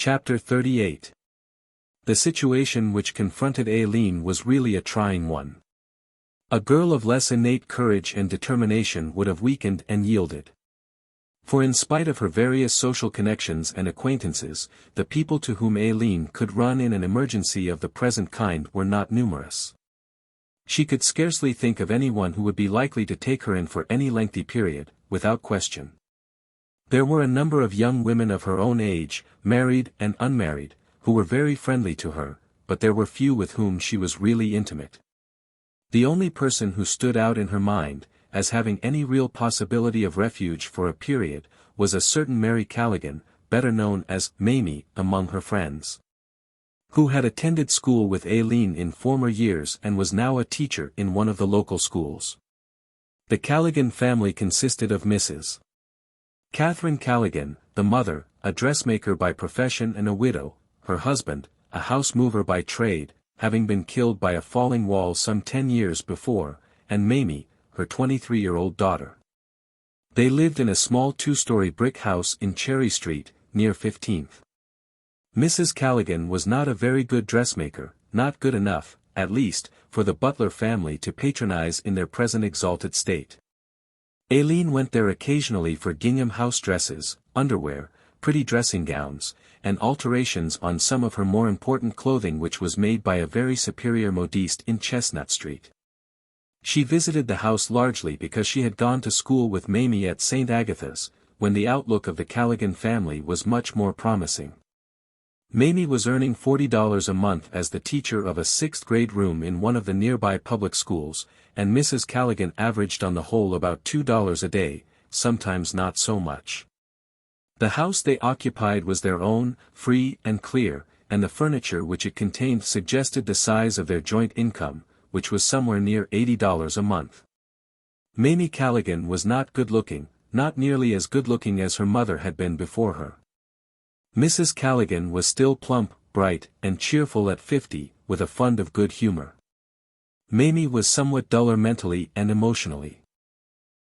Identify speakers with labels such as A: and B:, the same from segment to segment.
A: Chapter 38. The situation which confronted Aileen was really a trying one. A girl of less innate courage and determination would have weakened and yielded. For in spite of her various social connections and acquaintances, the people to whom Aileen could run in an emergency of the present kind were not numerous. She could scarcely think of anyone who would be likely to take her in for any lengthy period, without question. There were a number of young women of her own age, married and unmarried, who were very friendly to her, but there were few with whom she was really intimate. The only person who stood out in her mind, as having any real possibility of refuge for a period, was a certain Mary Callaghan, better known as Mamie among her friends, who had attended school with Aileen in former years and was now a teacher in one of the local schools. The Callaghan family consisted of Mrs. Catherine Callaghan, the mother, a dressmaker by profession and a widow, her husband, a house mover by trade, having been killed by a falling wall some 10 years before, and Mamie, her 23-year-old daughter. They lived in a small 2-story brick house in Cherry Street, near 15th. Mrs. Callaghan was not a very good dressmaker, not good enough, at least, for the Butler family to patronize in their present exalted state. Aileen went there occasionally for gingham house dresses, underwear, pretty dressing gowns, and alterations on some of her more important clothing which was made by a very superior modiste in Chestnut Street. She visited the house largely because she had gone to school with Mamie at St. Agatha's, when the outlook of the Callaghan family was much more promising. Mamie was earning $40 a month as the teacher of a 6th-grade room in one of the nearby public schools, and Mrs. Callaghan averaged on the whole about $2 a day, sometimes not so much. The house they occupied was their own, free and clear, and the furniture which it contained suggested the size of their joint income, which was somewhere near $80 a month. Mamie Callaghan was not good-looking, not nearly as good-looking as her mother had been before her. Mrs. Callaghan was still plump, bright, and cheerful at 50, with a fund of good humor. Mamie was somewhat duller mentally and emotionally.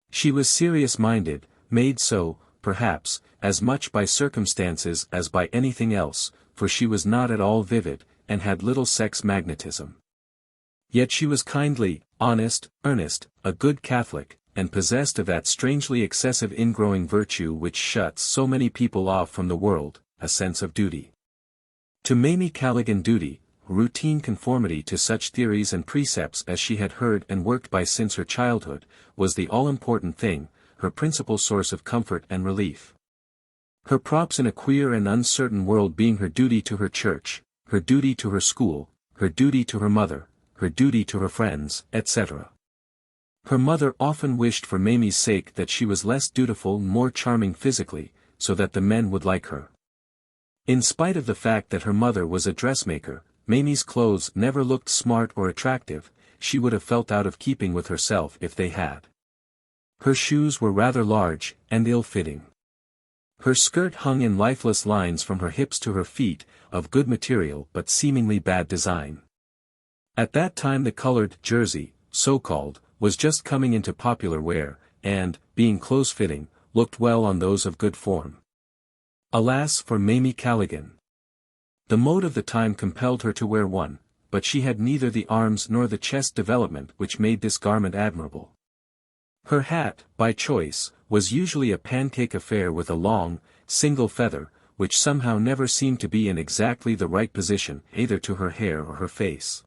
A: She was serious-minded, made so, perhaps, as much by circumstances as by anything else, for she was not at all vivid, and had little sex magnetism. Yet she was kindly, honest, earnest, a good Catholic, and possessed of that strangely excessive ingrowing virtue which shuts so many people off from the world, a sense of duty. To Mamie Callaghan duty, routine conformity to such theories and precepts as she had heard and worked by since her childhood, was the all-important thing, her principal source of comfort and relief. Her props in a queer and uncertain world being her duty to her church, her duty to her school, her duty to her mother, her duty to her friends, etc. Her mother often wished for Mamie's sake that she was less dutiful and more charming physically, so that the men would like her. In spite of the fact that her mother was a dressmaker, Mamie's clothes never looked smart or attractive, she would have felt out of keeping with herself if they had. Her shoes were rather large, and ill-fitting. Her skirt hung in lifeless lines from her hips to her feet, of good material but seemingly bad design. At that time the colored jersey, so-called, was just coming into popular wear, and, being close-fitting, looked well on those of good form. Alas for Mamie Callaghan! The mode of the time compelled her to wear one, but she had neither the arms nor the chest development which made this garment admirable. Her hat, by choice, was usually a pancake affair with a long, single feather, which somehow never seemed to be in exactly the right position either to her hair or her face.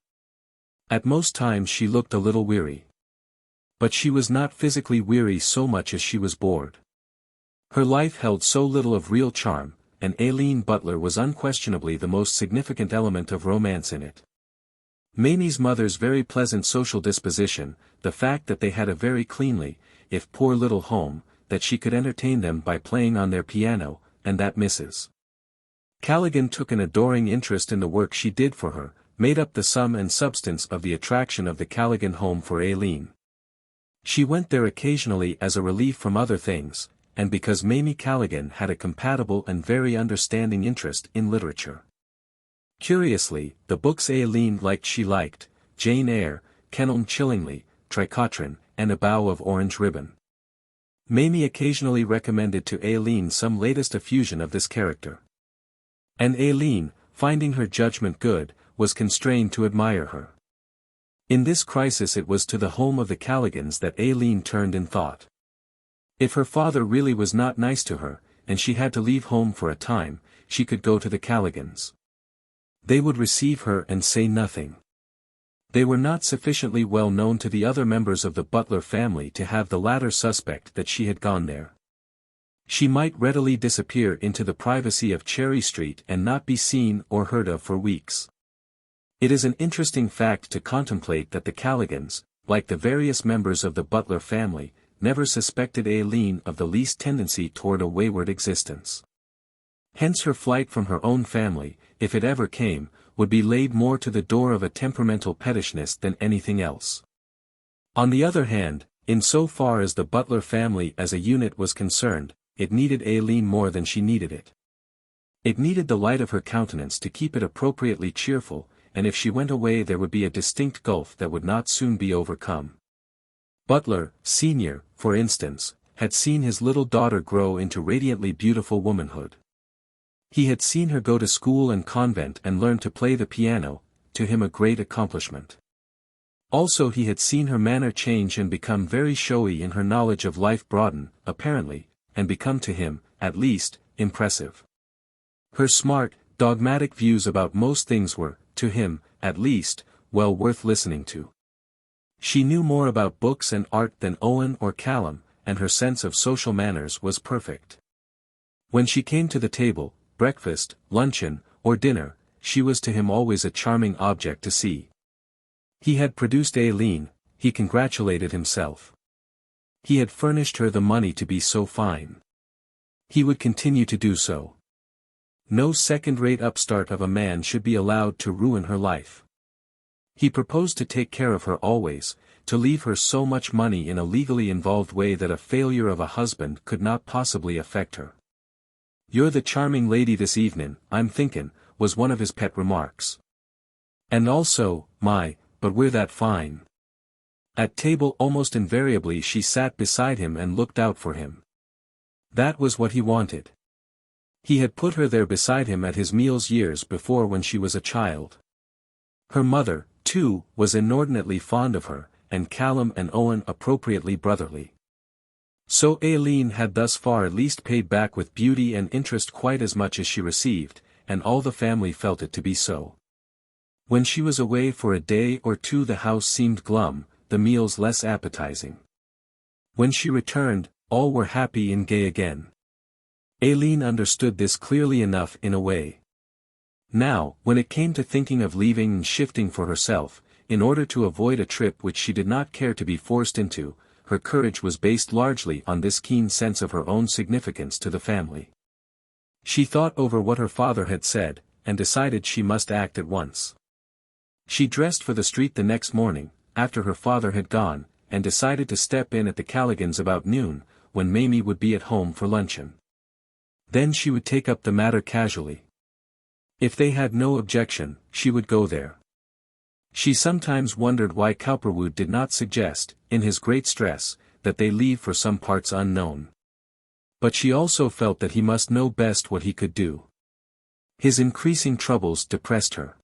A: At most times she looked a little weary. But she was not physically weary so much as she was bored. Her life held so little of real charm, and Aileen Butler was unquestionably the most significant element of romance in it. Mamie's mother's very pleasant social disposition, the fact that they had a very cleanly, if poor little home, that she could entertain them by playing on their piano, and that Mrs. Callaghan took an adoring interest in the work she did for her, made up the sum and substance of the attraction of the Callaghan home for Aileen. She went there occasionally as a relief from other things, and because Mamie Callaghan had a compatible and very understanding interest in literature. Curiously, the books Aileen liked she liked, Jane Eyre, Kenelm Chillingly, Tricotrin, and A Bough of Orange Ribbon. Mamie occasionally recommended to Aileen some latest effusion of this character. And Aileen, finding her judgment good, was constrained to admire her. In this crisis it was to the home of the Calligans that Aileen turned in thought. If her father really was not nice to her, and she had to leave home for a time, she could go to the Calligans. They would receive her and say nothing. They were not sufficiently well known to the other members of the Butler family to have the latter suspect that she had gone there. She might readily disappear into the privacy of Cherry Street and not be seen or heard of for weeks. It is an interesting fact to contemplate that the Calligans, like the various members of the Butler family, never suspected Aileen of the least tendency toward a wayward existence. Hence her flight from her own family, if it ever came, would be laid more to the door of a temperamental pettishness than anything else. On the other hand, in so far as the Butler family as a unit was concerned, it needed Aileen more than she needed it. It needed the light of her countenance to keep it appropriately cheerful, and if she went away there would be a distinct gulf that would not soon be overcome. Butler, Sr., for instance, had seen his little daughter grow into radiantly beautiful womanhood. He had seen her go to school and convent and learn to play the piano, to him a great accomplishment. Also he had seen her manner change and become very showy in her knowledge of life broaden, apparently, and become to him, at least, impressive. Her smart, dogmatic views about most things were, to him, at least, well worth listening to. She knew more about books and art than Owen or Callum, and her sense of social manners was perfect. When she came to the table, breakfast, luncheon, or dinner, she was to him always a charming object to see. He had produced Aileen, he congratulated himself. He had furnished her the money to be so fine. He would continue to do so. No second-rate upstart of a man should be allowed to ruin her life. He proposed to take care of her always, to leave her so much money in a legally involved way that a failure of a husband could not possibly affect her. "You're the charming lady this evenin', I'm thinkin'," was one of his pet remarks. And also, but we're that fine. At table almost invariably she sat beside him and looked out for him. That was what he wanted. He had put her there beside him at his meals years before when she was a child. Her mother, too, was inordinately fond of her, and Callum and Owen appropriately brotherly. So Aileen had thus far at least paid back with beauty and interest quite as much as she received, and all the family felt it to be so. When she was away for a day or two the house seemed glum, the meals less appetizing. When she returned, all were happy and gay again. Aileen understood this clearly enough in a way. Now, when it came to thinking of leaving and shifting for herself, in order to avoid a trip which she did not care to be forced into, her courage was based largely on this keen sense of her own significance to the family. She thought over what her father had said, and decided she must act at once. She dressed for the street the next morning, after her father had gone, and decided to step in at the Calligans about noon, when Mamie would be at home for luncheon. Then she would take up the matter casually. If they had no objection, she would go there. She sometimes wondered why Cowperwood did not suggest, in his great stress, that they leave for some parts unknown. But she also felt that he must know best what he could do. His increasing troubles depressed her.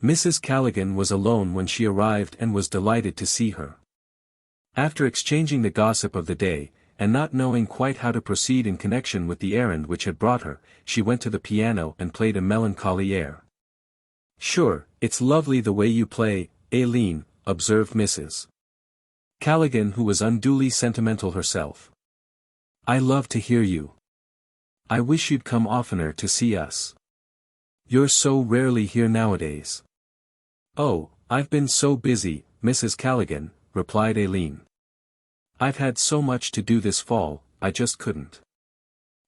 A: Mrs. Callaghan was alone when she arrived and was delighted to see her. After exchanging the gossip of the day, and not knowing quite how to proceed in connection with the errand which had brought her, she went to the piano and played a melancholy air. "Sure, it's lovely the way you play, Aileen," observed Mrs. Callaghan, who was unduly sentimental herself. "I love to hear you. I wish you'd come oftener to see us. You're so rarely here nowadays." "Oh, I've been so busy, Mrs. Callaghan," replied Aileen. "I've had so much to do this fall, I just couldn't.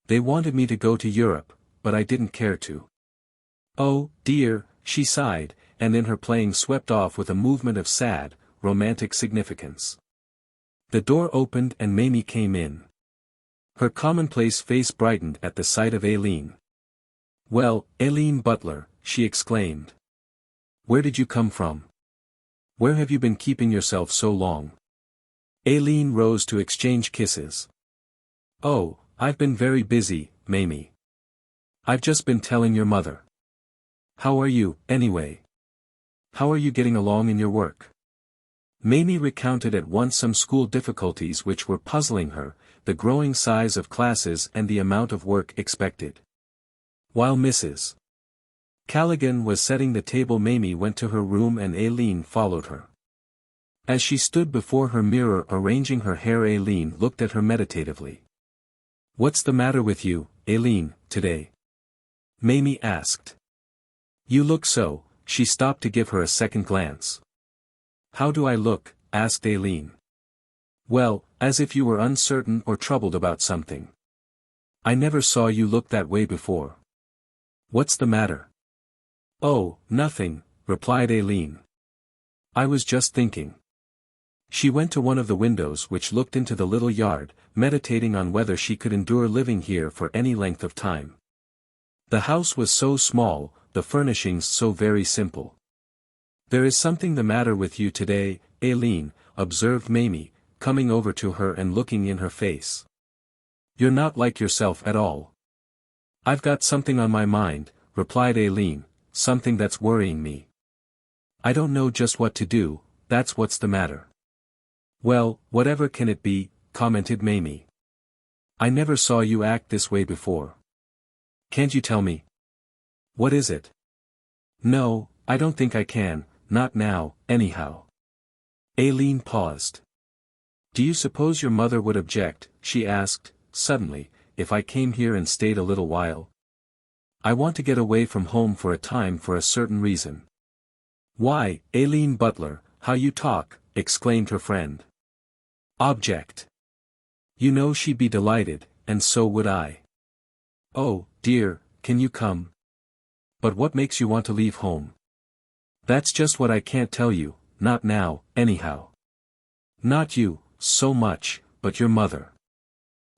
A: They wanted me to go to Europe, but I didn't care to." "Oh, dear," she sighed, and in her playing swept off with a movement of sad, romantic significance. The door opened and Mamie came in. Her commonplace face brightened at the sight of Aileen. "Well, Aileen Butler," she exclaimed. "Where did you come from? Where have you been keeping yourself so long?" Aileen rose to exchange kisses. "Oh, I've been very busy, Mamie. I've just been telling your mother. How are you, anyway? How are you getting along in your work? Mamie recounted at once some school difficulties which were puzzling her, the growing size of classes and the amount of work expected. While Mrs. Callaghan was setting the table, Mamie went to her room and Aileen followed her. As she stood before her mirror arranging her hair, Aileen looked at her meditatively. "What's the matter with you, Aileen, today?" Mamie asked. "You look so." She stopped to give her a second glance. "How do I look?" asked Aileen. "Well, as if you were uncertain or troubled about something. I never saw you look that way before. What's the matter?" "Oh, nothing," replied Aileen. "I was just thinking." She went to one of the windows which looked into the little yard, meditating on whether she could endure living here for any length of time. The house was so small, the furnishings so very simple. "There is something the matter with you today, Aileen," observed Mamie, coming over to her and looking in her face. "You're not like yourself at all." "I've got something on my mind," replied Aileen, "something that's worrying me. I don't know just what to do, that's what's the matter." "Well, whatever can it be?" commented Mamie. "I never saw you act this way before. Can't you tell me? What is it?" "No, I don't think I can, not now, anyhow." Aileen paused. "Do you suppose your mother would object," she asked, suddenly, "if I came here and stayed a little while? I want to get away from home for a time for a certain reason." "Why, Aileen Butler, how you talk," exclaimed her friend. "Object. You know she'd be delighted, and so would I." "Oh, dear, can you come? But what makes you want to leave home?" "That's just what I can't tell you, not now, anyhow. Not you, so much, but your mother.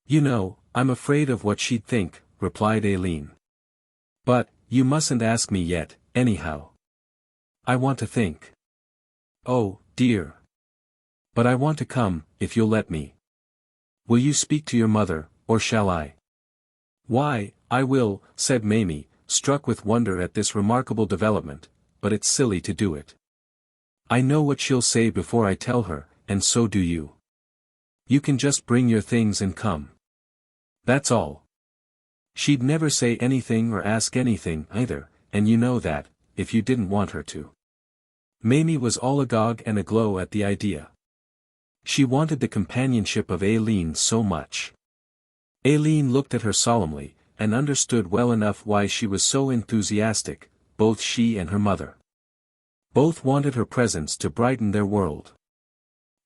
A: You know, I'm afraid of what she'd think," replied Aileen. "But, you mustn't ask me yet, anyhow. I want to think." "Oh, dear. But I want to come, if you'll let me. Will you speak to your mother, or shall I?" "Why, I will," said Mamie, struck with wonder at this remarkable development, "but it's silly to do it. I know what she'll say before I tell her, and so do you. You can just bring your things and come. That's all. She'd never say anything or ask anything either, and you know that, if you didn't want her to." Mamie was all agog and aglow at the idea. She wanted the companionship of Aileen so much. Aileen looked at her solemnly, and understood well enough why she was so enthusiastic, both she and her mother. Both wanted her presence to brighten their world.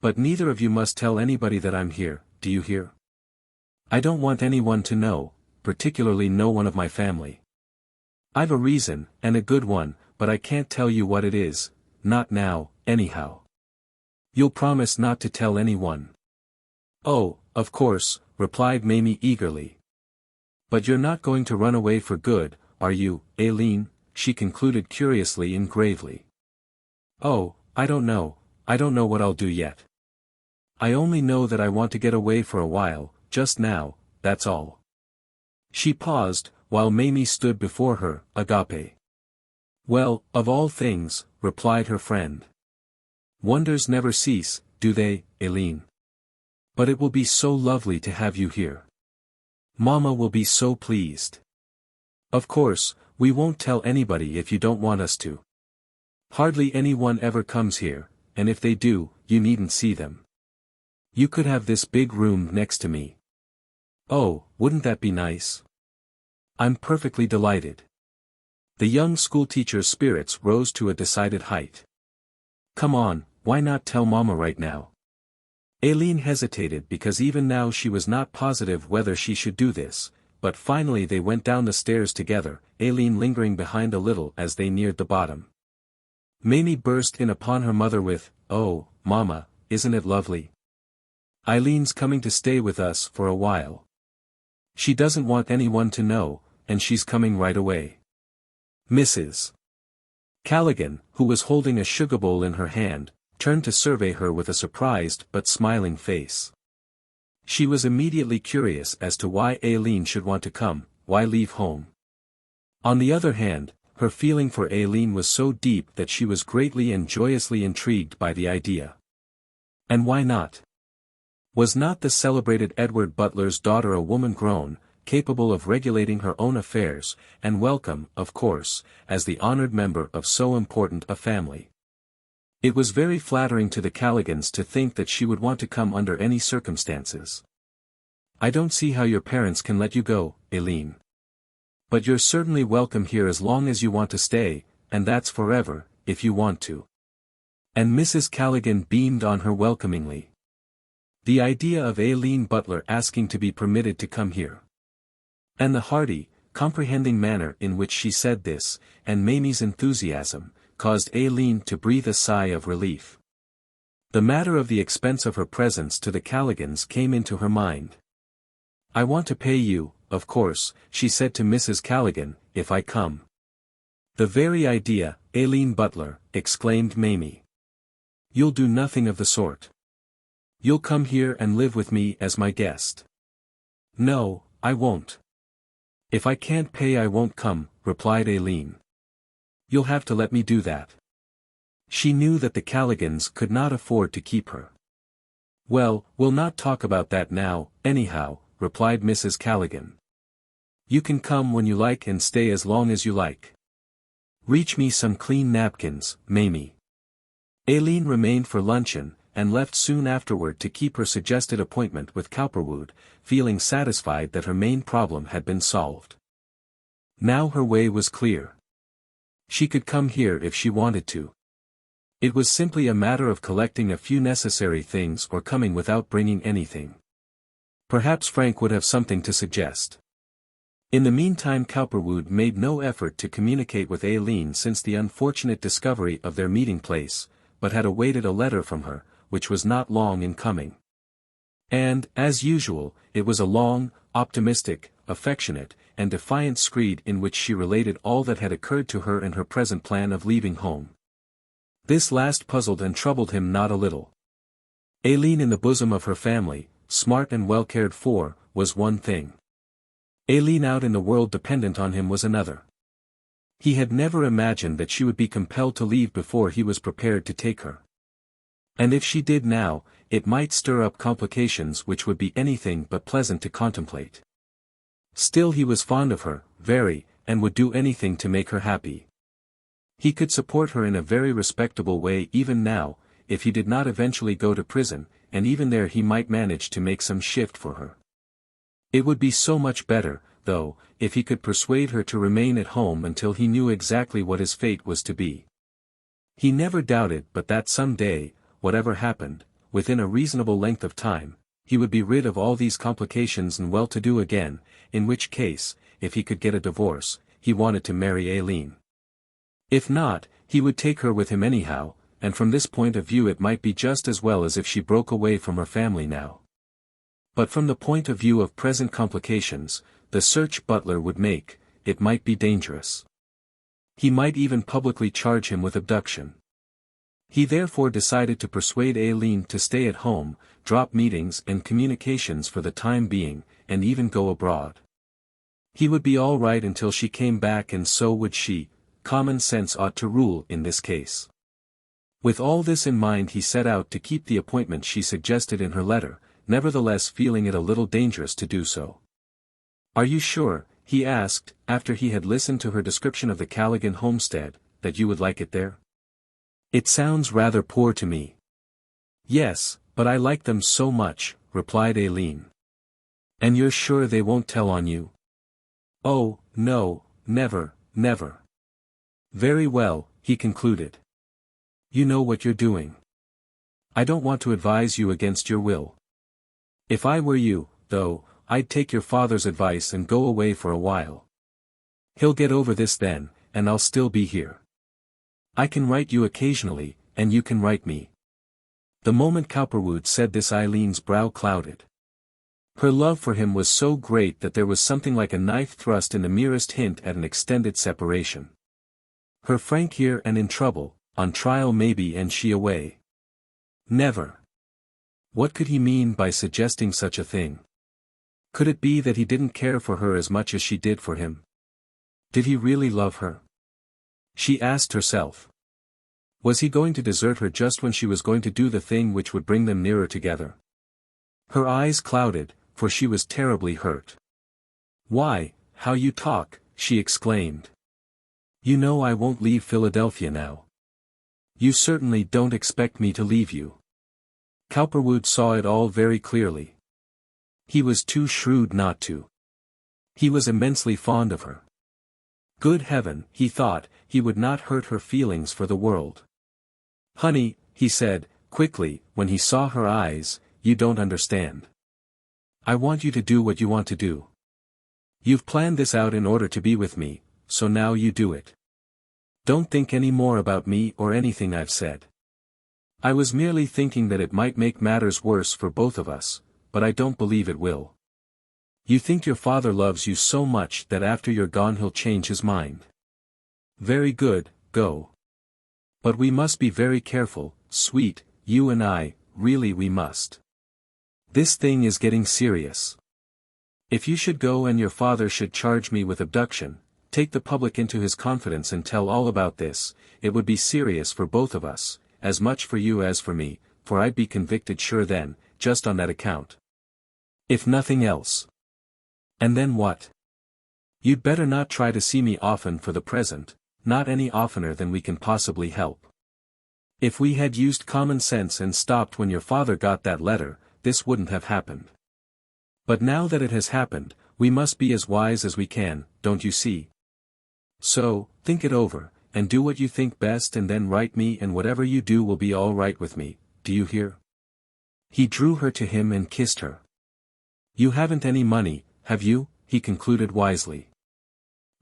A: "But neither of you must tell anybody that I'm here, do you hear? I don't want anyone to know, particularly no one of my family. I've a reason, and a good one, but I can't tell you what it is, not now, anyhow. You'll promise not to tell anyone?" "Oh, of course," replied Mamie eagerly. "But you're not going to run away for good, are you, Aileen?" she concluded curiously and gravely. "Oh, I don't know what I'll do yet. I only know that I want to get away for a while, just now, that's all." She paused, while Mamie stood before her, agape. "Well, of all things," replied her friend. "Wonders never cease, do they, Aileen? But it will be so lovely to have you here. Mama will be so pleased. Of course, we won't tell anybody if you don't want us to. Hardly anyone ever comes here, and if they do, you needn't see them. You could have this big room next to me. Oh, wouldn't that be nice? I'm perfectly delighted." The young schoolteacher's spirits rose to a decided height. "Come on, why not tell Mama right now?" Aileen hesitated because even now she was not positive whether she should do this, but finally they went down the stairs together, Aileen lingering behind a little as they neared the bottom. Mamie burst in upon her mother with, "Oh, Mama, isn't it lovely? Eileen's coming to stay with us for a while. She doesn't want anyone to know, and she's coming right away." Mrs. Callaghan, who was holding a sugar bowl in her hand, turned to survey her with a surprised but smiling face. She was immediately curious as to why Aileen should want to come, why leave home. On the other hand, her feeling for Aileen was so deep that she was greatly and joyously intrigued by the idea. And why not? Was not the celebrated Edward Butler's daughter a woman grown, capable of regulating her own affairs, and welcome, of course, as the honored member of so important a family? It was very flattering to the Calligans to think that she would want to come under any circumstances. "I don't see how your parents can let you go, Aileen. But you're certainly welcome here as long as you want to stay, and that's forever, if you want to." And Mrs. Callaghan beamed on her welcomingly. The idea of Aileen Butler asking to be permitted to come here. And the hearty, comprehending manner in which she said this, and Mamie's enthusiasm, caused Aileen to breathe a sigh of relief. The matter of the expense of her presence to the Calligans came into her mind. "I want to pay you, of course," she said to Mrs. Callaghan, "if I come." "The very idea, Aileen Butler," exclaimed Mamie. "You'll do nothing of the sort. You'll come here and live with me as my guest." "No, I won't. If I can't pay I won't come," replied Aileen. "You'll have to let me do that." She knew that the Calligans could not afford to keep her. "Well, we'll not talk about that now, anyhow," replied Mrs. Callaghan. "You can come when you like and stay as long as you like. Reach me some clean napkins, Mamie." Aileen remained for luncheon, and left soon afterward to keep her suggested appointment with Cowperwood, feeling satisfied that her main problem had been solved. Now her way was clear. She could come here if she wanted to. It was simply a matter of collecting a few necessary things or coming without bringing anything. Perhaps Frank would have something to suggest. In the meantime Cowperwood made no effort to communicate with Aileen since the unfortunate discovery of their meeting place, but had awaited a letter from her, which was not long in coming. And, as usual, it was a long, optimistic, affectionate, and defiant screed in which she related all that had occurred to her in her present plan of leaving home. This last puzzled and troubled him not a little. Aileen in the bosom of her family, smart and well cared for, was one thing. Aileen out in the world dependent on him was another. He had never imagined that she would be compelled to leave before he was prepared to take her. And if she did now, it might stir up complications which would be anything but pleasant to contemplate. Still he was fond of her, very, and would do anything to make her happy. He could support her in a very respectable way even now, if he did not eventually go to prison, and even there he might manage to make some shift for her. It would be so much better, though, if he could persuade her to remain at home until he knew exactly what his fate was to be. He never doubted but that some day, whatever happened, within a reasonable length of time, he would be rid of all these complications and well-to-do again, in which case, if he could get a divorce, he wanted to marry Aileen. If not, he would take her with him anyhow, and from this point of view it might be just as well as if she broke away from her family now. But from the point of view of present complications, the search Butler would make, it might be dangerous. He might even publicly charge him with abduction. He therefore decided to persuade Aileen to stay at home, drop meetings and communications for the time being, and even go abroad. He would be all right until she came back and so would she. Common sense ought to rule in this case. With all this in mind he set out to keep the appointment she suggested in her letter, nevertheless feeling it a little dangerous to do so. "Are you sure," he asked, after he had listened to her description of the Callaghan homestead, "that you would like it there? It sounds rather poor to me." "Yes, but I like them so much," replied Aileen. "And you're sure they won't tell on you?" "Oh, no, never, never." "Very well," he concluded. "You know what you're doing. I don't want to advise you against your will. If I were you, though, I'd take your father's advice and go away for a while. He'll get over this then, and I'll still be here. I can write you occasionally, and you can write me." The moment Cowperwood said this Aileen's brow clouded. Her love for him was so great that there was something like a knife thrust in the merest hint at an extended separation. Her Frank here and in trouble, on trial maybe and she away. Never. What could he mean by suggesting such a thing? Could it be that he didn't care for her as much as she did for him? Did he really love her? She asked herself. Was he going to desert her just when she was going to do the thing which would bring them nearer together? Her eyes clouded, for she was terribly hurt. "Why, how you talk," she exclaimed. "You know I won't leave Philadelphia now. You certainly don't expect me to leave you." Cowperwood saw it all very clearly. He was too shrewd not to. He was immensely fond of her. Good heaven, he thought, he would not hurt her feelings for the world. "Honey," he said, quickly, when he saw her eyes, "you don't understand. I want you to do what you want to do. You've planned this out in order to be with me, so now you do it. Don't think any more about me or anything I've said. I was merely thinking that it might make matters worse for both of us, but I don't believe it will. You think your father loves you so much that after you're gone he'll change his mind. Very good, go. But we must be very careful, sweet, you and I, really we must. This thing is getting serious. If you should go and your father should charge me with abduction, take the public into his confidence and tell all about this, it would be serious for both of us, as much for you as for me, for I'd be convicted sure then, just on that account. If nothing else. And then what? You'd better not try to see me often for the present, not any oftener than we can possibly help. If we had used common sense and stopped when your father got that letter, this wouldn't have happened. But now that it has happened, we must be as wise as we can, don't you see? So, think it over, and do what you think best and then write me, and whatever you do will be all right with me, do you hear?" He drew her to him and kissed her. "You haven't any money, have you?" he concluded wisely.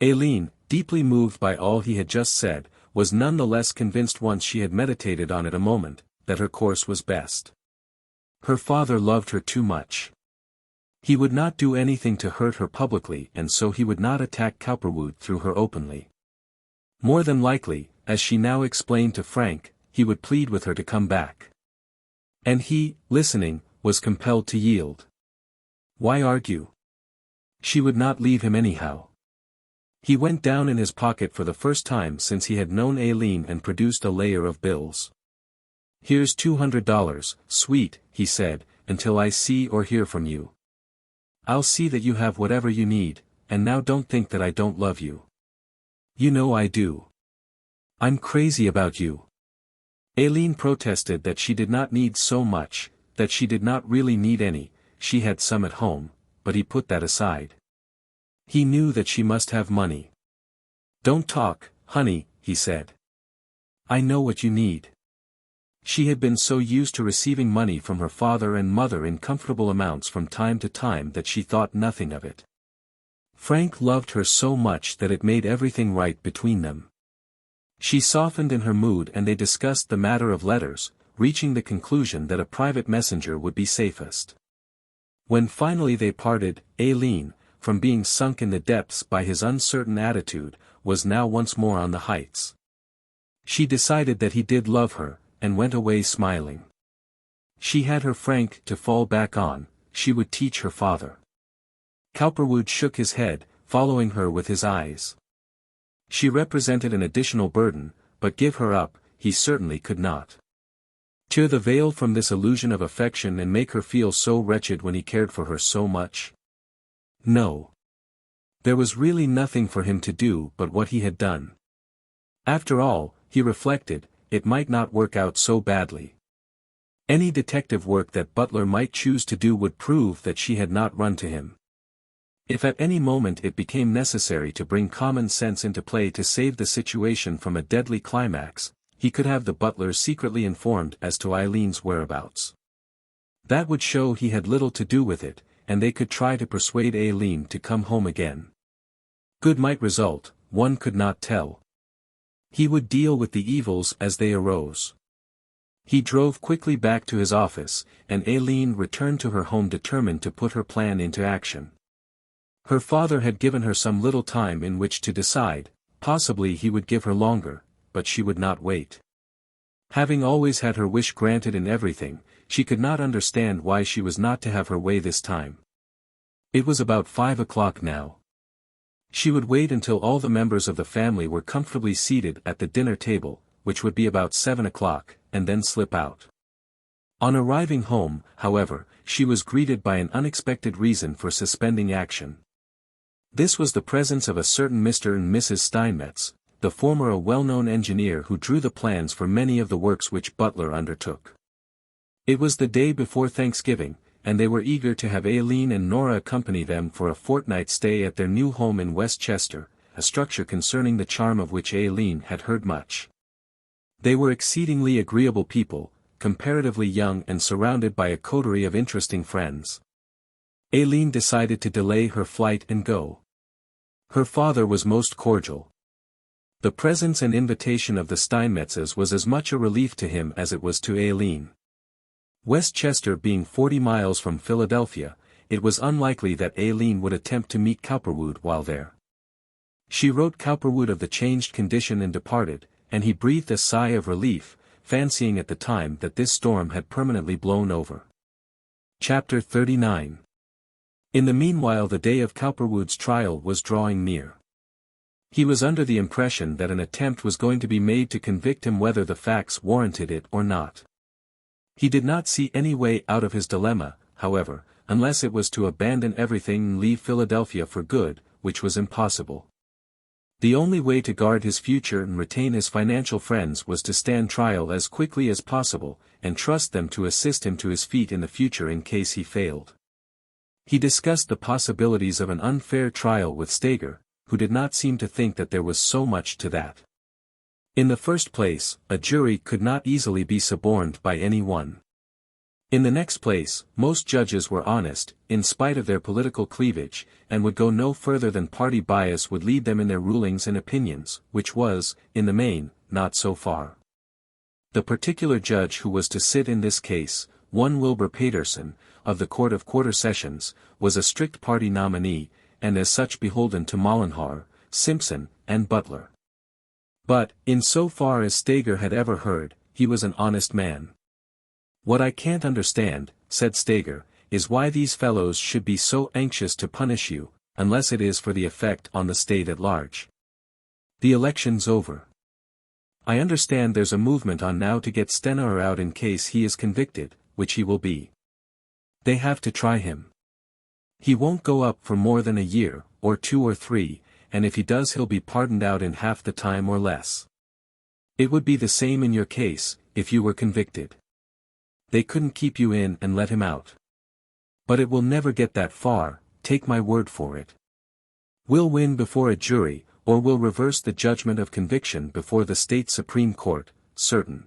A: Aileen, deeply moved by all he had just said, was none the less convinced once she had meditated on it a moment, that her course was best. Her father loved her too much. He would not do anything to hurt her publicly, and so he would not attack Cowperwood through her openly. More than likely, as she now explained to Frank, he would plead with her to come back. And he, listening, was compelled to yield. Why argue? She would not leave him anyhow. He went down in his pocket for the first time since he had known Aileen and produced a layer of bills. "Here's $200, sweet," he said, "until I see or hear from you. I'll see that you have whatever you need, and now don't think that I don't love you. You know I do. I'm crazy about you." Aileen protested that she did not need so much, that she did not really need any, she had some at home, but he put that aside. He knew that she must have money. "Don't talk, honey," he said. "I know what you need." She had been so used to receiving money from her father and mother in comfortable amounts from time to time that she thought nothing of it. Frank loved her so much that it made everything right between them. She softened in her mood and they discussed the matter of letters, reaching the conclusion that a private messenger would be safest. When finally they parted, Aileen, from being sunk in the depths by his uncertain attitude, was now once more on the heights. She decided that he did love her, and went away smiling. She had her Frank to fall back on, she would teach her father. Cowperwood shook his head, following her with his eyes. She represented an additional burden, but give her up, he certainly could not. Tear the veil from this illusion of affection and make her feel so wretched when he cared for her so much? No. There was really nothing for him to do but what he had done. After all, he reflected, it might not work out so badly. Any detective work that Butler might choose to do would prove that she had not run to him. If at any moment it became necessary to bring common sense into play to save the situation from a deadly climax, he could have the butlers secretly informed as to Eileen's whereabouts. That would show he had little to do with it, and they could try to persuade Aileen to come home again. Good might result, one could not tell. He would deal with the evils as they arose. He drove quickly back to his office, and Aileen returned to her home determined to put her plan into action. Her father had given her some little time in which to decide, possibly he would give her longer, but she would not wait. Having always had her wish granted in everything, she could not understand why she was not to have her way this time. It was about 5 o'clock now. She would wait until all the members of the family were comfortably seated at the dinner table, which would be about 7 o'clock, and then slip out. On arriving home, however, she was greeted by an unexpected reason for suspending action. This was the presence of a certain Mr. and Mrs. Steinmetz, the former a well-known engineer who drew the plans for many of the works which Butler undertook. It was the day before Thanksgiving, and they were eager to have Aileen and Nora accompany them for a fortnight's stay at their new home in Westchester, a structure concerning the charm of which Aileen had heard much. They were exceedingly agreeable people, comparatively young and surrounded by a coterie of interesting friends. Aileen decided to delay her flight and go. Her father was most cordial. The presence and invitation of the Steinmetzes was as much a relief to him as it was to Aileen. Westchester being 40 miles from Philadelphia, it was unlikely that Aileen would attempt to meet Cowperwood while there. She wrote Cowperwood of the changed condition and departed, and he breathed a sigh of relief, fancying at the time that this storm had permanently blown over. Chapter 39. In the meanwhile the day of Cowperwood's trial was drawing near. He was under the impression that an attempt was going to be made to convict him whether the facts warranted it or not. He did not see any way out of his dilemma, however, unless it was to abandon everything and leave Philadelphia for good, which was impossible. The only way to guard his future and retain his financial friends was to stand trial as quickly as possible, and trust them to assist him to his feet in the future in case he failed. He discussed the possibilities of an unfair trial with Steger, who did not seem to think that there was so much to that. In the first place, a jury could not easily be suborned by any one. In the next place, most judges were honest, in spite of their political cleavage, and would go no further than party bias would lead them in their rulings and opinions, which was, in the main, not so far. The particular judge who was to sit in this case, one Wilbur Paterson, of the Court of Quarter Sessions, was a strict party nominee, and as such beholden to Mollenhauer, Simpson, and Butler. But, in so far as Steger had ever heard, he was an honest man. "What I can't understand," said Steger, "is why these fellows should be so anxious to punish you, unless it is for the effect on the state at large. The election's over. I understand there's a movement on now to get Stener out in case he is convicted, which he will be. They have to try him. He won't go up for more than a year, or 2 or 3, and if he does he'll be pardoned out in half the time or less. It would be the same in your case, if you were convicted. They couldn't keep you in and let him out. But it will never get that far, take my word for it. We'll win before a jury, or we'll reverse the judgment of conviction before the state Supreme Court, certain.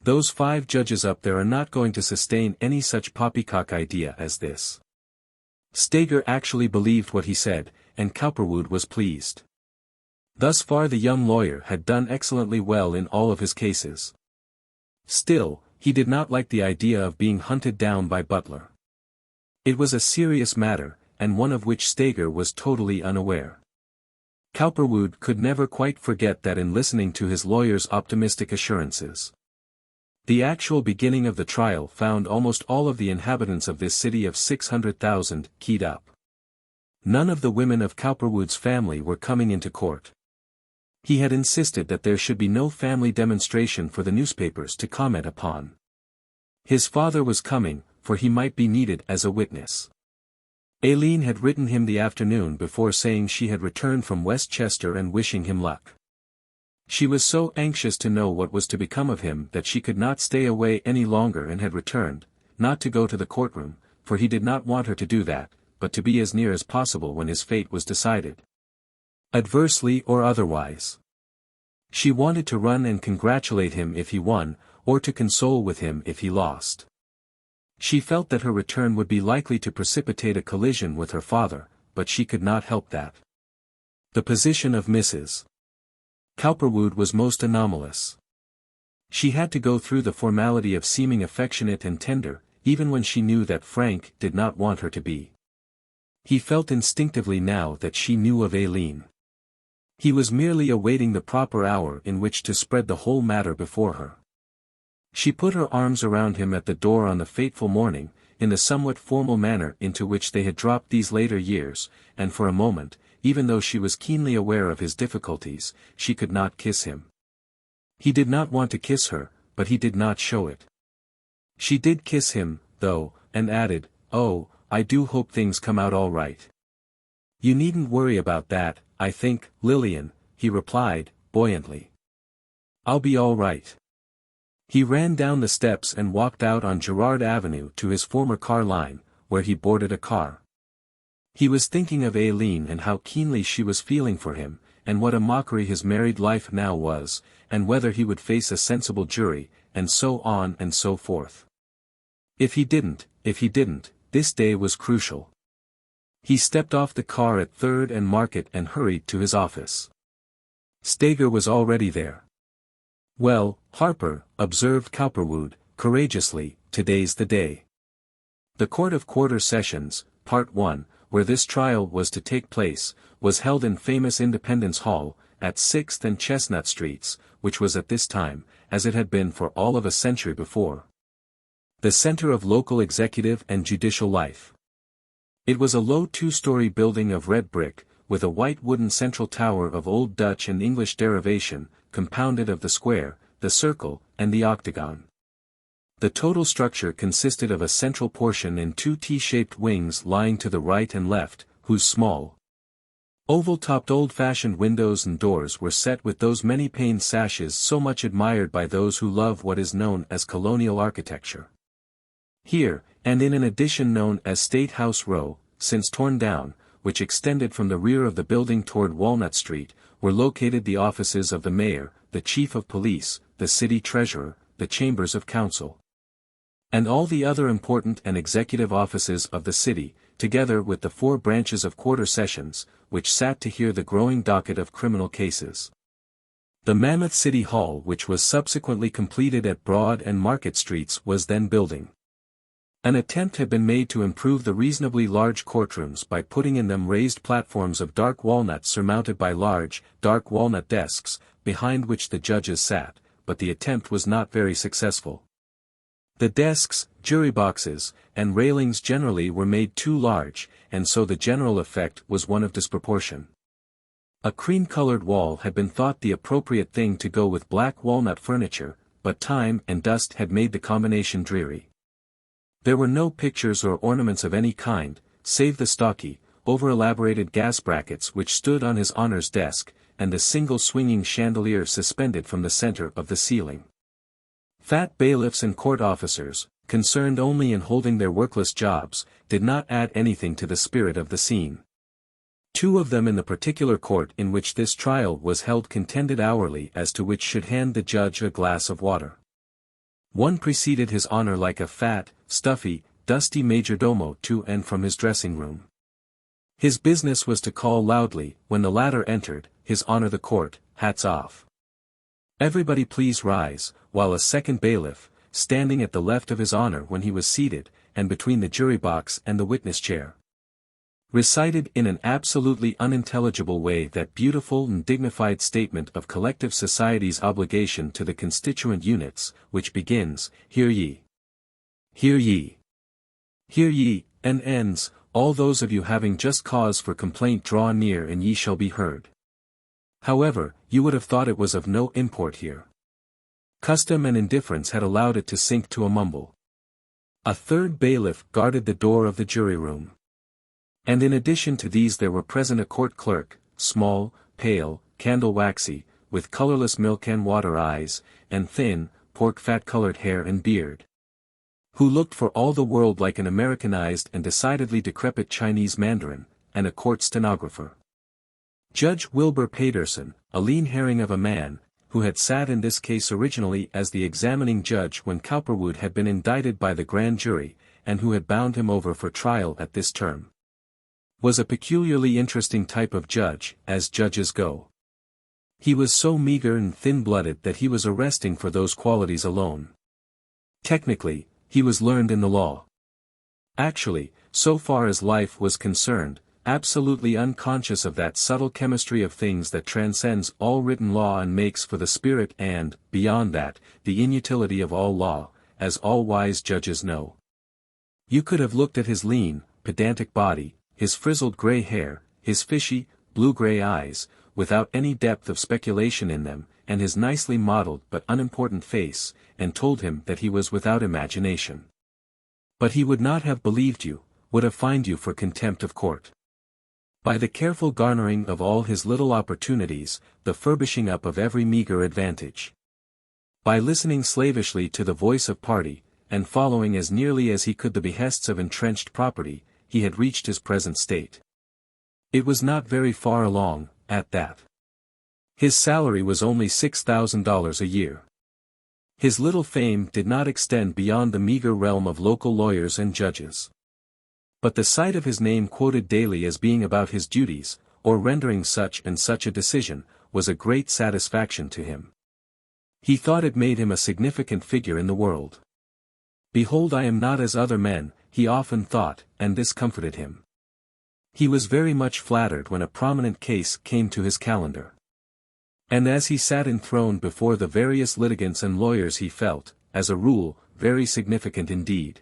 A: Those 5 judges up there are not going to sustain any such poppycock idea as this." Steger actually believed what he said, and Cowperwood was pleased. Thus far the young lawyer had done excellently well in all of his cases. Still, he did not like the idea of being hunted down by Butler. It was a serious matter, and one of which Steger was totally unaware. Cowperwood could never quite forget that in listening to his lawyer's optimistic assurances. The actual beginning of the trial found almost all of the inhabitants of this city of 600,000 keyed up. None of the women of Cowperwood's family were coming into court. He had insisted that there should be no family demonstration for the newspapers to comment upon. His father was coming, for he might be needed as a witness. Aileen had written him the afternoon before saying she had returned from Westchester and wishing him luck. She was so anxious to know what was to become of him that she could not stay away any longer and had returned, not to go to the courtroom, for he did not want her to do that, but to be as near as possible when his fate was decided. Adversely or otherwise. She wanted to run and congratulate him if he won, or to console with him if he lost. She felt that her return would be likely to precipitate a collision with her father, but she could not help that. The position of Mrs. Cowperwood was most anomalous. She had to go through the formality of seeming affectionate and tender, even when she knew that Frank did not want her to be. He felt instinctively now that she knew of Aileen. He was merely awaiting the proper hour in which to spread the whole matter before her. She put her arms around him at the door on the fateful morning, in the somewhat formal manner into which they had dropped these later years, and for a moment, even though she was keenly aware of his difficulties, she could not kiss him. He did not want to kiss her, but he did not show it. She did kiss him, though, and added, "Oh, I do hope things come out all right." "You needn't worry about that, I think, Lillian," he replied, buoyantly. "I'll be all right." He ran down the steps and walked out on Girard Avenue to his former car line, where he boarded a car. He was thinking of Aileen and how keenly she was feeling for him, and what a mockery his married life now was, and whether he would face a sensible jury, and so on and so forth. If he didn't, this day was crucial. He stepped off the car at 3rd and Market and hurried to his office. Steger was already there. "Well, Harper," observed Cowperwood, courageously, "today's the day." The Court of Quarter Sessions, Part 1, where this trial was to take place, was held in famous Independence Hall, at 6th and Chestnut Streets, which was at this time, as it had been for all of a century before, the center of local executive and judicial life. It was a low 2-story building of red brick, with a white wooden central tower of Old Dutch and English derivation, compounded of the square, the circle, and the octagon. The total structure consisted of a central portion and 2 T-shaped wings lying to the right and left, whose small, oval-topped old-fashioned windows and doors were set with those many-paned sashes so much admired by those who love what is known as colonial architecture. Here, and in an addition known as State House Row, since torn down, which extended from the rear of the building toward Walnut Street, were located the offices of the mayor, the chief of police, the city treasurer, the chambers of council, and all the other important and executive offices of the city, together with the 4 branches of Quarter Sessions, which sat to hear the growing docket of criminal cases. The mammoth City Hall, which was subsequently completed at Broad and Market Streets, was then building. An attempt had been made to improve the reasonably large courtrooms by putting in them raised platforms of dark walnut surmounted by large, dark walnut desks, behind which the judges sat, but the attempt was not very successful. The desks, jury boxes, and railings generally were made too large, and so the general effect was one of disproportion. A cream-colored wall had been thought the appropriate thing to go with black walnut furniture, but time and dust had made the combination dreary. There were no pictures or ornaments of any kind, save the stocky, over-elaborated gas brackets which stood on His Honor's desk, and a single swinging chandelier suspended from the center of the ceiling. Fat bailiffs and court officers, concerned only in holding their workless jobs, did not add anything to the spirit of the scene. 2 of them in the particular court in which this trial was held contended hourly as to which should hand the judge a glass of water. One preceded His Honor like a fat, stuffy, dusty majordomo to and from his dressing room. His business was to call loudly, when the latter entered, "His Honor the court, hats off. Everybody please rise," while a second bailiff, standing at the left of His Honor when he was seated, and between the jury box and the witness chair, recited in an absolutely unintelligible way that beautiful and dignified statement of collective society's obligation to the constituent units, which begins, "Hear ye! Hear ye! Hear ye!" and ends, "All those of you having just cause for complaint draw near and ye shall be heard." However, you would have thought it was of no import here. Custom and indifference had allowed it to sink to a mumble. A third bailiff guarded the door of the jury room. And in addition to these there were present a court clerk, small, pale, candle-waxy, with colorless milk-and-water eyes, and thin, pork-fat-colored hair and beard, who looked for all the world like an Americanized and decidedly decrepit Chinese mandarin, and a court stenographer. Judge Wilbur Paterson, a lean herring of a man, who had sat in this case originally as the examining judge when Cowperwood had been indicted by the grand jury, and who had bound him over for trial at this term, was a peculiarly interesting type of judge, as judges go. He was so meager and thin-blooded that he was arresting for those qualities alone. Technically, he was learned in the law. Actually, so far as life was concerned, absolutely unconscious of that subtle chemistry of things that transcends all written law and makes for the spirit and, beyond that, the inutility of all law, as all wise judges know. You could have looked at his lean, pedantic body, his frizzled gray hair, his fishy, blue-gray eyes, without any depth of speculation in them, and his nicely modeled but unimportant face, and told him that he was without imagination. But he would not have believed you, would have fined you for contempt of court. By the careful garnering of all his little opportunities, the furbishing up of every meager advantage. By listening slavishly to the voice of party, and following as nearly as he could the behests of entrenched property, he had reached his present state. It was not very far along, at that. His salary was only $6,000 a year. His little fame did not extend beyond the meager realm of local lawyers and judges. But the sight of his name quoted daily as being about his duties, or rendering such and such a decision, was a great satisfaction to him. He thought it made him a significant figure in the world. Behold, I am not as other men, he often thought, and this comforted him. He was very much flattered when a prominent case came to his calendar. And as he sat enthroned before the various litigants and lawyers he felt, as a rule, very significant indeed.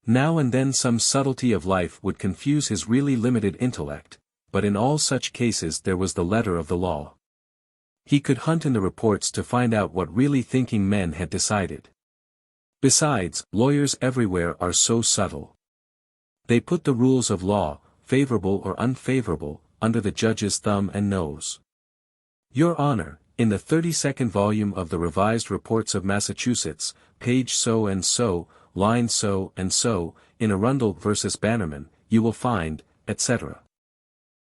A: Now and then some subtlety of life would confuse his really limited intellect, but in all such cases there was the letter of the law. He could hunt in the reports to find out what really thinking men had decided. Besides, lawyers everywhere are so subtle. They put the rules of law, favorable or unfavorable, under the judge's thumb and nose. Your Honor, in the 32nd volume of the Revised Reports of Massachusetts, page so and so, line so and so, in Arundel versus Bannerman, you will find, etc.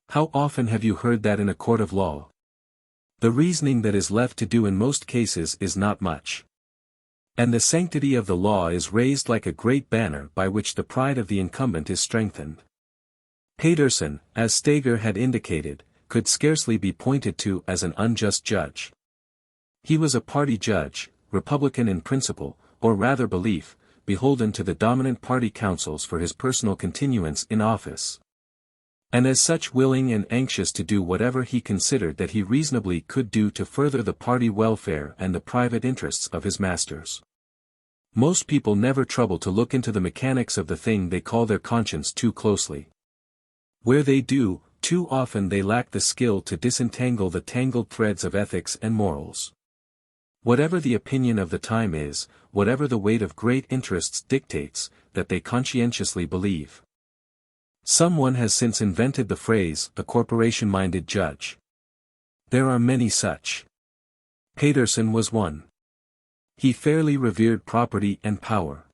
A: How often have you heard that in a court of law? The reasoning that is left to do in most cases is not much. And the sanctity of the law is raised like a great banner by which the pride of the incumbent is strengthened. Paterson, as Steger had indicated, could scarcely be pointed to as an unjust judge. He was a party judge, Republican in principle, or rather belief, beholden to the dominant party councils for his personal continuance in office. And as such willing and anxious to do whatever he considered that he reasonably could do to further the party welfare and the private interests of his masters. Most people never trouble to look into the mechanics of the thing they call their conscience too closely. Where they do, too often they lack the skill to disentangle the tangled threads of ethics and morals. Whatever the opinion of the time is, whatever the weight of great interests dictates, that they conscientiously believe. Someone has since invented the phrase, a corporation-minded judge. There are many such. Paterson was one. He fairly revered property and power.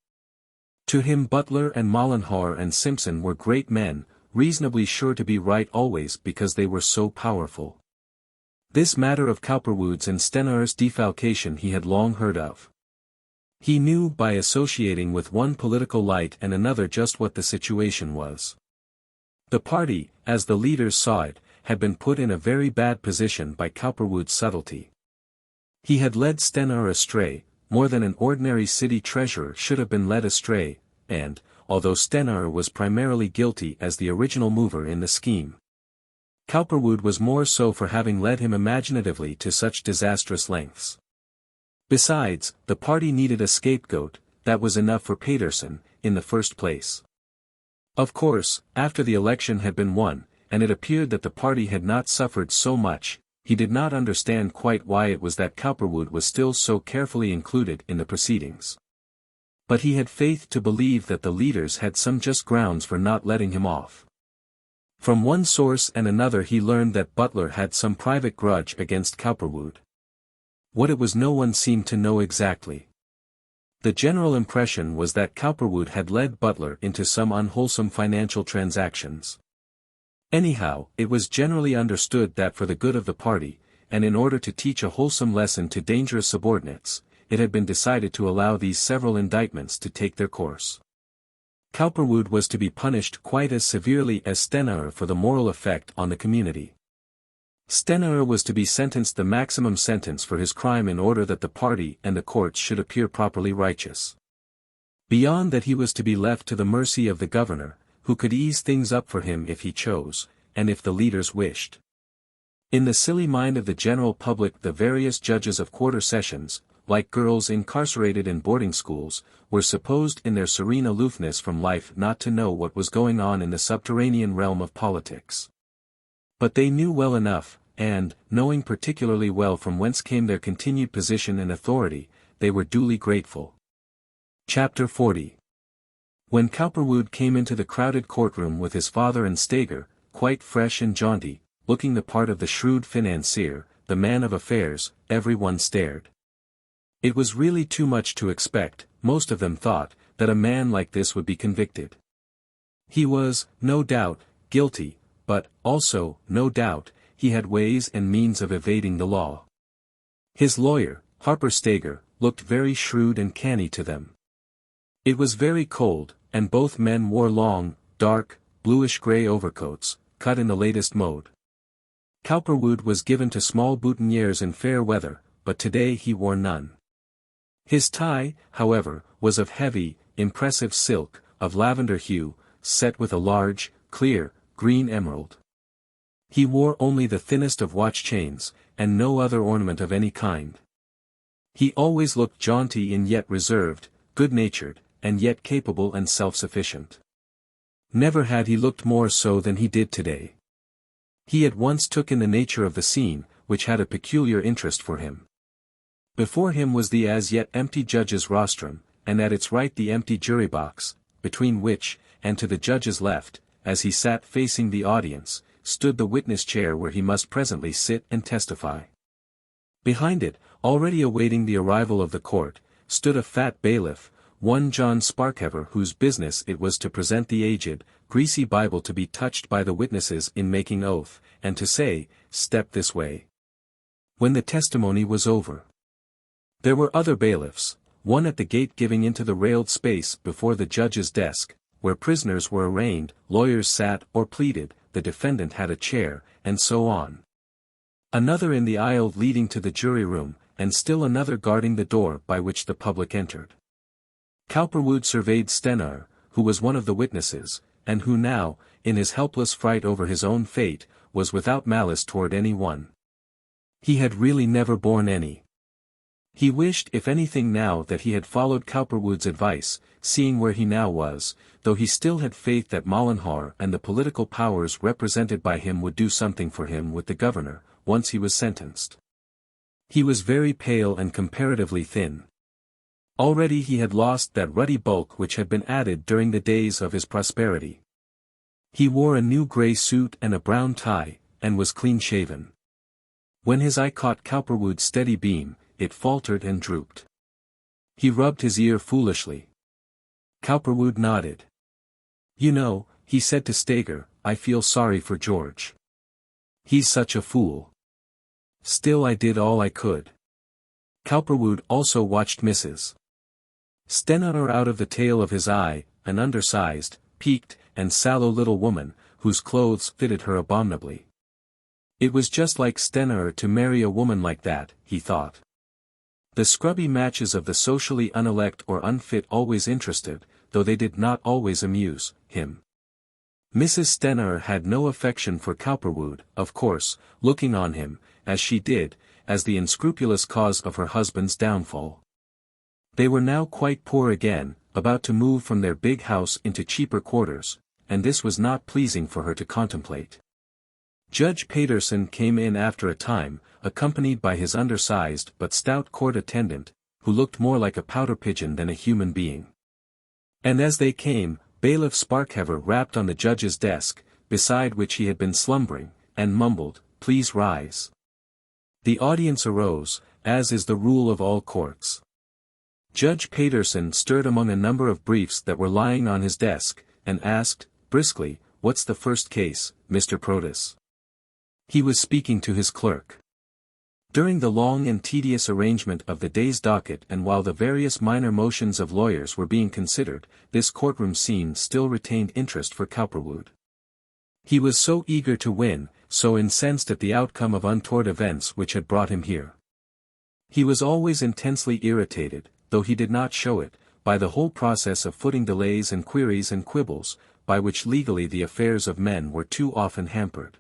A: To him Butler and Mollenhauer and Simpson were great men, reasonably sure to be right always because they were so powerful. This matter of Cowperwood's and Stenaar's defalcation he had long heard of. He knew by associating with one political light and another just what the situation was. The party, as the leaders saw it, had been put in a very bad position by Cowperwood's subtlety. He had led Stenaar astray, more than an ordinary city treasurer should have been led astray, and, although Stenaar was primarily guilty as the original mover in the scheme, Cowperwood was more so for having led him imaginatively to such disastrous lengths. Besides, the party needed a scapegoat, that was enough for Paterson, in the first place. Of course, after the election had been won, and it appeared that the party had not suffered so much, he did not understand quite why it was that Cowperwood was still so carefully included in the proceedings. But he had faith to believe that the leaders had some just grounds for not letting him off. From one source and another he learned that Butler had some private grudge against Cowperwood. What it was no one seemed to know exactly. The general impression was that Cowperwood had led Butler into some unwholesome financial transactions. Anyhow, it was generally understood that for the good of the party, and in order to teach a wholesome lesson to dangerous subordinates, it had been decided to allow these several indictments to take their course. Cowperwood was to be punished quite as severely as Stenaar for the moral effect on the community. Stenaar was to be sentenced the maximum sentence for his crime in order that the party and the courts should appear properly righteous. Beyond that he was to be left to the mercy of the governor, who could ease things up for him if he chose, and if the leaders wished. In the silly mind of the general public the various judges of quarter sessions, like girls incarcerated in boarding schools, were supposed in their serene aloofness from life not to know what was going on in the subterranean realm of politics. But they knew well enough, and, knowing particularly well from whence came their continued position and authority, they were duly grateful. Chapter 40. When Cowperwood came into the crowded courtroom with his father and Steger, quite fresh and jaunty, looking the part of the shrewd financier, the man of affairs, everyone stared. It was really too much to expect, most of them thought, that a man like this would be convicted. He was, no doubt, guilty, but, also, no doubt, he had ways and means of evading the law. His lawyer, Harper Steger, looked very shrewd and canny to them. It was very cold, and both men wore long, dark, bluish-gray overcoats, cut in the latest mode. Cowperwood was given to small boutonnieres in fair weather, but today he wore none. His tie, however, was of heavy, impressive silk, of lavender hue, set with a large, clear, green emerald. He wore only the thinnest of watch chains, and no other ornament of any kind. He always looked jaunty and yet reserved, good-natured, and yet capable and self-sufficient. Never had he looked more so than he did today. He at once took in the nature of the scene, which had a peculiar interest for him. Before him was the as yet empty judge's rostrum, and at its right the empty jury box, between which, and to the judge's left, as he sat facing the audience, stood the witness chair where he must presently sit and testify. Behind it, already awaiting the arrival of the court, stood a fat bailiff, one John Sparkhever, whose business it was to present the aged, greasy Bible to be touched by the witnesses in making oath, and to say, "Step this way," when the testimony was over. There were other bailiffs, one at the gate giving into the railed space before the judge's desk, where prisoners were arraigned, lawyers sat or pleaded, the defendant had a chair, and so on. Another in the aisle leading to the jury room, and still another guarding the door by which the public entered. Cowperwood surveyed Stener, who was one of the witnesses, and who now, in his helpless fright over his own fate, was without malice toward any one. He had really never borne any. He wished if anything now that he had followed Cowperwood's advice, seeing where he now was, though he still had faith that Mollenhauer and the political powers represented by him would do something for him with the governor, once he was sentenced. He was very pale and comparatively thin. Already he had lost that ruddy bulk which had been added during the days of his prosperity. He wore a new grey suit and a brown tie, and was clean-shaven. When his eye caught Cowperwood's steady beam, it faltered and drooped. He rubbed his ear foolishly. Cowperwood nodded. "You know," he said to Steger, "I feel sorry for George. He's such a fool. Still I did all I could." Cowperwood also watched Mrs. Stener out of the tail of his eye, an undersized, peaked, and sallow little woman, whose clothes fitted her abominably. It was just like Stener to marry a woman like that, he thought. The scrubby matches of the socially unelect or unfit always interested, though they did not always amuse, him. Mrs. Stener had no affection for Cowperwood, of course, looking on him, as she did, as the unscrupulous cause of her husband's downfall. They were now quite poor again, about to move from their big house into cheaper quarters, and this was not pleasing for her to contemplate. Judge Paterson came in after a time, accompanied by his undersized but stout court attendant, who looked more like a pouter pigeon than a human being. And as they came, Bailiff Sparkhever rapped on the judge's desk, beside which he had been slumbering, and mumbled, "Please rise." The audience arose, as is the rule of all courts. Judge Paterson stirred among a number of briefs that were lying on his desk, and asked, briskly, "What's the first case, Mr. Protus?" He was speaking to his clerk. During the long and tedious arrangement of the day's docket and while the various minor motions of lawyers were being considered, this courtroom scene still retained interest for Cowperwood. He was so eager to win, so incensed at the outcome of untoward events which had brought him here. He was always intensely irritated, though he did not show it, by the whole process of footing delays and queries and quibbles, by which legally the affairs of men were too often hampered.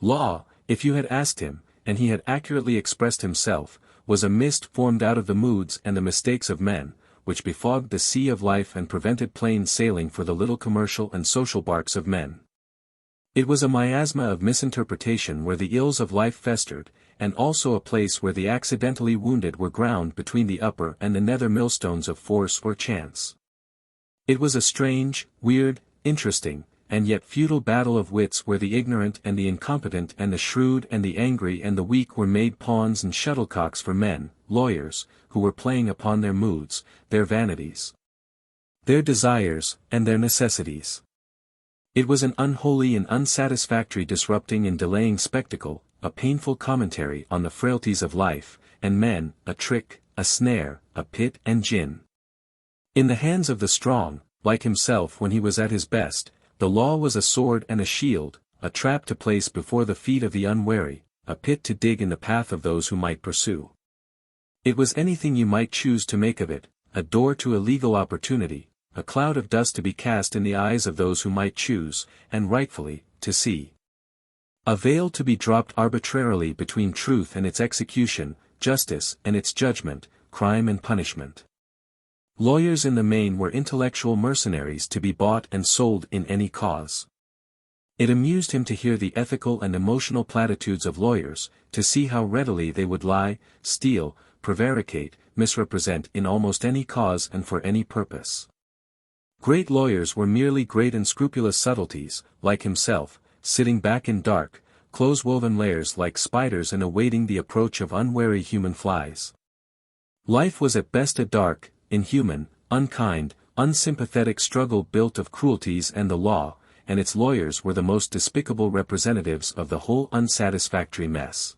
A: Law, if you had asked him, and he had accurately expressed himself, was a mist formed out of the moods and the mistakes of men, which befogged the sea of life and prevented plain sailing for the little commercial and social barks of men. It was a miasma of misinterpretation where the ills of life festered, and also a place where the accidentally wounded were ground between the upper and the nether millstones of force or chance. It was a strange, weird, interesting, and yet futile battle of wits where the ignorant and the incompetent and the shrewd and the angry and the weak were made pawns and shuttlecocks for men, lawyers, who were playing upon their moods, their vanities, their desires, and their necessities. It was an unholy and unsatisfactory disrupting and delaying spectacle, a painful commentary on the frailties of life, and men, a trick, a snare, a pit and gin. In the hands of the strong, like himself when he was at his best, the law was a sword and a shield, a trap to place before the feet of the unwary, a pit to dig in the path of those who might pursue. It was anything you might choose to make of it, a door to a legal opportunity, a cloud of dust to be cast in the eyes of those who might choose, and rightfully, to see. A veil to be dropped arbitrarily between truth and its execution, justice and its judgment, crime and punishment. Lawyers in the main were intellectual mercenaries to be bought and sold in any cause. It amused him to hear the ethical and emotional platitudes of lawyers, to see how readily they would lie, steal, prevaricate, misrepresent in almost any cause and for any purpose. Great lawyers were merely great unscrupulous subtleties, like himself, sitting back in dark, close-woven lairs like spiders and awaiting the approach of unwary human flies. Life was at best a dark, inhuman, unkind, unsympathetic struggle built of cruelties and the law, and its lawyers were the most despicable representatives of the whole unsatisfactory mess.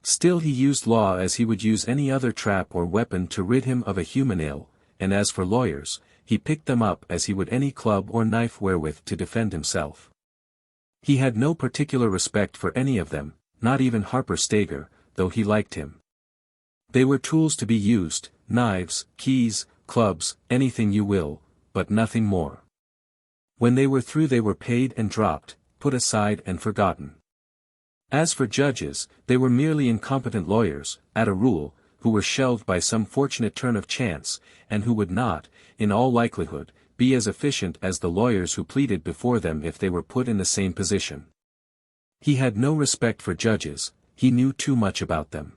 A: Still he used law as he would use any other trap or weapon to rid him of a human ill, and as for lawyers, he picked them up as he would any club or knife wherewith to defend himself. He had no particular respect for any of them, not even Harper Stager, though he liked him. They were tools to be used, knives, keys, clubs, anything you will, but nothing more. When they were through they were paid and dropped, put aside and forgotten. As for judges, they were merely incompetent lawyers, at a rule, who were shelved by some fortunate turn of chance, and who would not, in all likelihood, be as efficient as the lawyers who pleaded before them if they were put in the same position. He had no respect for judges, he knew too much about them.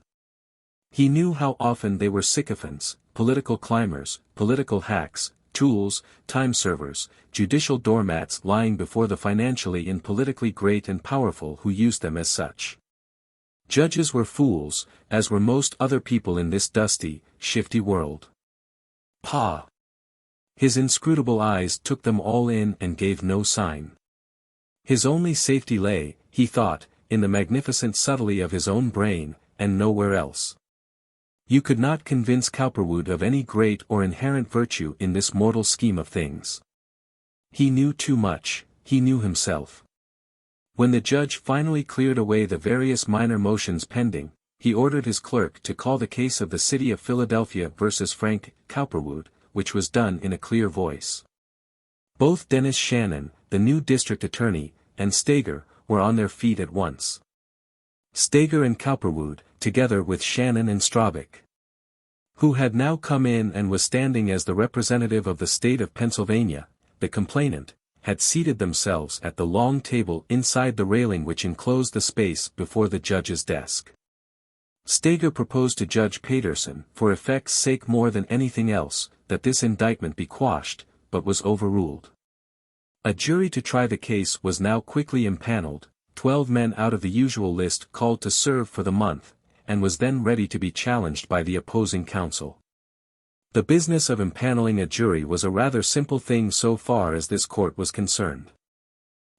A: He knew how often they were sycophants, political climbers, political hacks, tools, time servers, judicial doormats lying before the financially and politically great and powerful who used them as such. Judges were fools, as were most other people in this dusty, shifty world. Pah! His inscrutable eyes took them all in and gave no sign. His only safety lay, he thought, in the magnificent subtlety of his own brain, and nowhere else. You could not convince Cowperwood of any great or inherent virtue in this mortal scheme of things. He knew too much, he knew himself. When the judge finally cleared away the various minor motions pending, he ordered his clerk to call the case of the city of Philadelphia versus Frank Cowperwood, which was done in a clear voice. Both Dennis Shannon, the new district attorney, and Stager, were on their feet at once. Stager and Cowperwood, together with Shannon and Straubach, who had now come in and was standing as the representative of the state of Pennsylvania, the complainant, had seated themselves at the long table inside the railing which enclosed the space before the judge's desk. Stager proposed to Judge Paterson, for effect's sake more than anything else, that this indictment be quashed, but was overruled. A jury to try the case was now quickly impaneled, 12 men out of the usual list called to serve for the month, and was then ready to be challenged by the opposing counsel. The business of impaneling a jury was a rather simple thing so far as this court was concerned.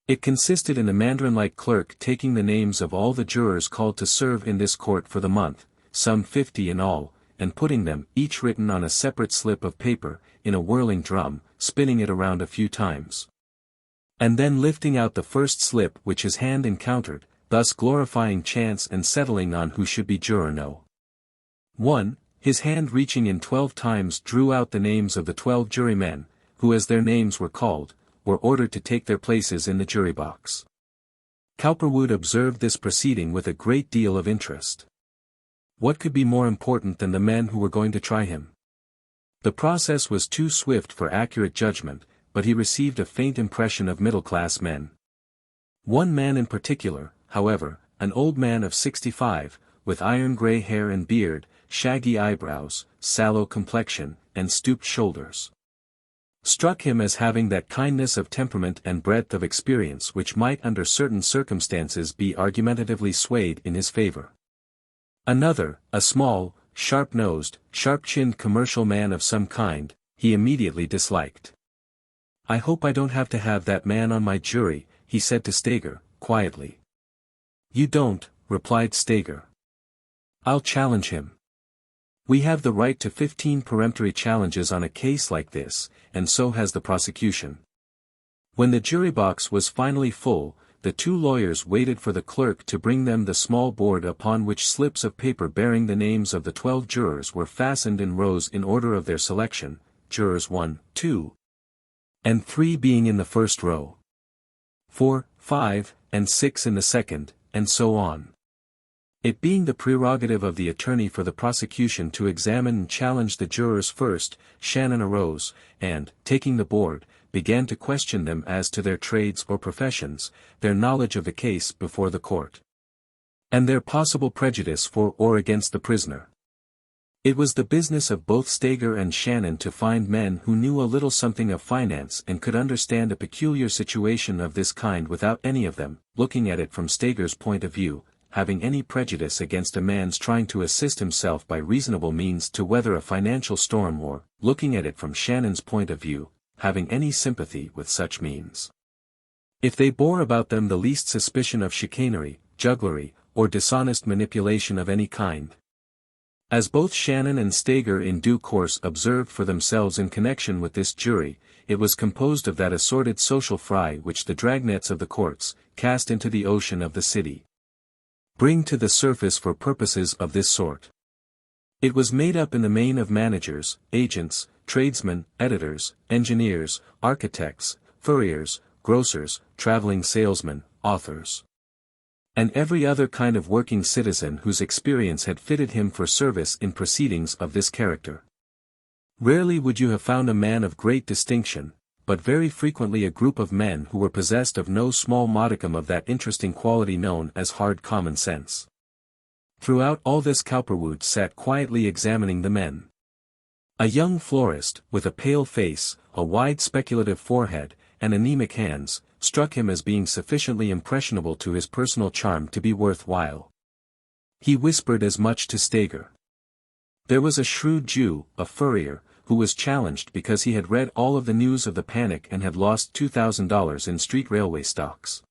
A: It consisted in the mandarin-like clerk taking the names of all the jurors called to serve in this court for the month, some 50 in all, and putting them, each written on a separate slip of paper, in a whirling drum, spinning it around a few times. And then lifting out the first slip which his hand encountered, thus glorifying chance and settling on who should be juror no. 1, his hand reaching in 12 times drew out the names of the 12 jurymen, who as their names were called, were ordered to take their places in the jury box. Cowperwood observed this proceeding with a great deal of interest. What could be more important than the men who were going to try him? The process was too swift for accurate judgment, but he received a faint impression of middle-class men. One man in particular, however, an old man of 65, with iron-gray hair and beard, shaggy eyebrows, sallow complexion, and stooped shoulders, struck him as having that kindness of temperament and breadth of experience which might under certain circumstances be argumentatively swayed in his favor. Another, a small, sharp-nosed, sharp-chinned commercial man of some kind, he immediately disliked. "I hope I don't have to have that man on my jury," he said to Steger, quietly. "You don't," replied Steger. "I'll challenge him. We have the right to 15 peremptory challenges on a case like this, and so has the prosecution." When the jury box was finally full, the two lawyers waited for the clerk to bring them the small board upon which slips of paper bearing the names of the 12 jurors were fastened in rows in order of their selection, jurors 1, 2, and 3 being in the first row, 4, 5, and 6 in the second, and so on. It being the prerogative of the attorney for the prosecution to examine and challenge the jurors first, Shannon arose, and, taking the board, began to question them as to their trades or professions, their knowledge of the case before the court, and their possible prejudice for or against the prisoner. It was the business of both Steger and Shannon to find men who knew a little something of finance and could understand a peculiar situation of this kind without any of them, looking at it from Steger's point of view, having any prejudice against a man's trying to assist himself by reasonable means to weather a financial storm or, looking at it from Shannon's point of view, having any sympathy with such means. If they bore about them the least suspicion of chicanery, jugglery, or dishonest manipulation of any kind. As both Shannon and Steger in due course observed for themselves in connection with this jury, it was composed of that assorted social fry which the dragnets of the courts, cast into the ocean of the city, bring to the surface for purposes of this sort. It was made up in the main of managers, agents, tradesmen, editors, engineers, architects, furriers, grocers, traveling salesmen, authors, and every other kind of working citizen whose experience had fitted him for service in proceedings of this character. Rarely would you have found a man of great distinction, but very frequently a group of men who were possessed of no small modicum of that interesting quality known as hard common sense. Throughout all this Cowperwood sat quietly examining the men. A young florist, with a pale face, a wide speculative forehead, and anemic hands, struck him as being sufficiently impressionable to his personal charm to be worth while. He whispered as much to Steger. There was a shrewd Jew, a furrier, who was challenged because he had read all of the news of the panic and had lost $2,000 in street railway stocks.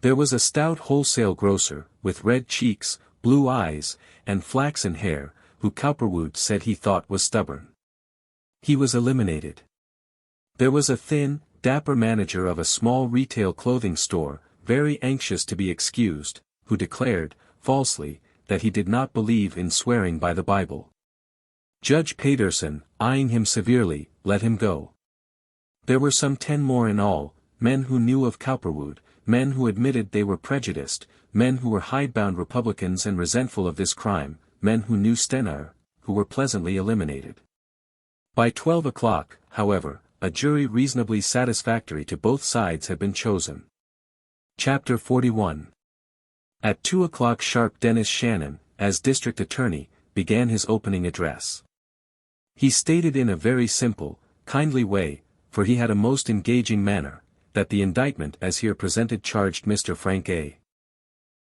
A: There was a stout wholesale grocer, with red cheeks, blue eyes, and flaxen hair, who Cowperwood said he thought was stubborn. He was eliminated. There was a thin, dapper manager of a small retail clothing store, very anxious to be excused, who declared, falsely, that he did not believe in swearing by the Bible. Judge Payderson, eyeing him severely, let him go. There were some 10 more in all, men who knew of Cowperwood, men who admitted they were prejudiced, men who were hidebound Republicans and resentful of this crime, men who knew Stener, who were pleasantly eliminated. By 12 o'clock, however, a jury reasonably satisfactory to both sides had been chosen. Chapter 41. At 2 o'clock sharp Dennis Shannon, as district attorney, began his opening address. He stated in a very simple, kindly way, for he had a most engaging manner, that the indictment as here presented charged Mr. Frank A.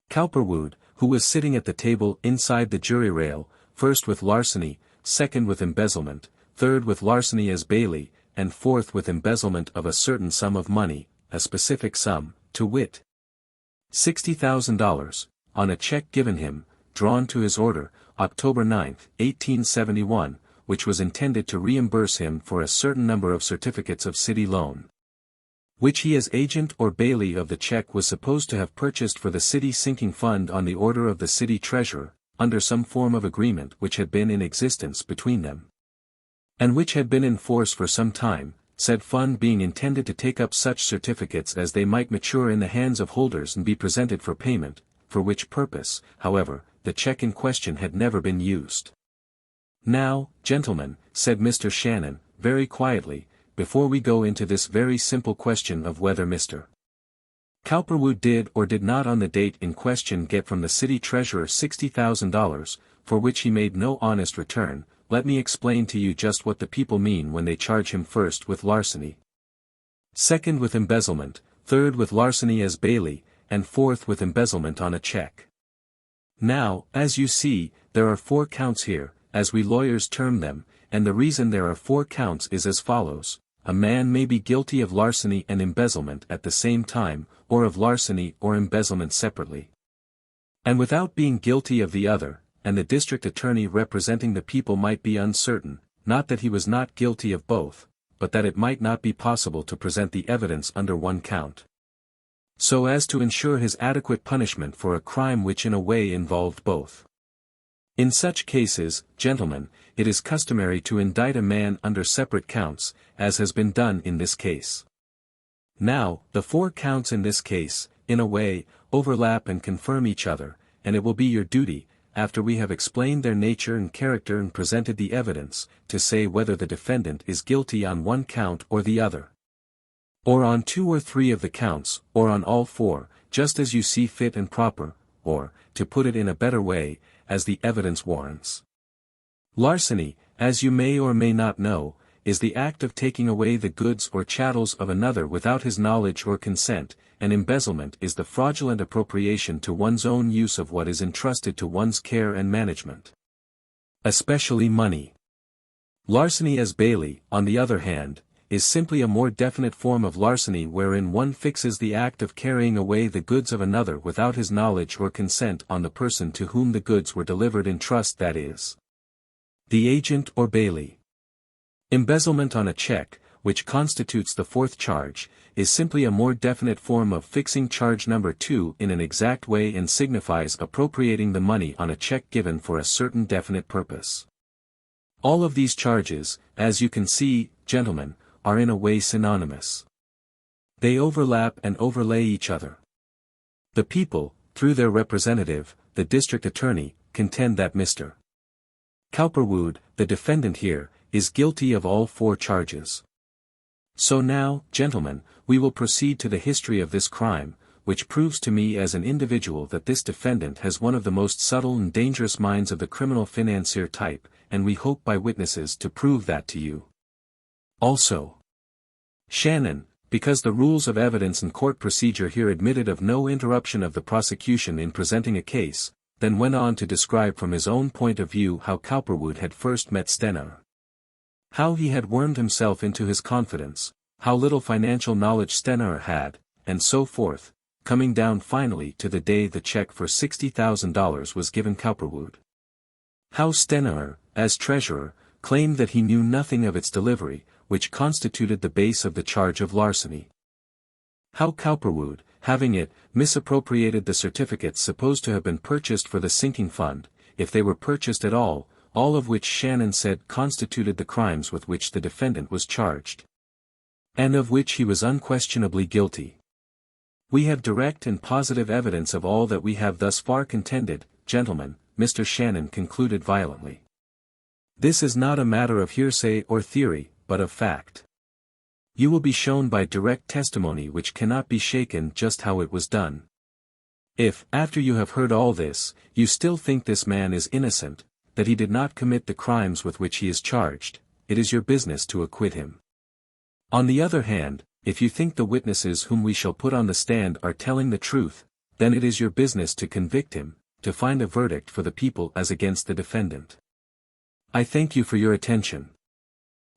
A: Cowperwood, who was sitting at the table inside the jury rail, first with larceny, second with embezzlement, third with larceny as bailey, and fourth with embezzlement of a certain sum of money, a specific sum, to wit, $60,000, on a check given him, drawn to his order, October 9, 1871, which was intended to reimburse him for a certain number of certificates of city loan, which he as agent or bailey of the check was supposed to have purchased for the city sinking fund on the order of the city treasurer, under some form of agreement which had been in existence between them, and which had been in force for some time, said fund being intended to take up such certificates as they might mature in the hands of holders and be presented for payment, for which purpose, however, the check in question had never been used. Now, gentlemen, said Mr. Shannon, very quietly, before we go into this very simple question of whether Mr. Cowperwood did or did not on the date in question get from the city treasurer $60,000, for which he made no honest return. Let me explain to you just what the people mean when they charge him first with larceny, second with embezzlement, third with larceny as bailee, and fourth with embezzlement on a check. Now, as you see, there are 4 counts here, as we lawyers term them, and the reason there are 4 counts is as follows. A man may be guilty of larceny and embezzlement at the same time, or of larceny or embezzlement separately, and without being guilty of the other, and the district attorney representing the people might be uncertain, not that he was not guilty of both, but that it might not be possible to present the evidence under one count, so as to ensure his adequate punishment for a crime which in a way involved both. In such cases, gentlemen, it is customary to indict a man under separate counts, as has been done in this case. Now, the 4 counts in this case, in a way, overlap and confirm each other, and it will be your duty, after we have explained their nature and character and presented the evidence, to say whether the defendant is guilty on one count or the other, or on 2 or 3 of the counts, or on all 4, just as you see fit and proper, or, to put it in a better way, as the evidence warrants. Larceny, as you may or may not know, is the act of taking away the goods or chattels of another without his knowledge or consent, and embezzlement is the fraudulent appropriation to one's own use of what is entrusted to one's care and management, especially money. Larceny as bailee, on the other hand, is simply a more definite form of larceny wherein one fixes the act of carrying away the goods of another without his knowledge or consent on the person to whom the goods were delivered in trust, that is, the agent or bailee. Embezzlement on a check, which constitutes the 4th charge, is simply a more definite form of fixing charge number 2 in an exact way and signifies appropriating the money on a check given for a certain definite purpose. All of these charges, as you can see, gentlemen, are in a way synonymous. They overlap and overlay each other. The people, through their representative, the district attorney, contend that Mr. Cowperwood, the defendant here, is guilty of all 4 charges. So now, gentlemen, we will proceed to the history of this crime, which proves to me as an individual that this defendant has one of the most subtle and dangerous minds of the criminal financier type, and we hope by witnesses to prove that to you. Also, Shannon, because the rules of evidence and court procedure here admitted of no interruption of the prosecution in presenting a case, then went on to describe from his own point of view how Cowperwood had first met Stenner, how he had wormed himself into his confidence, how little financial knowledge Stenner had, and so forth, coming down finally to the day the check for $60,000 was given Cowperwood. How Stenner, as treasurer, claimed that he knew nothing of its delivery, which constituted the base of the charge of larceny. How Cowperwood, having it, misappropriated the certificates supposed to have been purchased for the sinking fund, if they were purchased at all of which Shannon said constituted the crimes with which the defendant was charged, and of which he was unquestionably guilty. We have direct and positive evidence of all that we have thus far contended, gentlemen, Mr. Shannon concluded violently. This is not a matter of hearsay or theory, but of fact. You will be shown by direct testimony which cannot be shaken just how it was done. If, after you have heard all this, you still think this man is innocent, that he did not commit the crimes with which he is charged, it is your business to acquit him. On the other hand, if you think the witnesses whom we shall put on the stand are telling the truth, then it is your business to convict him, to find a verdict for the people as against the defendant. I thank you for your attention.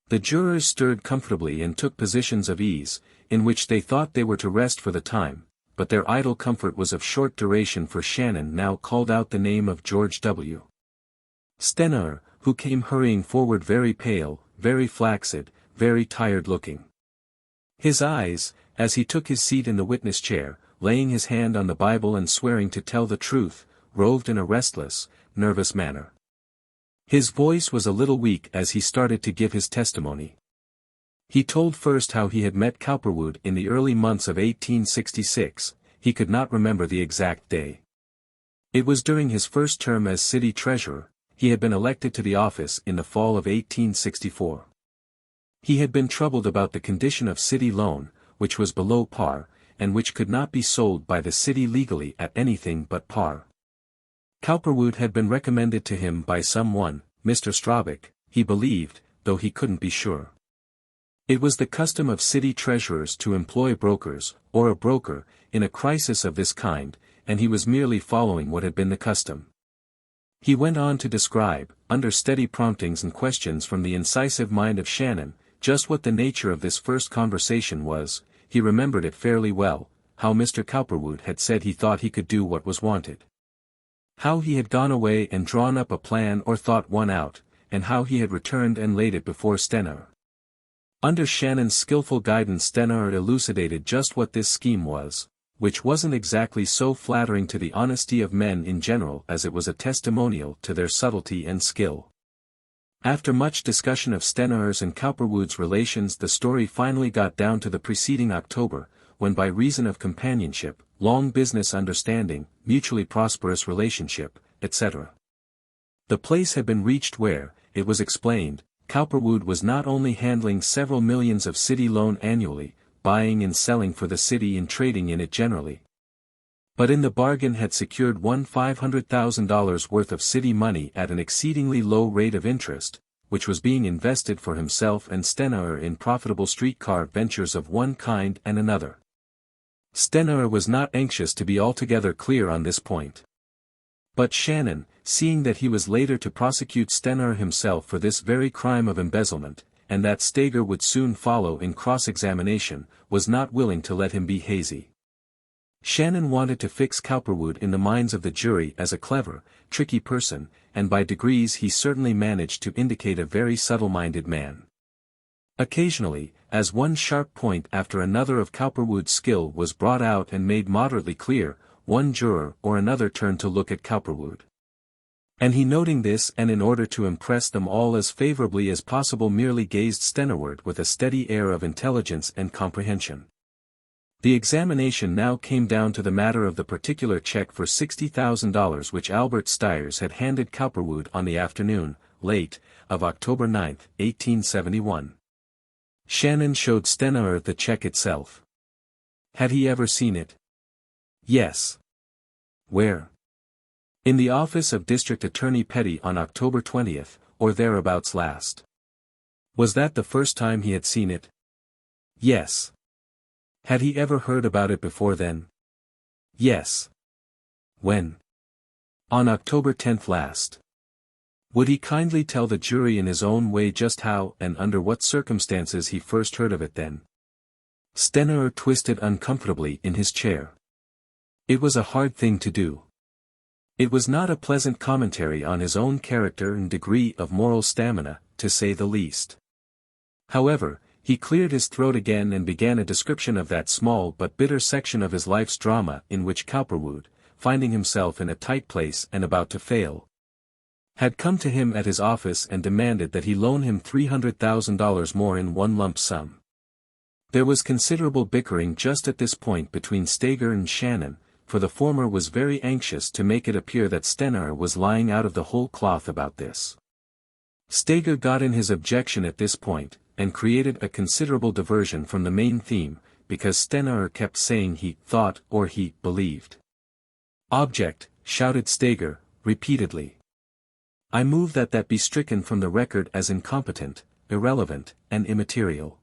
A: The jurors stirred comfortably and took positions of ease, in which they thought they were to rest for the time, but their idle comfort was of short duration, for Shannon now called out the name of George W. Stenner, who came hurrying forward very pale, very flaccid, very tired-looking. His eyes, as he took his seat in the witness chair, laying his hand on the Bible and swearing to tell the truth, roved in a restless, nervous manner. His voice was a little weak as he started to give his testimony. He told first how he had met Cowperwood in the early months of 1866, he could not remember the exact day. It was during his first term as city treasurer. He had been elected to the office in the fall of 1864. He had been troubled about the condition of city loan, which was below par, and which could not be sold by the city legally at anything but par. Cowperwood had been recommended to him by someone, Mr. Straubach, he believed, though he couldn't be sure. It was the custom of city treasurers to employ brokers, or a broker, in a crisis of this kind, and he was merely following what had been the custom. He went on to describe, under steady promptings and questions from the incisive mind of Shannon, just what the nature of this first conversation was. He remembered it fairly well, how Mr. Cowperwood had said he thought he could do what was wanted. How he had gone away and drawn up a plan or thought one out, and how he had returned and laid it before Stener. Under Shannon's skillful guidance Stener elucidated just what this scheme was, which wasn't exactly so flattering to the honesty of men in general as it was a testimonial to their subtlety and skill. After much discussion of Stener's and Cowperwood's relations, the story finally got down to the preceding October, when by reason of companionship, long business understanding, mutually prosperous relationship, etc., the place had been reached where, it was explained, Cowperwood was not only handling several millions of city loan annually, buying and selling for the city and trading in it generally, but in the bargain had secured $500,000 worth of city money at an exceedingly low rate of interest, which was being invested for himself and Stener in profitable streetcar ventures of one kind and another. Stener was not anxious to be altogether clear on this point. But Shannon, seeing that he was later to prosecute Stener himself for this very crime of embezzlement, and that Steger would soon follow in cross-examination, was not willing to let him be hazy. Shannon wanted to fix Cowperwood in the minds of the jury as a clever, tricky person, and by degrees he certainly managed to indicate a very subtle-minded man. Occasionally, as one sharp point after another of Cowperwood's skill was brought out and made moderately clear, one juror or another turned to look at Cowperwood. And he, noting this and in order to impress them all as favorably as possible, merely gazed Stenerward with a steady air of intelligence and comprehension. The examination now came down to the matter of the particular check for $60,000 which Albert Stiers had handed Cowperwood on the afternoon, late, of October 9, 1871. Shannon showed Stener the check itself. Had he ever seen it? Yes. Where? In the office of District Attorney Petty on October 20th, or thereabouts last. Was that the first time he had seen it? Yes. Had he ever heard about it before then? Yes. When? On October 10th last. Would he kindly tell the jury in his own way just how and under what circumstances he first heard of it then? Stener twisted uncomfortably in his chair. It was a hard thing to do. It was not a pleasant commentary on his own character and degree of moral stamina, to say the least. However, he cleared his throat again and began a description of that small but bitter section of his life's drama in which Cowperwood, finding himself in a tight place and about to fail, had come to him at his office and demanded that he loan him $300,000 more in one lump sum. There was considerable bickering just at this point between Steger and Shannon, for the former was very anxious to make it appear that Stener was lying out of the whole cloth about this. Steger got in his objection at this point, and created a considerable diversion from the main theme, because Stener kept saying he thought or he believed. "Object," shouted Steger, repeatedly. "I move that be stricken from the record as incompetent, irrelevant, and immaterial.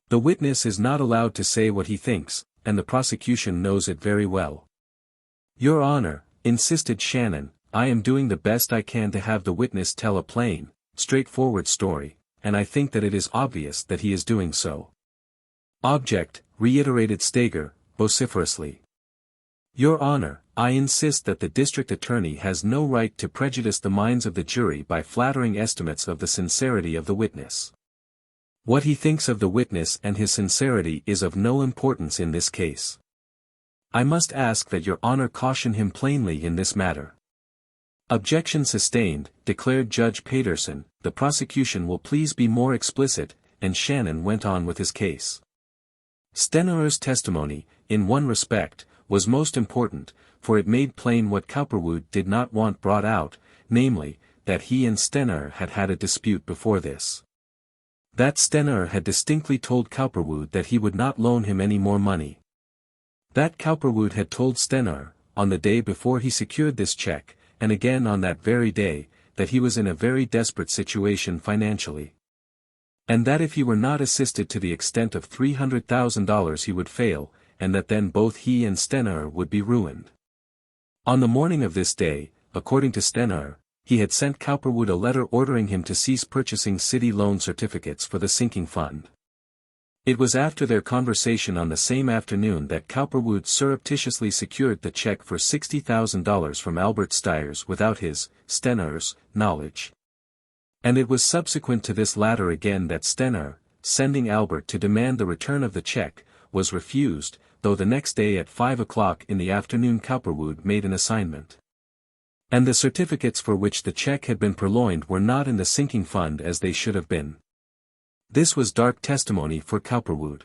A: The witness is not allowed to say what he thinks, and the prosecution knows it very well." "Your Honor," insisted Shannon, "I am doing the best I can to have the witness tell a plain, straightforward story, and I think that it is obvious that he is doing so." "Object," reiterated Steger, vociferously. "Your Honor, I insist that the district attorney has no right to prejudice the minds of the jury by flattering estimates of the sincerity of the witness. What he thinks of the witness and his sincerity is of no importance in this case. I must ask that your Honor caution him plainly in this matter." "Objection sustained," declared Judge Paterson. "The prosecution will please be more explicit," and Shannon went on with his case. Stener's testimony, in one respect, was most important, for it made plain what Cowperwood did not want brought out, namely, that he and Stener had had a dispute before this. That Stener had distinctly told Cowperwood that he would not loan him any more money. That Cowperwood had told Stener, on the day before he secured this check, and again on that very day, that he was in a very desperate situation financially. And that if he were not assisted to the extent of $300,000 he would fail, and that then both he and Stener would be ruined. On the morning of this day, according to Stener, he had sent Cowperwood a letter ordering him to cease purchasing city loan certificates for the sinking fund. It was after their conversation on the same afternoon that Cowperwood surreptitiously secured the check for $60,000 from Albert Stiers without his, Stener's, knowledge. And it was subsequent to this latter again that Stener, sending Albert to demand the return of the check, was refused, though the next day at 5 o'clock in the afternoon Cowperwood made an assignment. And the certificates for which the check had been purloined were not in the sinking fund as they should have been. This was dark testimony for Cowperwood.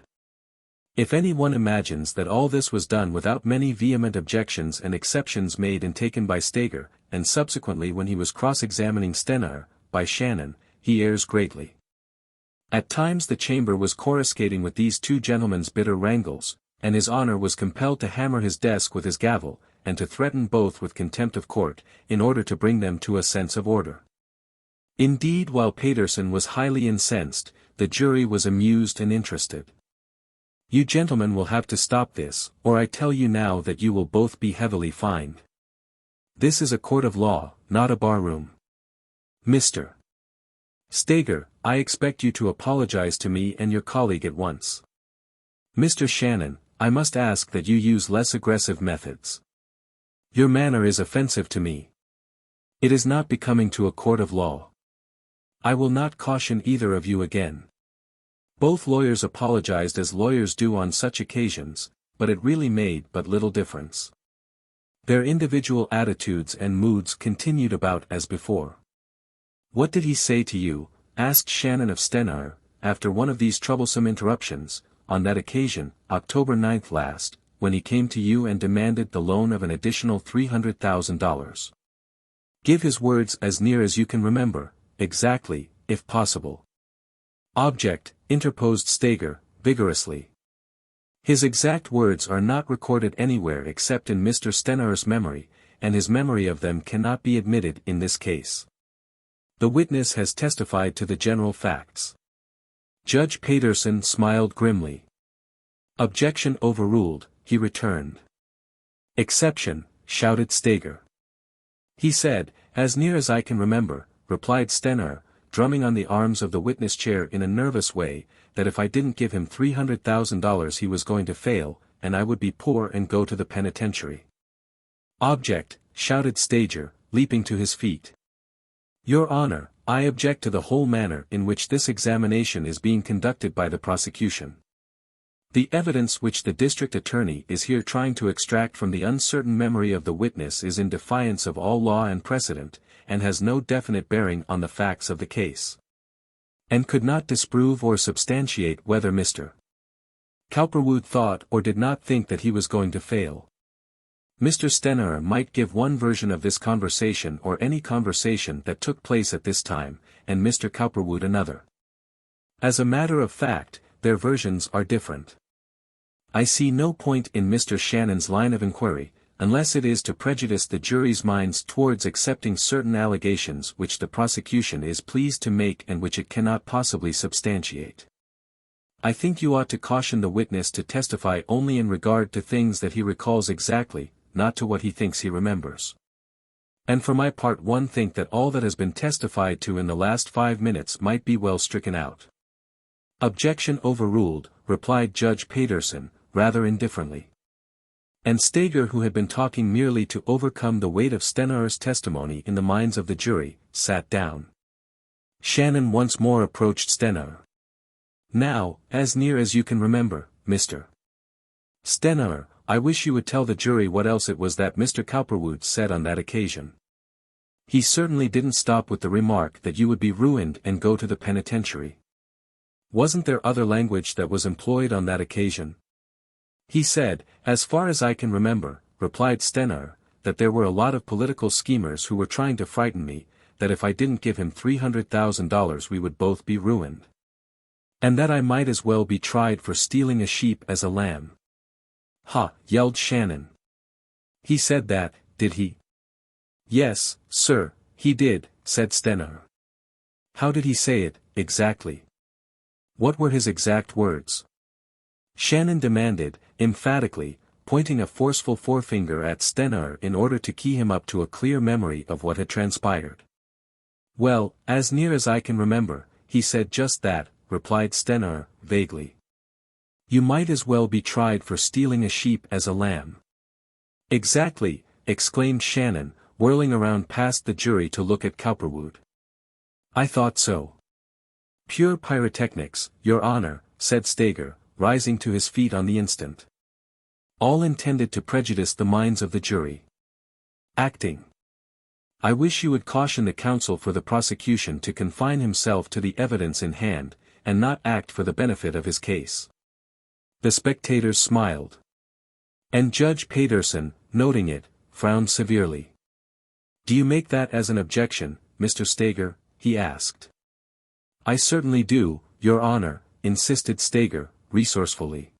A: If any one imagines that all this was done without many vehement objections and exceptions made and taken by Steger, and subsequently when he was cross-examining Stener, by Shannon, he errs greatly. At times the chamber was coruscating with these two gentlemen's bitter wrangles, and His Honor was compelled to hammer his desk with his gavel, and to threaten both with contempt of court, in order to bring them to a sense of order. Indeed, while Paterson was highly incensed, the jury was amused and interested. "You gentlemen will have to stop this, or I tell you now that you will both be heavily fined. This is a court of law, not a barroom. Mr. Steger, I expect you to apologize to me and your colleague at once. Mr. Shannon, I must ask that you use less aggressive methods. Your manner is offensive to me. It is not becoming to a court of law. I will not caution either of you again." Both lawyers apologized as lawyers do on such occasions, but it really made but little difference. Their individual attitudes and moods continued about as before. "What did he say to you?" asked Shannon of Stener, after one of these troublesome interruptions, "on that occasion, October 9th last, when he came to you and demanded the loan of an additional $300,000. Give his words as near as you can remember, exactly, if possible." "Object," interposed Steger, vigorously. "His exact words are not recorded anywhere except in Mr. Stener's memory, and his memory of them cannot be admitted in this case. The witness has testified to the general facts." Judge Paterson smiled grimly. "Objection overruled," he returned. "Exception," shouted Steger. "He said, as near as I can remember," replied Stener, drumming on the arms of the witness chair in a nervous way, "that if I didn't give him $300,000 he was going to fail, and I would be poor and go to the penitentiary." "Object," shouted Steger, leaping to his feet. "Your Honor, I object to the whole manner in which this examination is being conducted by the prosecution. The evidence which the district attorney is here trying to extract from the uncertain memory of the witness is in defiance of all law and precedent, and has no definite bearing on the facts of the case, and could not disprove or substantiate whether Mr. Cowperwood thought or did not think that he was going to fail. Mr. Stener might give one version of this conversation or any conversation that took place at this time, and Mr. Cowperwood another. As a matter of fact, their versions are different. I see no point in Mr. Shannon's line of inquiry, unless it is to prejudice the jury's minds towards accepting certain allegations which the prosecution is pleased to make and which it cannot possibly substantiate. I think you ought to caution the witness to testify only in regard to things that he recalls exactly, not to what he thinks he remembers. And for my part think that all that has been testified to in the last 5 minutes might be well stricken out." "Objection overruled," replied Judge Paterson, rather indifferently. And Steger, who had been talking merely to overcome the weight of Stener's testimony in the minds of the jury, sat down. Shannon once more approached Stener. "Now, as near as you can remember, Mr. Stener, I wish you would tell the jury what else it was that Mr. Cowperwood said on that occasion. He certainly didn't stop with the remark that you would be ruined and go to the penitentiary. Wasn't there other language that was employed on that occasion?" "He said, as far as I can remember," replied Stener, "that there were a lot of political schemers who were trying to frighten me, that if I didn't give him $300,000 we would both be ruined. And that I might as well be tried for stealing a sheep as a lamb. "Ha!" yelled Shannon. "He said that, did he?" "Yes, sir, he did," said Stener. "How did he say it, exactly? What were his exact words?" Shannon demanded, emphatically, pointing a forceful forefinger at Stener in order to key him up to a clear memory of what had transpired. "Well, as near as I can remember, he said just that," replied Stener, vaguely. "You might as well be tried for stealing a sheep as a lamb." "Exactly," exclaimed Shannon, whirling around past the jury to look at Cowperwood. "I thought so." "Pure pyrotechnics, Your Honor," said Steger, rising to his feet on the instant. "All intended to prejudice the minds of the jury. Acting. I wish you would caution the counsel for the prosecution to confine himself to the evidence in hand, and not act for the benefit of his case." The spectators smiled. And Judge Pedersen, noting it, frowned severely. "Do you make that as an objection, Mr. Steger?" he asked. "I certainly do, Your Honor," insisted Steger, resourcefully.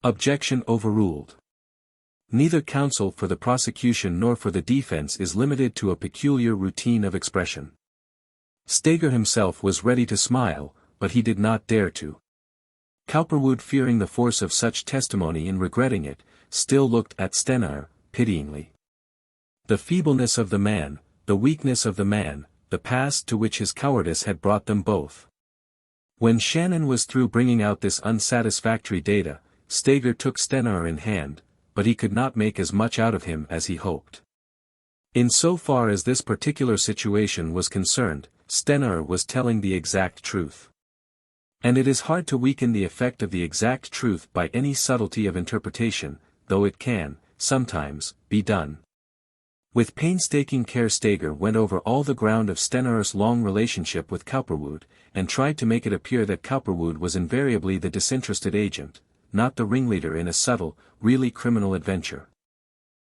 A: Objection overruled. Neither counsel for the prosecution nor for the defense is limited to a peculiar routine of expression. Steger himself was ready to smile, but he did not dare to. Cowperwood, fearing the force of such testimony and regretting it, still looked at Stener, pityingly. The feebleness of the man, the weakness of the man, the pass to which his cowardice had brought them both. When Shannon was through bringing out this unsatisfactory data, Steger took Stener in hand, but he could not make as much out of him as he hoped. In so far as this particular situation was concerned, Stener was telling the exact truth. And it is hard to weaken the effect of the exact truth by any subtlety of interpretation, though it can, sometimes, be done. With painstaking care Steger went over all the ground of Stener's long relationship with Cowperwood, and tried to make it appear that Cowperwood was invariably the disinterested agent, not the ringleader in a subtle, really criminal adventure.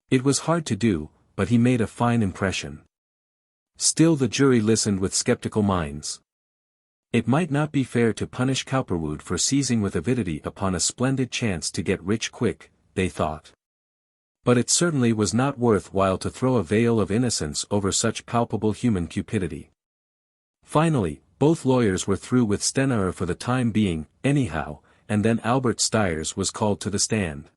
A: It was hard to do, but he made a fine impression. Still the jury listened with skeptical minds. It might not be fair to punish Cowperwood for seizing with avidity upon a splendid chance to get rich quick, they thought. But it certainly was not worth while to throw a veil of innocence over such palpable human cupidity. Finally, both lawyers were through with Stener for the time being, anyhow, and then Albert Stiers was called to the stand.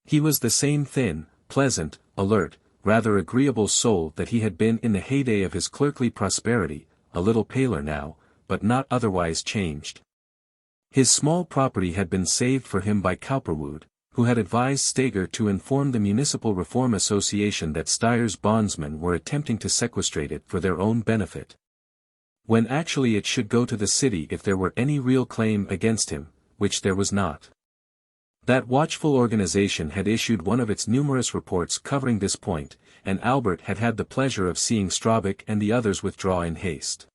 A: He was the same thin, pleasant, alert, rather agreeable soul that he had been in the heyday of his clerkly prosperity, a little paler now, but not otherwise changed. His small property had been saved for him by Cowperwood, who had advised Steger to inform the Municipal Reform Association that Stiers' bondsmen were attempting to sequestrate it for their own benefit, when actually it should go to the city if there were any real claim against him, which there was not. That watchful organization had issued one of its numerous reports covering this point, and Albert had had the pleasure of seeing Straubach and the others withdraw in haste.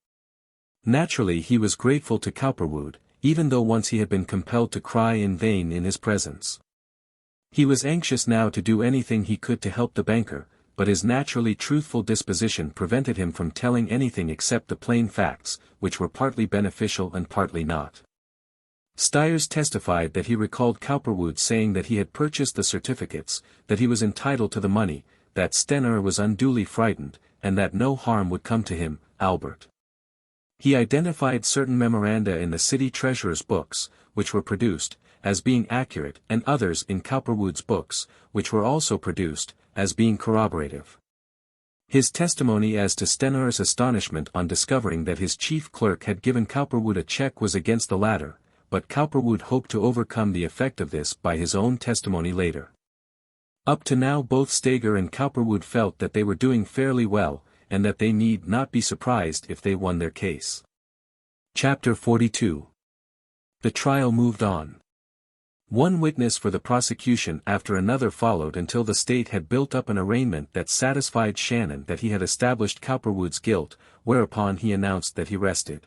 A: Naturally he was grateful to Cowperwood, even though once he had been compelled to cry in vain in his presence. He was anxious now to do anything he could to help the banker, but his naturally truthful disposition prevented him from telling anything except the plain facts, which were partly beneficial and partly not. Stiers testified that he recalled Cowperwood saying that he had purchased the certificates, that he was entitled to the money, that Stener was unduly frightened, and that no harm would come to him, Albert. He identified certain memoranda in the city treasurer's books, which were produced, as being accurate, and others in Cowperwood's books, which were also produced, as being corroborative. His testimony as to Stener's astonishment on discovering that his chief clerk had given Cowperwood a check was against the latter, but Cowperwood hoped to overcome the effect of this by his own testimony later. Up to now both Steger and Cowperwood felt that they were doing fairly well, and that they need not be surprised if they won their case. Chapter 42. The trial moved on. One witness for the prosecution after another followed until the state had built up an arraignment that satisfied Shannon that he had established Cowperwood's guilt, whereupon he announced that he rested.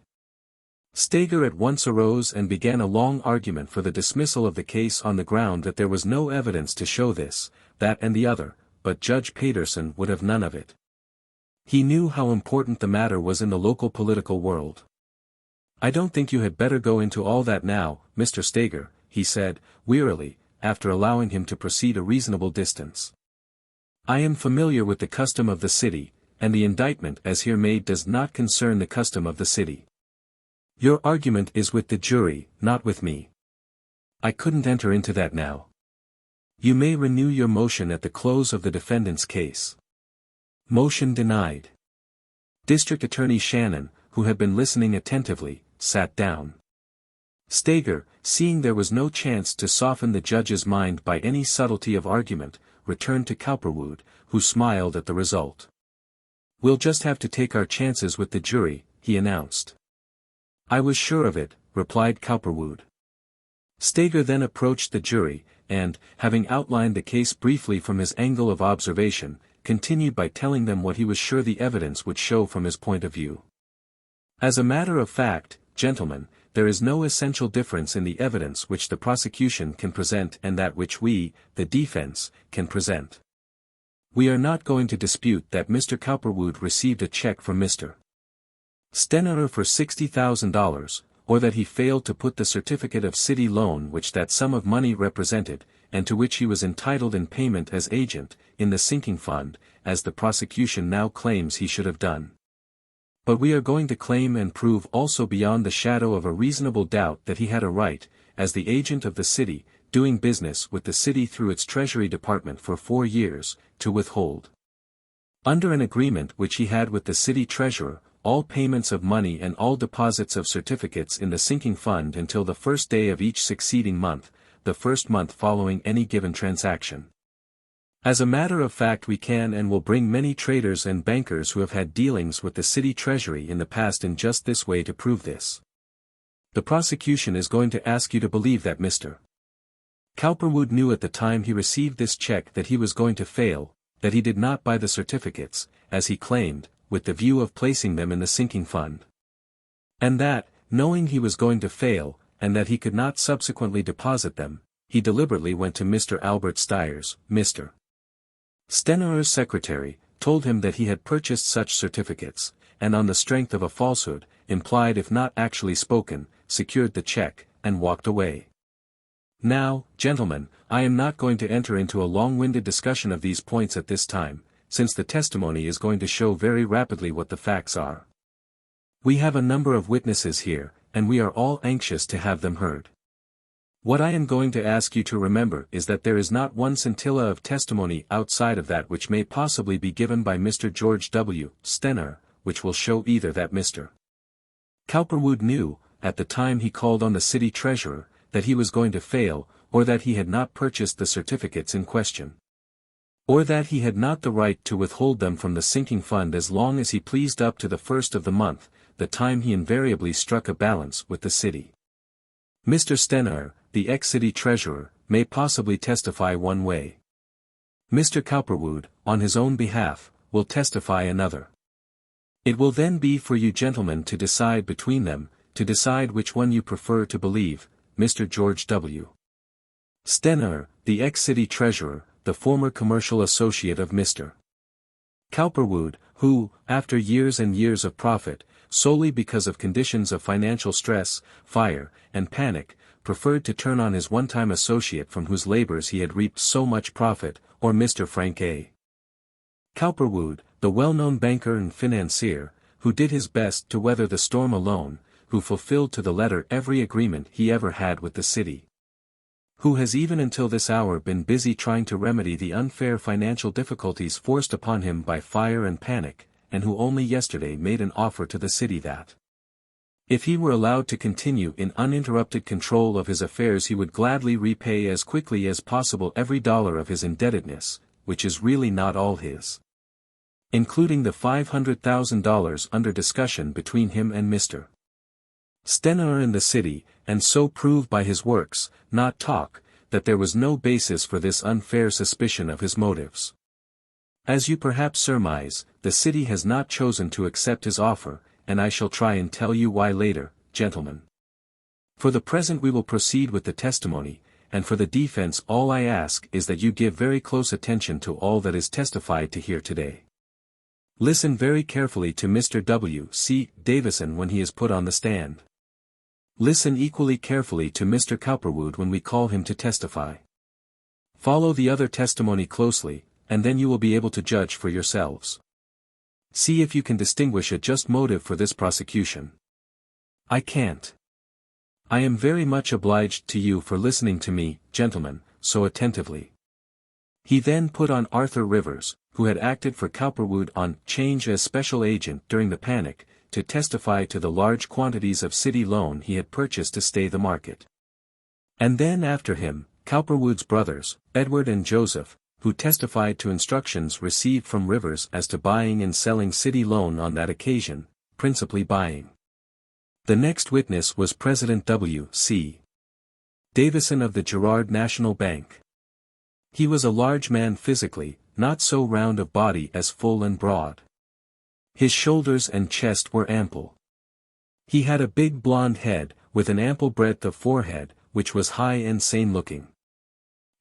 A: Steger at once arose and began a long argument for the dismissal of the case on the ground that there was no evidence to show this, that and the other, but Judge Pedersen would have none of it. He knew how important the matter was in the local political world. "I don't think you had better go into all that now, Mr. Steger," he said, wearily, after allowing him to proceed a reasonable distance. I am familiar with the custom of the city, and the indictment as here made does not concern the custom of the city. Your argument is with the jury, not with me. I couldn't enter into that now. You may renew your motion at the close of the defendant's case. Motion denied. District Attorney Shannon, who had been listening attentively, sat down. Stager, seeing there was no chance to soften the judge's mind by any subtlety of argument, returned to Cowperwood, who smiled at the result. We'll just have to take our chances with the jury, he announced. I was sure of it, replied Cowperwood. Stager then approached the jury, and, having outlined the case briefly from his angle of observation, continued by telling them what he was sure the evidence would show from his point of view. As a matter of fact, gentlemen, there is no essential difference in the evidence which the prosecution can present and that which we, the defense, can present. We are not going to dispute that Mr. Cowperwood received a check from Mr. Stener for $60,000, or that he failed to put the certificate of city loan which that sum of money represented, and to which he was entitled in payment as agent, in the sinking fund, as the prosecution now claims he should have done. But we are going to claim and prove also beyond the shadow of a reasonable doubt that he had a right, as the agent of the city, doing business with the city through its Treasury Department for 4 years, to withhold, under an agreement which he had with the city treasurer, all payments of money and all deposits of certificates in the sinking fund until the first day of each succeeding month, the first month following any given transaction. As a matter of fact, we can and will bring many traders and bankers who have had dealings with the city treasury in the past in just this way to prove this. The prosecution is going to ask you to believe that Mr. Cowperwood knew at the time he received this check that he was going to fail, that he did not buy the certificates, as he claimed, with the view of placing them in the sinking fund. And that, knowing he was going to fail, and that he could not subsequently deposit them, he deliberately went to Mr. Albert Stiers, Mr. Stener's secretary, told him that he had purchased such certificates, and on the strength of a falsehood, implied if not actually spoken, secured the check, and walked away. Now, gentlemen, I am not going to enter into a long-winded discussion of these points at this time, since the testimony is going to show very rapidly what the facts are. We have a number of witnesses here, and we are all anxious to have them heard. What I am going to ask you to remember is that there is not one scintilla of testimony outside of that which may possibly be given by Mr. George W. Stener, which will show either that Mr. Cowperwood knew, at the time he called on the city treasurer, that he was going to fail, or that he had not purchased the certificates in question, or that he had not the right to withhold them from the sinking fund as long as he pleased up to the first of the month, the time he invariably struck a balance with the city. Mr. Stener, the ex-city treasurer, may possibly testify one way. Mr. Cowperwood, on his own behalf, will testify another. It will then be for you gentlemen to decide between them, to decide which one you prefer to believe, Mr. George W. Stener, the ex-city treasurer, the former commercial associate of Mr. Cowperwood, who, after years and years of profit, solely because of conditions of financial stress, fire, and panic, preferred to turn on his one-time associate from whose labors he had reaped so much profit, or Mr. Frank A. Cowperwood, the well-known banker and financier, who did his best to weather the storm alone, who fulfilled to the letter every agreement he ever had with the city, who has even until this hour been busy trying to remedy the unfair financial difficulties forced upon him by fire and panic, and who only yesterday made an offer to the city that, if he were allowed to continue in uninterrupted control of his affairs, he would gladly repay as quickly as possible every dollar of his indebtedness, which is really not all his, including the $500,000 under discussion between him and Mr. Stener and the city, and so prove by his works, not talk, that there was no basis for this unfair suspicion of his motives. As you perhaps surmise, the city has not chosen to accept his offer, and I shall try and tell you why later, gentlemen. For the present we will proceed with the testimony, and for the defense all I ask is that you give very close attention to all that is testified to here today. Listen very carefully to Mr. W. C. Davison when he is put on the stand. Listen equally carefully to Mr. Cowperwood when we call him to testify. Follow the other testimony closely, and then you will be able to judge for yourselves. See if you can distinguish a just motive for this prosecution. I can't. I am very much obliged to you for listening to me, gentlemen, so attentively. He then put on Arthur Rivers, who had acted for Cowperwood on 'change as special agent during the panic, to testify to the large quantities of city loan he had purchased to stay the market. And then after him, Cowperwood's brothers, Edward and Joseph, who testified to instructions received from Rivers as to buying and selling city loan on that occasion, principally buying. The next witness was President W.C. Davison of the Girard National Bank. He was a large man physically, not so round of body as full and broad. His shoulders and chest were ample. He had a big blond head, with an ample breadth of forehead, which was high and sane-looking.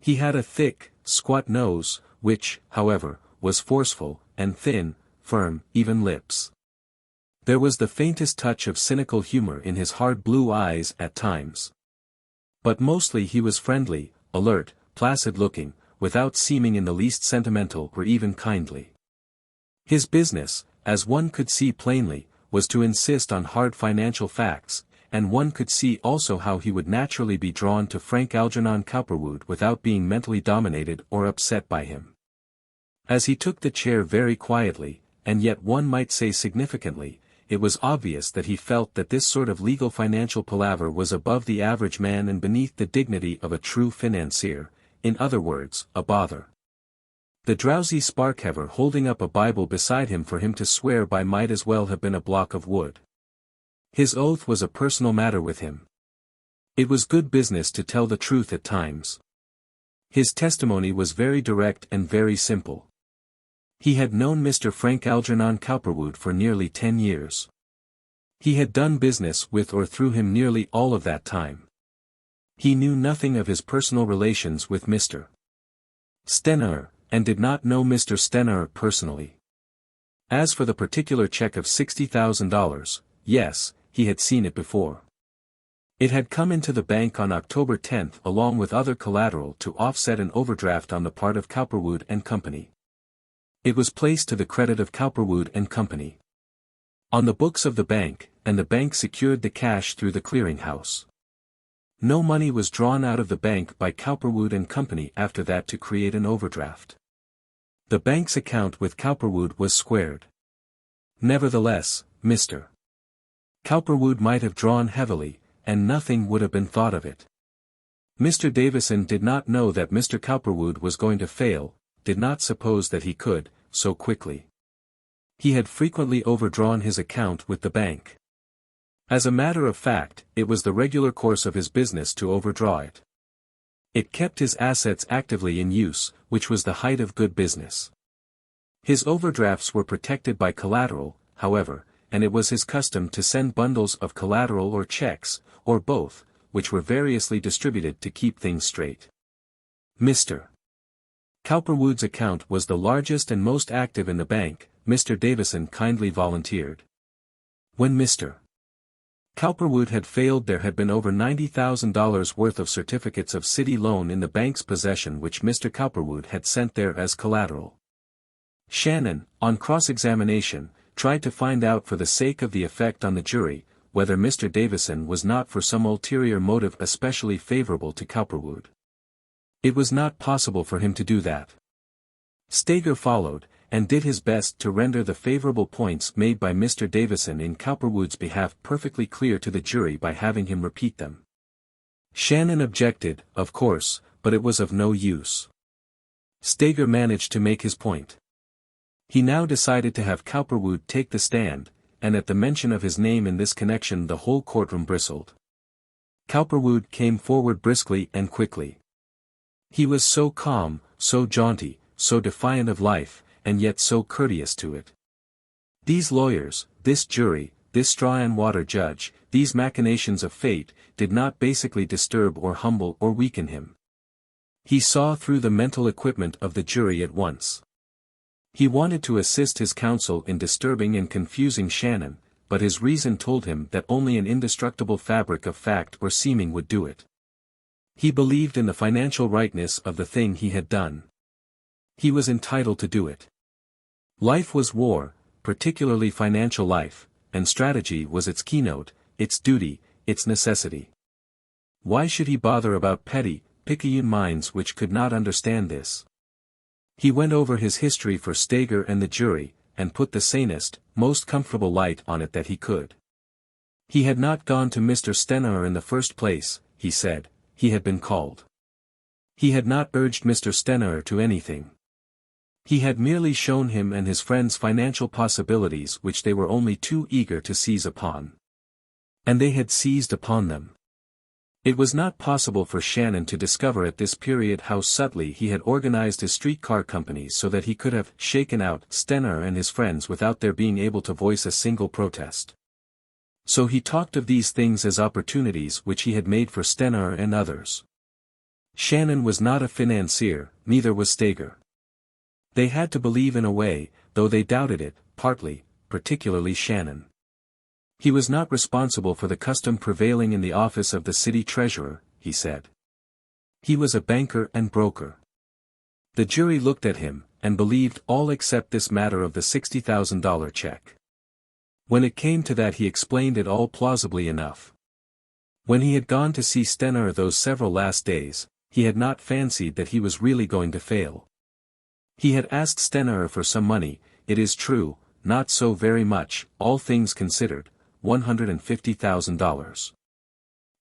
A: He had a thick, squat nose, which, however, was forceful, and thin, firm, even lips. There was the faintest touch of cynical humor in his hard blue eyes at times. But mostly he was friendly, alert, placid-looking, without seeming in the least sentimental or even kindly. His business, as one could see plainly, was to insist on hard financial facts, and one could see also how he would naturally be drawn to Frank Algernon Cowperwood without being mentally dominated or upset by him. As he took the chair very quietly, and yet one might say significantly, it was obvious that he felt that this sort of legal financial palaver was above the average man and beneath the dignity of a true financier, in other words, a bother. The drowsy Sparkheaver holding up a Bible beside him for him to swear by might as well have been a block of wood. His oath was a personal matter with him. It was good business to tell the truth at times. His testimony was very direct and very simple. He had known Mr. Frank Algernon Cowperwood for nearly 10 years. He had done business with or through him nearly all of that time. He knew nothing of his personal relations with Mr. Stenauer, and did not know Mr. Stenauer personally. As for the particular check of $60,000, yes, he had seen it before. It had come into the bank on October 10 along with other collateral to offset an overdraft on the part of Cowperwood and Company. It was placed to the credit of Cowperwood and Company on the books of the bank, and the bank secured the cash through the clearinghouse. No money was drawn out of the bank by Cowperwood and Company after that to create an overdraft. The bank's account with Cowperwood was squared. Nevertheless, Mr. Cowperwood might have drawn heavily, and nothing would have been thought of it. Mr. Davison did not know that Mr. Cowperwood was going to fail, did not suppose that he could, so quickly. He had frequently overdrawn his account with the bank. As a matter of fact, it was the regular course of his business to overdraw it. It kept his assets actively in use, which was the height of good business. His overdrafts were protected by collateral, however, and it was his custom to send bundles of collateral or checks, or both, which were variously distributed to keep things straight. Mr. Cowperwood's account was the largest and most active in the bank, Mr. Davison kindly volunteered. When Mr. Cowperwood had failed, there had been over $90,000 worth of certificates of city loan in the bank's possession which Mr. Cowperwood had sent there as collateral. Shannon, on cross-examination, tried to find out for the sake of the effect on the jury, whether Mr. Davison was not for some ulterior motive especially favorable to Cowperwood. It was not possible for him to do that. Steger followed, and did his best to render the favorable points made by Mr. Davison in Cowperwood's behalf perfectly clear to the jury by having him repeat them. Shannon objected, of course, but it was of no use. Steger managed to make his point. He now decided to have Cowperwood take the stand, and at the mention of his name in this connection the whole courtroom bristled. Cowperwood came forward briskly and quickly. He was so calm, so jaunty, so defiant of life, and yet so courteous to it. These lawyers, this jury, this straw-and-water judge, these machinations of fate, did not basically disturb or humble or weaken him. He saw through the mental equipment of the jury at once. He wanted to assist his counsel in disturbing and confusing Shannon, but his reason told him that only an indestructible fabric of fact or seeming would do it. He believed in the financial rightness of the thing he had done. He was entitled to do it. Life was war, particularly financial life, and strategy was its keynote, its duty, its necessity. Why should he bother about petty, picayune minds which could not understand this? He went over his history for Steger and the jury, and put the sanest, most comfortable light on it that he could. He had not gone to Mr. Stener in the first place, he said, he had been called. He had not urged Mr. Stener to anything. He had merely shown him and his friends financial possibilities which they were only too eager to seize upon. And they had seized upon them. It was not possible for Shannon to discover at this period how subtly he had organized his streetcar companies so that he could have shaken out Stener and his friends without their being able to voice a single protest. So he talked of these things as opportunities which he had made for Stener and others. Shannon was not a financier, neither was Steger. They had to believe in a way, though they doubted it, partly, particularly Shannon. He was not responsible for the custom prevailing in the office of the city treasurer, he said. He was a banker and broker. The jury looked at him, and believed all except this matter of the $60,000 check. When it came to that he explained it all plausibly enough. When he had gone to see Stener those several last days, he had not fancied that he was really going to fail. He had asked Stener for some money, it is true, not so very much, all things considered, $150,000.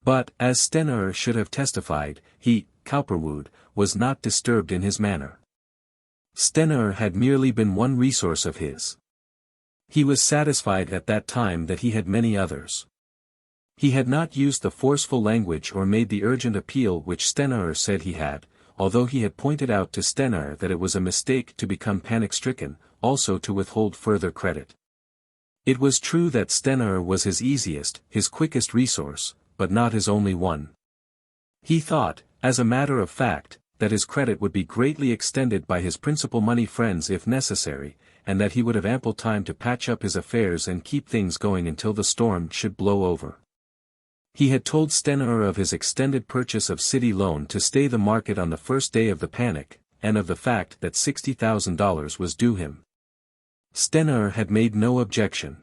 A: But, as Stener should have testified, he, Cowperwood, was not disturbed in his manner. Stener had merely been one resource of his. He was satisfied at that time that he had many others. He had not used the forceful language or made the urgent appeal which Stener said he had, although he had pointed out to Stener that it was a mistake to become panic-stricken, also to withhold further credit. It was true that Stener was his easiest, his quickest resource, but not his only one. He thought, as a matter of fact, that his credit would be greatly extended by his principal money friends if necessary, and that he would have ample time to patch up his affairs and keep things going until the storm should blow over. He had told Stener of his extended purchase of city loan to stay the market on the first day of the panic, and of the fact that $60,000 was due him. Stener had made no objection.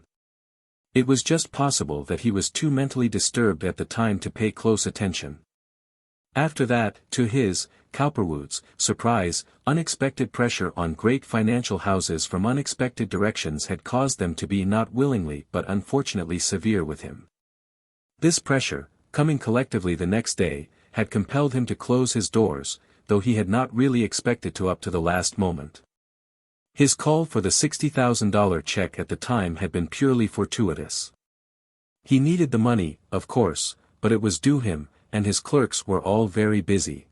A: It was just possible that he was too mentally disturbed at the time to pay close attention. After that, to his, Cowperwood's, surprise, unexpected pressure on great financial houses from unexpected directions had caused them to be not willingly but unfortunately severe with him. This pressure, coming collectively the next day, had compelled him to close his doors, though he had not really expected to up to the last moment. His call for the $60,000 check at the time had been purely fortuitous. He needed the money, of course, but it was due him, and his clerks were all very busy.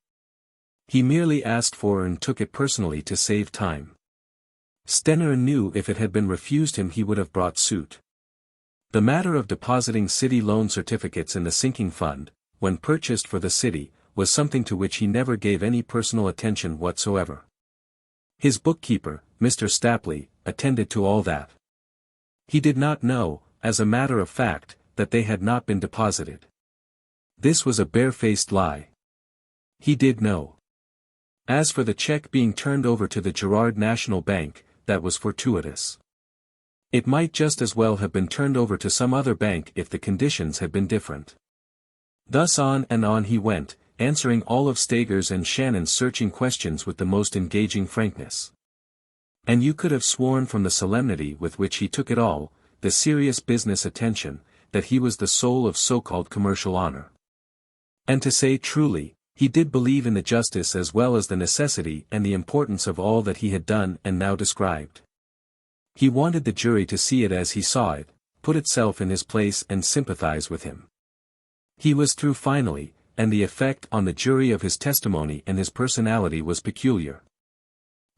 A: He merely asked for and took it personally to save time. Stener knew if it had been refused him he would have brought suit. The matter of depositing city loan certificates in the sinking fund, when purchased for the city, was something to which he never gave any personal attention whatsoever. His bookkeeper, Mr. Stapley, attended to all that. He did not know, as a matter of fact, that they had not been deposited. This was a barefaced lie. He did know. As for the check being turned over to the Girard National Bank, that was fortuitous. It might just as well have been turned over to some other bank if the conditions had been different. Thus on and on he went, answering all of Steger's and Shannon's searching questions with the most engaging frankness. And you could have sworn from the solemnity with which he took it all, the serious business attention, that he was the soul of so-called commercial honor. And to say truly, he did believe in the justice as well as the necessity and the importance of all that he had done and now described. He wanted the jury to see it as he saw it, put itself in his place and sympathize with him. He was through finally, and the effect on the jury of his testimony and his personality was peculiar.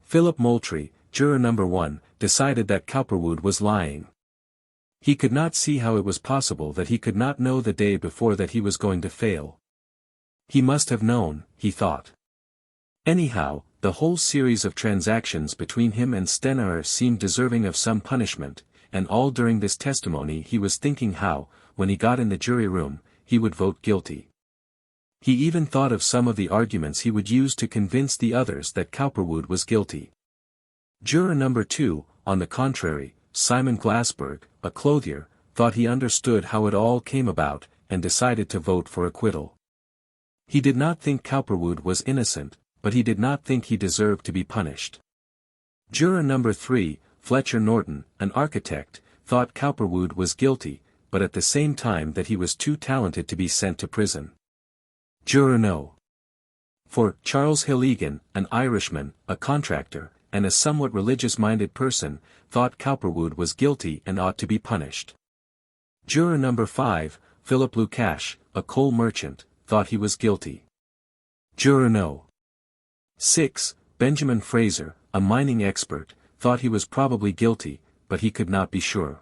A: Philip Moultrie, juror number 1, decided that Cowperwood was lying. He could not see how it was possible that he could not know the day before that he was going to fail. He must have known, he thought. Anyhow, the whole series of transactions between him and Stener seemed deserving of some punishment, and all during this testimony he was thinking how, when he got in the jury room, he would vote guilty. He even thought of some of the arguments he would use to convince the others that Cowperwood was guilty. Juror number 2, on the contrary, Simon Glassberg, a clothier, thought he understood how it all came about, and decided to vote for acquittal. He did not think Cowperwood was innocent, but he did not think he deserved to be punished. Juror number 3, Fletcher Norton, an architect, thought Cowperwood was guilty, but at the same time that he was too talented to be sent to prison. Juror No. 4, Charles Hilligan, an Irishman, a contractor, and a somewhat religious-minded person, thought Cowperwood was guilty and ought to be punished. Juror number 5, Philip Lukash, a coal merchant, thought he was guilty. Juror No. 6, Benjamin Fraser, a mining expert, thought he was probably guilty, but he could not be sure.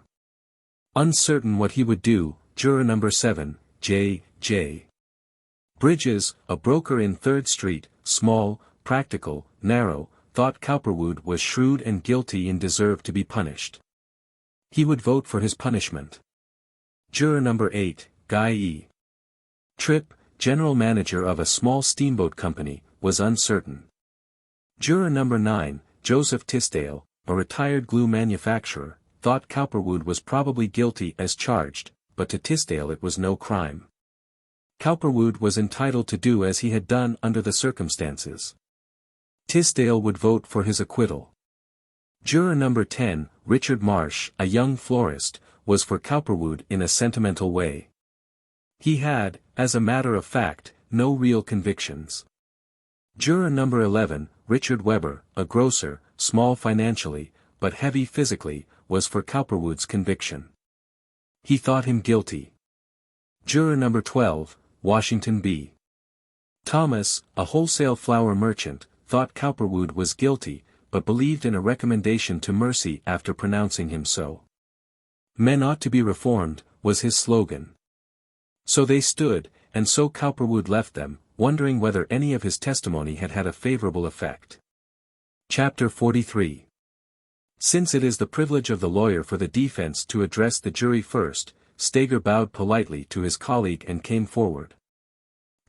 A: Uncertain what he would do, Juror number 7, J. Bridges, a broker in 3rd Street, small, practical, narrow, thought Cowperwood was shrewd and guilty and deserved to be punished. He would vote for his punishment. Juror number 8, Guy E. Tripp, general manager of a small steamboat company, was uncertain. Juror number 9, Joseph Tisdale, a retired glue manufacturer, thought Cowperwood was probably guilty as charged, but to Tisdale it was no crime. Cowperwood was entitled to do as he had done under the circumstances. Tisdale would vote for his acquittal. Juror number 10, Richard Marsh, a young florist, was for Cowperwood in a sentimental way. He had, as a matter of fact, no real convictions. Juror number 11, Richard Weber, a grocer, small financially, but heavy physically, was for Cowperwood's conviction. He thought him guilty. Juror number 12, Washington B. Thomas, a wholesale flour merchant, thought Cowperwood was guilty, but believed in a recommendation to mercy after pronouncing him so. Men ought to be reformed, was his slogan. So they stood, and so Cowperwood left them, wondering whether any of his testimony had had a favorable effect. Chapter 43. Since it is the privilege of the lawyer for the defense to address the jury first, Steger bowed politely to his colleague and came forward.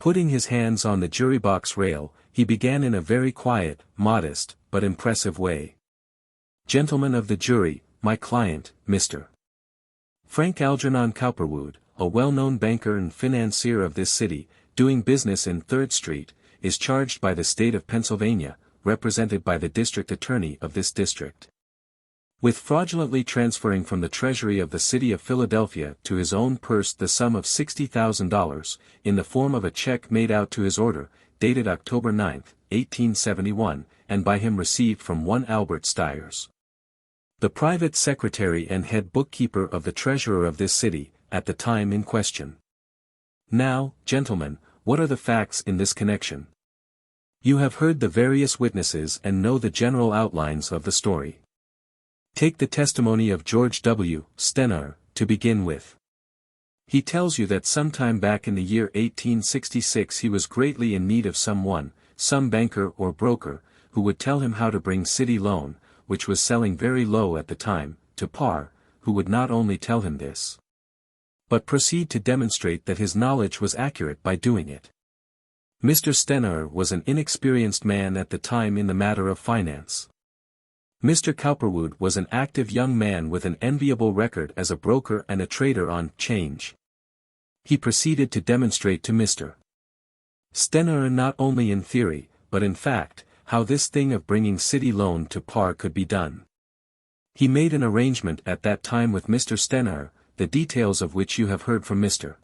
A: Putting his hands on the jury box rail, he began in a very quiet, modest, but impressive way. Gentlemen of the jury, my client, Mr. Frank Algernon Cowperwood, a well-known banker and financier of this city, doing business in 3rd Street, is charged by the state of Pennsylvania, represented by the district attorney of this district, with fraudulently transferring from the treasury of the city of Philadelphia to his own purse the sum of $60,000, in the form of a check made out to his order, dated October 9, 1871, and by him received from one Albert Stiers, the private secretary and head bookkeeper of the treasurer of this city, at the time in question. Now, gentlemen, what are the facts in this connection? You have heard the various witnesses and know the general outlines of the story. Take the testimony of George W. Stenner, to begin with. He tells you that sometime back in the year 1866 he was greatly in need of some banker or broker, who would tell him how to bring city loan, which was selling very low at the time, to par, who would not only tell him this, but proceed to demonstrate that his knowledge was accurate by doing it. Mr. Stenner was an inexperienced man at the time in the matter of finance. Mr. Cowperwood was an active young man with an enviable record as a broker and a trader on 'change. He proceeded to demonstrate to Mr. Stenner not only in theory, but in fact, how this thing of bringing city loan to par could be done. He made an arrangement at that time with Mr. Stenner, the details of which you have heard from Mr.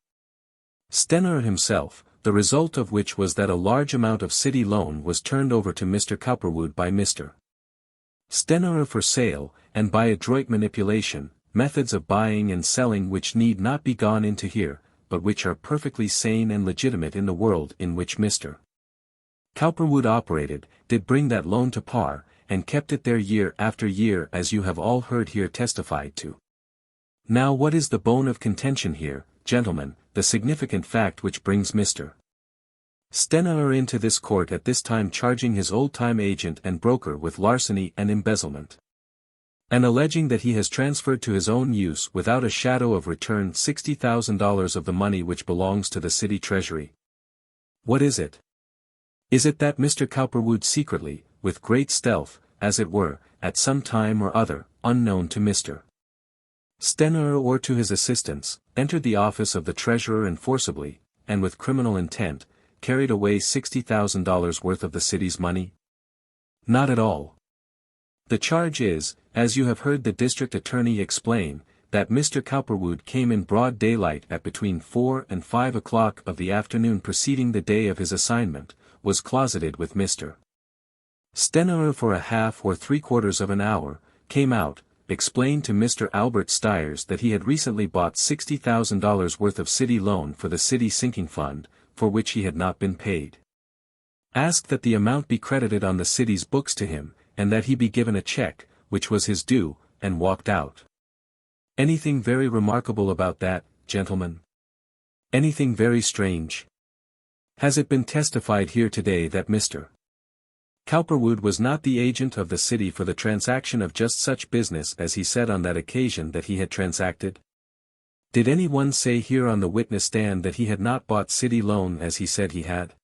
A: Stenner himself, the result of which was that a large amount of city loan was turned over to Mr. Cowperwood by Mr. Stenner for sale, and by adroit manipulation, methods of buying and selling which need not be gone into here, but which are perfectly sane and legitimate in the world in which Mr. Cowperwood operated, did bring that loan to par, and kept it there year after year as you have all heard here testified to. Now what is the bone of contention here, gentlemen, the significant fact which brings Mr. Stenner into this court at this time charging his old-time agent and broker with larceny and embezzlement, and alleging that he has transferred to his own use without a shadow of return $60,000 of the money which belongs to the city treasury? What is it? Is it that Mr. Cowperwood secretly, with great stealth, as it were, at some time or other, unknown to Mr. Stener or to his assistants, entered the office of the treasurer and forcibly, and with criminal intent, carried away $60,000 worth of the city's money? Not at all. The charge is, as you have heard the district attorney explain, that Mr. Cowperwood came in broad daylight at between 4 and 5 o'clock of the afternoon preceding the day of his assignment, was closeted with Mr. Stener for a half or three-quarters of an hour, came out, explained to Mr. Albert Stiers that he had recently bought $60,000 worth of city loan for the city sinking fund, for which he had not been paid. Asked that the amount be credited on the city's books to him, and that he be given a check, which was his due, and walked out. Anything very remarkable about that, gentlemen? Anything very strange? Has it been testified here today that Mr. Cowperwood was not the agent of the city for the transaction of just such business as he said on that occasion that he had transacted? Did any one say here on the witness stand that he had not bought city loan as he said he had?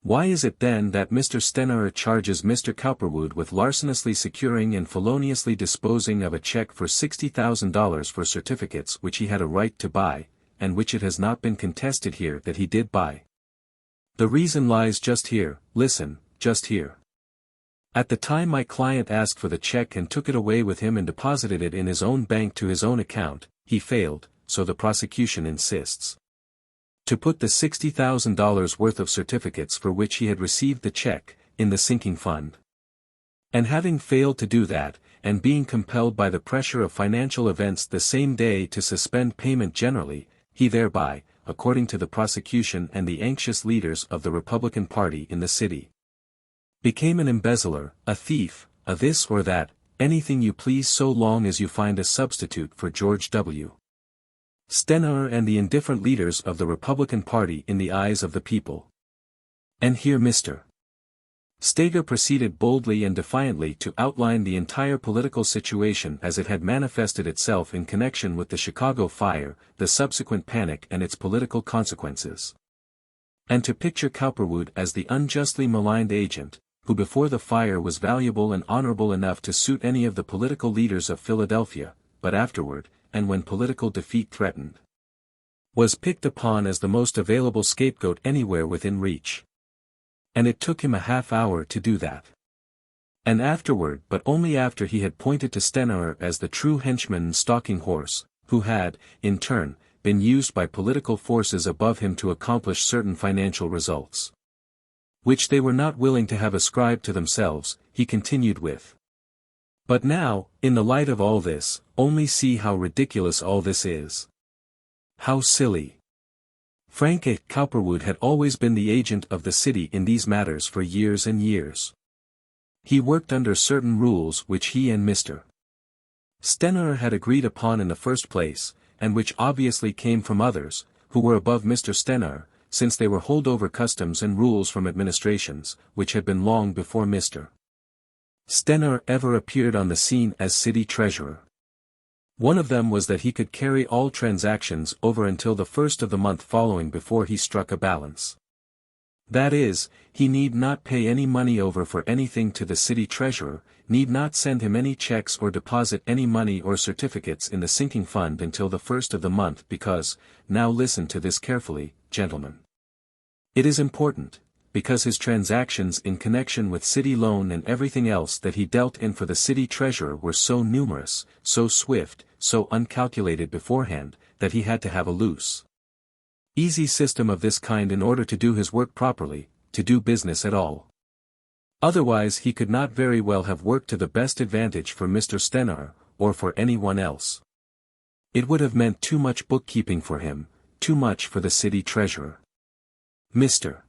A: Why is it then that Mr. Stener charges Mr. Cowperwood with larcenously securing and feloniously disposing of a check for $60,000 for certificates which he had a right to buy, and which it has not been contested here that he did buy? The reason lies just here, listen, just here. At the time my client asked for the check and took it away with him and deposited it in his own bank to his own account, he failed, so the prosecution insists, to put the $60,000 worth of certificates for which he had received the check, in the sinking fund. And having failed to do that, and being compelled by the pressure of financial events the same day to suspend payment generally, he thereby, according to the prosecution and the anxious leaders of the Republican Party in the city, became an embezzler, a thief, a this or that, anything you please so long as you find a substitute for George W. Stener and the indifferent leaders of the Republican Party in the eyes of the people. And here Mr. Steger proceeded boldly and defiantly to outline the entire political situation as it had manifested itself in connection with the Chicago fire, the subsequent panic and its political consequences. And to picture Cowperwood as the unjustly maligned agent, who before the fire was valuable and honorable enough to suit any of the political leaders of Philadelphia, but afterward, and when political defeat threatened, was picked upon as the most available scapegoat anywhere within reach. And it took him a half hour to do that. And afterward, but only after he had pointed to Stener as the true henchman and stalking horse, who had, in turn, been used by political forces above him to accomplish certain financial results, which they were not willing to have ascribed to themselves, he continued with, "But now, in the light of all this, only see how ridiculous all this is. How silly. Frank Cowperwood had always been the agent of the city in these matters for years and years. He worked under certain rules which he and Mr. Stener had agreed upon in the first place, and which obviously came from others, who were above Mr. Stener, since they were holdover customs and rules from administrations, which had been long before Mr. Stener ever appeared on the scene as city treasurer. One of them was that he could carry all transactions over until the first of the month following before he struck a balance. That is, he need not pay any money over for anything to the city treasurer, need not send him any checks or deposit any money or certificates in the sinking fund until the first of the month because, now listen to this carefully, gentlemen. It is important, because his transactions in connection with city loan and everything else that he dealt in for the city treasurer were so numerous, so swift, so uncalculated beforehand, that he had to have a loose, easy system of this kind in order to do his work properly, to do business at all. Otherwise he could not very well have worked to the best advantage for Mr. Stener, or for anyone else. It would have meant too much bookkeeping for him, too much for the city treasurer. Mr.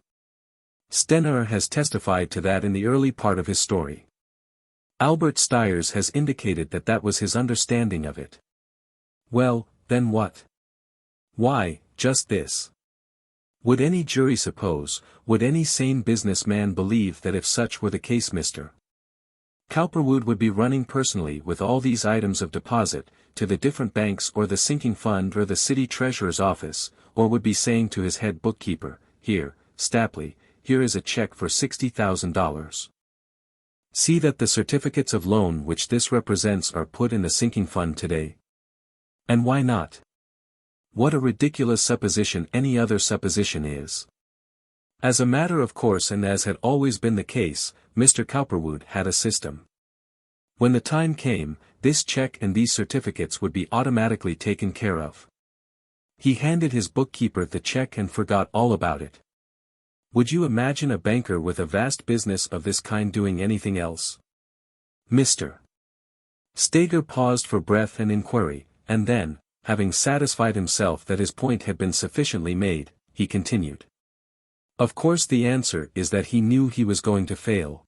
A: Stener has testified to that in the early part of his story. Albert Stiers has indicated that that was his understanding of it. Well, then what? Why, just this. Would any jury suppose, would any sane businessman believe that if such were the case Mr. Cowperwood would be running personally with all these items of deposit, to the different banks or the sinking fund or the city treasurer's office, or would be saying to his head bookkeeper, "Here, Stapley, here is a check for $60,000. See that the certificates of loan which this represents are put in the sinking fund today. And why not? What a ridiculous supposition any other supposition is. As a matter of course and as had always been the case, Mr. Cowperwood had a system. When the time came, this check and these certificates would be automatically taken care of. He handed his bookkeeper the check and forgot all about it. Would you imagine a banker with a vast business of this kind doing anything else? Mr. Stager paused for breath and inquiry, and then, having satisfied himself that his point had been sufficiently made, he continued. Of course the answer is that he knew he was going to fail.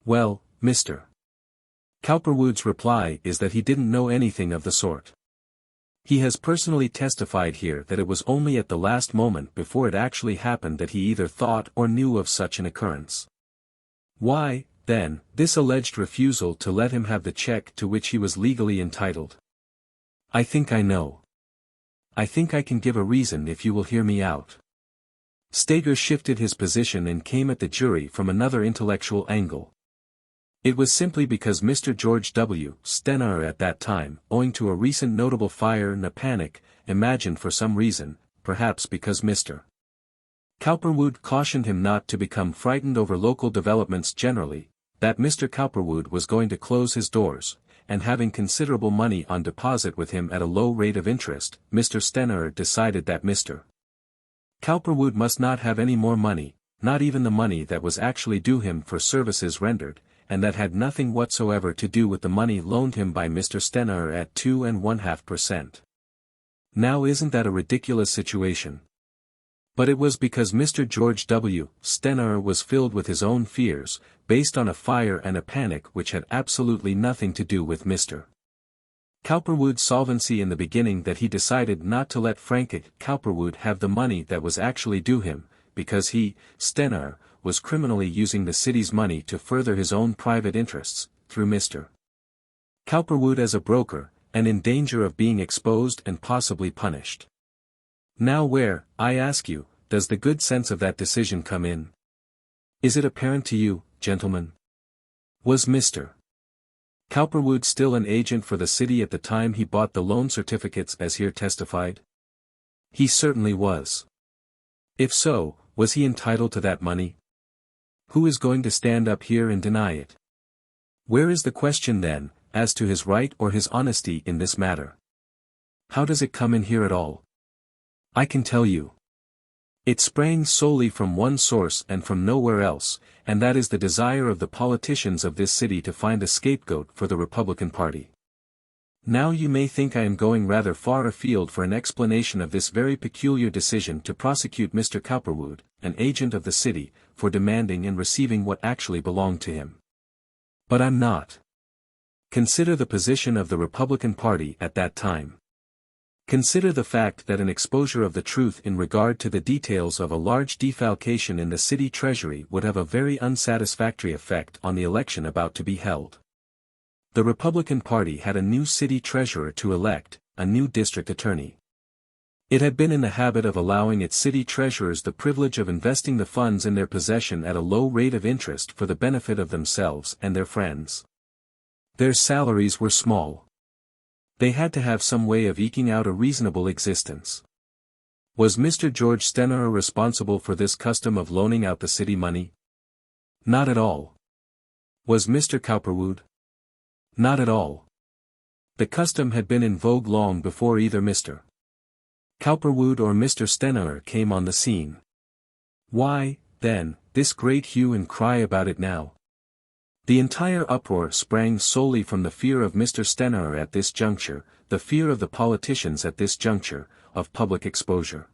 A: Well, Mr. Cowperwood's reply is that he didn't know anything of the sort. He has personally testified here that it was only at the last moment before it actually happened that he either thought or knew of such an occurrence. Why, then, this alleged refusal to let him have the check to which he was legally entitled? I think I know. I think I can give a reason if you will hear me out. Stager shifted his position and came at the jury from another intellectual angle. It was simply because Mr. George W. Stenauer at that time, owing to a recent notable fire and a panic, imagined for some reason, perhaps because Mr. Cowperwood cautioned him not to become frightened over local developments generally, that Mr. Cowperwood was going to close his doors, and having considerable money on deposit with him at a low rate of interest, Mr. Stenauer decided that Mr. Cowperwood must not have any more money, not even the money that was actually due him for services rendered, and that had nothing whatsoever to do with the money loaned him by Mr. Stenauer at 2.5%. Now isn't that a ridiculous situation? But it was because Mr. George W. Stenauer was filled with his own fears, based on a fire and a panic which had absolutely nothing to do with Mr. Cowperwood's solvency in the beginning that he decided not to let Frank Cowperwood have the money that was actually due him, because he, Stenauer, was criminally using the city's money to further his own private interests, through Mr. Cowperwood as a broker, and in danger of being exposed and possibly punished. Now where, I ask you, does the good sense of that decision come in? Is it apparent to you, gentlemen? Was Mr. Cowperwood still an agent for the city at the time he bought the loan certificates as here testified? He certainly was. If so, was he entitled to that money? Who is going to stand up here and deny it? Where is the question then, as to his right or his honesty in this matter? How does it come in here at all? I can tell you. It sprang solely from one source and from nowhere else, and that is the desire of the politicians of this city to find a scapegoat for the Republican Party. Now you may think I am going rather far afield for an explanation of this very peculiar decision to prosecute Mr. Cowperwood, an agent of the city, for demanding and receiving what actually belonged to him. But I'm not. Consider the position of the Republican Party at that time. Consider the fact that an exposure of the truth in regard to the details of a large defalcation in the city treasury would have a very unsatisfactory effect on the election about to be held. The Republican Party had a new city treasurer to elect, a new district attorney. It had been in the habit of allowing its city treasurers the privilege of investing the funds in their possession at a low rate of interest for the benefit of themselves and their friends. Their salaries were small. They had to have some way of eking out a reasonable existence. Was Mr. George Stenauer responsible for this custom of loaning out the city money? Not at all. Was Mr. Cowperwood? Not at all. The custom had been in vogue long before either Mr. Cowperwood or Mr. Stenauer came on the scene. Why, then, this great hue and cry about it now? The entire uproar sprang solely from the fear of Mr. Stenauer at this juncture, the fear of the politicians at this juncture, of public exposure.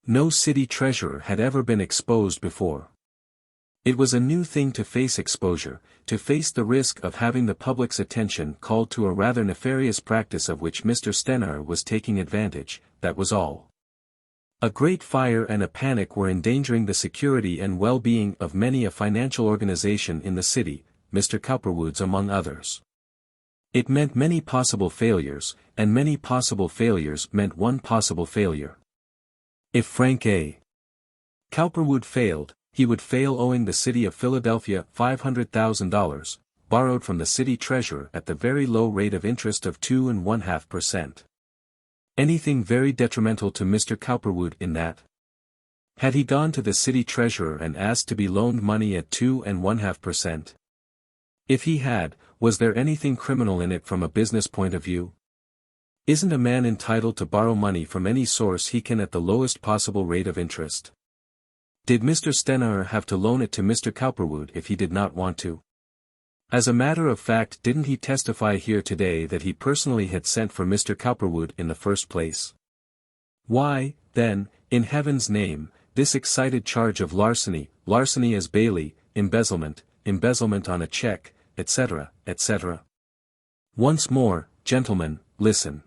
A: No city treasurer had ever been exposed before. It was a new thing to face exposure, to face the risk of having the public's attention called to a rather nefarious practice of which Mr. Stenauer was taking advantage, that was all. A great fire and a panic were endangering the security and well-being of many a financial organization in the city, Mr. Cowperwood's among others. It meant many possible failures, and many possible failures meant one possible failure. If Frank A. Cowperwood failed, he would fail owing the city of Philadelphia $500,000, borrowed from the city treasurer at the very low rate of interest of 2.5%. Anything very detrimental to Mr. Cowperwood in that? Had he gone to the city treasurer and asked to be loaned money at 2.5%? If he had, was there anything criminal in it from a business point of view? Isn't a man entitled to borrow money from any source he can at the lowest possible rate of interest? Did Mr. Stenaer have to loan it to Mr. Cowperwood if he did not want to? As a matter of fact, didn't he testify here today that he personally had sent for Mr. Cowperwood in the first place? Why, then, in heaven's name, this excited charge of larceny, larceny as Bailey, embezzlement, embezzlement on a check, etc., etc.? Once more, gentlemen, listen.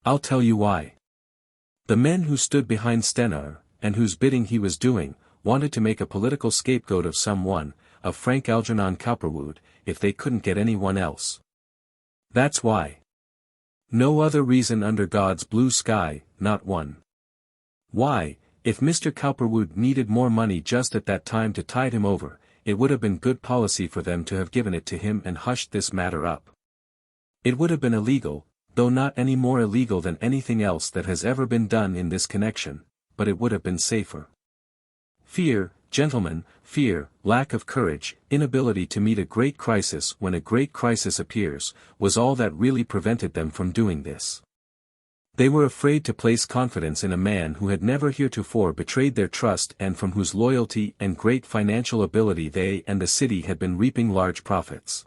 A: I'll tell you why. The men who stood behind Stenaer, and whose bidding he was doing, wanted to make a political scapegoat of someone, of Frank Algernon Cowperwood, if they couldn't get anyone else. That's why. No other reason under God's blue sky, not one. Why, if Mr. Cowperwood needed more money just at that time to tide him over, it would have been good policy for them to have given it to him and hushed this matter up. It would have been illegal, though not any more illegal than anything else that has ever been done in this connection, but it would have been safer. Fear, gentlemen, fear, lack of courage, inability to meet a great crisis when a great crisis appears, was all that really prevented them from doing this. They were afraid to place confidence in a man who had never heretofore betrayed their trust and from whose loyalty and great financial ability they and the city had been reaping large profits.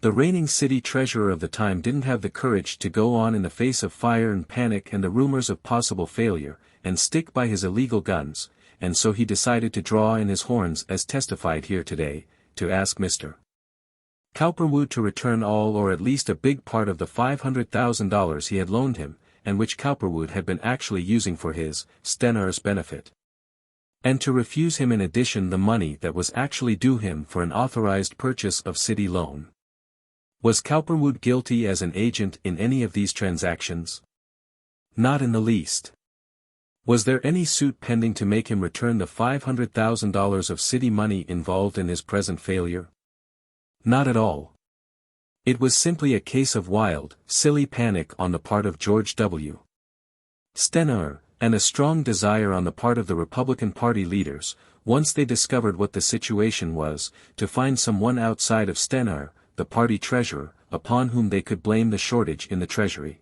A: The reigning city treasurer of the time didn't have the courage to go on in the face of fire and panic and the rumors of possible failure, and stick by his illegal guns, and so he decided to draw in his horns as testified here today, to ask Mr. Cowperwood to return all or at least a big part of the $500,000 he had loaned him, and which Cowperwood had been actually using for his, Stenaer's benefit. And to refuse him in addition the money that was actually due him for an authorized purchase of city loan. Was Cowperwood guilty as an agent in any of these transactions? Not in the least. Was there any suit pending to make him return the $500,000 of city money involved in his present failure? Not at all. It was simply a case of wild, silly panic on the part of George W. Stenaer, and a strong desire on the part of the Republican Party leaders, once they discovered what the situation was, to find someone outside of Stenaer, the party treasurer, upon whom they could blame the shortage in the treasury.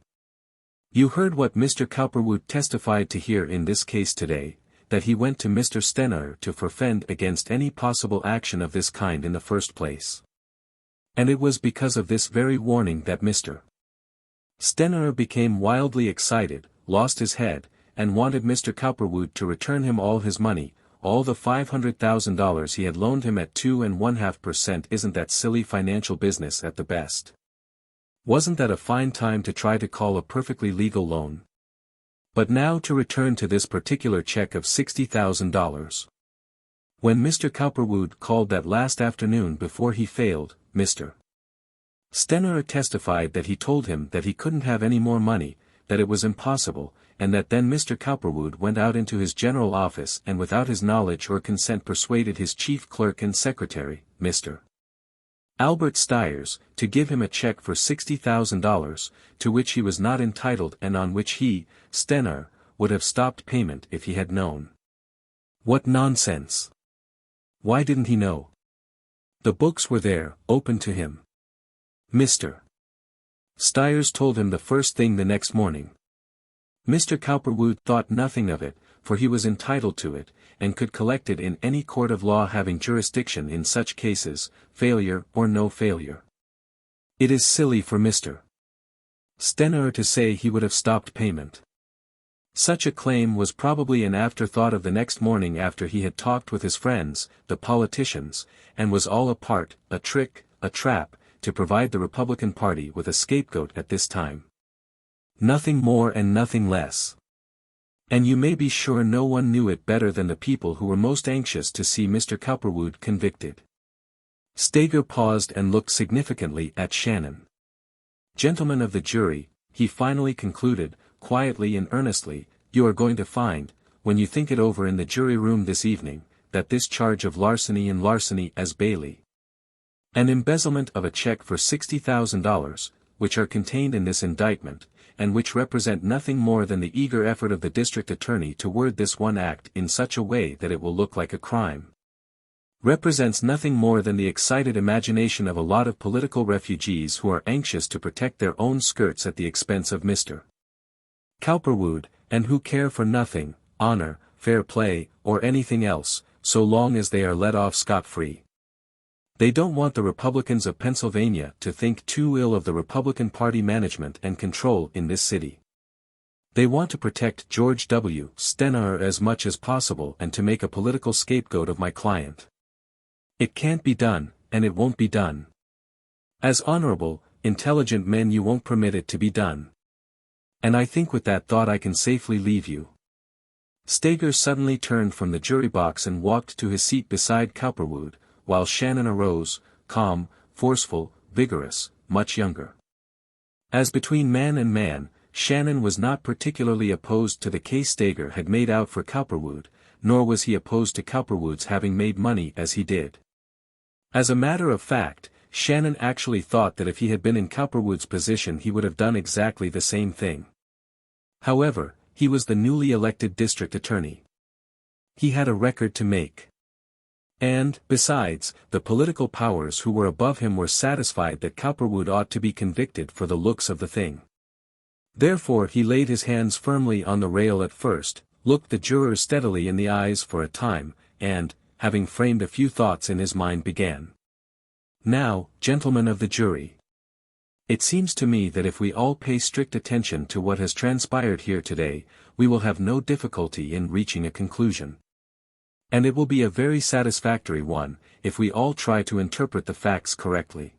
A: You heard what Mr. Cowperwood testified to here in this case today, that he went to Mr. Stenaer to forfend against any possible action of this kind in the first place. And it was because of this very warning that Mr. Stenaer became wildly excited, lost his head, and wanted Mr. Cowperwood to return him all his money, all the $500,000 he had loaned him at 2.5%. Isn't that silly financial business at the best? Wasn't that a fine time to try to call a perfectly legal loan? But now to return to this particular check of $60,000. When Mr. Cowperwood called that last afternoon before he failed, Mr. Stenaer testified that he told him that he couldn't have any more money, that it was impossible, and that then Mr. Cowperwood went out into his general office and without his knowledge or consent persuaded his chief clerk and secretary, Mr. Albert Stiers, to give him a check for $60,000, to which he was not entitled and on which he, Stenaer, would have stopped payment if he had known. What nonsense! Why didn't he know? The books were there, open to him. Mr. Stiers told him the first thing the next morning. Mr. Cowperwood thought nothing of it, for he was entitled to it, and could collect it in any court of law having jurisdiction in such cases, failure or no failure. It is silly for Mr. Stenaer to say he would have stopped payment. Such a claim was probably an afterthought of the next morning after he had talked with his friends, the politicians, and was all a part, a trick, a trap, to provide the Republican Party with a scapegoat at this time. Nothing more and nothing less. And you may be sure no one knew it better than the people who were most anxious to see Mr. Cowperwood convicted. Stager paused and looked significantly at Shannon. Gentlemen of the jury, he finally concluded, quietly and earnestly, you are going to find, when you think it over in the jury room this evening, that this charge of larceny and larceny as Bailey, an embezzlement of a check for $60,000, which are contained in this indictment, and which represent nothing more than the eager effort of the district attorney to word this one act in such a way that it will look like a crime, represents nothing more than the excited imagination of a lot of political refugees who are anxious to protect their own skirts at the expense of Mr. Cowperwood, and who care for nothing, honor, fair play, or anything else, so long as they are let off scot-free. They don't want the Republicans of Pennsylvania to think too ill of the Republican Party management and control in this city. They want to protect George W. Stener as much as possible and to make a political scapegoat of my client. It can't be done, and it won't be done. As honorable, intelligent men you won't permit it to be done. And I think with that thought I can safely leave you. Steger suddenly turned from the jury box and walked to his seat beside Cowperwood, while Shannon arose, calm, forceful, vigorous, much younger. As between man and man, Shannon was not particularly opposed to the case Steger had made out for Cowperwood, nor was he opposed to Cowperwood's having made money as he did. As a matter of fact, Shannon actually thought that if he had been in Cowperwood's position he would have done exactly the same thing. However, he was the newly elected district attorney. He had a record to make. And, besides, the political powers who were above him were satisfied that Cowperwood ought to be convicted for the looks of the thing. Therefore he laid his hands firmly on the rail at first, looked the jurors steadily in the eyes for a time, and, having framed a few thoughts in his mind began. Now, gentlemen of the jury. It seems to me that if we all pay strict attention to what has transpired here today, we will have no difficulty in reaching a conclusion. And it will be a very satisfactory one, if we all try to interpret the facts correctly.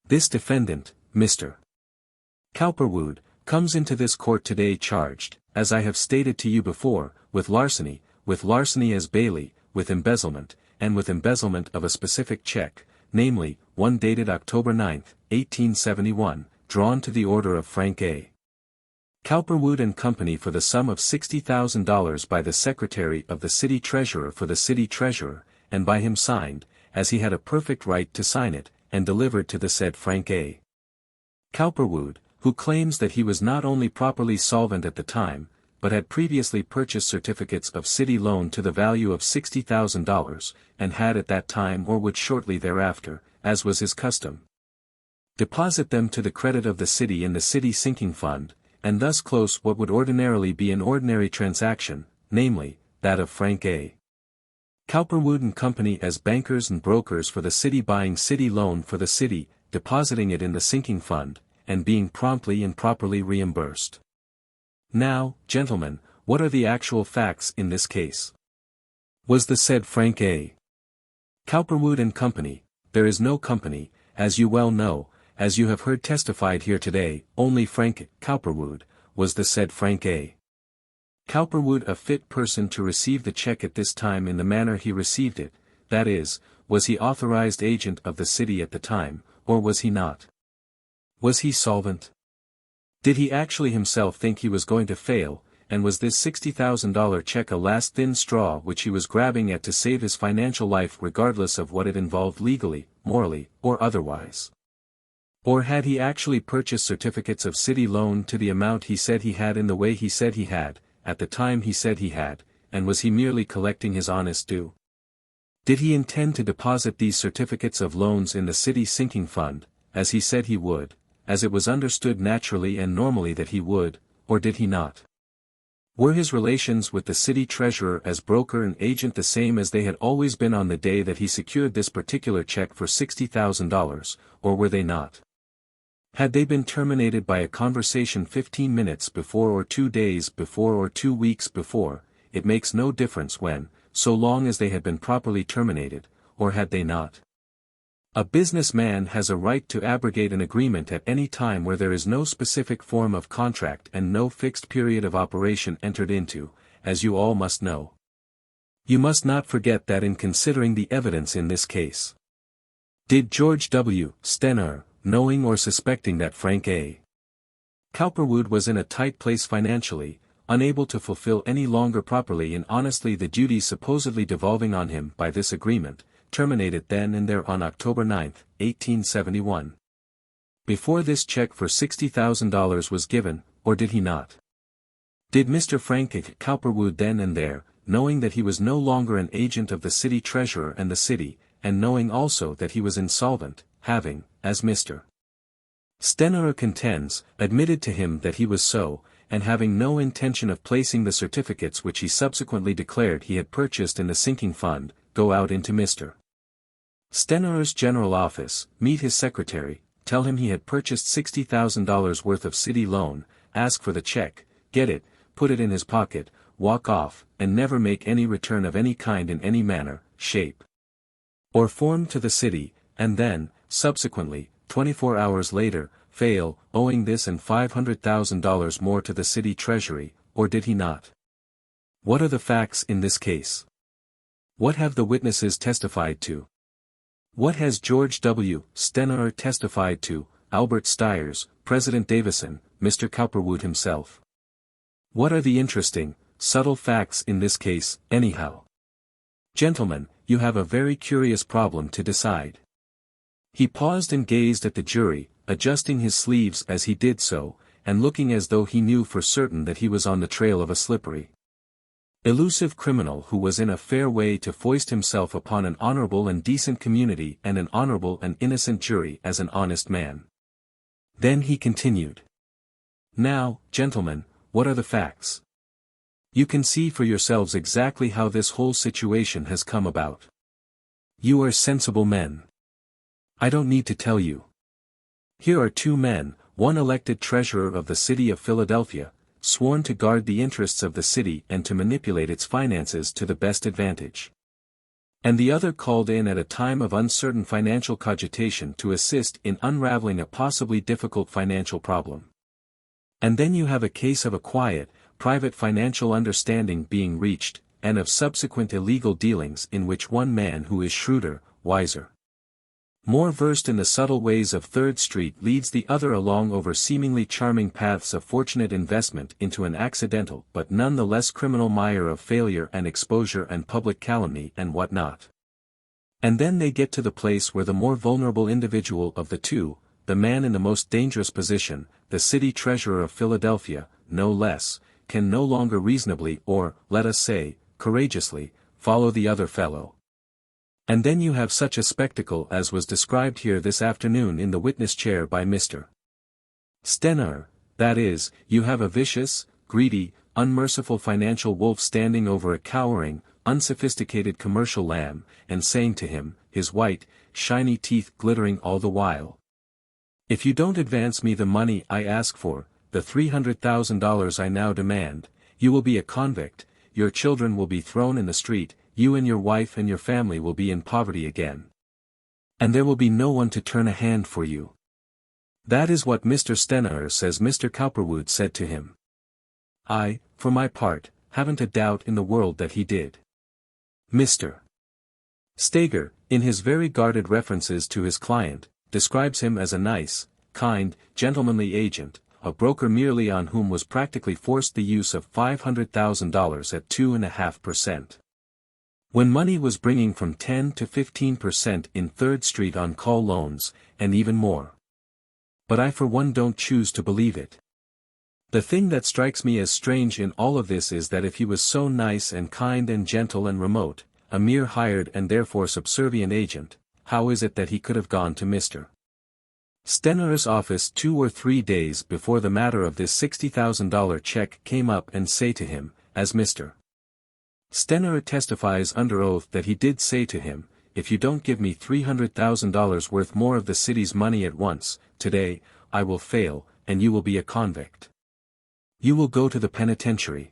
A: This defendant, Mr. Cowperwood, comes into this court today charged, as I have stated to you before, with larceny as Bailey, with embezzlement, and with embezzlement of a specific check, namely, one dated October 9, 1871, drawn to the order of Frank A. Cowperwood and Company for the sum of $60,000 by the Secretary of the City Treasurer for the City Treasurer, and by him signed, as he had a perfect right to sign it, and delivered to the said Frank A. Cowperwood, who claims that he was not only properly solvent at the time, but had previously purchased certificates of city loan to the value of $60,000, and had at that time or would shortly thereafter, as was his custom, deposit them to the credit of the city in the city sinking fund, and thus close what would ordinarily be an ordinary transaction, namely, that of Frank A. Cowperwood and Company as bankers and brokers for the city buying city loan for the city, depositing it in the sinking fund, and being promptly and properly reimbursed. Now, gentlemen, what are the actual facts in this case? Was the said Frank A. Cowperwood and Company, there is no company, as you well know, as you have heard testified here today, only Frank Cowperwood, was the said Frank A. Cowperwood a fit person to receive the check at this time in the manner he received it, that is, was he authorized agent of the city at the time, or was he not? Was he solvent? Did he actually himself think he was going to fail, and was this $60,000 check a last thin straw which he was grabbing at to save his financial life regardless of what it involved legally, morally, or otherwise? Or had he actually purchased certificates of city loan to the amount he said he had in the way he said he had, at the time he said he had, and was he merely collecting his honest due? Did he intend to deposit these certificates of loans in the city sinking fund, as he said he would, as it was understood naturally and normally that he would, or did he not? Were his relations with the city treasurer as broker and agent the same as they had always been on the day that he secured this particular check for $60,000, or were they not? Had they been terminated by a conversation 15 minutes before or 2 days before or 2 weeks before, it makes no difference when, so long as they had been properly terminated, or had they not? A businessman has a right to abrogate an agreement at any time where there is no specific form of contract and no fixed period of operation entered into, as you all must know. You must not forget that in considering the evidence in this case. Did George W. Stener, knowing or suspecting that Frank A. Cowperwood was in a tight place financially, unable to fulfill any longer properly and honestly the duties supposedly devolving on him by this agreement, terminated then and there on October 9, 1871. Before this check for $60,000 was given, or did he not? Did Mr. Frank Cowperwood then and there, knowing that he was no longer an agent of the city treasurer and the city, and knowing also that he was insolvent, having, as Mr. Stener contends, admitted to him that he was so, and having no intention of placing the certificates which he subsequently declared he had purchased in the sinking fund, go out into Mr. Stener's general office, meet his secretary, tell him he had purchased $60,000 worth of city loan, ask for the check, get it, put it in his pocket, walk off, and never make any return of any kind in any manner, shape, or form to the city, and then, subsequently, 24 hours later, fail, owing this and $500,000 more to the city treasury, or did he not? What are the facts in this case? What have the witnesses testified to? What has George W. Stener testified to, Albert Stiers, President Davison, Mr. Cowperwood himself? What are the interesting, subtle facts in this case, anyhow? Gentlemen, you have a very curious problem to decide. He paused and gazed at the jury, adjusting his sleeves as he did so, and looking as though he knew for certain that he was on the trail of a slippery, elusive criminal who was in a fair way to foist himself upon an honorable and decent community and an honorable and innocent jury as an honest man. Then he continued. Now, gentlemen, what are the facts? You can see for yourselves exactly how this whole situation has come about. You are sensible men. I don't need to tell you. Here are two men, one elected treasurer of the city of Philadelphia, sworn to guard the interests of the city and to manipulate its finances to the best advantage. And the other called in at a time of uncertain financial cogitation to assist in unraveling a possibly difficult financial problem. And then you have a case of a quiet, private financial understanding being reached, and of subsequent illegal dealings in which one man who is shrewder, wiser, more versed in the subtle ways of Third Street leads the other along over seemingly charming paths of fortunate investment into an accidental but none the less criminal mire of failure and exposure and public calumny and what not. And then they get to the place where the more vulnerable individual of the two, the man in the most dangerous position, the city treasurer of Philadelphia, no less, can no longer reasonably or, let us say, courageously, follow the other fellow. And then you have such a spectacle as was described here this afternoon in the witness chair by Mr. Stener, that is, you have a vicious, greedy, unmerciful financial wolf standing over a cowering, unsophisticated commercial lamb, and saying to him, his white, shiny teeth glittering all the while, if you don't advance me the money I ask for, the $300,000 I now demand, you will be a convict, your children will be thrown in the street, you and your wife and your family will be in poverty again. And there will be no one to turn a hand for you. That is what Mr. Stener says Mr. Cowperwood said to him. I, for my part, haven't a doubt in the world that he did. Mr. Steger, in his very guarded references to his client, describes him as a nice, kind, gentlemanly agent, a broker merely on whom was practically forced the use of $500,000 at 2.5%. When money was bringing from 10 to 15% in Third Street on call loans, and even more. But I for one don't choose to believe it. The thing that strikes me as strange in all of this is that if he was so nice and kind and gentle and remote, a mere hired and therefore subservient agent, how is it that he could have gone to Mr. Stener's office 2 or 3 days before the matter of this $60,000 check came up and say to him, as Mr. Stener testifies under oath that he did say to him, if you don't give me $300,000 worth more of the city's money at once, today, I will fail, and you will be a convict. You will go to the penitentiary.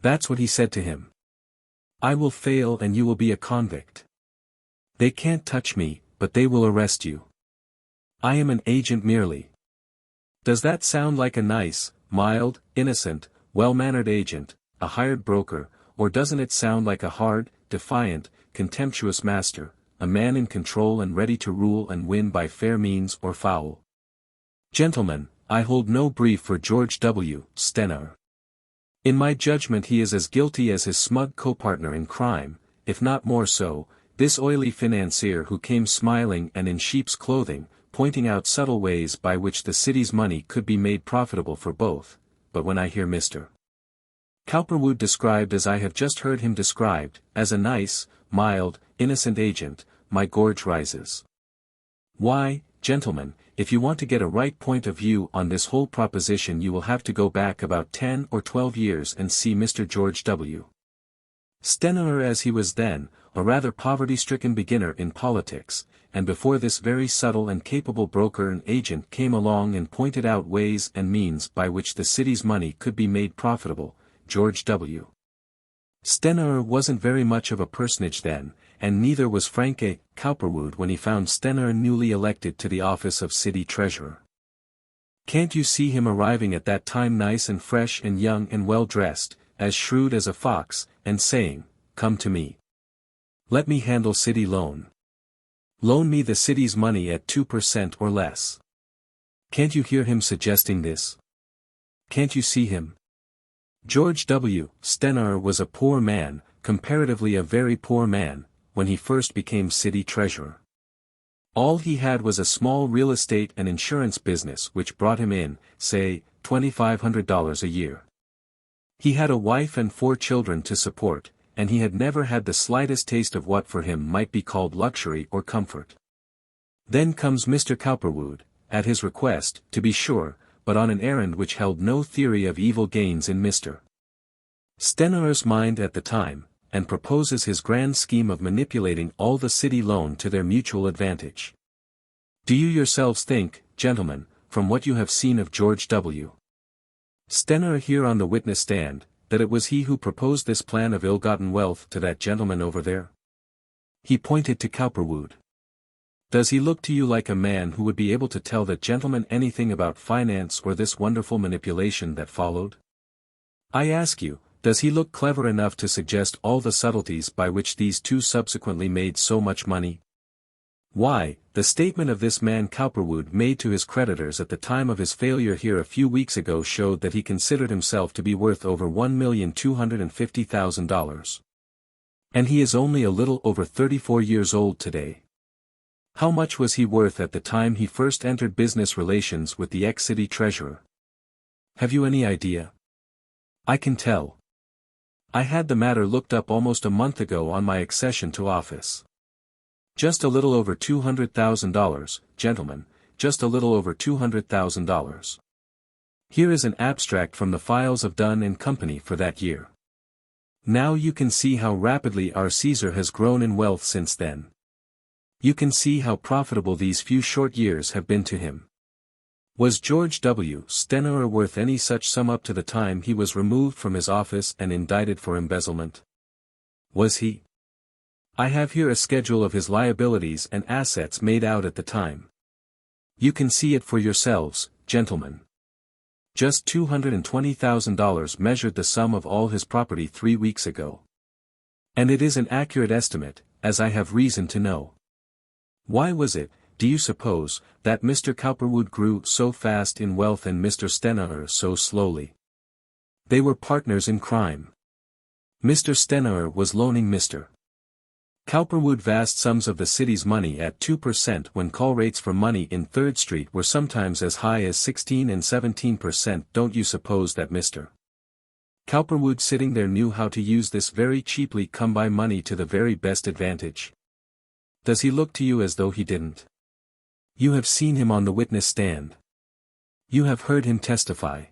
A: That's what he said to him. I will fail and you will be a convict. They can't touch me, but they will arrest you. I am an agent merely. Does that sound like a nice, mild, innocent, well-mannered agent, a hired broker, or doesn't it sound like a hard, defiant, contemptuous master, a man in control and ready to rule and win by fair means or foul? Gentlemen, I hold no brief for George W. Stener. In my judgment he is as guilty as his smug co-partner in crime, if not more so, this oily financier who came smiling and in sheep's clothing, pointing out subtle ways by which the city's money could be made profitable for both. But when I hear Mr. Cowperwood described as I have just heard him described, as a nice, mild, innocent agent, my gorge rises. Why, gentlemen, if you want to get a right point of view on this whole proposition you will have to go back about 10 or 12 years and see Mr. George W. Stener as he was then, a rather poverty-stricken beginner in politics, and before this very subtle and capable broker and agent came along and pointed out ways and means by which the city's money could be made profitable. George W. Stener wasn't very much of a personage then, and neither was Frank A. Cowperwood when he found Stener newly elected to the office of city treasurer. Can't you see him arriving at that time nice and fresh and young and well-dressed, as shrewd as a fox, and saying, "Come to me. Let me handle city loan. Loan me the city's money at 2% or less." Can't you hear him suggesting this? Can't you see him? George W. Stener was a poor man, comparatively a very poor man, when he first became city treasurer. All he had was a small real estate and insurance business which brought him in, say, $2,500 a year. He had a wife and 4 children to support, and he had never had the slightest taste of what for him might be called luxury or comfort. Then comes Mr. Cowperwood, at his request, to be sure, but on an errand which held no theory of evil gains in Mr. Stener's mind at the time, and proposes his grand scheme of manipulating all the city loan to their mutual advantage. Do you yourselves think, gentlemen, from what you have seen of George W. Stener here on the witness stand, that it was he who proposed this plan of ill-gotten wealth to that gentleman over there? He pointed to Cowperwood. Does he look to you like a man who would be able to tell that gentleman anything about finance or this wonderful manipulation that followed? I ask you, does he look clever enough to suggest all the subtleties by which these two subsequently made so much money? Why, the statement of this man Cowperwood made to his creditors at the time of his failure here a few weeks ago showed that he considered himself to be worth over $1,250,000. And he is only a little over 34 years old today. How much was he worth at the time he first entered business relations with the ex-city treasurer? Have you any idea? I can tell. I had the matter looked up almost a month ago on my accession to office. Just a little over $200,000, gentlemen, just a little over $200,000. Here is an abstract from the files of Dunn & Company for that year. Now you can see how rapidly our Caesar has grown in wealth since then. You can see how profitable these few short years have been to him. Was George W. Stener worth any such sum up to the time he was removed from his office and indicted for embezzlement? Was he? I have here a schedule of his liabilities and assets made out at the time. You can see it for yourselves, gentlemen. Just $220,000 measured the sum of all his property 3 weeks ago. And it is an accurate estimate, as I have reason to know. Why was it, do you suppose, that Mr. Cowperwood grew so fast in wealth and Mr. Stener so slowly? They were partners in crime. Mr. Stener was loaning Mr. Cowperwood vast sums of the city's money at 2% when call rates for money in 3rd Street were sometimes as high as 16 and 17%. Don't you suppose that Mr. Cowperwood sitting there knew how to use this very cheaply come-by money to the very best advantage? Does he look to you as though he didn't? You have seen him on the witness stand. You have heard him testify.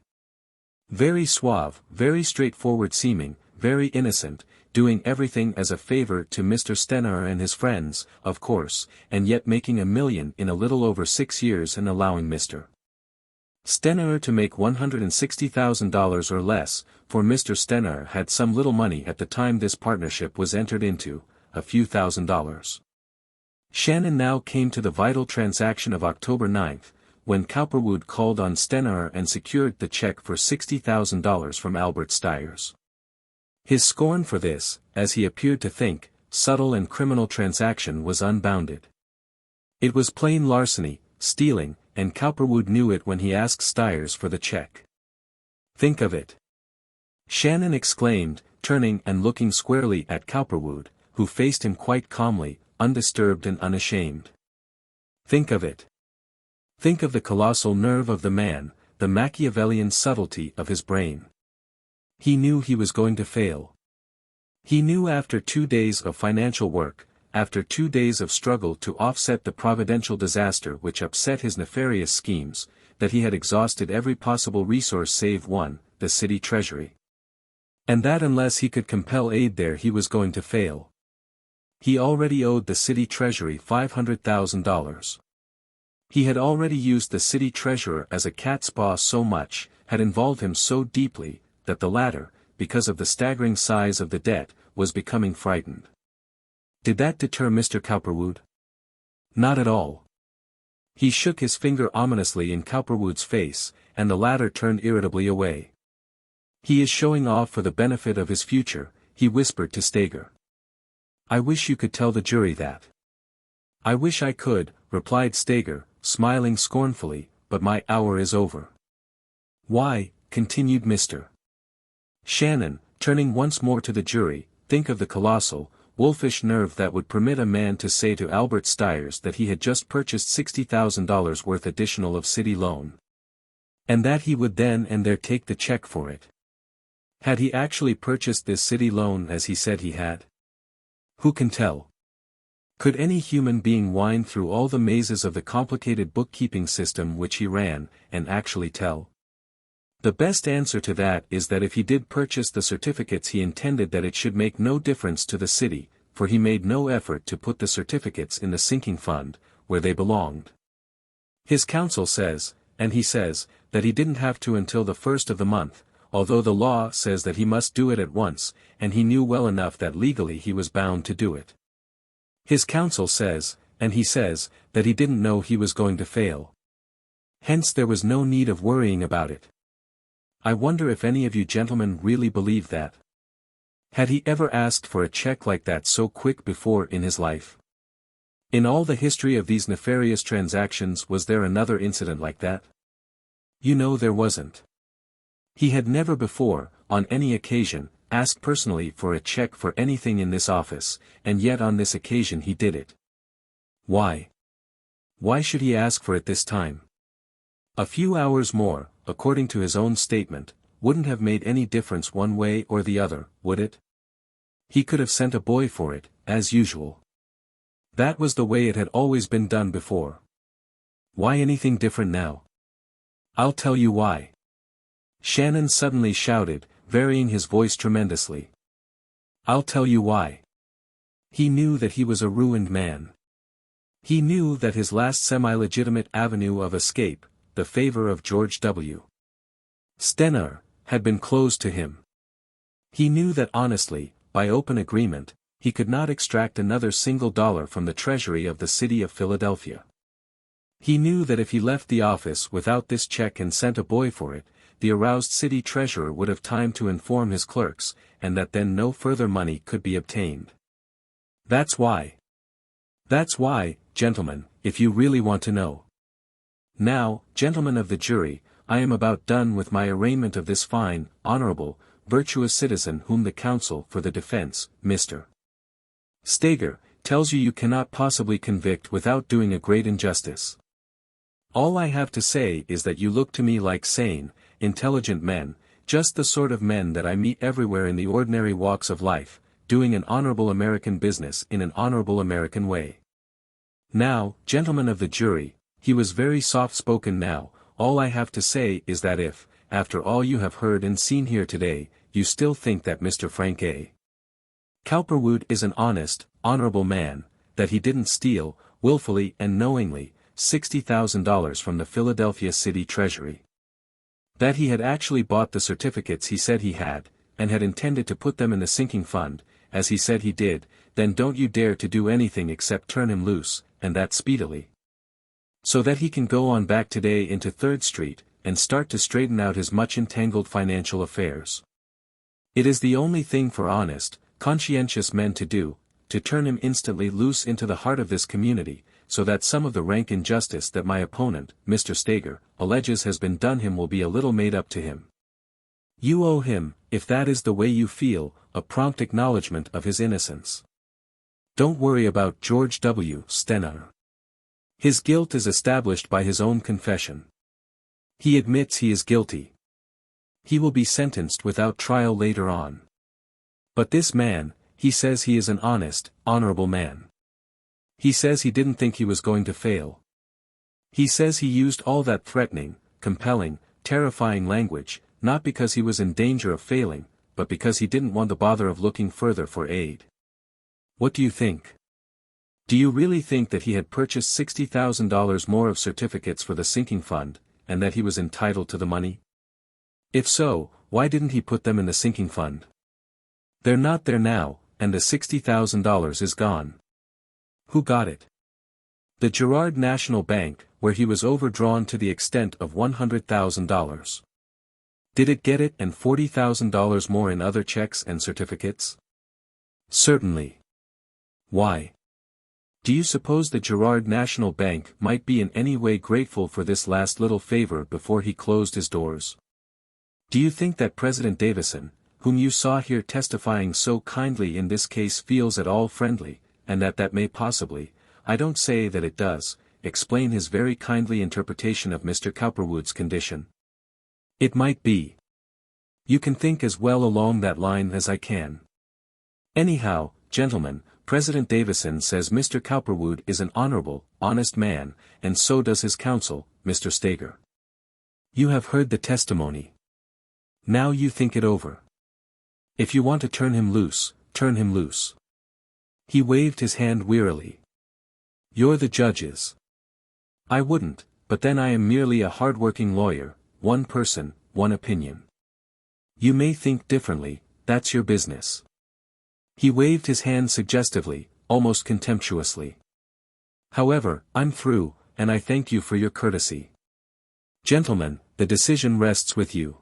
A: Very suave, very straightforward seeming, very innocent, doing everything as a favor to Mr. Stener and his friends, of course, and yet making $1 million in a little over 6 years and allowing Mr. Stener to make $160,000 or less, for Mr. Stener had some little money at the time this partnership was entered into, a few $1,000s. Shannon now came to the vital transaction of October 9, when Cowperwood called on Stener and secured the check for $60,000 from Albert Stiers. His scorn for this, as he appeared to think, subtle and criminal transaction was unbounded. It was plain larceny, stealing, and Cowperwood knew it when he asked Stiers for the check. Think of it. Shannon exclaimed, turning and looking squarely at Cowperwood, who faced him quite calmly, undisturbed and unashamed. Think of it. Think of the colossal nerve of the man, the Machiavellian subtlety of his brain. He knew he was going to fail. He knew after 2 days of financial work, after 2 days of struggle to offset the providential disaster which upset his nefarious schemes, that he had exhausted every possible resource save one, the city treasury. And that unless he could compel aid there he was going to fail. He already owed the city treasury $500,000. He had already used the city treasurer as a cat's paw so much, had involved him so deeply, that the latter, because of the staggering size of the debt, was becoming frightened. Did that deter Mr. Cowperwood? Not at all. He shook his finger ominously in Cowperwood's face, and the latter turned irritably away. He is showing off for the benefit of his future, he whispered to Steger. I wish you could tell the jury that. I wish I could, replied Steger, smiling scornfully, but my hour is over. Why, continued Mr. Shannon, turning once more to the jury, think of the colossal, wolfish nerve that would permit a man to say to Albert Stiers that he had just purchased $60,000 worth additional of city loan. And that he would then and there take the check for it. Had he actually purchased this city loan as he said he had? Who can tell? Could any human being wind through all the mazes of the complicated bookkeeping system which he ran, and actually tell? The best answer to that is that if he did purchase the certificates he intended that it should make no difference to the city, for he made no effort to put the certificates in the sinking fund, where they belonged. His counsel says, and he says, that he didn't have to until the 1st of the month, although the law says that he must do it at once, and he knew well enough that legally he was bound to do it. His counsel says, and he says, that he didn't know he was going to fail. Hence there was no need of worrying about it. I wonder if any of you gentlemen really believe that. Had he ever asked for a check like that so quick before in his life? In all the history of these nefarious transactions was there another incident like that? You know there wasn't. He had never before, on any occasion, asked personally for a check for anything in this office, and yet on this occasion he did it. Why? Why should he ask for it this time? A few hours more, according to his own statement, wouldn't have made any difference one way or the other, would it? He could have sent a boy for it, as usual. That was the way it had always been done before. Why anything different now? I'll tell you why. Shannon suddenly shouted, varying his voice tremendously. I'll tell you why. He knew that he was a ruined man. He knew that his last semi-legitimate avenue of escape, the favor of George W. Stener, had been closed to him. He knew that honestly, by open agreement, he could not extract another single dollar from the treasury of the city of Philadelphia. He knew that if he left the office without this check and sent a boy for it, the aroused city treasurer would have time to inform his clerks, and that then no further money could be obtained. That's why. That's why, gentlemen, if you really want to know. Now, gentlemen of the jury, I am about done with my arraignment of this fine, honorable, virtuous citizen whom the counsel for the defense, Mr. Steger, tells you cannot possibly convict without doing a great injustice. All I have to say is that you look to me like sane, intelligent men, just the sort of men that I meet everywhere in the ordinary walks of life, doing an honorable American business in an honorable American way. Now, gentlemen of the jury, he was very soft-spoken now, all I have to say is that if, after all you have heard and seen here today, you still think that Mr. Frank A. Cowperwood is an honest, honorable man, that he didn't steal, willfully and knowingly, $60,000 from the Philadelphia city treasury. That he had actually bought the certificates he said he had, and had intended to put them in the sinking fund, as he said he did, then don't you dare to do anything except turn him loose, and that speedily. So that he can go on back today into 3rd Street, and start to straighten out his much entangled financial affairs. It is the only thing for honest, conscientious men to do, to turn him instantly loose into the heart of this community, so that some of the rank injustice that my opponent, Mr. Steger, alleges has been done him will be a little made up to him. You owe him, if that is the way you feel, a prompt acknowledgement of his innocence. Don't worry about George W. Stener. His guilt is established by his own confession. He admits he is guilty. He will be sentenced without trial later on. But this man, he says he is an honest, honorable man. He says he didn't think he was going to fail. He says he used all that threatening, compelling, terrifying language, not because he was in danger of failing, but because he didn't want the bother of looking further for aid. What do you think? Do you really think that he had purchased $60,000 more of certificates for the sinking fund, and that he was entitled to the money? If so, why didn't he put them in the sinking fund? They're not there now, and the $60,000 is gone. Who got it? The Girard National Bank, where he was overdrawn to the extent of $100,000. Did it get it and $40,000 more in other checks and certificates? Certainly. Why? Do you suppose the Girard National Bank might be in any way grateful for this last little favor before he closed his doors? Do you think that President Davison, whom you saw here testifying so kindly in this case, feels at all friendly, and that may possibly, I don't say that it does, explain his very kindly interpretation of Mr. Cowperwood's condition? It might be. You can think as well along that line as I can. Anyhow, gentlemen, President Davison says Mr. Cowperwood is an honorable, honest man, and so does his counsel, Mr. Steger. You have heard the testimony. Now you think it over. If you want to turn him loose, turn him loose. He waved his hand wearily. You're the judges. I wouldn't, but then I am merely a hard-working lawyer, one person, one opinion. You may think differently, that's your business. He waved his hand suggestively, almost contemptuously. However, I'm through, and I thank you for your courtesy. Gentlemen, the decision rests with you.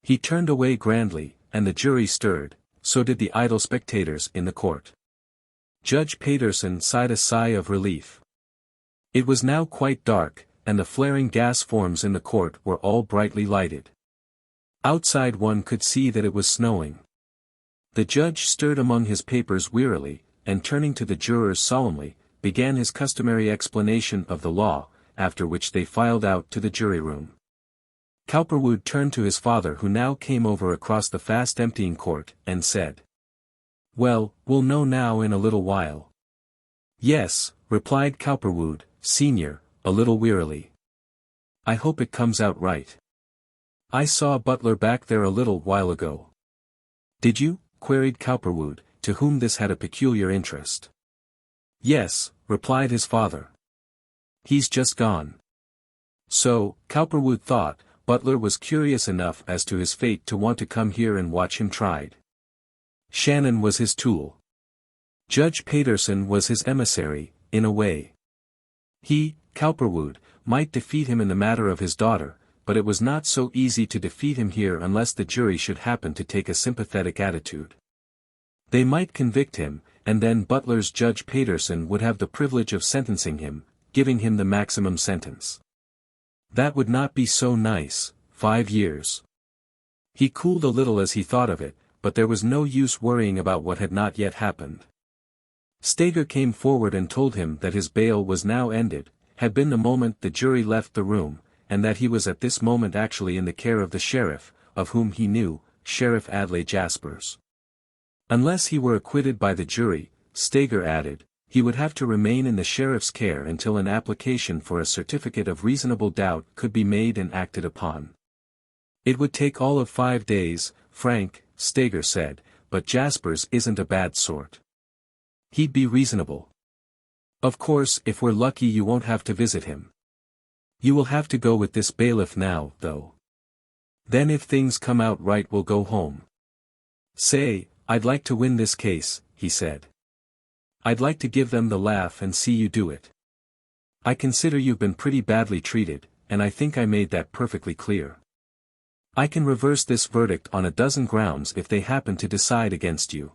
A: He turned away grandly, and the jury stirred, so did the idle spectators in the court. Judge Paterson sighed a sigh of relief. It was now quite dark, and the flaring gas forms in the court were all brightly lighted. Outside one could see that it was snowing. The judge stirred among his papers wearily, and turning to the jurors solemnly, began his customary explanation of the law, after which they filed out to the jury room. Cowperwood turned to his father, who now came over across the fast emptying court, and said, "Well, we'll know now in a little while." "Yes," replied Cowperwood, Sr., a little wearily. "I hope it comes out right. I saw Butler back there a little while ago." "Did you?" queried Cowperwood, to whom this had a peculiar interest. "Yes," replied his father. "He's just gone." So, Cowperwood thought, Butler was curious enough as to his fate to want to come here and watch him tried. Shannon was his tool. Judge Paterson was his emissary, in a way. He, Cowperwood, might defeat him in the matter of his daughter, but it was not so easy to defeat him here unless the jury should happen to take a sympathetic attitude. They might convict him, and then Butler's Judge Paterson would have the privilege of sentencing him, giving him the maximum sentence. That would not be so nice, 5 years. He cooled a little as he thought of it, but there was no use worrying about what had not yet happened. Steger came forward and told him that his bail was now ended, had been the moment the jury left the room, and that he was at this moment actually in the care of the sheriff, of whom he knew, Sheriff Adlai Jaspers. Unless he were acquitted by the jury, Steger added, he would have to remain in the sheriff's care until an application for a certificate of reasonable doubt could be made and acted upon. It would take all of 5 days, Frank, Steger said, but Jaspers isn't a bad sort. He'd be reasonable. Of course, if we're lucky you won't have to visit him. You will have to go with this bailiff now, though. Then if things come out right we'll go home. Say, I'd like to win this case, he said. I'd like to give them the laugh and see you do it. I consider you've been pretty badly treated, and I think I made that perfectly clear. I can reverse this verdict on a dozen grounds if they happen to decide against you.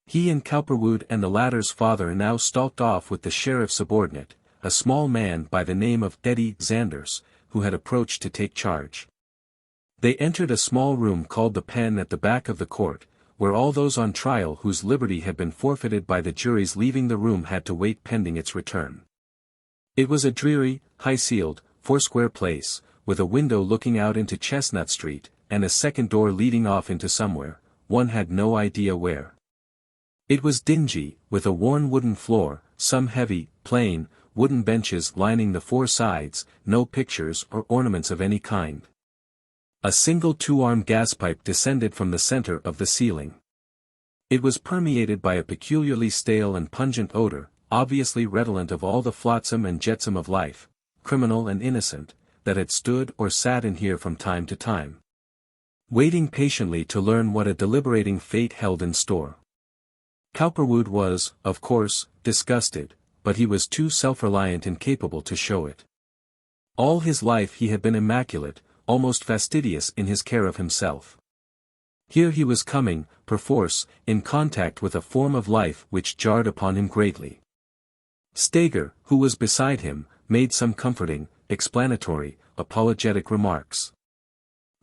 A: He and Cowperwood and the latter's father now stalked off with the sheriff's subordinate, a small man by the name of Eddie Zanders, who had approached to take charge. They entered a small room called the pen at the back of the court, where all those on trial whose liberty had been forfeited by the jury's leaving the room had to wait pending its return. It was a dreary, high-ceiled, four-square place, with a window looking out into Chestnut Street, and a second door leading off into somewhere, one had no idea where. It was dingy, with a worn wooden floor, some heavy, plain, wooden benches lining the four sides, no pictures or ornaments of any kind. A single two-armed gas pipe descended from the center of the ceiling. It was permeated by a peculiarly stale and pungent odor, obviously redolent of all the flotsam and jetsam of life, criminal and innocent, that had stood or sat in here from time to time, waiting patiently to learn what a deliberating fate held in store. Cowperwood was, of course, disgusted, but he was too self-reliant and capable to show it. All his life he had been immaculate, almost fastidious in his care of himself. Here he was coming, perforce, in contact with a form of life which jarred upon him greatly. Stager, who was beside him, made some comforting, explanatory, apologetic remarks.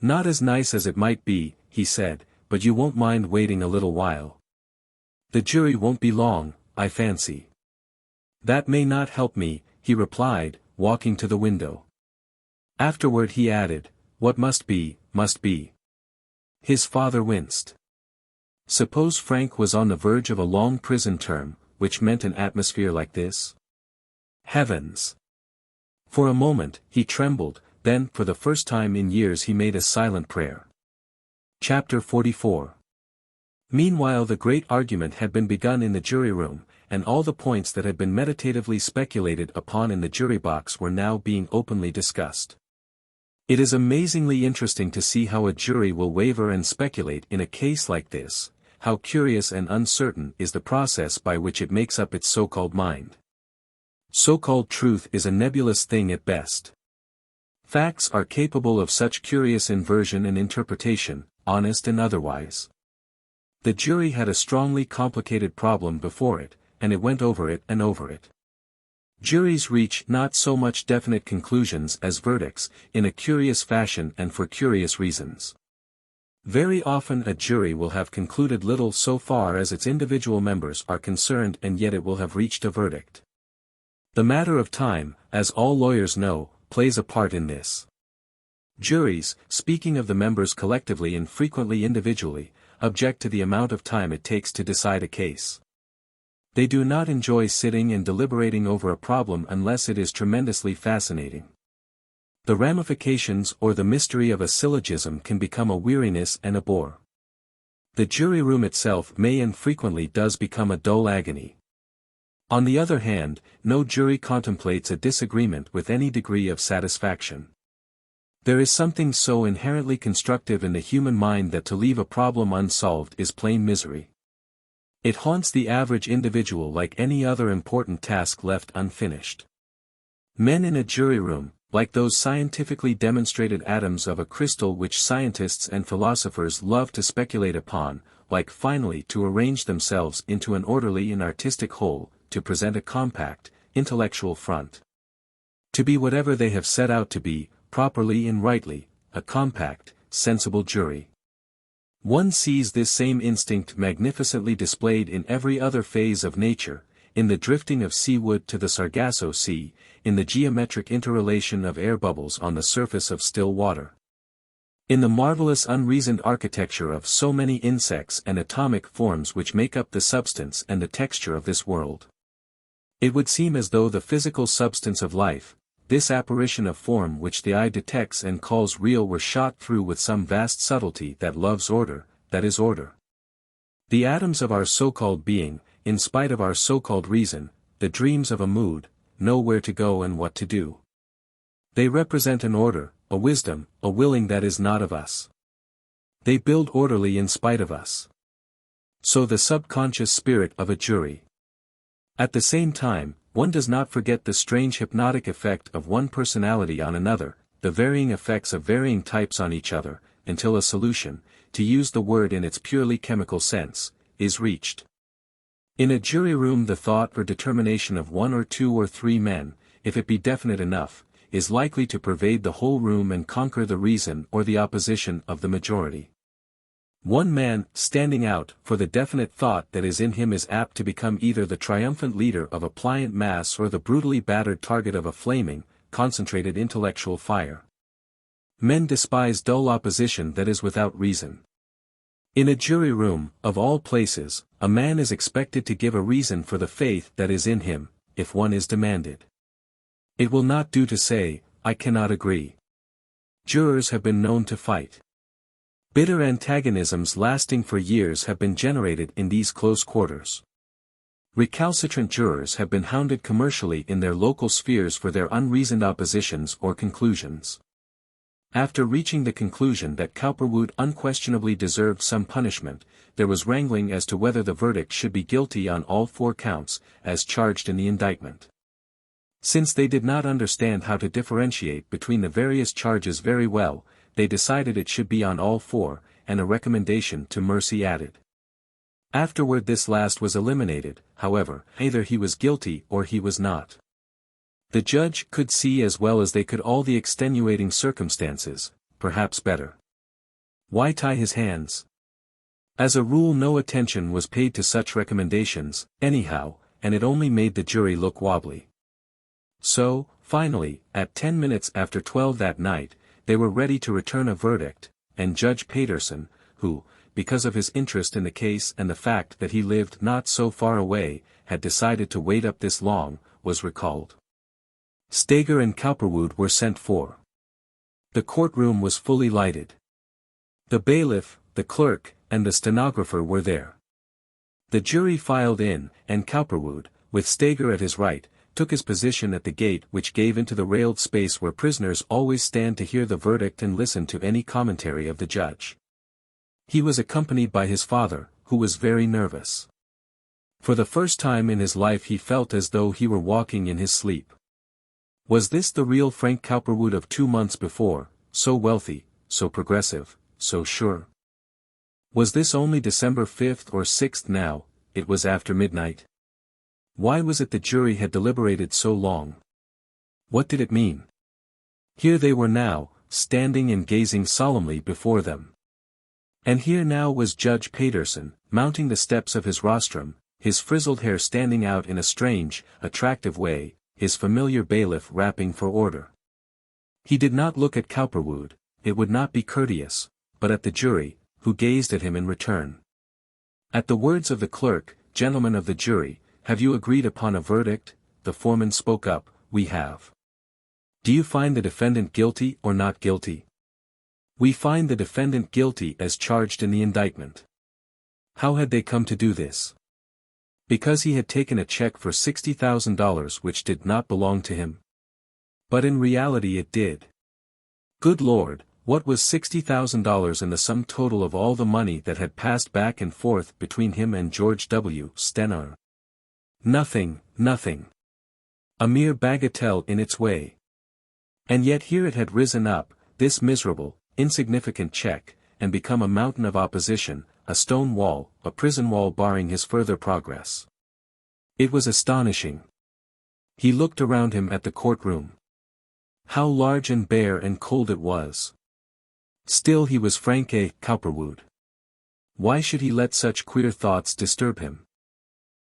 A: "Not as nice as it might be," he said, "but you won't mind waiting a little while. The jury won't be long, I fancy." "That may not help me," he replied, walking to the window. Afterward he added, "What must be, must be." His father winced. Suppose Frank was on the verge of a long prison term, which meant an atmosphere like this? Heavens! For a moment, he trembled, then for the first time in years he made a silent prayer. Chapter 44. Meanwhile the great argument had been begun in the jury room, and all the points that had been meditatively speculated upon in the jury box were now being openly discussed. It is amazingly interesting to see how a jury will waver and speculate in a case like this, how curious and uncertain is the process by which it makes up its so-called mind. So-called truth is a nebulous thing at best. Facts are capable of such curious inversion and interpretation, honest and otherwise. The jury had a strongly complicated problem before it, and it went over it and over it. Juries reach not so much definite conclusions as verdicts, in a curious fashion and for curious reasons. Very often a jury will have concluded little so far as its individual members are concerned, and yet it will have reached a verdict. The matter of time, as all lawyers know, plays a part in this. Juries, speaking of the members collectively and frequently individually, object to the amount of time it takes to decide a case. They do not enjoy sitting and deliberating over a problem unless it is tremendously fascinating. The ramifications or the mystery of a syllogism can become a weariness and a bore. The jury room itself may and frequently does become a dull agony. On the other hand, no jury contemplates a disagreement with any degree of satisfaction. There is something so inherently constructive in the human mind that to leave a problem unsolved is plain misery. It haunts the average individual like any other important task left unfinished. Men in a jury room, like those scientifically demonstrated atoms of a crystal which scientists and philosophers love to speculate upon, like finally to arrange themselves into an orderly and artistic whole, to present a compact, intellectual front. To be whatever they have set out to be, properly and rightly, a compact, sensible jury. One sees this same instinct magnificently displayed in every other phase of nature, in the drifting of seawood to the Sargasso Sea, in the geometric interrelation of air bubbles on the surface of still water. In the marvelous unreasoned architecture of so many insects and atomic forms which make up the substance and the texture of this world. It would seem as though the physical substance of life, this apparition of form which the eye detects and calls real, were shot through with some vast subtlety that loves order, that is order. The atoms of our so-called being, in spite of our so-called reason, the dreams of a mood, know where to go and what to do. They represent an order, a wisdom, a willing that is not of us. They build orderly in spite of us. So the subconscious spirit of a jury. At the same time, one does not forget the strange hypnotic effect of one personality on another, the varying effects of varying types on each other, until a solution, to use the word in its purely chemical sense, is reached. In a jury room the thought or determination of one or two or three men, if it be definite enough, is likely to pervade the whole room and conquer the reason or the opposition of the majority. One man, standing out for the definite thought that is in him, is apt to become either the triumphant leader of a pliant mass or the brutally battered target of a flaming, concentrated intellectual fire. Men despise dull opposition that is without reason. In a jury room, of all places, a man is expected to give a reason for the faith that is in him, if one is demanded. It will not do to say, "I cannot agree." Jurors have been known to fight. Bitter antagonisms lasting for years have been generated in these close quarters. Recalcitrant jurors have been hounded commercially in their local spheres for their unreasoned oppositions or conclusions. After reaching the conclusion that Cowperwood unquestionably deserved some punishment, there was wrangling as to whether the verdict should be guilty on all 4 counts, as charged in the indictment. Since they did not understand how to differentiate between the various charges very well, they decided it should be on all 4, and a recommendation to mercy added. Afterward this last was eliminated, however, either he was guilty or he was not. The judge could see as well as they could all the extenuating circumstances, perhaps better. Why tie his hands? As a rule no attention was paid to such recommendations, anyhow, and it only made the jury look wobbly. So, finally, at 10 minutes after 12 that night, they were ready to return a verdict, and Judge Paterson, who, because of his interest in the case and the fact that he lived not so far away, had decided to wait up this long, was recalled. Steger and Cowperwood were sent for. The courtroom was fully lighted. The bailiff, the clerk, and the stenographer were there. The jury filed in, and Cowperwood, with Steger at his right, took his position at the gate which gave into the railed space where prisoners always stand to hear the verdict and listen to any commentary of the judge. He was accompanied by his father, who was very nervous. For the first time in his life he felt as though he were walking in his sleep. Was this the real Frank Cowperwood of 2 months before, so wealthy, so progressive, so sure? Was this only December 5th or 6th now? It was after midnight. Why was it the jury had deliberated so long? What did it mean? Here they were now, standing and gazing solemnly before them. And here now was Judge Paterson, mounting the steps of his rostrum, his frizzled hair standing out in a strange, attractive way, his familiar bailiff rapping for order. He did not look at Cowperwood, it would not be courteous, but at the jury, who gazed at him in return. At the words of the clerk, "Gentlemen of the jury, have you agreed upon a verdict?" the foreman spoke up, "We have." "Do you find the defendant guilty or not guilty?" "We find the defendant guilty as charged in the indictment." How had they come to do this? Because he had taken a check for $60,000 which did not belong to him? But in reality it did. Good Lord, what was $60,000 in the sum total of all the money that had passed back and forth between him and George W. Stener? Nothing, nothing. A mere bagatelle in its way. And yet here it had risen up, this miserable, insignificant check, and become a mountain of opposition, a stone wall, a prison wall barring his further progress. It was astonishing. He looked around him at the courtroom. How large and bare and cold it was. Still he was Frank A. Cowperwood. Why should he let such queer thoughts disturb him?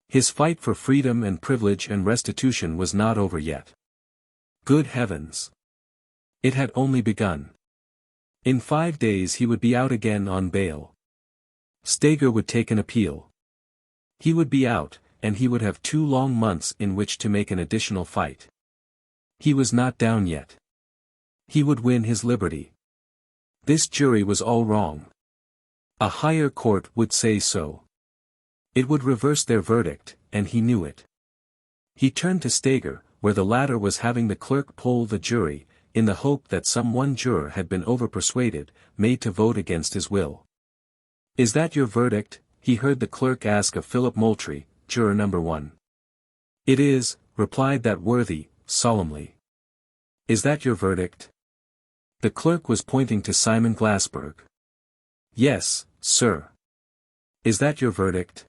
A: His fight for freedom and privilege and restitution was not over yet. Good heavens! It had only begun. In 5 days he would be out again on bail. Steger would take an appeal. He would be out, and he would have 2 long months in which to make an additional fight. He was not down yet. He would win his liberty. This jury was all wrong. A higher court would say so. It would reverse their verdict, and he knew it. He turned to Steger, where the latter was having the clerk poll the jury, in the hope that some one juror had been over-persuaded, made to vote against his will. "Is that your verdict?" he heard the clerk ask of Philip Moultrie, juror number 1. "It is," replied that worthy, solemnly. "Is that your verdict?" The clerk was pointing to Simon Glassberg. "Yes, sir." "Is that your verdict?"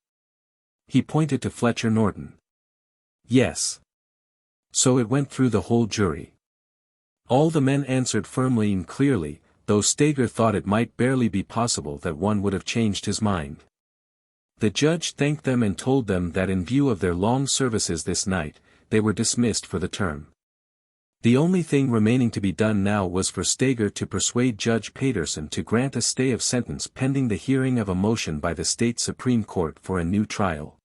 A: He pointed to Fletcher Norton. "Yes." So it went through the whole jury. All the men answered firmly and clearly, though Steger thought it might barely be possible that one would have changed his mind. The judge thanked them and told them that in view of their long services this night, they were dismissed for the term. The only thing remaining to be done now was for Steger to persuade Judge Paterson to grant a stay of sentence pending the hearing of a motion by the state Supreme Court for a new trial.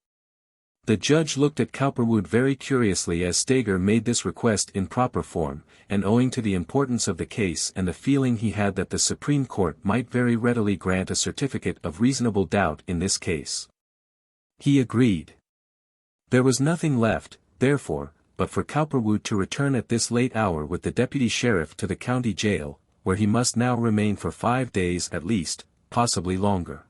A: The judge looked at Cowperwood very curiously as Steger made this request in proper form, and owing to the importance of the case and the feeling he had that the Supreme Court might very readily grant a certificate of reasonable doubt in this case. He agreed. There was nothing left, therefore, but for Cowperwood to return at this late hour with the deputy sheriff to the county jail, where he must now remain for 5 days at least, possibly longer.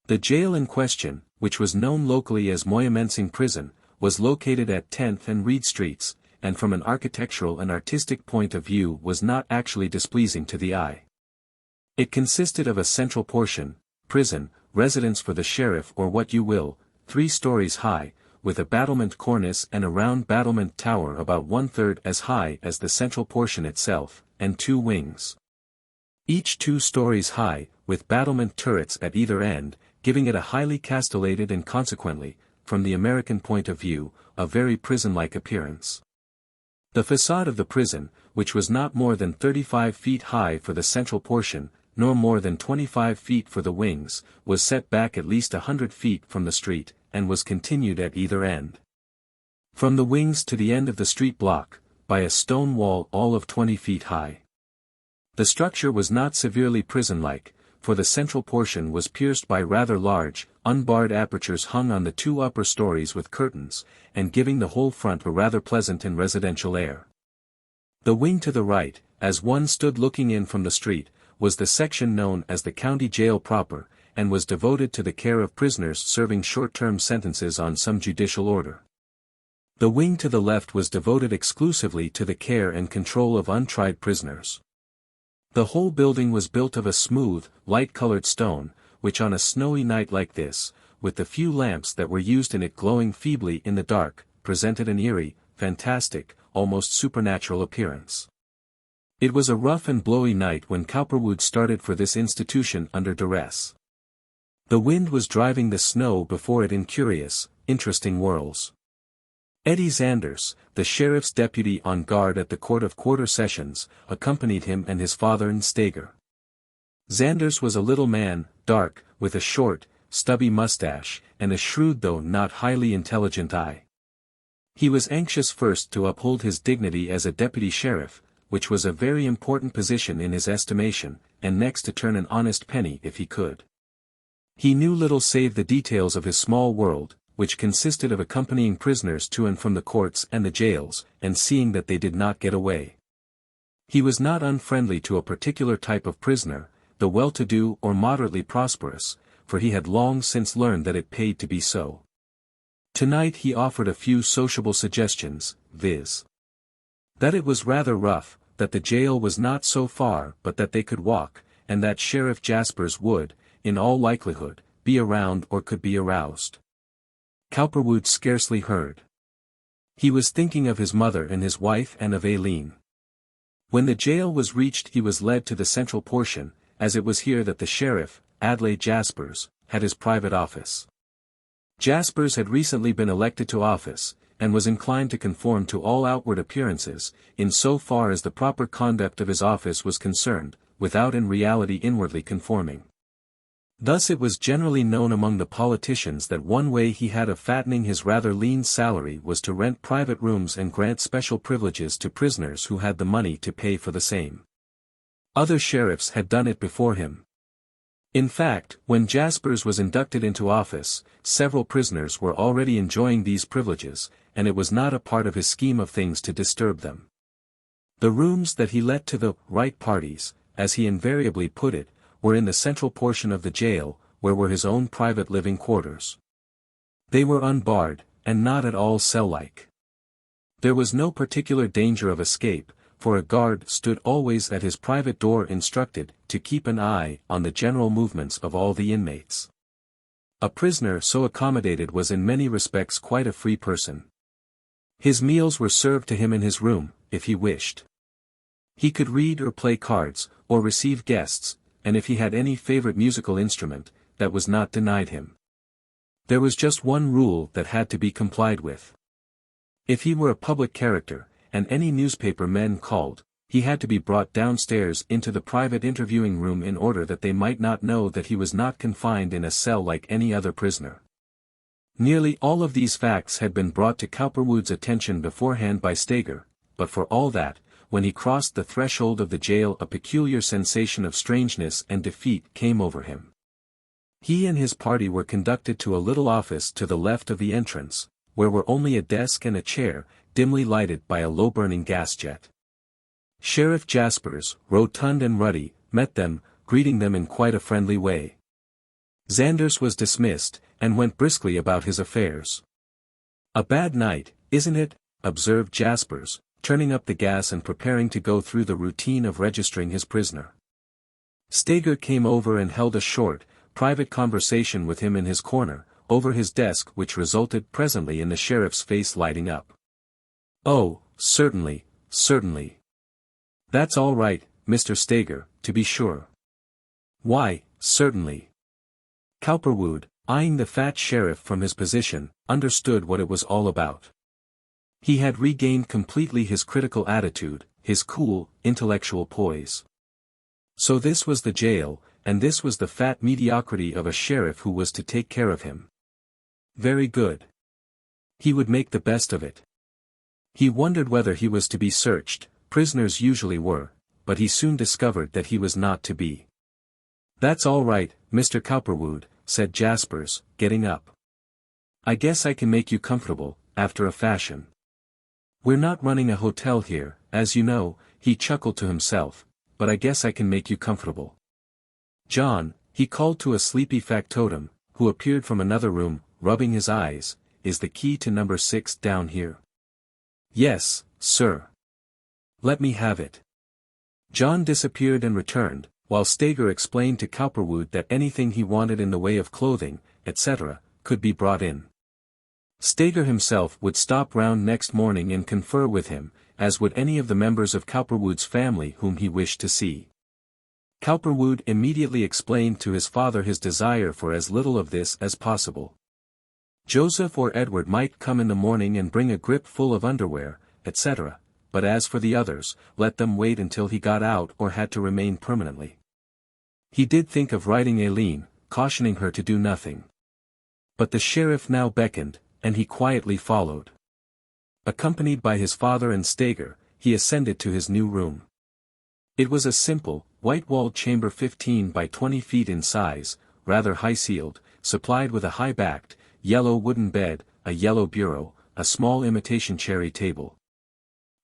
A: The jail in question, which was known locally as Moyamensing Prison, was located at 10th and Reed Streets, and from an architectural and artistic point of view was not actually displeasing to the eye. It consisted of a central portion, prison, residence for the sheriff or what you will, 3 stories high, with a battlement cornice and a round battlement tower about 1/3 as high as the central portion itself, and 2 wings. Each 2 stories high, with battlement turrets at either end, giving it a highly castellated and consequently, from the American point of view, a very prison-like appearance. The facade of the prison, which was not more than 35 feet high for the central portion, nor more than 25 feet for the wings, was set back at least 100 feet from the street, and was continued at either end. From the wings to the end of the street block, by a stone wall all of 20 feet high. The structure was not severely prison-like, for the central portion was pierced by rather large, unbarred apertures hung on the 2 upper stories with curtains, and giving the whole front a rather pleasant and residential air. The wing to the right, as one stood looking in from the street, was the section known as the county jail proper, and was devoted to the care of prisoners serving short-term sentences on some judicial order. The wing to the left was devoted exclusively to the care and control of untried prisoners. The whole building was built of a smooth, light-colored stone, which on a snowy night like this, with the few lamps that were used in it glowing feebly in the dark, presented an eerie, fantastic, almost supernatural appearance. It was a rough and blowy night when Cowperwood started for this institution under duress. The wind was driving the snow before it in curious, interesting whirls. Eddie Zanders, the sheriff's deputy on guard at the Court of Quarter Sessions, accompanied him and his father and Steger. Zanders was a little man, dark, with a short, stubby mustache, and a shrewd though not highly intelligent eye. He was anxious first to uphold his dignity as a deputy sheriff, which was a very important position in his estimation, and next to turn an honest penny if he could. He knew little save the details of his small world, which consisted of accompanying prisoners to and from the courts and the jails, and seeing that they did not get away. He was not unfriendly to a particular type of prisoner, the well-to-do or moderately prosperous, for he had long since learned that it paid to be so. Tonight he offered a few sociable suggestions, viz. That it was rather rough, that the jail was not so far but that they could walk, and that Sheriff Jaspers would, in all likelihood, be around or could be aroused. Cowperwood scarcely heard. He was thinking of his mother and his wife and of Aileen. When the jail was reached he was led to the central portion, as it was here that the sheriff, Adlai Jaspers, had his private office. Jaspers had recently been elected to office, and was inclined to conform to all outward appearances, in so far as the proper conduct of his office was concerned, without in reality inwardly conforming. Thus it was generally known among the politicians that one way he had of fattening his rather lean salary was to rent private rooms and grant special privileges to prisoners who had the money to pay for the same. Other sheriffs had done it before him. In fact, when Jaspers was inducted into office, several prisoners were already enjoying these privileges, and it was not a part of his scheme of things to disturb them. The rooms that he let to the right parties, as he invariably put it, were in the central portion of the jail, where were his own private living quarters. They were unbarred, and not at all cell-like. There was no particular danger of escape, for a guard stood always at his private door instructed to keep an eye on the general movements of all the inmates. A prisoner so accommodated was in many respects quite a free person. His meals were served to him in his room, if he wished. He could read or play cards, or receive guests, and if he had any favorite musical instrument, that was not denied him. There was just one rule that had to be complied with. If he were a public character, and any newspaper men called, he had to be brought downstairs into the private interviewing room in order that they might not know that he was not confined in a cell like any other prisoner. Nearly all of these facts had been brought to Cowperwood's attention beforehand by Steger, but for all that, when he crossed the threshold of the jail a peculiar sensation of strangeness and defeat came over him. He and his party were conducted to a little office to the left of the entrance, where were only a desk and a chair, dimly lighted by a low-burning gas jet. Sheriff Jaspers, rotund and ruddy, met them, greeting them in quite a friendly way. Xanders was dismissed, and went briskly about his affairs. "A bad night, isn't it?" observed Jaspers, turning up the gas and preparing to go through the routine of registering his prisoner. Steger came over and held a short, private conversation with him in his corner, over his desk, which resulted presently in the sheriff's face lighting up. "Oh, certainly, certainly. That's all right, Mr. Steger, to be sure." "Why, certainly." Cowperwood, eyeing the fat sheriff from his position, understood what it was all about. He had regained completely his critical attitude, his cool, intellectual poise. So this was the jail, and this was the fat mediocrity of a sheriff who was to take care of him. Very good. He would make the best of it. He wondered whether he was to be searched. Prisoners usually were, but he soon discovered that he was not to be. "That's all right, Mr. Cowperwood," said Jaspers, getting up. "I guess I can make you comfortable, after a fashion. We're not running a hotel here, as you know," he chuckled to himself, "but I guess I can make you comfortable. John," he called to a sleepy factotum, who appeared from another room, rubbing his eyes, "is the key to number 6 down here?" "Yes, sir." "Let me have it." John disappeared and returned, while Steger explained to Cowperwood that anything he wanted in the way of clothing, etc., could be brought in. Steger himself would stop round next morning and confer with him, as would any of the members of Cowperwood's family whom he wished to see. Cowperwood immediately explained to his father his desire for as little of this as possible. Joseph or Edward might come in the morning and bring a grip full of underwear, etc., but as for the others, let them wait until he got out or had to remain permanently. He did think of writing Aileen, cautioning her to do nothing. But the sheriff now beckoned, and he quietly followed. Accompanied by his father and Steger, he ascended to his new room. It was a simple, white-walled chamber 15 by 20 feet in size, rather high-ceiled, supplied with a high-backed, yellow wooden bed, a yellow bureau, a small imitation cherry table.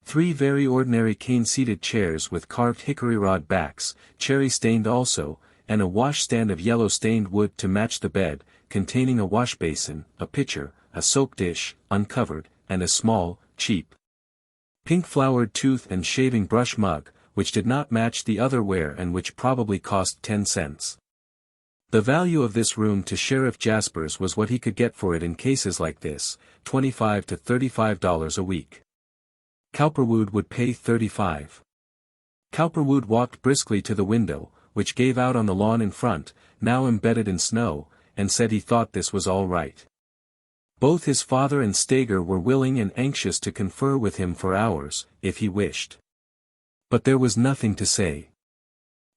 A: 3 very ordinary cane-seated chairs with carved hickory rod backs, cherry-stained also, and a washstand of yellow-stained wood to match the bed, containing a wash-basin, a pitcher, a soap dish, uncovered, and a small, cheap, pink-flowered tooth and shaving brush mug, which did not match the other ware and which probably cost 10 cents. The value of this room to Sheriff Jaspers was what he could get for it in cases like this, $25 to $35 a week. Cowperwood would pay $35. Cowperwood walked briskly to the window, which gave out on the lawn in front, now embedded in snow, and said he thought this was all right. Both his father and Steger were willing and anxious to confer with him for hours, if he wished. But there was nothing to say.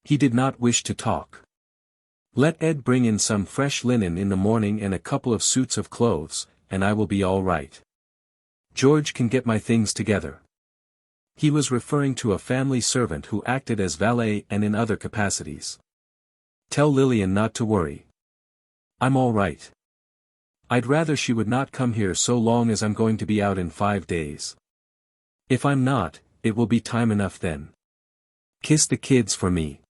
A: He did not wish to talk. "Let Ed bring in some fresh linen in the morning and a couple of suits of clothes, and I will be all right. George can get my things together." He was referring to a family servant who acted as valet and in other capacities. "Tell Lillian not to worry. I'm all right. I'd rather she would not come here so long as I'm going to be out in 5 days. If I'm not, it will be time enough then. Kiss the kids for me."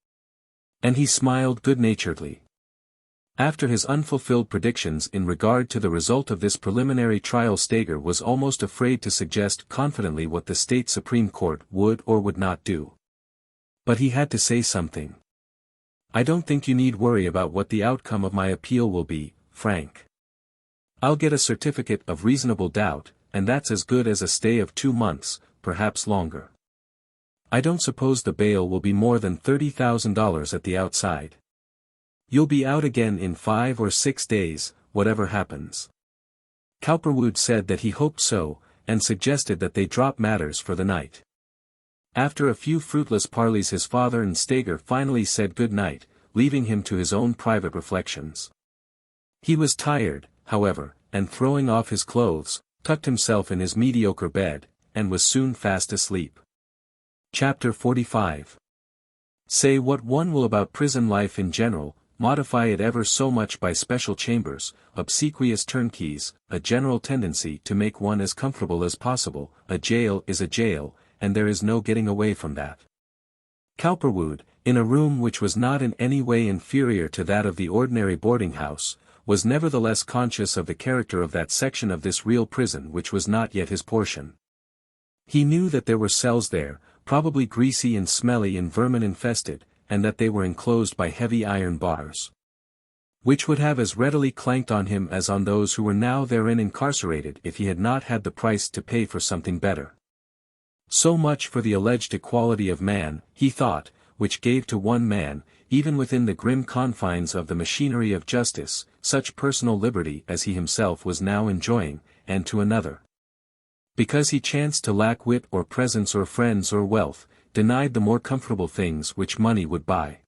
A: And he smiled good-naturedly. After his unfulfilled predictions in regard to the result of this preliminary trial, Steger was almost afraid to suggest confidently what the state Supreme Court would or would not do. But he had to say something. "I don't think you need worry about what the outcome of my appeal will be, Frank. I'll get a certificate of reasonable doubt, and that's as good as a stay of 2 months, perhaps longer. I don't suppose the bail will be more than $30,000 at the outside. You'll be out again in 5 or 6 days, whatever happens. Cowperwood said that he hoped so, and suggested that they drop matters for the night. After a few fruitless parleys his father and Steger finally said good night, leaving him to his own private reflections. He was tired, however, and throwing off his clothes, tucked himself in his mediocre bed, and was soon fast asleep. Chapter 45. Say what one will about prison life in general, modify it ever so much by special chambers, obsequious turnkeys, a general tendency to make one as comfortable as possible, a jail is a jail, and there is no getting away from that. Cowperwood, in a room which was not in any way inferior to that of the ordinary boarding house, was nevertheless conscious of the character of that section of this real prison which was not yet his portion. He knew that there were cells there, probably greasy and smelly and vermin-infested, and that they were enclosed by heavy iron bars, which would have as readily clanked on him as on those who were now therein incarcerated if he had not had the price to pay for something better. So much for the alleged equality of man, he thought, which gave to one man, even within the grim confines of the machinery of justice, such personal liberty as he himself was now enjoying, and to another, because he chanced to lack wit or presence or friends or wealth, denied the more comfortable things which money would buy.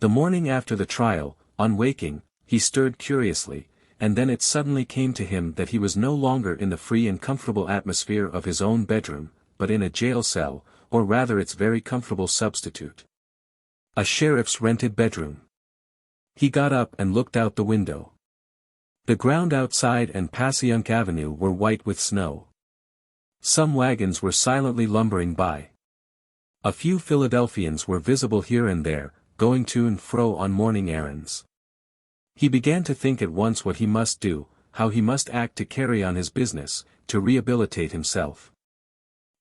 A: The morning after the trial, on waking, he stirred curiously, and then it suddenly came to him that he was no longer in the free and comfortable atmosphere of his own bedroom, but in a jail cell, or rather its very comfortable substitute, a sheriff's rented bedroom. He got up and looked out the window. The ground outside and Passyunk Avenue were white with snow. Some wagons were silently lumbering by. A few Philadelphians were visible here and there, going to and fro on morning errands. He began to think at once what he must do, how he must act to carry on his business, to rehabilitate himself.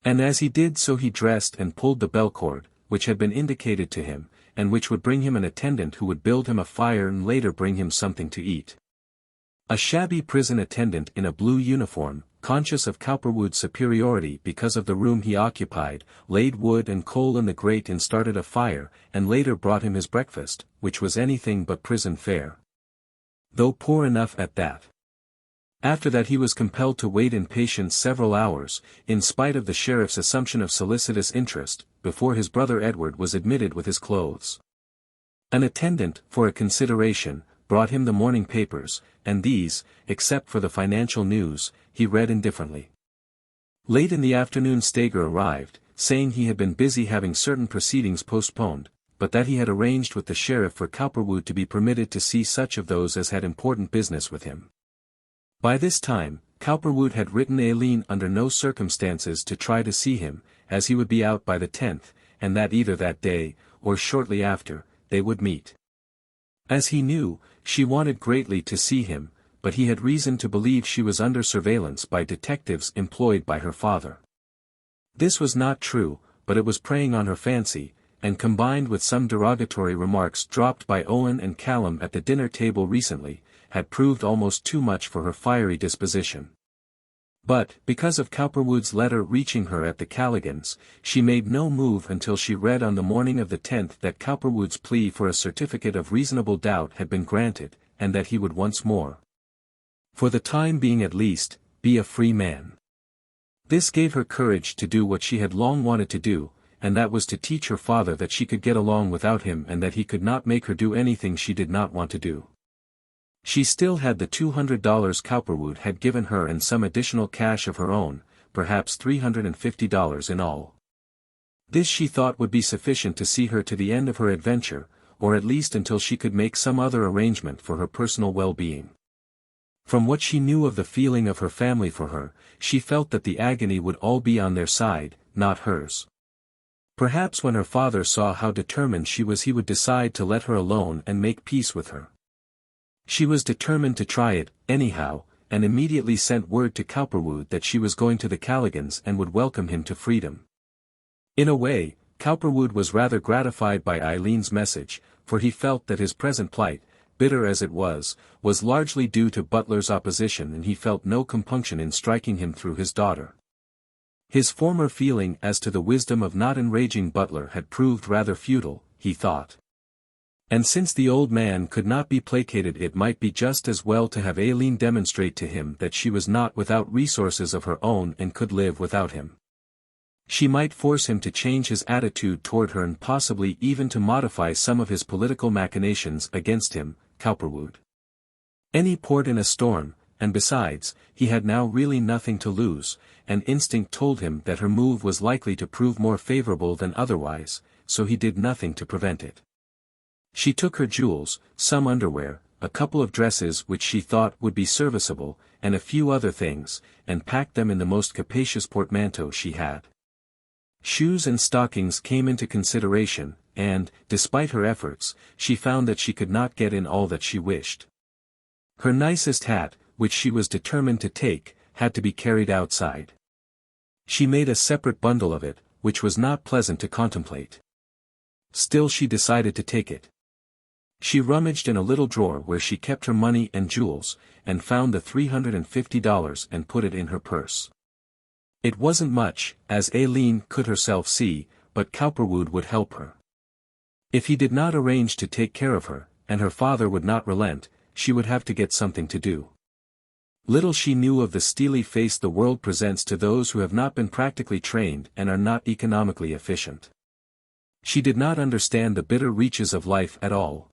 A: And as he did so he dressed and pulled the bell cord, which had been indicated to him, and which would bring him an attendant who would build him a fire and later bring him something to eat. A shabby prison attendant in a blue uniform, conscious of Cowperwood's superiority because of the room he occupied, laid wood and coal in the grate and started a fire, and later brought him his breakfast, which was anything but prison fare, though poor enough at that. After that he was compelled to wait in patience several hours, in spite of the sheriff's assumption of solicitous interest, before his brother Edward was admitted with his clothes. An attendant, for a consideration, brought him the morning papers, and these, except for the financial news, he read indifferently. Late in the afternoon Steger arrived, saying he had been busy having certain proceedings postponed, but that he had arranged with the sheriff for Cowperwood to be permitted to see such of those as had important business with him. By this time, Cowperwood had written Aileen under no circumstances to try to see him, as he would be out by the 10th, and that either that day, or shortly after, they would meet. As he knew, she wanted greatly to see him, but he had reason to believe she was under surveillance by detectives employed by her father. This was not true, but it was preying on her fancy, and combined with some derogatory remarks dropped by Owen and Callum at the dinner table recently, had proved almost too much for her fiery disposition. But, because of Cowperwood's letter reaching her at the Calligans, she made no move until she read on the morning of the 10th that Cowperwood's plea for a certificate of reasonable doubt had been granted, and that he would once more, for the time being at least, be a free man. This gave her courage to do what she had long wanted to do, and that was to teach her father that she could get along without him and that he could not make her do anything she did not want to do. She still had the $200 Cowperwood had given her and some additional cash of her own, perhaps $350 in all. This she thought would be sufficient to see her to the end of her adventure, or at least until she could make some other arrangement for her personal well-being. From what she knew of the feeling of her family for her, she felt that the agony would all be on their side, not hers. Perhaps when her father saw how determined she was he would decide to let her alone and make peace with her. She was determined to try it, anyhow, and immediately sent word to Cowperwood that she was going to the Calligans and would welcome him to freedom. In a way, Cowperwood was rather gratified by Eileen's message, for he felt that his present plight, bitter as it was largely due to Butler's opposition and he felt no compunction in striking him through his daughter. His former feeling as to the wisdom of not enraging Butler had proved rather futile, he thought. And since the old man could not be placated, it might be just as well to have Aileen demonstrate to him that she was not without resources of her own and could live without him. She might force him to change his attitude toward her and possibly even to modify some of his political machinations against him, Cowperwood. Any port in a storm, and besides, he had now really nothing to lose, and instinct told him that her move was likely to prove more favorable than otherwise, so he did nothing to prevent it. She took her jewels, some underwear, a couple of dresses which she thought would be serviceable, and a few other things, and packed them in the most capacious portmanteau she had. Shoes and stockings came into consideration, and, despite her efforts, she found that she could not get in all that she wished. Her nicest hat, which she was determined to take, had to be carried outside. She made a separate bundle of it, which was not pleasant to contemplate. Still she decided to take it. She rummaged in a little drawer where she kept her money and jewels, and found the $350 and put it in her purse. It wasn't much, as Aileen could herself see, but Cowperwood would help her. If he did not arrange to take care of her, and her father would not relent, she would have to get something to do. Little she knew of the steely face the world presents to those who have not been practically trained and are not economically efficient. She did not understand the bitter reaches of life at all.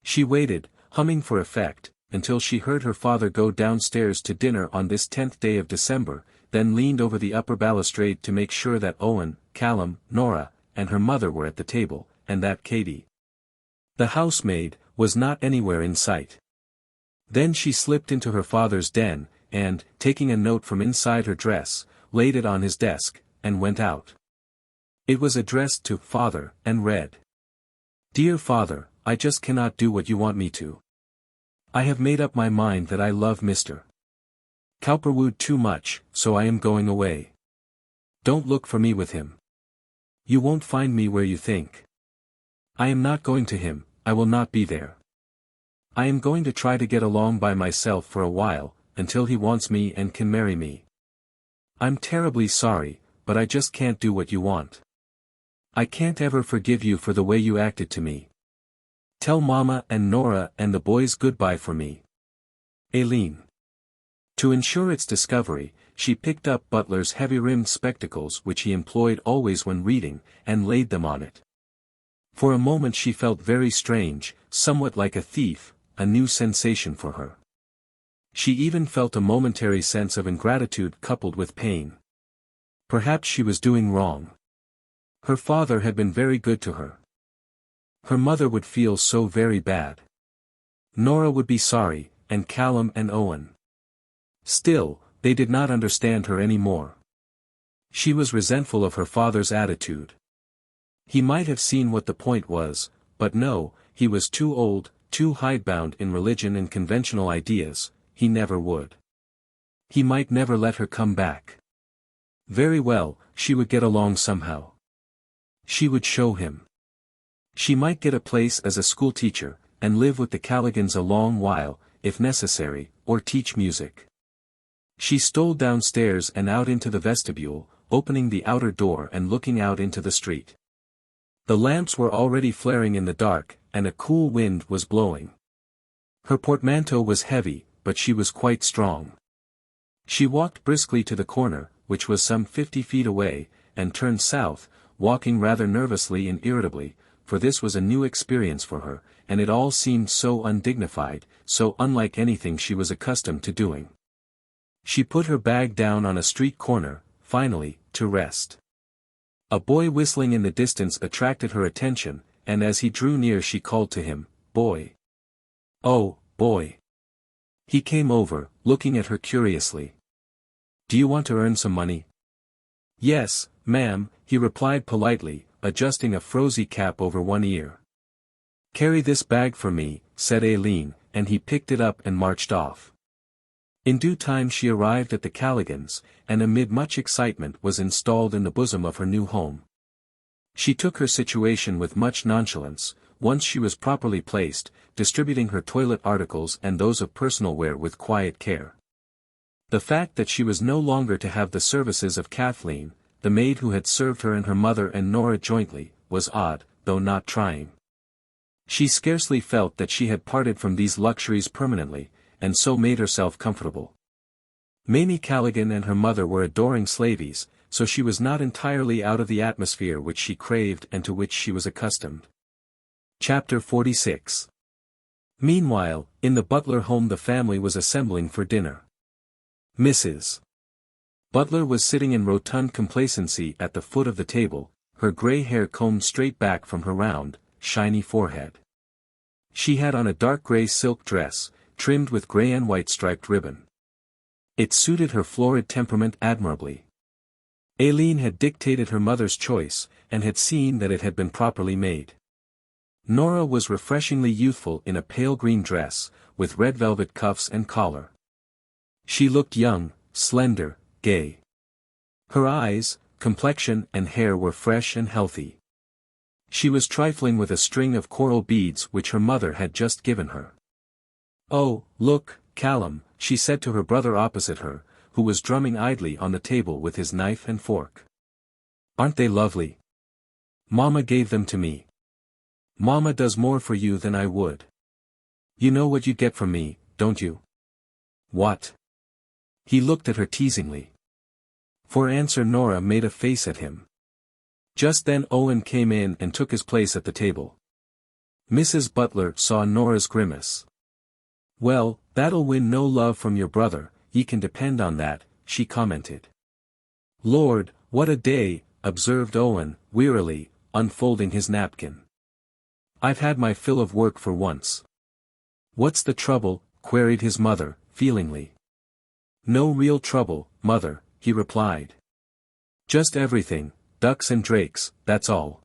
A: She waited, humming for effect, until she heard her father go downstairs to dinner on this 10th day of December, then leaned over the upper balustrade to make sure that Owen, Callum, Nora, and her mother were at the table, and that Katie, the housemaid, was not anywhere in sight. Then she slipped into her father's den, and, taking a note from inside her dress, laid it on his desk, and went out. It was addressed to Father, and read: Dear Father, I just cannot do what you want me to. I have made up my mind that I love Mr. Cowperwood too much, so I am going away. Don't look for me with him. You won't find me where you think. I am not going to him, I will not be there. I am going to try to get along by myself for a while, until he wants me and can marry me. I'm terribly sorry, but I just can't do what you want. I can't ever forgive you for the way you acted to me. Tell Mama and Nora and the boys goodbye for me. Aileen. To ensure its discovery, she picked up Butler's heavy-rimmed spectacles which he employed always when reading, and laid them on it. For a moment she felt very strange, somewhat like a thief, a new sensation for her. She even felt a momentary sense of ingratitude coupled with pain. Perhaps she was doing wrong. Her father had been very good to her. Her mother would feel so very bad. Nora would be sorry, and Callum and Owen. Still, they did not understand her any more. She was resentful of her father's attitude. He might have seen what the point was, but no, he was too old, too hidebound in religion and conventional ideas, he never would. He might never let her come back. Very well, she would get along somehow. She would show him. She might get a place as a schoolteacher, and live with the Calligans a long while, if necessary, or teach music. She stole downstairs and out into the vestibule, opening the outer door and looking out into the street. The lamps were already flaring in the dark, and a cool wind was blowing. Her portmanteau was heavy, but she was quite strong. She walked briskly to the corner, which was some 50 feet away, and turned south, walking rather nervously and irritably, for this was a new experience for her, and it all seemed so undignified, so unlike anything she was accustomed to doing. She put her bag down on a street corner, finally, to rest. A boy whistling in the distance attracted her attention, and as he drew near she called to him, "Boy." "Oh, boy." He came over, looking at her curiously. "Do you want to earn some money?" "Yes, ma'am," he replied politely, adjusting a frosy cap over one ear. "Carry this bag for me," said Aileen, and he picked it up and marched off. In due time she arrived at the Calligans, and amid much excitement was installed in the bosom of her new home. She took her situation with much nonchalance, once she was properly placed, distributing her toilet articles and those of personal wear with quiet care. The fact that she was no longer to have the services of Kathleen, the maid who had served her and her mother and Nora jointly, was odd, though not trying. She scarcely felt that she had parted from these luxuries permanently, and so made herself comfortable. Mamie Callaghan and her mother were adoring slavies, so she was not entirely out of the atmosphere which she craved and to which she was accustomed. Chapter 46. Meanwhile, in the Butler home the family was assembling for dinner. Mrs. Butler was sitting in rotund complacency at the foot of the table, her grey hair combed straight back from her round, shiny forehead. She had on a dark grey silk dress, trimmed with grey and white striped ribbon. It suited her florid temperament admirably. Aileen had dictated her mother's choice, and had seen that it had been properly made. Nora was refreshingly youthful in a pale green dress, with red velvet cuffs and collar. She looked young, slender, gay. Her eyes, complexion and hair were fresh and healthy. She was trifling with a string of coral beads which her mother had just given her. "Oh, look, Callum," she said to her brother opposite her, who was drumming idly on the table with his knife and fork. "Aren't they lovely? Mama gave them to me. Mama does more for you than I would. You know what you get from me, don't you?" "What?" He looked at her teasingly. For answer Nora made a face at him. Just then Owen came in and took his place at the table. Mrs. Butler saw Nora's grimace. "Well, that'll win no love from your brother, ye can depend on that," she commented. "Lord, what a day," observed Owen, wearily, unfolding his napkin. "I've had my fill of work for once." "What's the trouble?" queried his mother, feelingly. "No real trouble, mother," he replied. "Just everything, ducks and drakes, that's all."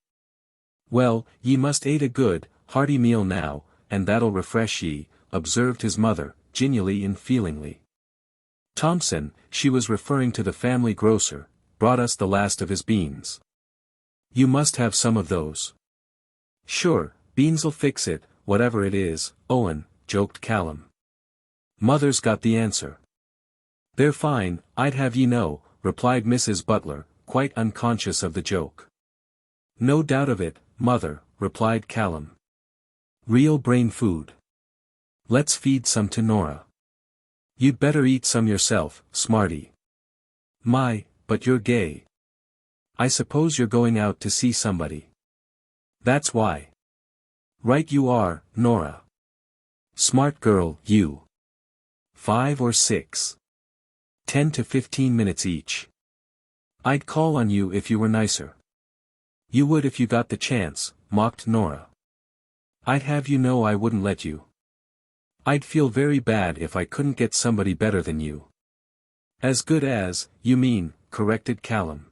A: "Well, ye must ate a good, hearty meal now, and that'll refresh ye," observed his mother, genially and feelingly. "Thompson," she was referring to the family grocer, "brought us the last of his beans. You must have some of those." "Sure, beans'll fix it, whatever it is, Owen," joked Callum. "Mother's got the answer." "They're fine, I'd have ye know," replied Mrs. Butler, quite unconscious of the joke. "No doubt of it, mother," replied Callum. "Real brain food. Let's feed some to Nora. You'd better eat some yourself, smarty. My, but you're gay. I suppose you're going out to see somebody. That's why." "Right you are, Nora. Smart girl, you. 5 or 6. 10 to 15 minutes each. I'd call on you if you were nicer." "You would if you got the chance," mocked Nora. "I'd have you know I wouldn't let you. I'd feel very bad if I couldn't get somebody better than you." "As good as, you mean," corrected Callum.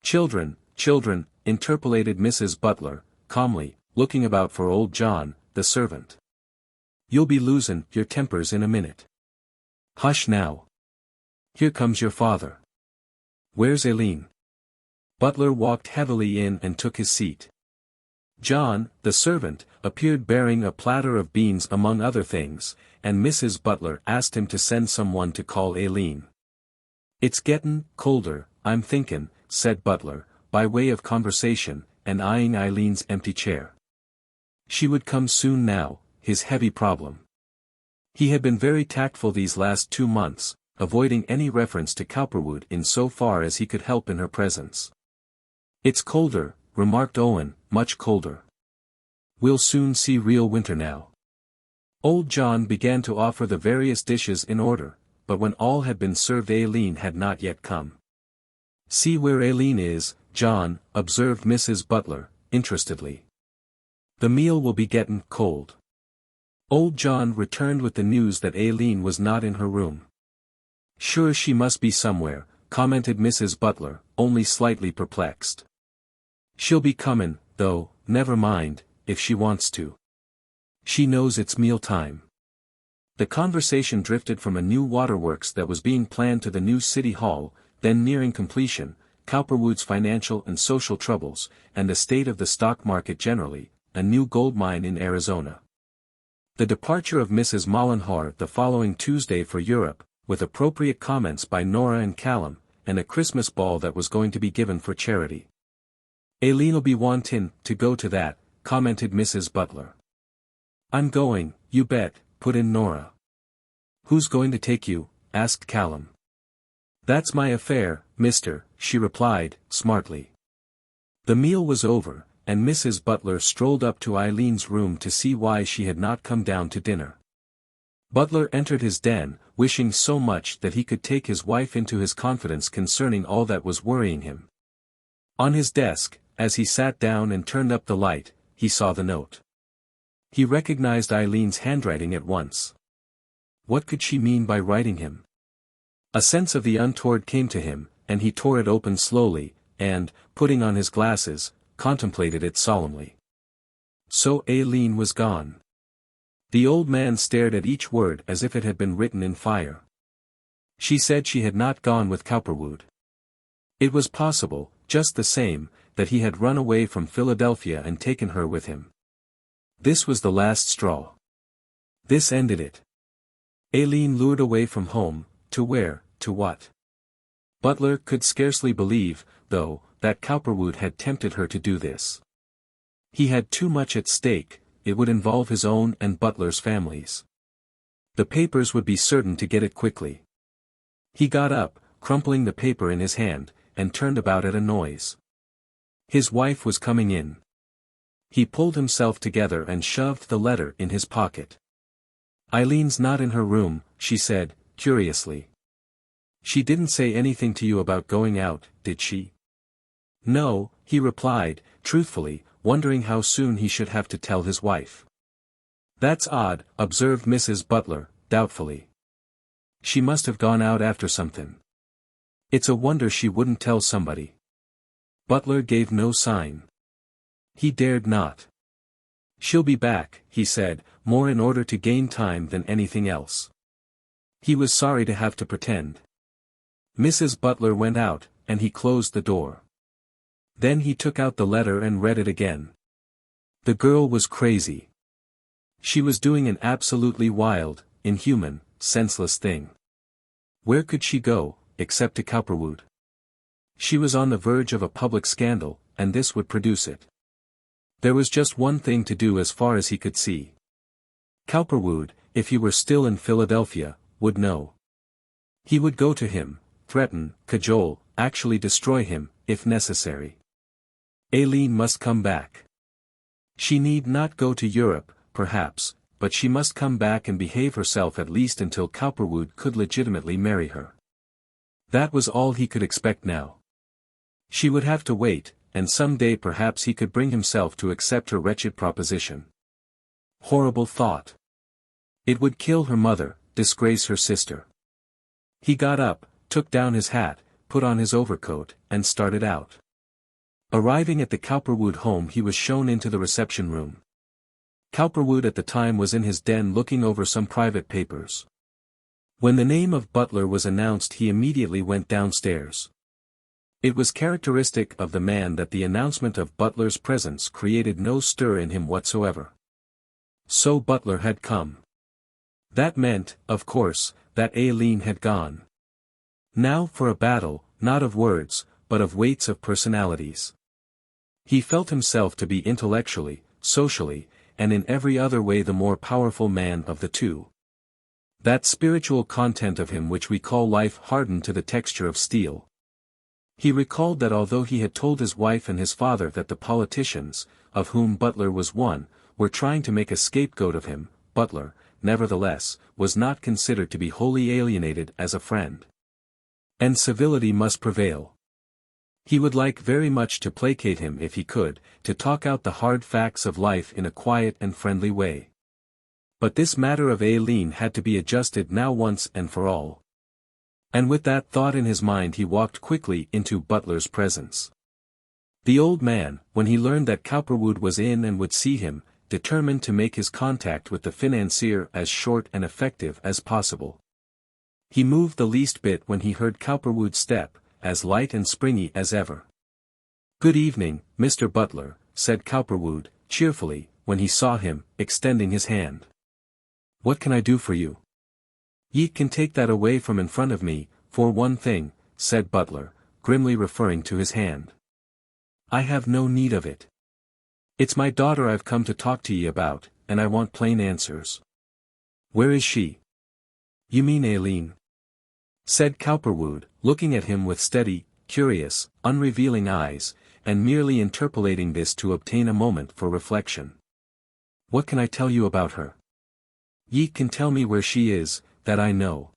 A: "Children, children," interpolated Mrs. Butler, calmly, looking about for old John, the servant. "You'll be losin' your tempers in a minute. Hush now. Here comes your father. Where's Aileen?" Butler walked heavily in and took his seat. John, the servant, appeared bearing a platter of beans among other things, and Mrs. Butler asked him to send someone to call Aileen. "It's gettin' colder, I'm thinkin'," said Butler, by way of conversation, and eyeing Aileen's empty chair. She would come soon now, his heavy problem. He had been very tactful these last 2 months, avoiding any reference to Cowperwood in so far as he could help in her presence. "It's colder," remarked Owen, "much colder. We'll soon see real winter now." Old John began to offer the various dishes in order, but when all had been served Aileen had not yet come. "See where Aileen is, John," observed Mrs. Butler, interestedly. "The meal will be gettin' cold." Old John returned with the news that Aileen was not in her room. "Sure she must be somewhere," commented Mrs. Butler, only slightly perplexed. "She'll be comin', though, never mind, if she wants to. She knows it's meal time." The conversation drifted from a new waterworks that was being planned to the new city hall, then nearing completion, Cowperwood's financial and social troubles, and the state of the stock market generally, a new gold mine in Arizona. The departure of Mrs. Mollenhauer the following Tuesday for Europe, with appropriate comments by Nora and Callum, and a Christmas ball that was going to be given for charity. "Aileen'll be wantin' to go to that," commented Mrs. Butler. "I'm going, you bet," put in Nora. "Who's going to take you?" asked Callum. "That's my affair, mister," she replied, smartly. The meal was over, and Mrs. Butler strolled up to Eileen's room to see why she had not come down to dinner. Butler entered his den, wishing so much that he could take his wife into his confidence concerning all that was worrying him. On his desk, as he sat down and turned up the light, he saw the note. He recognized Eileen's handwriting at once. What could she mean by writing him? A sense of the untoward came to him, and he tore it open slowly, and, putting on his glasses, contemplated it solemnly. So Aileen was gone. The old man stared at each word as if it had been written in fire. She said she had not gone with Cowperwood. It was possible, just the same, that he had run away from Philadelphia and taken her with him. This was the last straw. This ended it. Aileen lured away from home, to where, to what? Butler could scarcely believe, though, that Cowperwood had tempted her to do this. He had too much at stake, it would involve his own and Butler's families. The papers would be certain to get it quickly. He got up, crumpling the paper in his hand, and turned about at a noise. His wife was coming in. He pulled himself together and shoved the letter in his pocket. "Eileen's not in her room," she said, curiously. "She didn't say anything to you about going out, did she?" "No," he replied, truthfully, wondering how soon he should have to tell his wife. "That's odd," observed Mrs. Butler, doubtfully. "She must have gone out after something. It's a wonder she wouldn't tell somebody." Butler gave no sign. He dared not. "She'll be back," he said, more in order to gain time than anything else. He was sorry to have to pretend. Mrs. Butler went out, and he closed the door. Then he took out the letter and read it again. The girl was crazy. She was doing an absolutely wild, inhuman, senseless thing. Where could she go, except to Cowperwood? She was on the verge of a public scandal, and this would produce it. There was just one thing to do as far as he could see. Cowperwood, if he were still in Philadelphia, would know. He would go to him, threaten, cajole, actually destroy him, if necessary. Aileen must come back. She need not go to Europe, perhaps, but she must come back and behave herself at least until Cowperwood could legitimately marry her. That was all he could expect now. She would have to wait, and some day perhaps he could bring himself to accept her wretched proposition. Horrible thought. It would kill her mother, disgrace her sister. He got up, took down his hat, put on his overcoat, and started out. Arriving at the Cowperwood home, he was shown into the reception room. Cowperwood at the time was in his den looking over some private papers. When the name of Butler was announced, he immediately went downstairs. It was characteristic of the man that the announcement of Butler's presence created no stir in him whatsoever. So Butler had come. That meant, of course, that Aileen had gone. Now for a battle, not of words, but of weights of personalities. He felt himself to be intellectually, socially, and in every other way the more powerful man of the two. That spiritual content of him which we call life hardened to the texture of steel. He recalled that although he had told his wife and his father that the politicians, of whom Butler was one, were trying to make a scapegoat of him, Butler, nevertheless, was not considered to be wholly alienated as a friend. And civility must prevail. He would like very much to placate him if he could, to talk out the hard facts of life in a quiet and friendly way. But this matter of Aileen had to be adjusted now once and for all. And with that thought in his mind he walked quickly into Butler's presence. The old man, when he learned that Cowperwood was in and would see him, determined to make his contact with the financier as short and effective as possible. He moved the least bit when he heard Cowperwood's step, as light and springy as ever. "Good evening, Mr. Butler," said Cowperwood, cheerfully, when he saw him, extending his hand. "What can I do for you?" Ye can take that away from in front of me, for one thing, said Butler, grimly referring to his hand. I have no need of it. It's my daughter I've come to talk to ye about, and I want plain answers. Where is she? You mean Aileen? Said Cowperwood, looking at him with steady, curious, unrevealing eyes, and merely interpolating this to obtain a moment for reflection. What can I tell you about her? Ye can tell me where she is, that I know.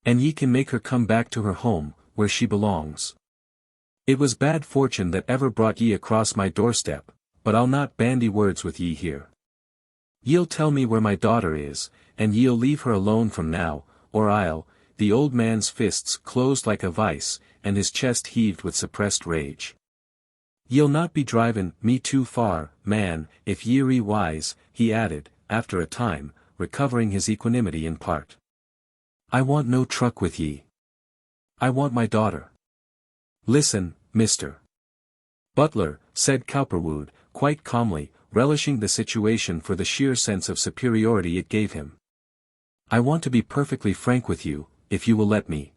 A: And ye can make her come back to her home, where she belongs. It was bad fortune that ever brought ye across my doorstep, but I'll not bandy words with ye here. Ye'll tell me where my daughter is, and ye'll leave her alone from now, or I'll— The old man's fists closed like a vice, and his chest heaved with suppressed rage. Ye'll not be drivin' me too far, man, if ye're wise, he added, after a time, recovering his equanimity in part. I want no truck with ye. I want my daughter. Listen, Mr. Butler, said Cowperwood, quite calmly, relishing the situation for the sheer sense of superiority it gave him. I want to be perfectly frank with you, if you will let me.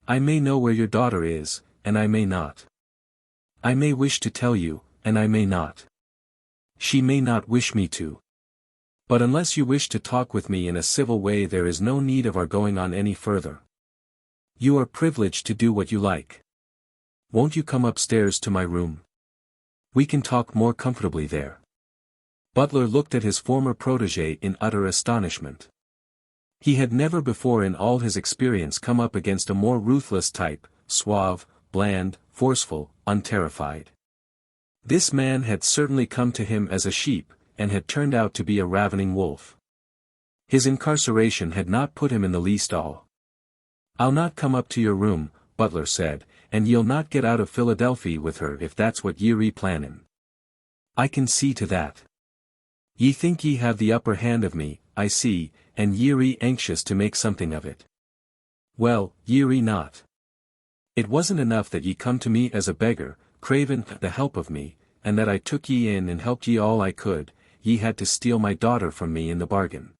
A: I may know where your daughter is, and I may not. I may wish to tell you, and I may not. She may not wish me to. But unless you wish to talk with me in a civil way, there is no need of our going on any further. You are privileged to do what you like. Won't you come upstairs to my room? We can talk more comfortably there. Butler looked at his former protégé in utter astonishment. He had never before in all his experience come up against a more ruthless type, suave, bland, forceful, unterrified. This man had certainly come to him as a sheep, and had turned out to be a ravening wolf. His incarceration had not put him in the least awe. I'll not come up to your room, Butler said, and ye'll not get out of Philadelphia with her if that's what ye're plannin'. I can see to that. Ye think ye have the upper hand of me, I see, and ye're anxious to make something of it. Well, ye're not. It wasn't enough that ye come to me as a beggar, cravin' the help of me, and that I took ye in and helped ye all I could, ye had to steal my daughter from me in the bargain.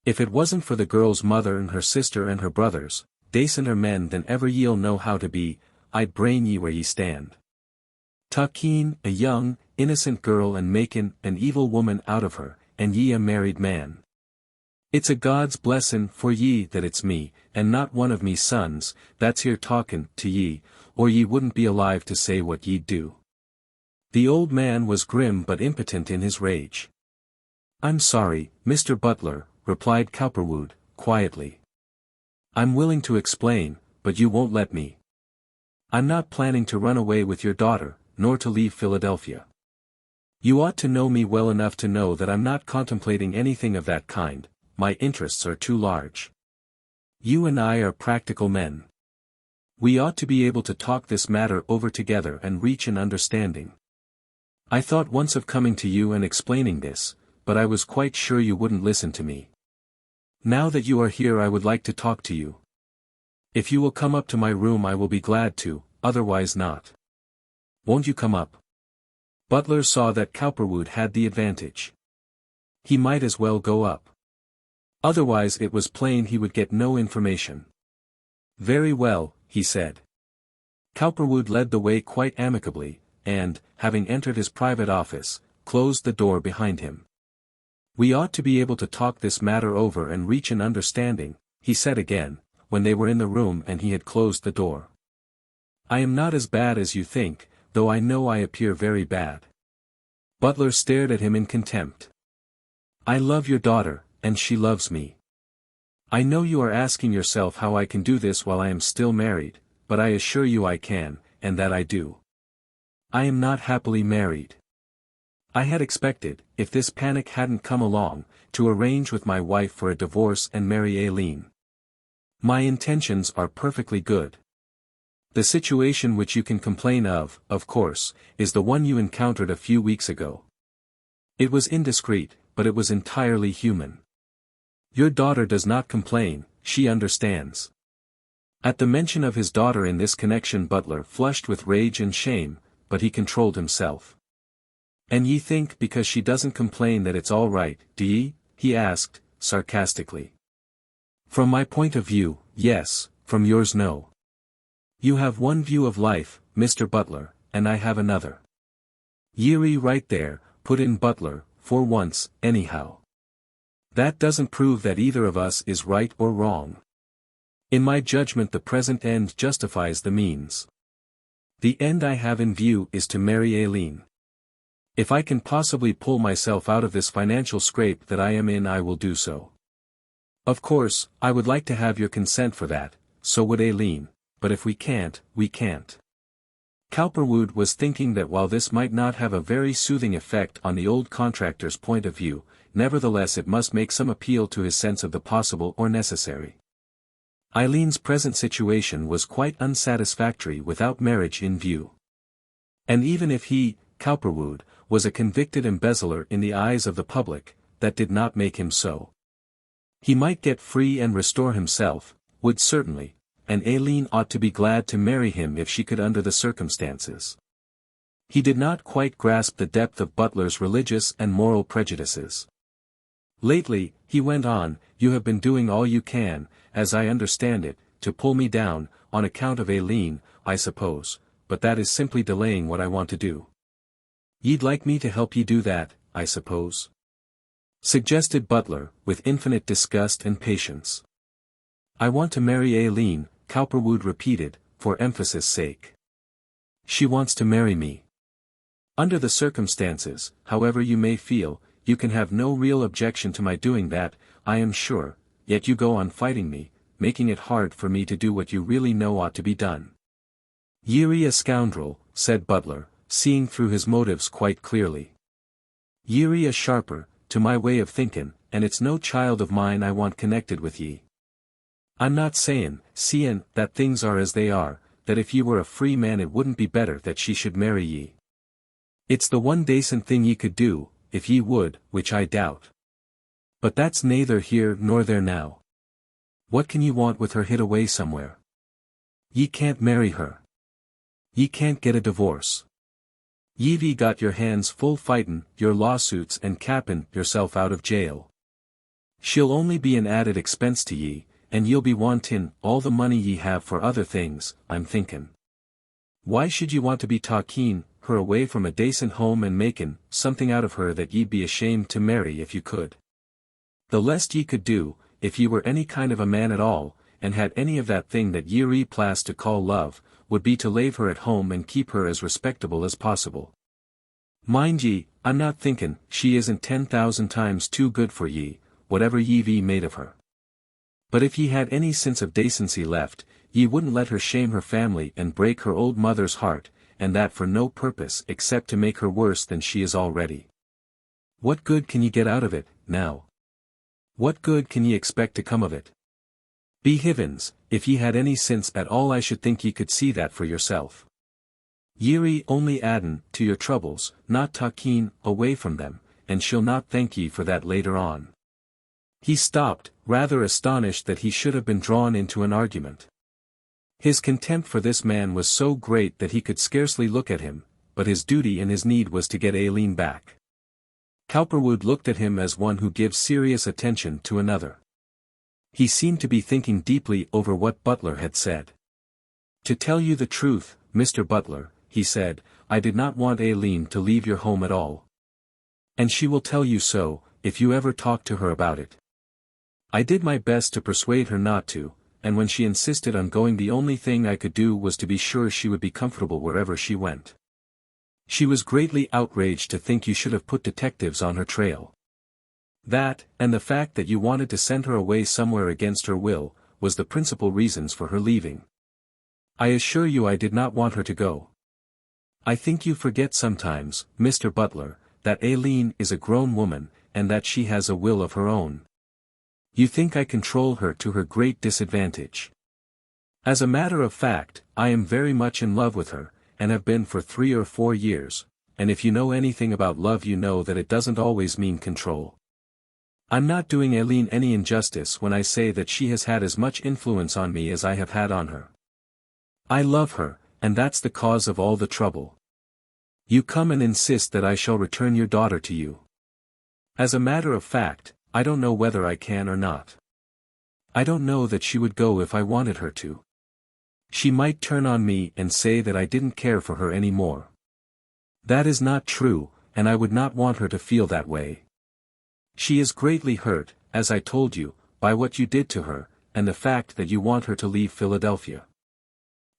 A: If it wasn't for the girl's mother and her sister and her brothers, dacenter men than ever ye'll know how to be, I'd brain ye where ye stand. Takin' a young, innocent girl and makin' an evil woman out of her, and ye a married man. It's a God's blessin' for ye that it's me, and not one of me sons, that's here talkin' to ye, or ye wouldn't be alive to say what ye'd do. The old man was grim but impotent in his rage. I'm sorry, Mr. Butler, replied Cowperwood, quietly. I'm willing to explain, but you won't let me. I'm not planning to run away with your daughter, nor to leave Philadelphia. You ought to know me well enough to know that I'm not contemplating anything of that kind. My interests are too large. You and I are practical men. We ought to be able to talk this matter over together and reach an understanding. I thought once of coming to you and explaining this, but I was quite sure you wouldn't listen to me. Now that you are here, I would like to talk to you. If you will come up to my room, I will be glad to, otherwise not. Won't you come up? Butler saw that Cowperwood had the advantage. He might as well go up. Otherwise it was plain he would get no information. Very well, he said. Cowperwood led the way quite amicably, and, having entered his private office, closed the door behind him. We ought to be able to talk this matter over and reach an understanding, he said again, when they were in the room and he had closed the door. I am not as bad as you think, though I know I appear very bad. Butler stared at him in contempt. I love your daughter, and she loves me. I know you are asking yourself how I can do this while I am still married, but I assure you I can, and that I do. I am not happily married. I had expected, if this panic hadn't come along, to arrange with my wife for a divorce and marry Aileen. My intentions are perfectly good. The situation which you can complain of course, is the one you encountered a few weeks ago. It was indiscreet, but it was entirely human. Your daughter does not complain, she understands. At the mention of his daughter in this connection, Butler flushed with rage and shame, but he controlled himself. And ye think because she doesn't complain that it's all right, do ye? He asked, sarcastically. From my point of view, yes, from yours no. You have one view of life, Mr. Butler, and I have another. Yeary right there, put in Butler, for once, anyhow. That doesn't prove that either of us is right or wrong. In my judgment the present end justifies the means. The end I have in view is to marry Aileen. If I can possibly pull myself out of this financial scrape that I am in I will do so. Of course, I would like to have your consent for that, so would Aileen, but if we can't, we can't. Cowperwood was thinking that while this might not have a very soothing effect on the old contractor's point of view, nevertheless it must make some appeal to his sense of the possible or necessary. Aileen's present situation was quite unsatisfactory without marriage in view. And even if he, Cowperwood, was a convicted embezzler in the eyes of the public, that did not make him so. He might get free and restore himself, would certainly, and Aileen ought to be glad to marry him if she could under the circumstances. He did not quite grasp the depth of Butler's religious and moral prejudices. Lately, he went on, you have been doing all you can, as I understand it, to pull me down, on account of Aileen, I suppose, but that is simply delaying what I want to do. Ye'd like me to help ye do that, I suppose? Suggested Butler, with infinite disgust and patience. I want to marry Aileen, Cowperwood repeated, for emphasis' sake. She wants to marry me. Under the circumstances, however you may feel, you can have no real objection to my doing that, I am sure, yet you go on fighting me, making it hard for me to do what you really know ought to be done. Ye're a scoundrel, said Butler, seeing through his motives quite clearly. Ye're a sharper, to my way of thinkin', and it's no child of mine I want connected with ye. I'm not sayin', seein' that things are as they are, that if ye were a free man it wouldn't be better that she should marry ye. It's the one dacent thing ye could do, if ye would, which I doubt. But that's neither here nor there now. What can ye want with her hid away somewhere? Ye can't marry her. Ye can't get a divorce. Ye've got your hands full fightin' your lawsuits and cappin' yourself out of jail. She'll only be an added expense to ye, and ye'll be wantin' all the money ye have for other things, I'm thinkin'. Why should ye want to be talkin' her away from a dacent home and makin' something out of her that ye'd be ashamed to marry if you could? The lest ye could do, if ye were any kind of a man at all, and had any of that thing that ye're plast to call love, would be to lave her at home and keep her as respectable as possible. Mind ye, I'm not thinkin' she isn't 10,000 times too good for ye, whatever ye've made of her. But if ye had any sense of dacency left, ye wouldn't let her shame her family and break her old mother's heart, and that for no purpose except to make her worse than she is already. What good can ye get out of it, now? What good can ye expect to come of it? Be hivens, if ye had any sense at all I should think ye could see that for yourself. Ye're only addin' to your troubles, not talkin' away from them, and she'll not thank ye for that later on. He stopped, rather astonished that he should have been drawn into an argument. His contempt for this man was so great that he could scarcely look at him, but his duty and his need was to get Aileen back. Cowperwood looked at him as one who gives serious attention to another. He seemed to be thinking deeply over what Butler had said. To tell you the truth, Mr. Butler, he said, I did not want Aileen to leave your home at all. And she will tell you so, if you ever talk to her about it. I did my best to persuade her not to, and when she insisted on going the only thing I could do was to be sure she would be comfortable wherever she went. She was greatly outraged to think you should have put detectives on her trail. That, and the fact that you wanted to send her away somewhere against her will, was the principal reasons for her leaving. I assure you I did not want her to go. I think you forget sometimes, Mr. Butler, that Aileen is a grown woman, and that she has a will of her own. You think I control her to her great disadvantage. As a matter of fact, I am very much in love with her, and have been for 3 or 4 years, and if you know anything about love you know that it doesn't always mean control. I'm not doing Aileen any injustice when I say that she has had as much influence on me as I have had on her. I love her, and that's the cause of all the trouble. You come and insist that I shall return your daughter to you. As a matter of fact, I don't know whether I can or not. I don't know that she would go if I wanted her to. She might turn on me and say that I didn't care for her any more. That is not true, and I would not want her to feel that way. She is greatly hurt, as I told you, by what you did to her, and the fact that you want her to leave Philadelphia.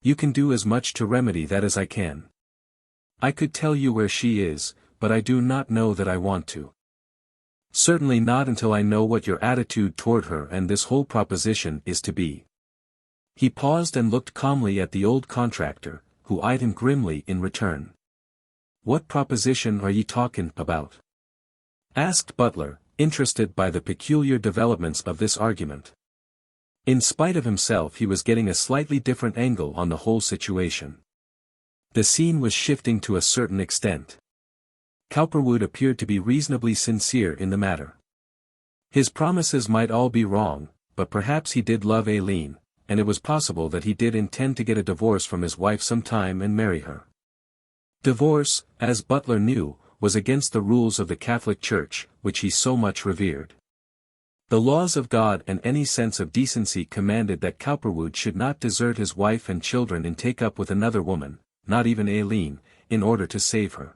A: You can do as much to remedy that as I can. I could tell you where she is, but I do not know that I want to. Certainly not until I know what your attitude toward her and this whole proposition is to be. He paused and looked calmly at the old contractor, who eyed him grimly in return. What proposition are ye talkin' about? Asked Butler, interested by the peculiar developments of this argument. In spite of himself, he was getting a slightly different angle on the whole situation. The scene was shifting to a certain extent. Cowperwood appeared to be reasonably sincere in the matter. His promises might all be wrong, but perhaps he did love Aileen, and it was possible that he did intend to get a divorce from his wife sometime and marry her. Divorce, as Butler knew, was against the rules of the Catholic Church, which he so much revered. The laws of God and any sense of decency commanded that Cowperwood should not desert his wife and children and take up with another woman, not even Aileen, in order to save her.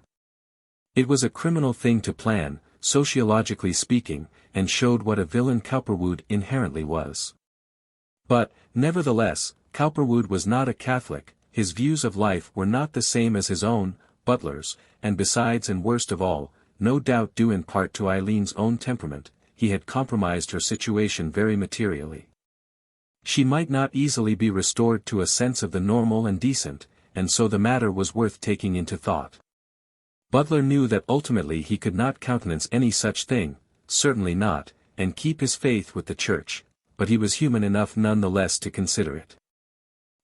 A: It was a criminal thing to plan, sociologically speaking, and showed what a villain Cowperwood inherently was. But, nevertheless, Cowperwood was not a Catholic, his views of life were not the same as his own, Butler's, and besides and worst of all, no doubt due in part to Aileen's own temperament, he had compromised her situation very materially. She might not easily be restored to a sense of the normal and decent, and so the matter was worth taking into thought. Butler knew that ultimately he could not countenance any such thing, certainly not, and keep his faith with the Church, but he was human enough none the less to consider it.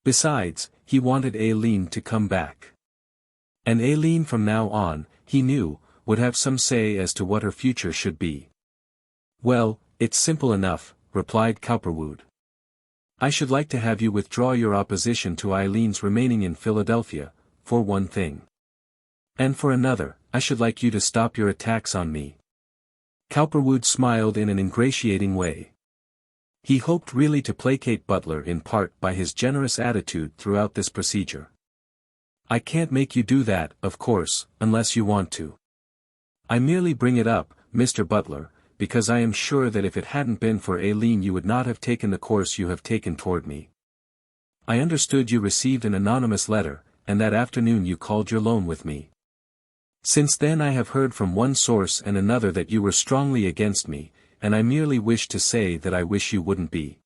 A: Besides, he wanted Aileen to come back. And Aileen from now on, he knew, would have some say as to what her future should be. Well, it's simple enough, replied Cowperwood. I should like to have you withdraw your opposition to Aileen's remaining in Philadelphia, for one thing. And for another, I should like you to stop your attacks on me. Cowperwood smiled in an ingratiating way. He hoped really to placate Butler in part by his generous attitude throughout this procedure. I can't make you do that, of course, unless you want to. I merely bring it up, Mr. Butler, because I am sure that if it hadn't been for Aileen you would not have taken the course you have taken toward me. I understood you received an anonymous letter, and that afternoon you called your loan with me. Since then I have heard from one source and another that you were strongly against me, and I merely wish to say that I wish you wouldn't be.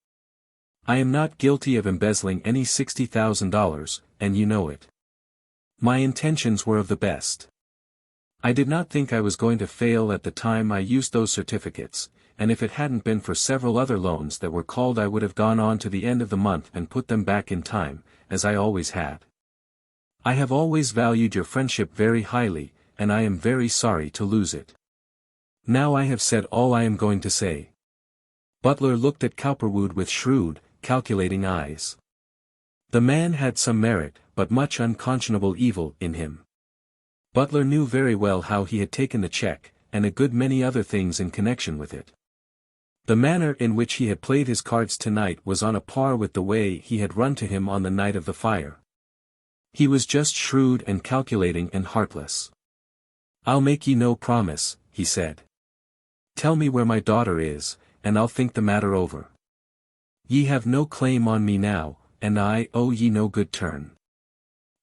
A: I am not guilty of embezzling any $60,000, and you know it. My intentions were of the best. I did not think I was going to fail at the time I used those certificates, and if it hadn't been for several other loans that were called I would have gone on to the end of the month and put them back in time, as I always had. I have always valued your friendship very highly, and I am very sorry to lose it. Now I have said all I am going to say. Butler looked at Cowperwood with shrewd, calculating eyes. The man had some merit, but much unconscionable evil in him. Butler knew very well how he had taken the check, and a good many other things in connection with it. The manner in which he had played his cards tonight was on a par with the way he had run to him on the night of the fire. He was just shrewd and calculating and heartless. I'll make ye no promise, he said. Tell me where my daughter is, and I'll think the matter over. Ye have no claim on me now, and I owe ye no good turn.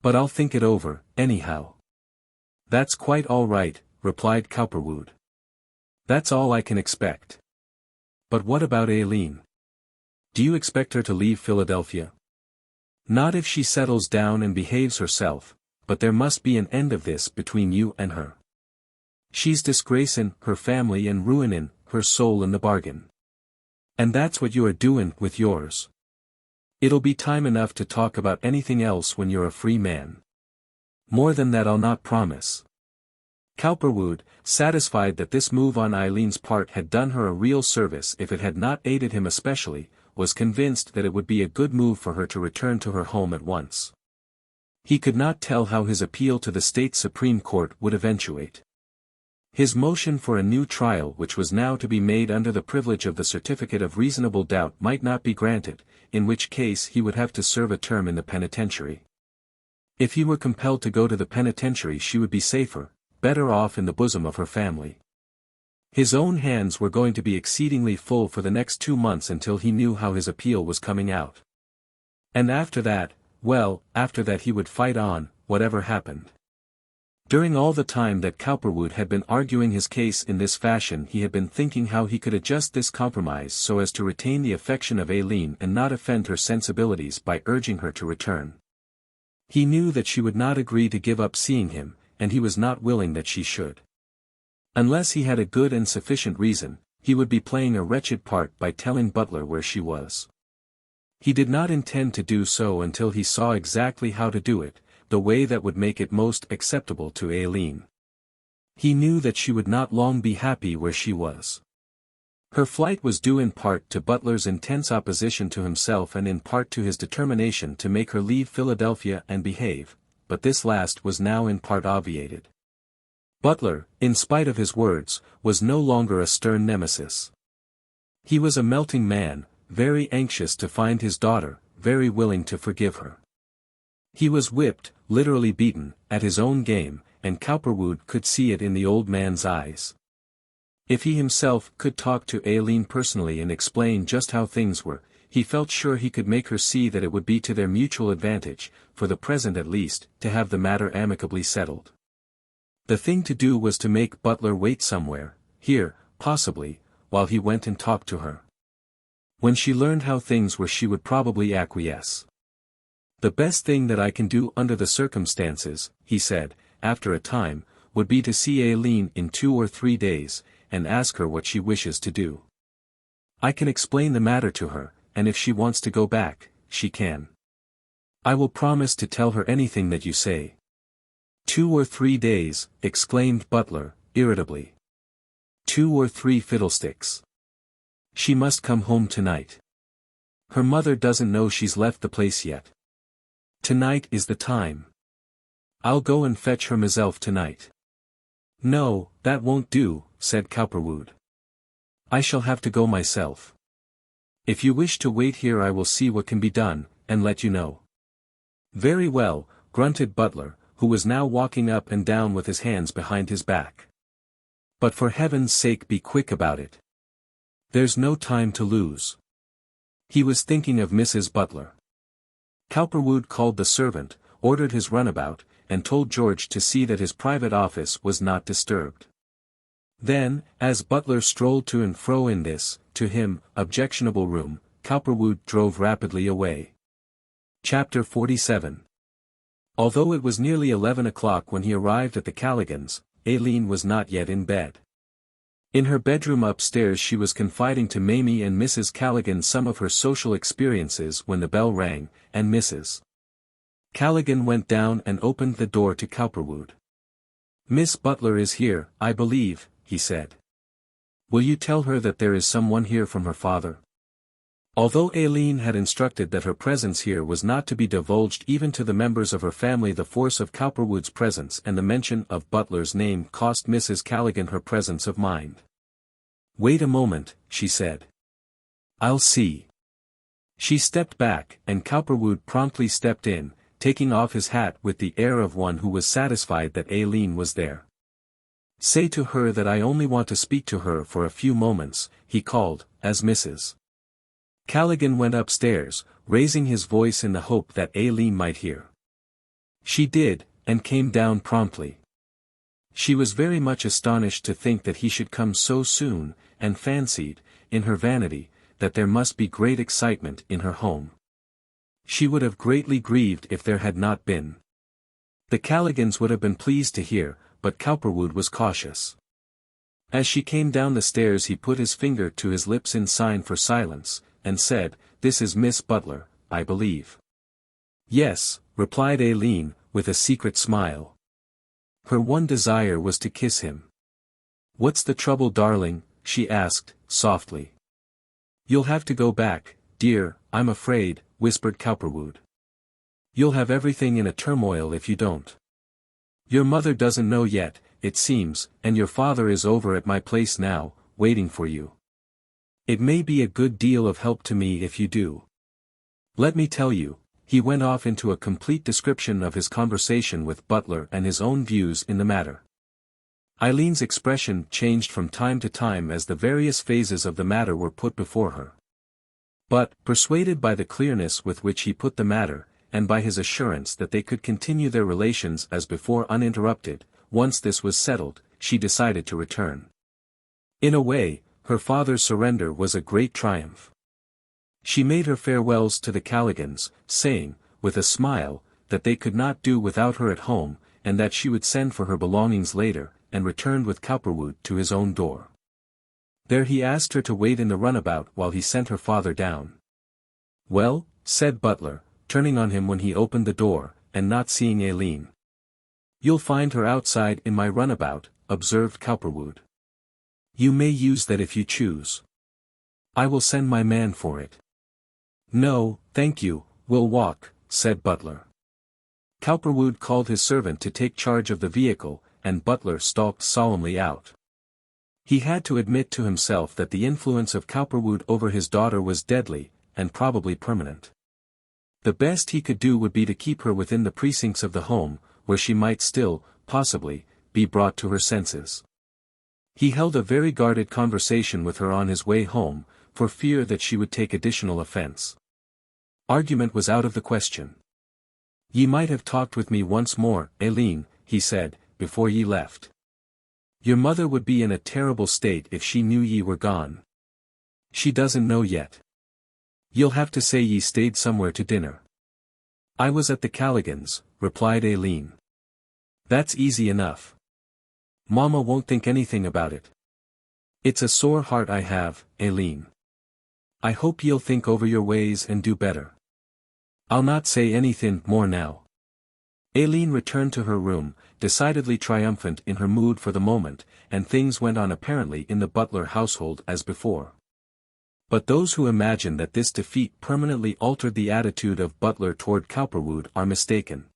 A: But I'll think it over, anyhow. That's quite all right, replied Cowperwood. That's all I can expect. But what about Aileen? Do you expect her to leave Philadelphia? Not if she settles down and behaves herself, but there must be an end of this between you and her. She's disgracin' her family and ruinin' her soul in the bargain. And that's what you are doin' with yours. It'll be time enough to talk about anything else when you're a free man. More than that I'll not promise. Cowperwood, satisfied that this move on Aileen's part had done her a real service if it had not aided him especially, was convinced that it would be a good move for her to return to her home at once. He could not tell how his appeal to the state Supreme Court would eventuate. His motion for a new trial which was now to be made under the privilege of the certificate of reasonable doubt might not be granted, in which case he would have to serve a term in the penitentiary. If he were compelled to go to the penitentiary she would be safer, better off in the bosom of her family. His own hands were going to be exceedingly full for the next 2 months until he knew how his appeal was coming out. And after that, well, after that he would fight on, whatever happened. During all the time that Cowperwood had been arguing his case in this fashion he had been thinking how he could adjust this compromise so as to retain the affection of Aileen and not offend her sensibilities by urging her to return. He knew that she would not agree to give up seeing him, and he was not willing that she should. Unless he had a good and sufficient reason, he would be playing a wretched part by telling Butler where she was. He did not intend to do so until he saw exactly how to do it, the way that would make it most acceptable to Aileen. He knew that she would not long be happy where she was. Her flight was due in part to Butler's intense opposition to himself and in part to his determination to make her leave Philadelphia and behave, but this last was now in part obviated. Butler, in spite of his words, was no longer a stern nemesis. He was a melting man, very anxious to find his daughter, very willing to forgive her. He was whipped, literally beaten, at his own game, and Cowperwood could see it in the old man's eyes. If he himself could talk to Aileen personally and explain just how things were, he felt sure he could make her see that it would be to their mutual advantage, for the present at least, to have the matter amicably settled. The thing to do was to make Butler wait somewhere, here, possibly, while he went and talked to her. When she learned how things were she would probably acquiesce. "The best thing that I can do under the circumstances," he said, after a time, "would be to see Aileen in 2 or 3 days, and ask her what she wishes to do. I can explain the matter to her, and if she wants to go back, she can. I will promise to tell her anything that you say." 2 or 3 days, exclaimed Butler, irritably. 2 or 3 fiddlesticks. She must come home tonight. Her mother doesn't know she's left the place yet. Tonight is the time. I'll go and fetch her myself tonight. "No, that won't do," said Cowperwood. "I shall have to go myself. If you wish to wait here I will see what can be done, and let you know." "Very well," grunted Butler, who was now walking up and down with his hands behind his back. "But for heaven's sake be quick about it. There's no time to lose." He was thinking of Mrs. Butler. Cowperwood called the servant, ordered his runabout, and told George to see that his private office was not disturbed. Then, as Butler strolled to and fro in this, to him, objectionable room, Cowperwood drove rapidly away. Chapter 47. Although it was nearly 11 o'clock when he arrived at the Calligans', Aileen was not yet in bed. In her bedroom upstairs she was confiding to Mamie and Mrs. Callaghan some of her social experiences when the bell rang, and Mrs. Callaghan went down and opened the door to Cowperwood. "Miss Butler is here, I believe," he said. "Will you tell her that there is someone here from her father?" Although Aileen had instructed that her presence here was not to be divulged even to the members of her family, the force of Cowperwood's presence and the mention of Butler's name cost Mrs. Callaghan her presence of mind. "Wait a moment," she said. "I'll see." She stepped back, and Cowperwood promptly stepped in, taking off his hat with the air of one who was satisfied that Aileen was there. "Say to her that I only want to speak to her for a few moments," he called, as Mrs. Callaghan went upstairs, raising his voice in the hope that Aileen might hear. She did, and came down promptly. She was very much astonished to think that he should come so soon, and fancied, in her vanity, that there must be great excitement in her home. She would have greatly grieved if there had not been. The Callaghans would have been pleased to hear, but Cowperwood was cautious. As she came down the stairs he put his finger to his lips in sign for silence, and said, "This is Miss Butler, I believe." "Yes," replied Aileen, with a secret smile. Her one desire was to kiss him. "What's the trouble, darling?" she asked, softly. "You'll have to go back, dear, I'm afraid," whispered Cowperwood. "You'll have everything in a turmoil if you don't. Your mother doesn't know yet, it seems, and your father is over at my place now, waiting for you. It may be a good deal of help to me if you do. Let me tell you," he went off into a complete description of his conversation with Butler and his own views in the matter. Eileen's expression changed from time to time as the various phases of the matter were put before her. But, persuaded by the clearness with which he put the matter, and by his assurance that they could continue their relations as before uninterrupted, once this was settled, she decided to return. In a way, her father's surrender was a great triumph. She made her farewells to the Calligans, saying, with a smile, that they could not do without her at home, and that she would send for her belongings later, and returned with Cowperwood to his own door. There he asked her to wait in the runabout while he sent her father down. "Well," said Butler, turning on him when he opened the door, and not seeing Aileen. "You'll find her outside in my runabout," observed Cowperwood. "You may use that if you choose. I will send my man for it." "No, thank you, we'll walk," said Butler. Cowperwood called his servant to take charge of the vehicle, and Butler stalked solemnly out. He had to admit to himself that the influence of Cowperwood over his daughter was deadly, and probably permanent. The best he could do would be to keep her within the precincts of the home, where she might still, possibly, be brought to her senses. He held a very guarded conversation with her on his way home, for fear that she would take additional offense. Argument was out of the question. "Ye might have talked with me once more, Aileen," he said, "before ye left. Your mother would be in a terrible state if she knew ye were gone. She doesn't know yet. You'll have to say ye stayed somewhere to dinner." "I was at the Calligans," replied Aileen. "That's easy enough. Mama won't think anything about it. It's a sore heart I have, Aileen. I hope ye'll think over your ways and do better. I'll not say anything more now." Aileen returned to her room, decidedly triumphant in her mood for the moment, and things went on apparently in the Butler household as before. But those who imagine that this defeat permanently altered the attitude of Butler toward Cowperwood are mistaken.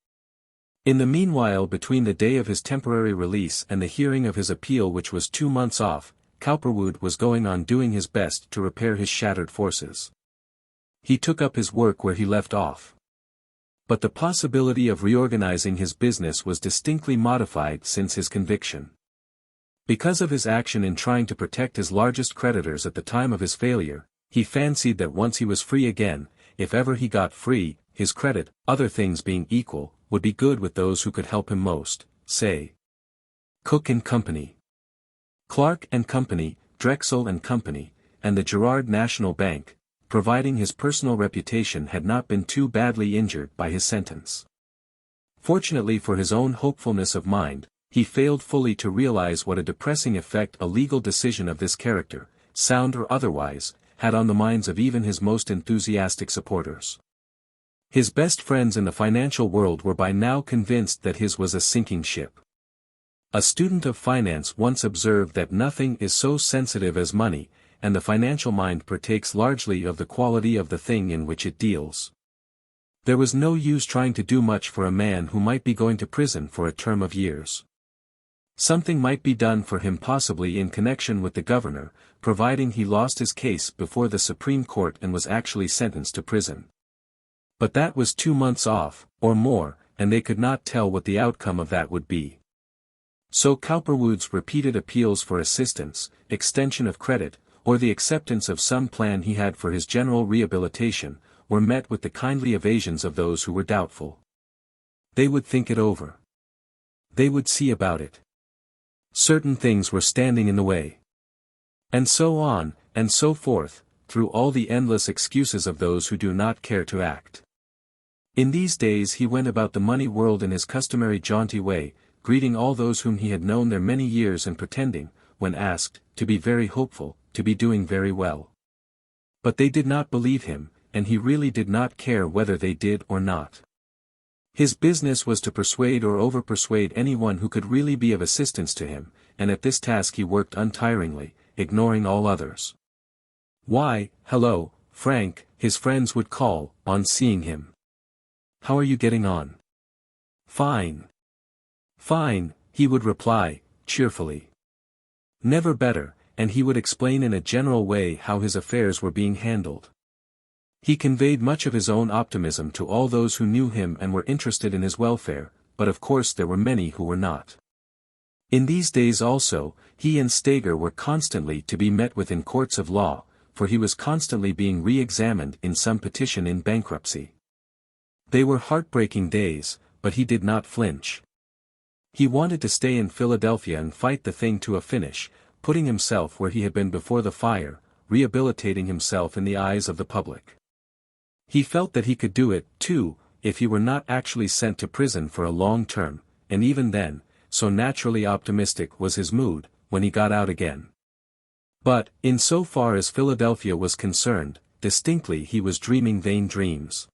A: In the meanwhile, between the day of his temporary release and the hearing of his appeal, which was 2 months off, Cowperwood was going on doing his best to repair his shattered forces. He took up his work where he left off. But the possibility of reorganizing his business was distinctly modified since his conviction. Because of his action in trying to protect his largest creditors at the time of his failure, he fancied that once he was free again, if ever he got free, his credit, other things being equal, would be good with those who could help him most, say Cook and Company, Clark and Company, Drexel and Company, and the Girard National Bank, providing his personal reputation had not been too badly injured by his sentence. Fortunately for his own hopefulness of mind, he failed fully to realize what a depressing effect a legal decision of this character, sound or otherwise, had on the minds of even his most enthusiastic supporters. His best friends in the financial world were by now convinced that his was a sinking ship. A student of finance once observed that nothing is so sensitive as money, and the financial mind partakes largely of the quality of the thing in which it deals. There was no use trying to do much for a man who might be going to prison for a term of years. Something might be done for him possibly in connection with the governor, providing he lost his case before the Supreme Court and was actually sentenced to prison. But that was 2 months off, or more, and they could not tell what the outcome of that would be. So Cowperwood's repeated appeals for assistance, extension of credit, or the acceptance of some plan he had for his general rehabilitation, were met with the kindly evasions of those who were doubtful. They would think it over. They would see about it. Certain things were standing in the way. And so on, and so forth, through all the endless excuses of those who do not care to act. In these days he went about the money world in his customary jaunty way, greeting all those whom he had known there many years and pretending, when asked, to be very hopeful, to be doing very well. But they did not believe him, and he really did not care whether they did or not. His business was to persuade or over-persuade anyone who could really be of assistance to him, and at this task he worked untiringly, ignoring all others. "Why, hello, Frank," his friends would call, on seeing him. "How are you getting on?" "Fine. Fine," he would reply, cheerfully. Never better, and he would explain in a general way how his affairs were being handled. He conveyed much of his own optimism to all those who knew him and were interested in his welfare, but of course there were many who were not. In these days also, he and Steger were constantly to be met with in courts of law, for he was constantly being re-examined in some petition in bankruptcy. They were heartbreaking days, but he did not flinch. He wanted to stay in Philadelphia and fight the thing to a finish, putting himself where he had been before the fire, rehabilitating himself in the eyes of the public. He felt that he could do it, too, if he were not actually sent to prison for a long term, and even then, so naturally optimistic was his mood, when he got out again. But, in so far as Philadelphia was concerned, distinctly he was dreaming vain dreams.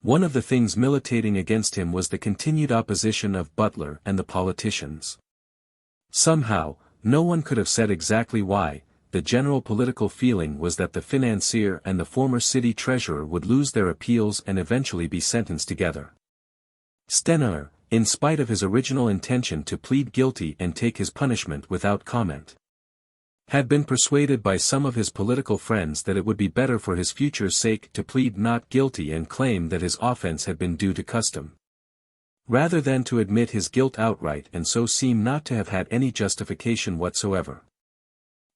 A: One of the things militating against him was the continued opposition of Butler and the politicians. Somehow, no one could have said exactly why, the general political feeling was that the financier and the former city treasurer would lose their appeals and eventually be sentenced together. Stener, in spite of his original intention to plead guilty and take his punishment without comment, had been persuaded by some of his political friends that it would be better for his future's sake to plead not guilty and claim that his offense had been due to custom, rather than to admit his guilt outright and so seem not to have had any justification whatsoever.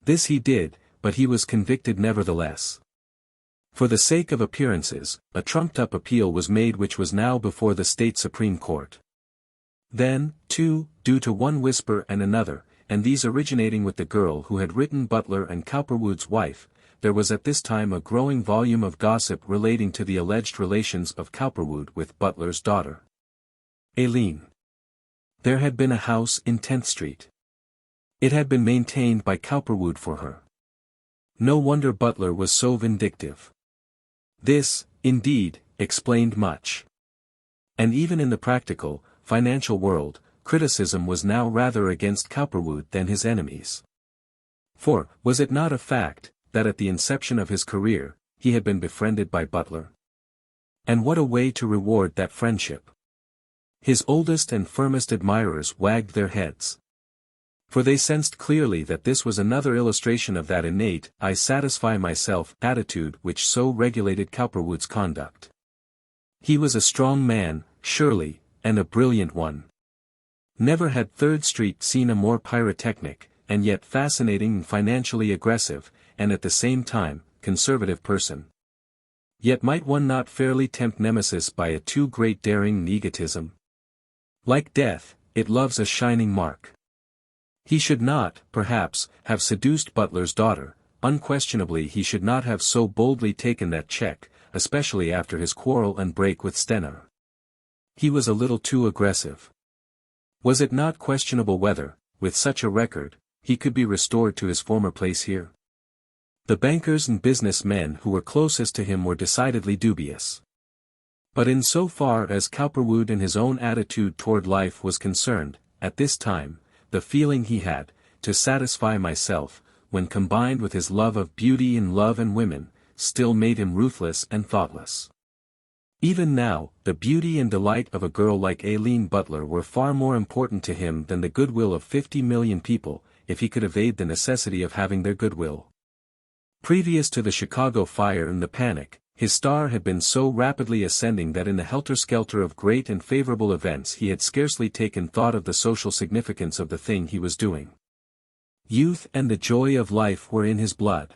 A: This he did, but he was convicted nevertheless. For the sake of appearances, a trumped-up appeal was made which was now before the state Supreme Court. Then, too, due to one whisper and another, and these originating with the girl who had written Butler and Cowperwood's wife, there was at this time a growing volume of gossip relating to the alleged relations of Cowperwood with Butler's daughter, Aileen. There had been a house in 10th Street. It had been maintained by Cowperwood for her. No wonder Butler was so vindictive. This, indeed, explained much. And even in the practical, financial world, criticism was now rather against Cowperwood than his enemies. For, was it not a fact, that at the inception of his career, he had been befriended by Butler? And what a way to reward that friendship! His oldest and firmest admirers wagged their heads. For they sensed clearly that this was another illustration of that innate, I satisfy myself, attitude which so regulated Cowperwood's conduct. He was a strong man, surely, and a brilliant one. Never had 3rd Street seen a more pyrotechnic, and yet fascinating and financially aggressive, and at the same time, conservative person. Yet might one not fairly tempt Nemesis by a too great daring and egotism? Like death, it loves a shining mark. He should not, perhaps, have seduced Butler's daughter, unquestionably he should not have so boldly taken that check, especially after his quarrel and break with Stener. He was a little too aggressive. Was it not questionable whether, with such a record, he could be restored to his former place here? The bankers and business men who were closest to him were decidedly dubious. But in so far as Cowperwood and his own attitude toward life was concerned, at this time, the feeling he had, to satisfy myself, when combined with his love of beauty and love and women, still made him ruthless and thoughtless. Even now, the beauty and delight of a girl like Aileen Butler were far more important to him than the goodwill of 50 million people, if he could evade the necessity of having their goodwill. Previous to the Chicago fire and the panic, his star had been so rapidly ascending that in the helter-skelter of great and favorable events he had scarcely taken thought of the social significance of the thing he was doing. Youth and the joy of life were in his blood.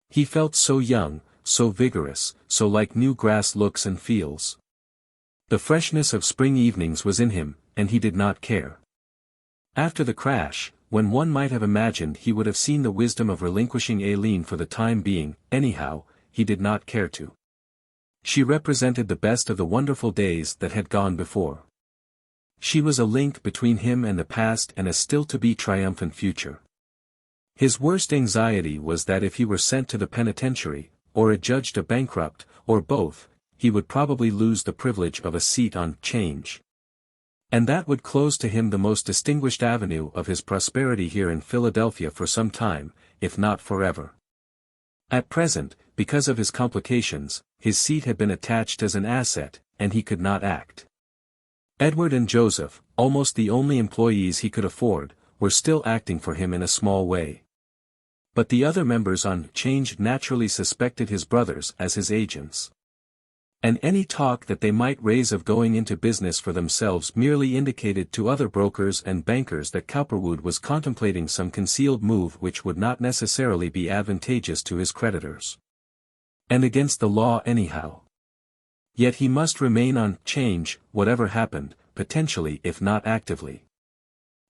A: He felt so young, so vigorous, so like new grass looks and feels. The freshness of spring evenings was in him, and he did not care. After the crash, when one might have imagined he would have seen the wisdom of relinquishing Aileen for the time being, anyhow, he did not care to. She represented the best of the wonderful days that had gone before. She was a link between him and the past and a still-to-be triumphant future. His worst anxiety was that if he were sent to the penitentiary, or adjudged a bankrupt, or both, he would probably lose the privilege of a seat on 'Change. And that would close to him the most distinguished avenue of his prosperity here in Philadelphia for some time, if not forever. At present, because of his complications, his seat had been attached as an asset, and he could not act. Edward and Joseph, almost the only employees he could afford, were still acting for him in a small way. But the other members on 'Change naturally suspected his brothers as his agents. And any talk that they might raise of going into business for themselves merely indicated to other brokers and bankers that Cowperwood was contemplating some concealed move which would not necessarily be advantageous to his creditors. And against the law anyhow. Yet he must remain on 'Change, whatever happened, potentially if not actively.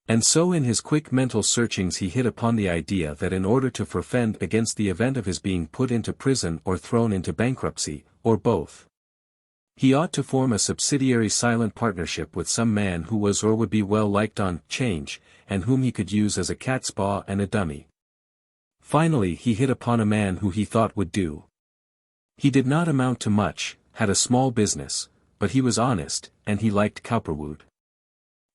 A: And so in his quick mental searchings he hit upon the idea that in order to forfend against the event of his being put into prison or thrown into bankruptcy, or both, he ought to form a subsidiary silent partnership with some man who was or would be well liked on 'Change, and whom he could use as a catspaw and a dummy. Finally he hit upon a man who he thought would do. He did not amount to much, had a small business, but he was honest, and he liked Cowperwood.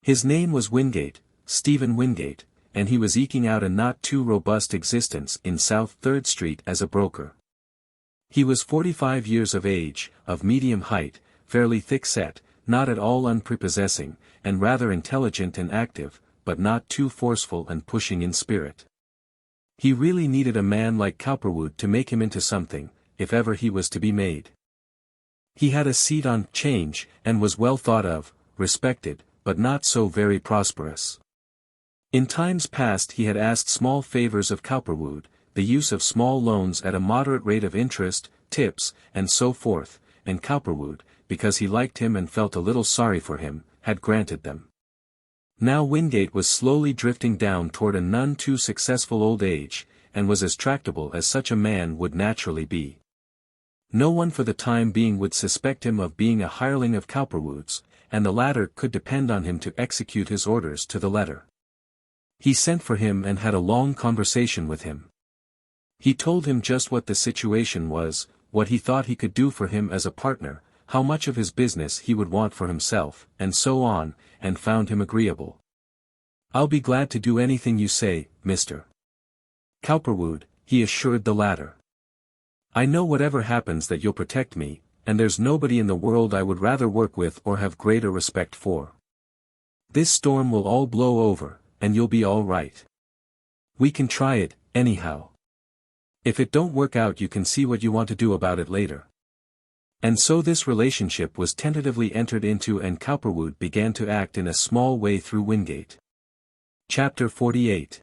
A: His name was Wingate, Stephen Wingate, and he was eking out a not too robust existence in South 3rd Street as a broker. He was 45 years of age, of medium height, fairly thick-set, not at all unprepossessing, and rather intelligent and active, but not too forceful and pushing in spirit. He really needed a man like Cowperwood to make him into something, if ever he was to be made. He had a seat on 'Change, and was well thought of, respected, but not so very prosperous. In times past he had asked small favors of Cowperwood, the use of small loans at a moderate rate of interest, tips, and so forth, and Cowperwood, because he liked him and felt a little sorry for him, had granted them. Now Wingate was slowly drifting down toward a none too successful old age, and was as tractable as such a man would naturally be. No one for the time being would suspect him of being a hireling of Cowperwood's, and the latter could depend on him to execute his orders to the letter. He sent for him and had a long conversation with him. He told him just what the situation was, what he thought he could do for him as a partner, how much of his business he would want for himself, and so on, and found him agreeable. "I'll be glad to do anything you say, Mr. Cowperwood," he assured the latter. "I know whatever happens that you'll protect me, and there's nobody in the world I would rather work with or have greater respect for. This storm will all blow over, and you'll be all right. We can try it, anyhow. If it don't work out you can see what you want to do about it later." And so this relationship was tentatively entered into and Cowperwood began to act in a small way through Wingate. Chapter 48.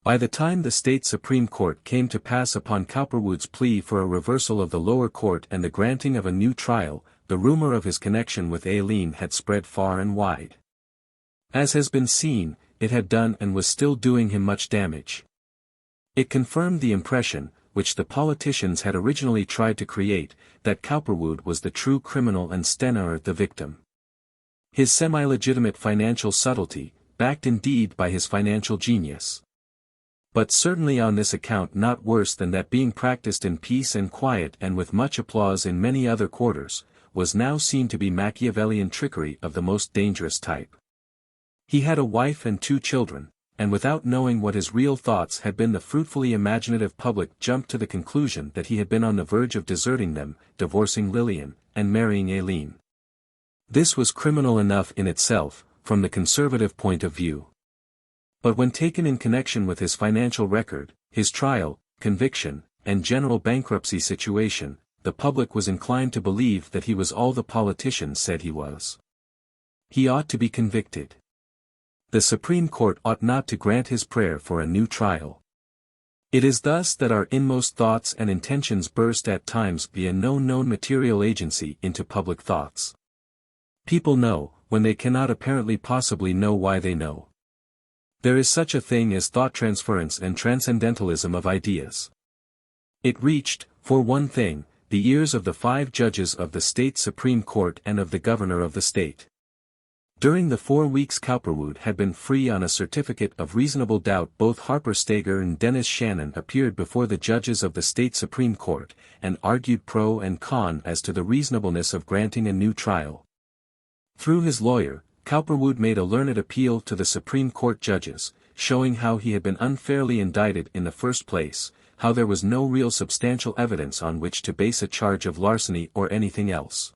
A: By the time the state Supreme Court came to pass upon Cowperwood's plea for a reversal of the lower court and the granting of a new trial, the rumor of his connection with LIII had spread far and wide. As has been seen, it had done and was still doing him much damage. It confirmed the impression, which the politicians had originally tried to create, that Cowperwood was the true criminal and Stener the victim. His semi-legitimate financial subtlety, backed indeed by his financial genius, but certainly on this account not worse than that being practiced in peace and quiet and with much applause in many other quarters, was now seen to be Machiavellian trickery of the most dangerous type. He had a wife and 2 children, and without knowing what his real thoughts had been the fruitfully imaginative public jumped to the conclusion that he had been on the verge of deserting them, divorcing Lillian, and marrying Aileen. This was criminal enough in itself, from the conservative point of view. But when taken in connection with his financial record, his trial, conviction, and general bankruptcy situation, the public was inclined to believe that he was all the politicians said he was. He ought to be convicted. The Supreme Court ought not to grant his prayer for a new trial. It is thus that our inmost thoughts and intentions burst at times via no known material agency into public thoughts. People know, when they cannot apparently possibly know why they know. There is such a thing as thought transference and transcendentalism of ideas. It reached, for one thing, the ears of the 5 judges of the state Supreme Court and of the governor of the state. During the 4 weeks Cowperwood had been free on a certificate of reasonable doubt. Both Harper Stager and Dennis Shannon appeared before the judges of the state Supreme Court, and argued pro and con as to the reasonableness of granting a new trial. Through his lawyer, Cowperwood made a learned appeal to the Supreme Court judges, showing how he had been unfairly indicted in the first place, how there was no real substantial evidence on which to base a charge of larceny or anything else.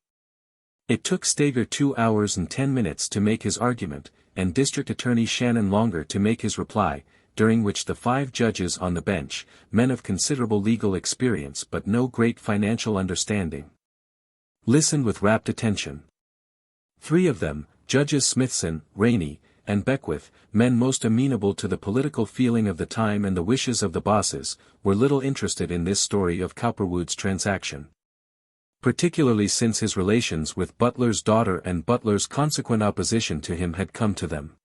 A: It took Stager 2 hours and 10 minutes to make his argument, and District Attorney Shannon longer to make his reply, during which the 5 judges on the bench, men of considerable legal experience but no great financial understanding, listened with rapt attention. 3 of them, Judges Smithson, Rainey, and Beckwith, men most amenable to the political feeling of the time and the wishes of the bosses, were little interested in this story of Cowperwood's transaction. Particularly since his relations with Butler's daughter and Butler's consequent opposition to him had come to them.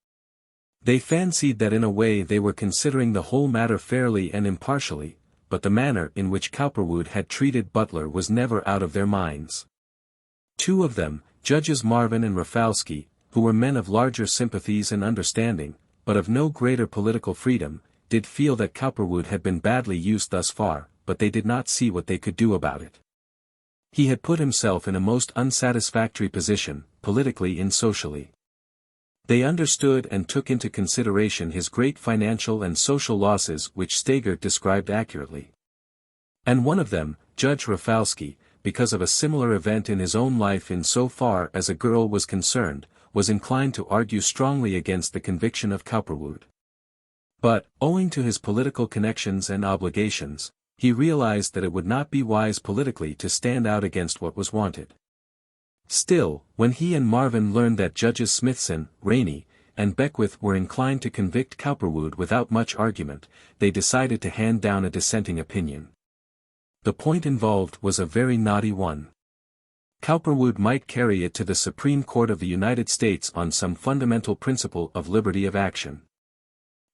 A: They fancied that in a way they were considering the whole matter fairly and impartially, but the manner in which Cowperwood had treated Butler was never out of their minds. 2 of them, Judges Marvin and Rafalski, who were men of larger sympathies and understanding, but of no greater political freedom, did feel that Cowperwood had been badly used thus far, but they did not see what they could do about it. He had put himself in a most unsatisfactory position, politically and socially. They understood and took into consideration his great financial and social losses which Steger described accurately. And one of them, Judge Rafalski, because of a similar event in his own life in so far as a girl was concerned, was inclined to argue strongly against the conviction of Cowperwood. But, owing to his political connections and obligations, he realized that it would not be wise politically to stand out against what was wanted. Still, when he and Marvin learned that Judges Smithson, Rainey, and Beckwith were inclined to convict Cowperwood without much argument, they decided to hand down a dissenting opinion. The point involved was a very knotty one. Cowperwood might carry it to the Supreme Court of the United States on some fundamental principle of liberty of action.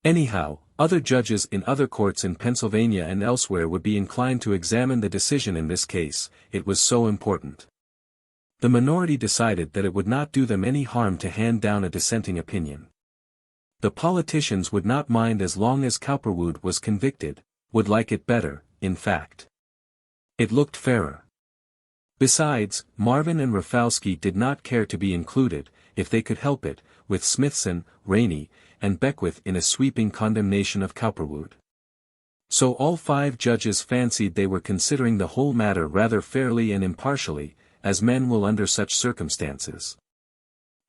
A: Anyhow, other judges in other courts in Pennsylvania and elsewhere would be inclined to examine the decision in this case, it was so important. The minority decided that it would not do them any harm to hand down a dissenting opinion. The politicians would not mind as long as Cowperwood was convicted, would like it better, in fact. It looked fairer. Besides, Marvin and Rafalski did not care to be included, if they could help it, with Smithson, Rainey, and Beckwith in a sweeping condemnation of Cowperwood. So all 5 judges fancied they were considering the whole matter rather fairly and impartially, as men will under such circumstances.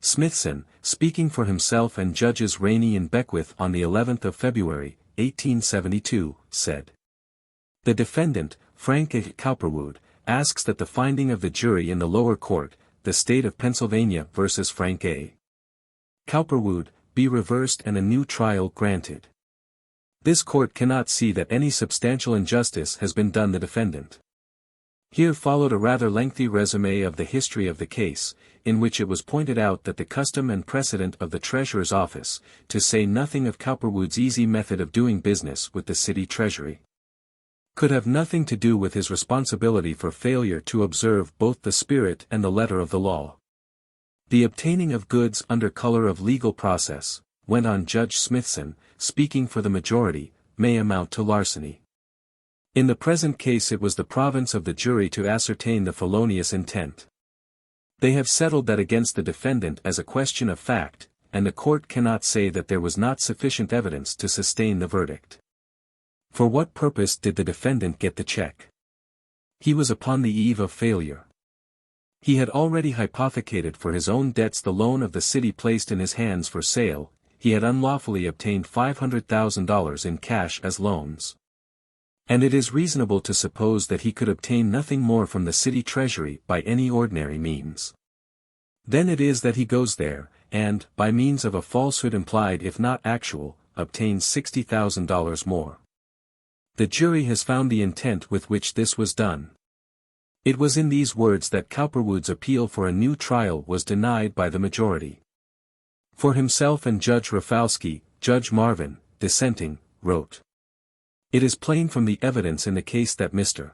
A: Smithson, speaking for himself and Judges Rainey and Beckwith on the 11th of February, 1872, said: "The defendant, Frank Cowperwood, asks that the finding of the jury in the lower court, the state of Pennsylvania versus Frank A. Cowperwood, be reversed and a new trial granted. This court cannot see that any substantial injustice has been done the defendant." Here followed a rather lengthy resume of the history of the case, in which it was pointed out that the custom and precedent of the Treasurer's office, to say nothing of Cowperwood's easy method of doing business with the city treasury, could have nothing to do with his responsibility for failure to observe both the spirit and the letter of the law. The obtaining of goods under color of legal process, went on Judge Smithson, speaking for the majority, may amount to larceny. In the present case it was the province of the jury to ascertain the felonious intent. They have settled that against the defendant as a question of fact, and the court cannot say that there was not sufficient evidence to sustain the verdict. For what purpose did the defendant get the check? He was upon the eve of failure. He had already hypothecated for his own debts the loan of the city placed in his hands for sale, he had unlawfully obtained $500,000 in cash as loans. And it is reasonable to suppose that he could obtain nothing more from the city treasury by any ordinary means. Then it is that he goes there, and, by means of a falsehood implied if not actual, obtains $60,000 more. The jury has found the intent with which this was done. It was in these words that Cowperwood's appeal for a new trial was denied by the majority. For himself and Judge Rafalski, Judge Marvin, dissenting, wrote: "It is plain from the evidence in the case that Mr.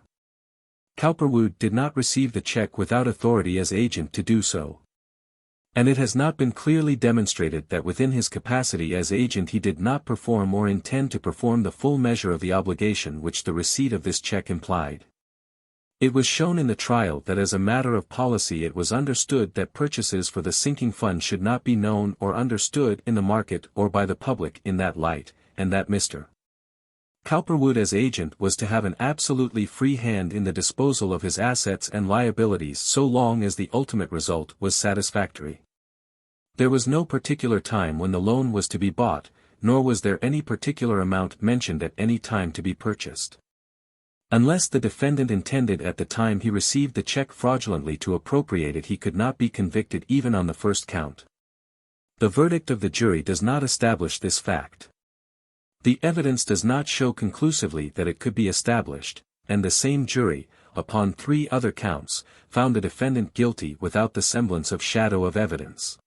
A: Cowperwood did not receive the check without authority as agent to do so. And it has not been clearly demonstrated that within his capacity as agent he did not perform or intend to perform the full measure of the obligation which the receipt of this check implied. It was shown in the trial that as a matter of policy it was understood that purchases for the sinking fund should not be known or understood in the market or by the public in that light, and that Mr. Cowperwood as agent was to have an absolutely free hand in the disposal of his assets and liabilities so long as the ultimate result was satisfactory. There was no particular time when the loan was to be bought, nor was there any particular amount mentioned at any time to be purchased. Unless the defendant intended at the time he received the check fraudulently to appropriate it, he could not be convicted even on the first count. The verdict of the jury does not establish this fact. The evidence does not show conclusively that it could be established, and the same jury, upon 3 other counts, found the defendant guilty without the semblance of shadow of evidence.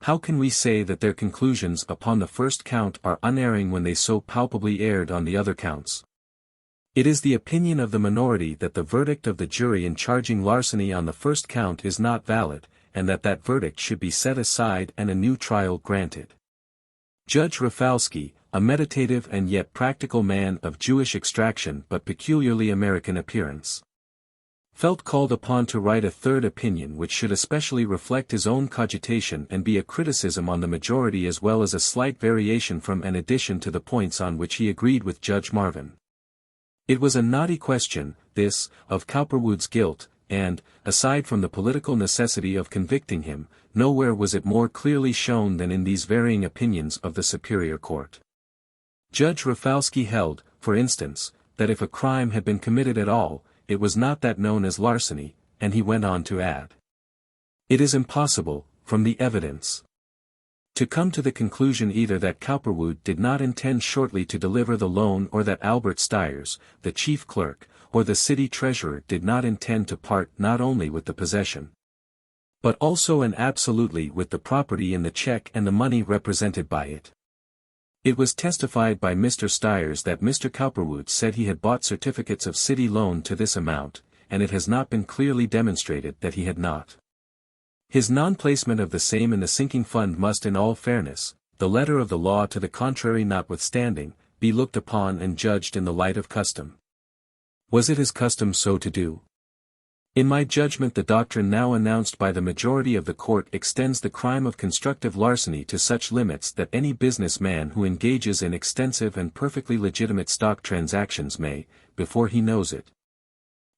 A: How can we say that their conclusions upon the first count are unerring when they so palpably erred on the other counts? It is the opinion of the minority that the verdict of the jury in charging larceny on the first count is not valid, and that verdict should be set aside and a new trial granted. Judge Rafalski, a meditative and yet practical man of Jewish extraction but peculiarly American appearance, felt called upon to write a third opinion which should especially reflect his own cogitation and be a criticism on the majority as well as a slight variation from and addition to the points on which he agreed with Judge Marvin. It was a knotty question, this, of Cowperwood's guilt, and, aside from the political necessity of convicting him, nowhere was it more clearly shown than in these varying opinions of the Superior Court. Judge Rafalski held, for instance, that if a crime had been committed at all, it was not that known as larceny, and he went on to add, "It is impossible, from the evidence, to come to the conclusion either that Cowperwood did not intend shortly to deliver the loan or that Albert Stiers, the chief clerk, or the city treasurer did not intend to part not only with the possession, but also and absolutely with the property in the check and the money represented by it." It was testified by Mr. Stiers that Mr. Cowperwood said he had bought certificates of city loan to this amount, and it has not been clearly demonstrated that he had not. His non-placement of the same in the sinking fund must in all fairness, the letter of the law to the contrary notwithstanding, be looked upon and judged in the light of custom. Was it his custom so to do? In my judgment the doctrine now announced by the majority of the court extends the crime of constructive larceny to such limits that any business man who engages in extensive and perfectly legitimate stock transactions may, before he knows it,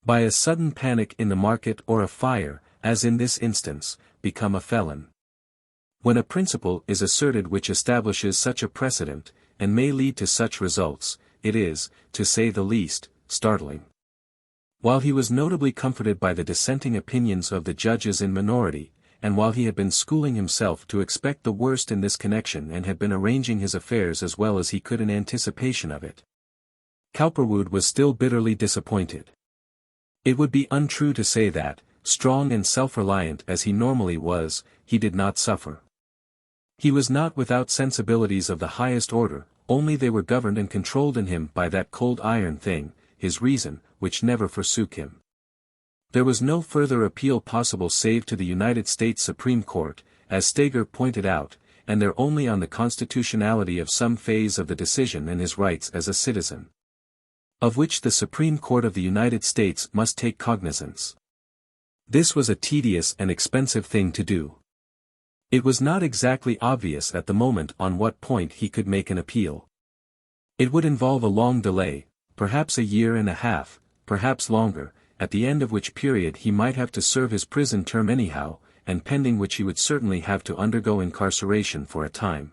A: by a sudden panic in the market or a fire, as in this instance, become a felon. When a principle is asserted which establishes such a precedent, and may lead to such results, it is, to say the least, startling. While he was notably comforted by the dissenting opinions of the judges in minority, and while he had been schooling himself to expect the worst in this connection and had been arranging his affairs as well as he could in anticipation of it, Cowperwood was still bitterly disappointed. It would be untrue to say that, strong and self-reliant as he normally was, he did not suffer. He was not without sensibilities of the highest order, only they were governed and controlled in him by that cold iron thing, his reason, which never forsook him. There was no further appeal possible save to the United States Supreme Court, as Steger pointed out, and there only on the constitutionality of some phase of the decision and his rights as a citizen, of which the Supreme Court of the United States must take cognizance. This was a tedious and expensive thing to do. It was not exactly obvious at the moment on what point he could make an appeal. It would involve a long delay, perhaps a year and a half, perhaps longer, at the end of which period he might have to serve his prison term anyhow, and pending which he would certainly have to undergo incarceration for a time.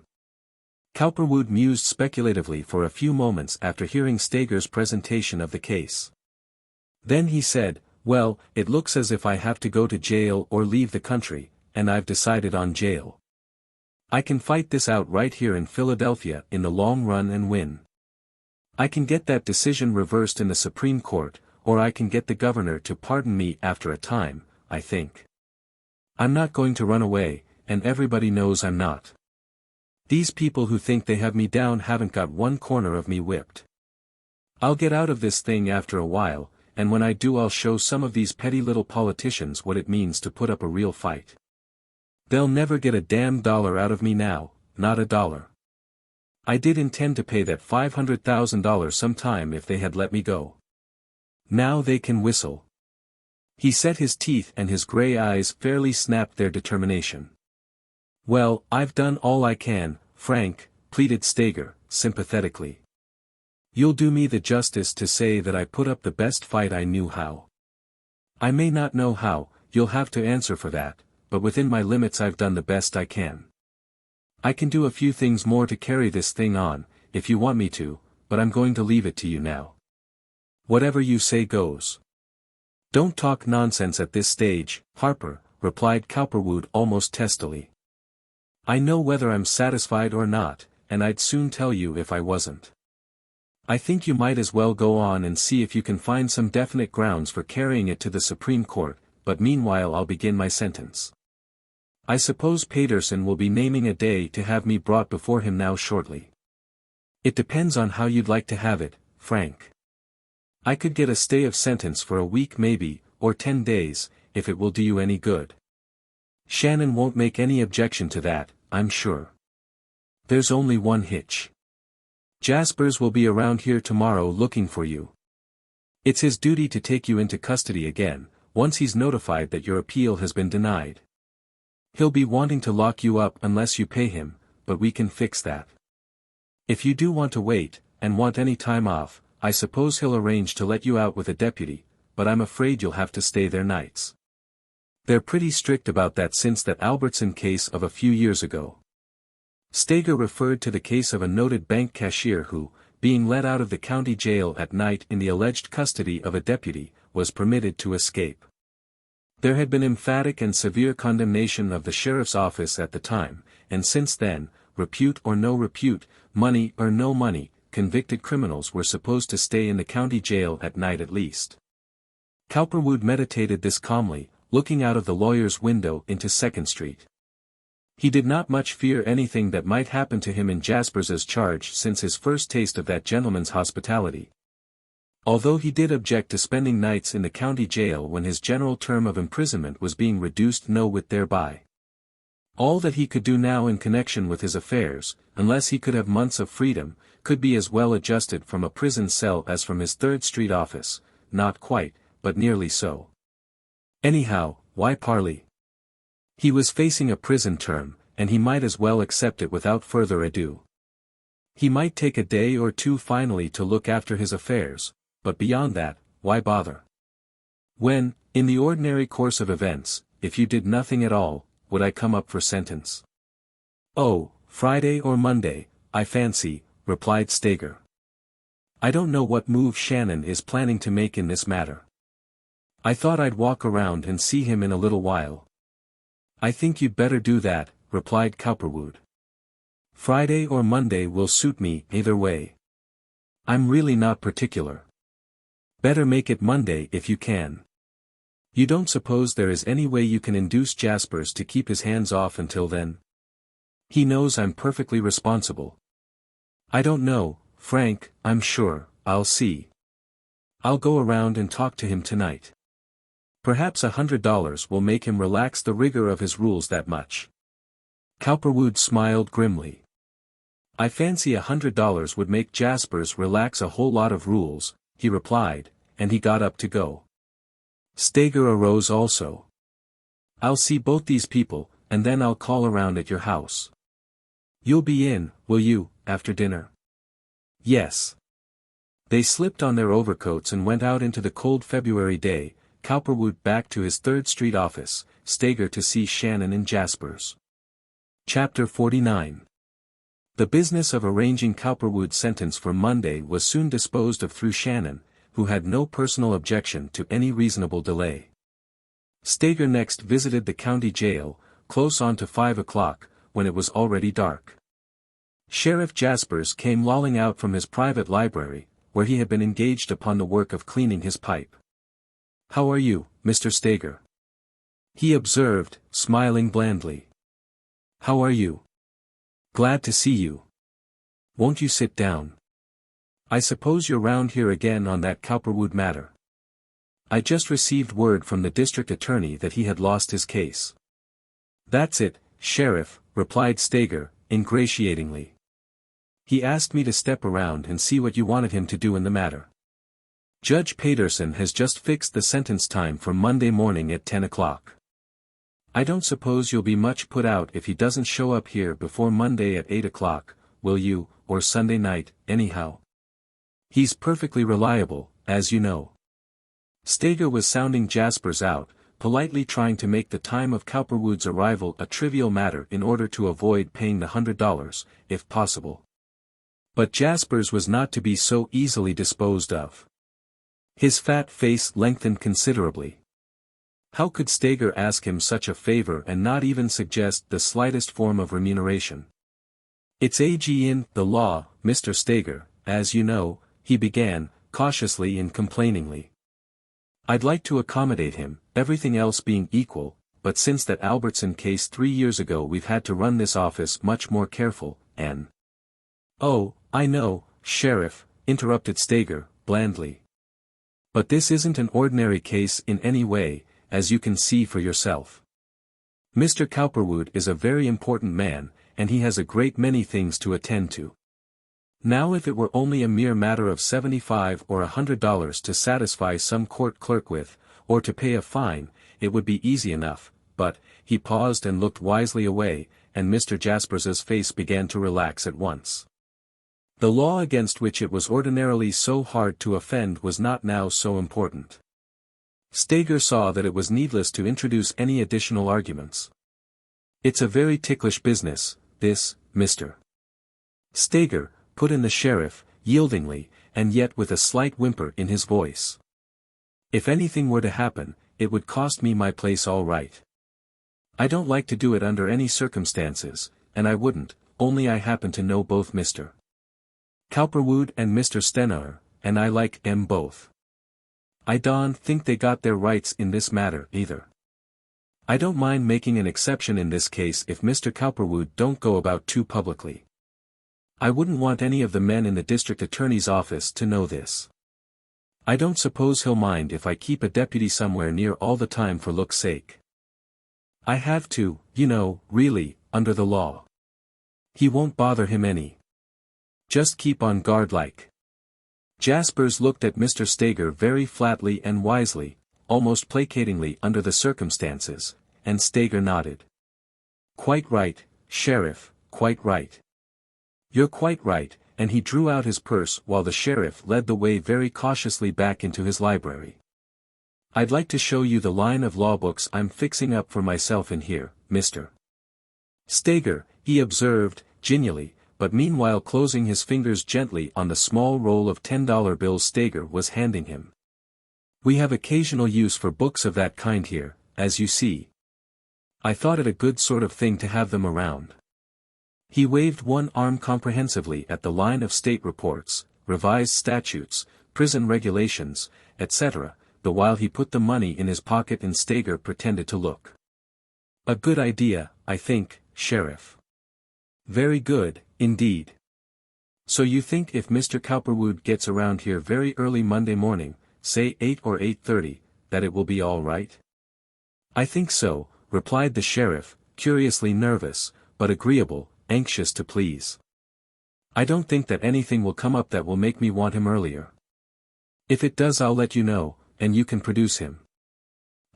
A: Cowperwood mused speculatively for a few moments after hearing Steger's presentation of the case. Then he said, "Well, it looks as if I have to go to jail or leave the country, and I've decided on jail. I can fight this out right here in Philadelphia in the long run and win. I can get that decision reversed in the Supreme Court, or I can get the governor to pardon me after a time, I think. I'm not going to run away, and everybody knows I'm not. These people who think they have me down haven't got one corner of me whipped. I'll get out of this thing after a while, and when I do I'll show some of these petty little politicians what it means to put up a real fight. They'll never get a damn dollar out of me now, not a dollar. I did intend to pay that $500,000 sometime if they had let me go. Now they can whistle." He set his teeth and his gray eyes fairly snapped their determination. "Well, I've done all I can, Frank," pleaded Steger, sympathetically. "You'll do me the justice to say that I put up the best fight I knew how. I may not know how, you'll have to answer for that, but within my limits I've done the best I can. I can do a few things more to carry this thing on, if you want me to, but I'm going to leave it to you now. Whatever you say goes. Don't talk nonsense at this stage, Harper, replied Cowperwood almost testily. I know whether I'm satisfied or not, and I'd soon tell you if I wasn't. I think you might as well go on and see if you can find some definite grounds for carrying it to the Supreme Court, but meanwhile I'll begin my sentence. I suppose Paterson will be naming a day to have me brought before him now shortly. It depends on how you'd like to have it, Frank. I could get a stay of sentence for a week maybe, or 10 days, if it will do you any good. Shannon won't make any objection to that, I'm sure. There's only one hitch. Jaspers will be around here tomorrow looking for you. It's his duty to take you into custody again, once he's notified that your appeal has been denied. He'll be wanting to lock you up unless you pay him, but we can fix that. If you do want to wait, and want any time off, I suppose he'll arrange to let you out with a deputy, but I'm afraid you'll have to stay there nights. They're pretty strict about that since that Albertson case of a few years ago. Steger referred to the case of a noted bank cashier who, being let out of the county jail at night in the alleged custody of a deputy, was permitted to escape. There had been emphatic and severe condemnation of the sheriff's office at the time, and since then, repute or no repute, money or no money, convicted criminals were supposed to stay in the county jail at night at least. Cowperwood meditated this calmly, looking out of the lawyer's window into 2nd Street. He did not much fear anything that might happen to him in Jaspers's charge since his first taste of that gentleman's hospitality. Although he did object to spending nights in the county jail when his general term of imprisonment was being reduced no whit thereby. All that he could do now in connection with his affairs, unless he could have months of freedom, could be as well adjusted from a prison cell as from his 3rd Street office, not quite, but nearly so. Anyhow, why parley? He was facing a prison term, and he might as well accept it without further ado. He might take a day or two finally to look after his affairs, but beyond that, why bother? When, in the ordinary course of events, if you did nothing at all, would I come up for sentence? Oh, Friday or Monday, I fancy, replied Steger. I don't know what move Shannon is planning to make in this matter. I thought I'd walk around and see him in a little while. I think you'd better do that, replied Cowperwood. Friday or Monday will suit me either way. I'm really not particular. Better make it Monday if you can. You don't suppose there is any way you can induce Jaspers to keep his hands off until then? He knows I'm perfectly responsible. I don't know, Frank, I'm sure, I'll see. I'll go around and talk to him tonight. Perhaps $100 will make him relax the rigor of his rules that much. Cowperwood smiled grimly. I fancy $100 would make Jaspers relax a whole lot of rules, he replied, and he got up to go. Steger arose also. I'll see both these people, and then I'll call around at your house. You'll be in, will you, after dinner? Yes. They slipped on their overcoats and went out into the cold February day, Cowperwood back to his 3rd Street office, Steger to see Shannon and Jaspers. Chapter 49. The business of arranging Cowperwood's sentence for Monday was soon disposed of through Shannon, who had no personal objection to any reasonable delay. Steger next visited the county jail, close on to 5 o'clock, when it was already dark. Sheriff Jaspers came lolling out from his private library, where he had been engaged upon the work of cleaning his pipe. How are you, Mr. Steger? He observed, smiling blandly. How are you? Glad to see you. Won't you sit down? I suppose you're round here again on that Cowperwood matter. I just received word from the district attorney that he had lost his case. That's it, Sheriff, replied Steger, ingratiatingly. He asked me to step around and see what you wanted him to do in the matter. Judge Paterson has just fixed the sentence time for Monday morning at 10 o'clock. I don't suppose you'll be much put out if he doesn't show up here before Monday at 8 o'clock, will you, or Sunday night, anyhow? He's perfectly reliable, as you know. Steger was sounding Jaspers out, politely trying to make the time of Cowperwood's arrival a trivial matter in order to avoid paying the $100, if possible. But Jaspers was not to be so easily disposed of. His fat face lengthened considerably. How could Steger ask him such a favor and not even suggest the slightest form of remuneration? "It's in the law, Mr. Steger, as you know," he began, cautiously and complainingly. "I'd like to accommodate him, everything else being equal, but since that Albertson case 3 years ago we've had to run this office much more careful, and—" "Oh, I know, Sheriff," interrupted Steger, blandly. "But this isn't an ordinary case in any way, as you can see for yourself. Mr. Cowperwood is a very important man, and he has a great many things to attend to. Now if it were only a mere matter of $75 or $100 to satisfy some court clerk with, or to pay a fine, it would be easy enough, but—" He paused and looked wisely away, and Mr. Jaspers's face began to relax at once. The law against which it was ordinarily so hard to offend was not now so important. Steger saw that it was needless to introduce any additional arguments. "It's a very ticklish business, this, Mr. Steger," put in the sheriff, yieldingly, and yet with a slight whimper in his voice. "If anything were to happen, it would cost me my place all right. I don't like to do it under any circumstances, and I wouldn't, only I happen to know both Mr. Cowperwood and Mr. Stener, and I like 'em both. I don't think they got their rights in this matter either. I don't mind making an exception in this case if Mr. Cowperwood don't go about too publicly. I wouldn't want any of the men in the district attorney's office to know this. I don't suppose he'll mind if I keep a deputy somewhere near all the time for look's sake. I have to, you know, really, under the law. He won't bother him any. Just keep on guard like." Jaspers looked at Mr. Steger very flatly and wisely, almost placatingly under the circumstances, and Steger nodded. "Quite right, Sheriff, quite right. You're quite right," and he drew out his purse while the sheriff led the way very cautiously back into his library. "I'd like to show you the line of law books I'm fixing up for myself in here, Mr. Steger," he observed, genially, but meanwhile closing his fingers gently on the small roll of $10 bills Steger was handing him. "We have occasional use for books of that kind here, as you see. I thought it a good sort of thing to have them around." He waved one arm comprehensively at the line of state reports, revised statutes, prison regulations, etc., the while he put the money in his pocket and Steger pretended to look. "A good idea, I think, Sheriff. Very good, indeed. So you think if Mr. Cowperwood gets around here very early Monday morning, say 8 or 8:30, that it will be all right?" "I think so," replied the sheriff, curiously nervous, but agreeable, anxious to please. "I don't think that anything will come up that will make me want him earlier. If it does I'll let you know, and you can produce him.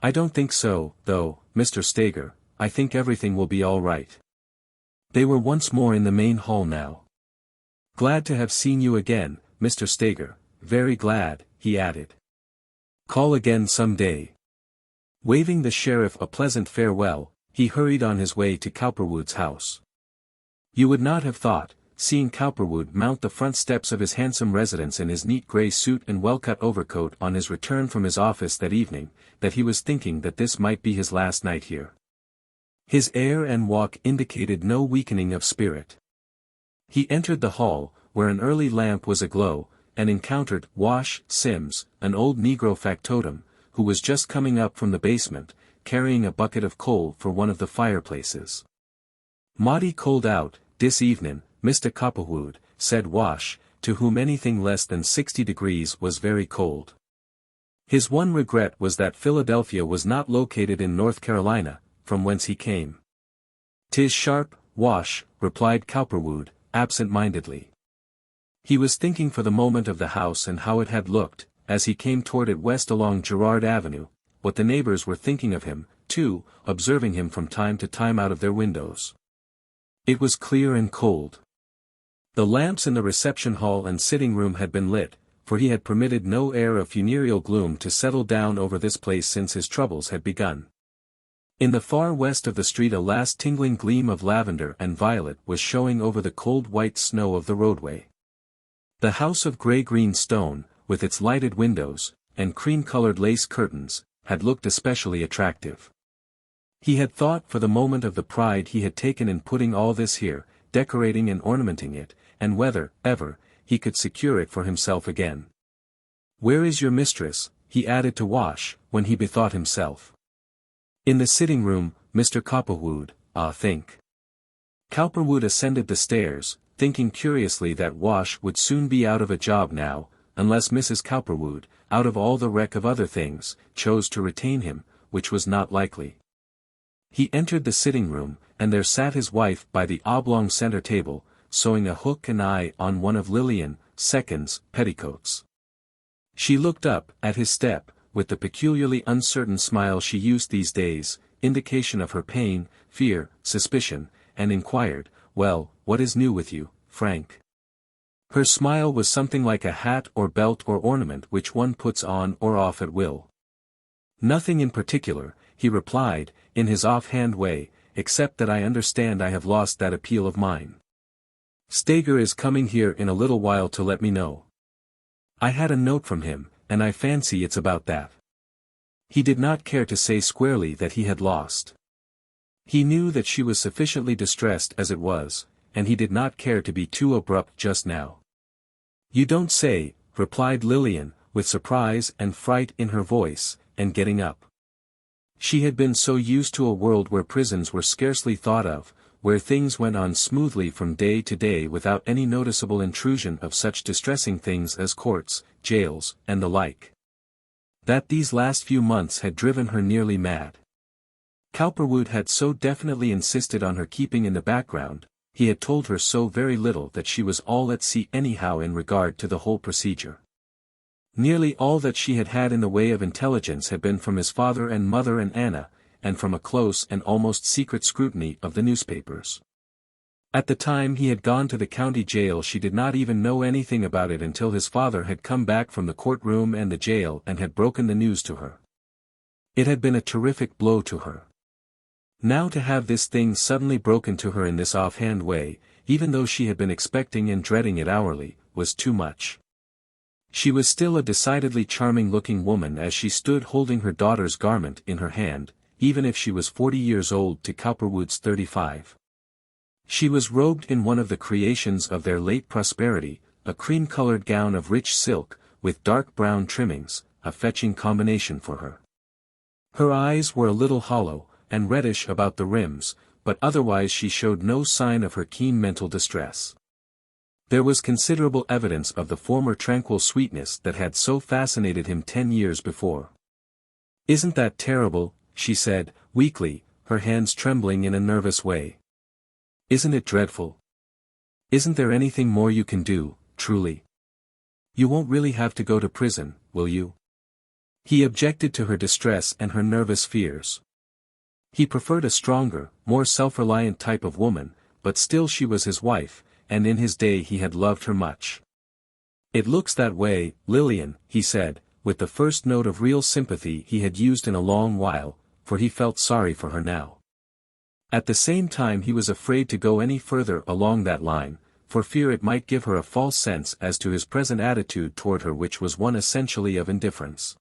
A: I don't think so, though, Mr. Steger. I think everything will be all right." They were once more in the main hall now. "Glad to have seen you again, Mr. Steger, very glad," he added. "Call again some day." Waving the sheriff a pleasant farewell, he hurried on his way to Cowperwood's house. You would not have thought, seeing Cowperwood mount the front steps of his handsome residence in his neat grey suit and well-cut overcoat on his return from his office that evening, that he was thinking that this might be his last night here. His air and walk indicated no weakening of spirit. He entered the hall, where an early lamp was aglow, and encountered Wash Sims, an old Negro factotum, who was just coming up from the basement, carrying a bucket of coal for one of the fireplaces. "Mighty cold out, dis evenin', Mr. Cowperwood," said Wash, to whom anything less than 60 degrees was very cold. His one regret was that Philadelphia was not located in North Carolina, from whence he came. "'Tis sharp, Wash," replied Cowperwood, absent-mindedly. He was thinking for the moment of the house and how it had looked, as he came toward it west along Girard Avenue, what the neighbors were thinking of him, too, observing him from time to time out of their windows. It was clear and cold. The lamps in the reception hall and sitting room had been lit, for he had permitted no air of funereal gloom to settle down over this place since his troubles had begun. In the far west of the street a last tingling gleam of lavender and violet was showing over the cold white snow of the roadway. The house of grey-green stone, with its lighted windows, and cream-colored lace curtains, had looked especially attractive. He had thought for the moment of the pride he had taken in putting all this here, decorating and ornamenting it, and whether, ever, he could secure it for himself again. "Where is your mistress?" he added to Wash, when he bethought himself. "In the sitting-room, Mr. Cowperwood, think." Cowperwood ascended the stairs, thinking curiously that Wash would soon be out of a job now, unless Mrs. Cowperwood, out of all the wreck of other things, chose to retain him, which was not likely. He entered the sitting-room, and there sat his wife by the oblong centre table, sewing a hook and eye on one of Lillian II's petticoats. She looked up at his step, with the peculiarly uncertain smile she used these days, indication of her pain, fear, suspicion, and inquired, "Well, what is new with you, Frank?" Her smile was something like a hat or belt or ornament which one puts on or off at will. "Nothing in particular," he replied, in his off-hand way, "except that I understand I have lost that appeal of mine. Stager is coming here in a little while to let me know. I had a note from him, and I fancy it's about that." He did not care to say squarely that he had lost. He knew that she was sufficiently distressed as it was, and he did not care to be too abrupt just now. "You don't say," replied Lillian, with surprise and fright in her voice, and getting up. She had been so used to a world where prisons were scarcely thought of, where things went on smoothly from day to day without any noticeable intrusion of such distressing things as courts, jails, and the like, that these last few months had driven her nearly mad. Cowperwood had so definitely insisted on her keeping in the background, he had told her so very little that she was all at sea anyhow in regard to the whole procedure. Nearly all that she had had in the way of intelligence had been from his father and mother and Anna, and from a close and almost secret scrutiny of the newspapers. At the time he had gone to the county jail she did not even know anything about it until his father had come back from the courtroom and the jail and had broken the news to her. It had been a terrific blow to her. Now to have this thing suddenly broken to her in this offhand way, even though she had been expecting and dreading it hourly, was too much. She was still a decidedly charming-looking woman as she stood holding her daughter's garment in her hand, even if she was 40 years old to Cowperwood's 35. She was robed in one of the creations of their late prosperity, a cream-colored gown of rich silk, with dark brown trimmings, a fetching combination for her. Her eyes were a little hollow, and reddish about the rims, but otherwise she showed no sign of her keen mental distress. There was considerable evidence of the former tranquil sweetness that had so fascinated him 10 years before. "Isn't that terrible?" she said, weakly, her hands trembling in a nervous way. "Isn't it dreadful? Isn't there anything more you can do, truly? You won't really have to go to prison, will you?" He objected to her distress and her nervous fears. He preferred a stronger, more self-reliant type of woman, but still she was his wife, and in his day he had loved her much. "It looks that way, Lillian," he said, with the first note of real sympathy he had used in a long while, for he felt sorry for her now. At the same time he was afraid to go any further along that line, for fear it might give her a false sense as to his present attitude toward her, which was one essentially of indifference.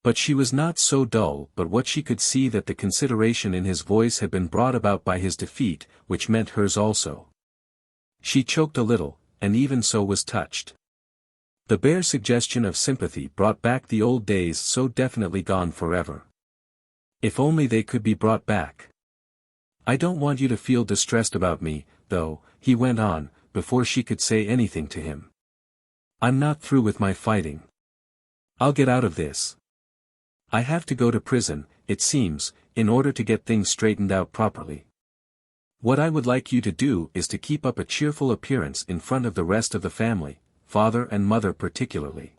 A: But she was not so dull but what she could see that the consideration in his voice had been brought about by his defeat, which meant hers also. She choked a little, and even so was touched. The bare suggestion of sympathy brought back the old days so definitely gone forever. If only they could be brought back. "I don't want you to feel distressed about me, though," he went on, before she could say anything to him. "I'm not through with my fighting. I'll get out of this. I have to go to prison, it seems, in order to get things straightened out properly. What I would like you to do is to keep up a cheerful appearance in front of the rest of the family, father and mother particularly.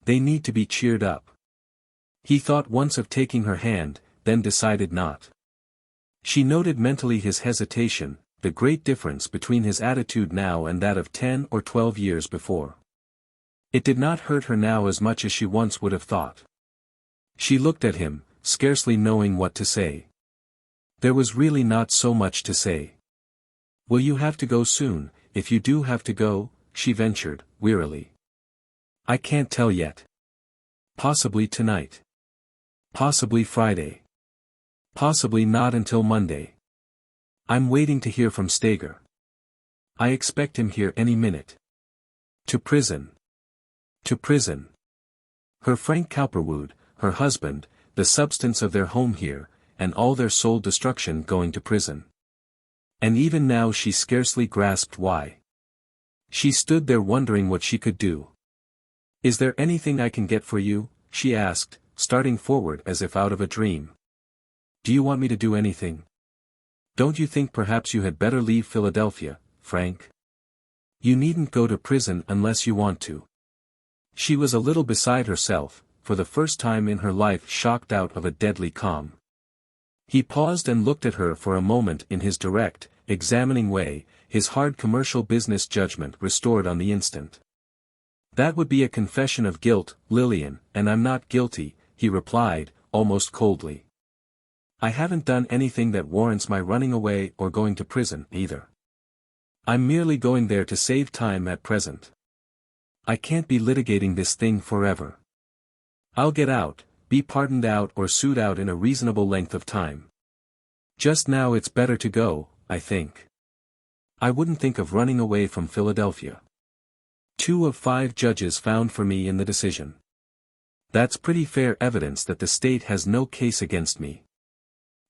A: They need to be cheered up." He thought once of taking her hand, then decided not. She noted mentally his hesitation, the great difference between his attitude now and that of 10 or 12 years before. It did not hurt her now as much as she once would have thought. She looked at him, scarcely knowing what to say. There was really not so much to say. "Will you have to go soon, if you do have to go?" she ventured, wearily. "I can't tell yet. Possibly tonight. Possibly Friday. Possibly not until Monday. I'm waiting to hear from Steger. I expect him here any minute." To prison. To prison. Her Frank Cowperwood, her husband, the substance of their home here, and all their soul destruction going to prison. And even now she scarcely grasped why. She stood there wondering what she could do. "Is there anything I can get for you?" she asked, starting forward as if out of a dream. "Do you want me to do anything? Don't you think perhaps you had better leave Philadelphia, Frank? You needn't go to prison unless you want to." She was a little beside herself, for the first time in her life shocked out of a deadly calm. He paused and looked at her for a moment in his direct, examining way, his hard commercial business judgment restored on the instant. "That would be a confession of guilt, Lillian, and I'm not guilty," he replied, almost coldly. "I haven't done anything that warrants my running away or going to prison, either. I'm merely going there to save time at present. I can't be litigating this thing forever. I'll get out, be pardoned out or sued out in a reasonable length of time. Just now it's better to go, I think. I wouldn't think of running away from Philadelphia. 2 of 5 judges found for me in the decision. That's pretty fair evidence that the state has no case against me."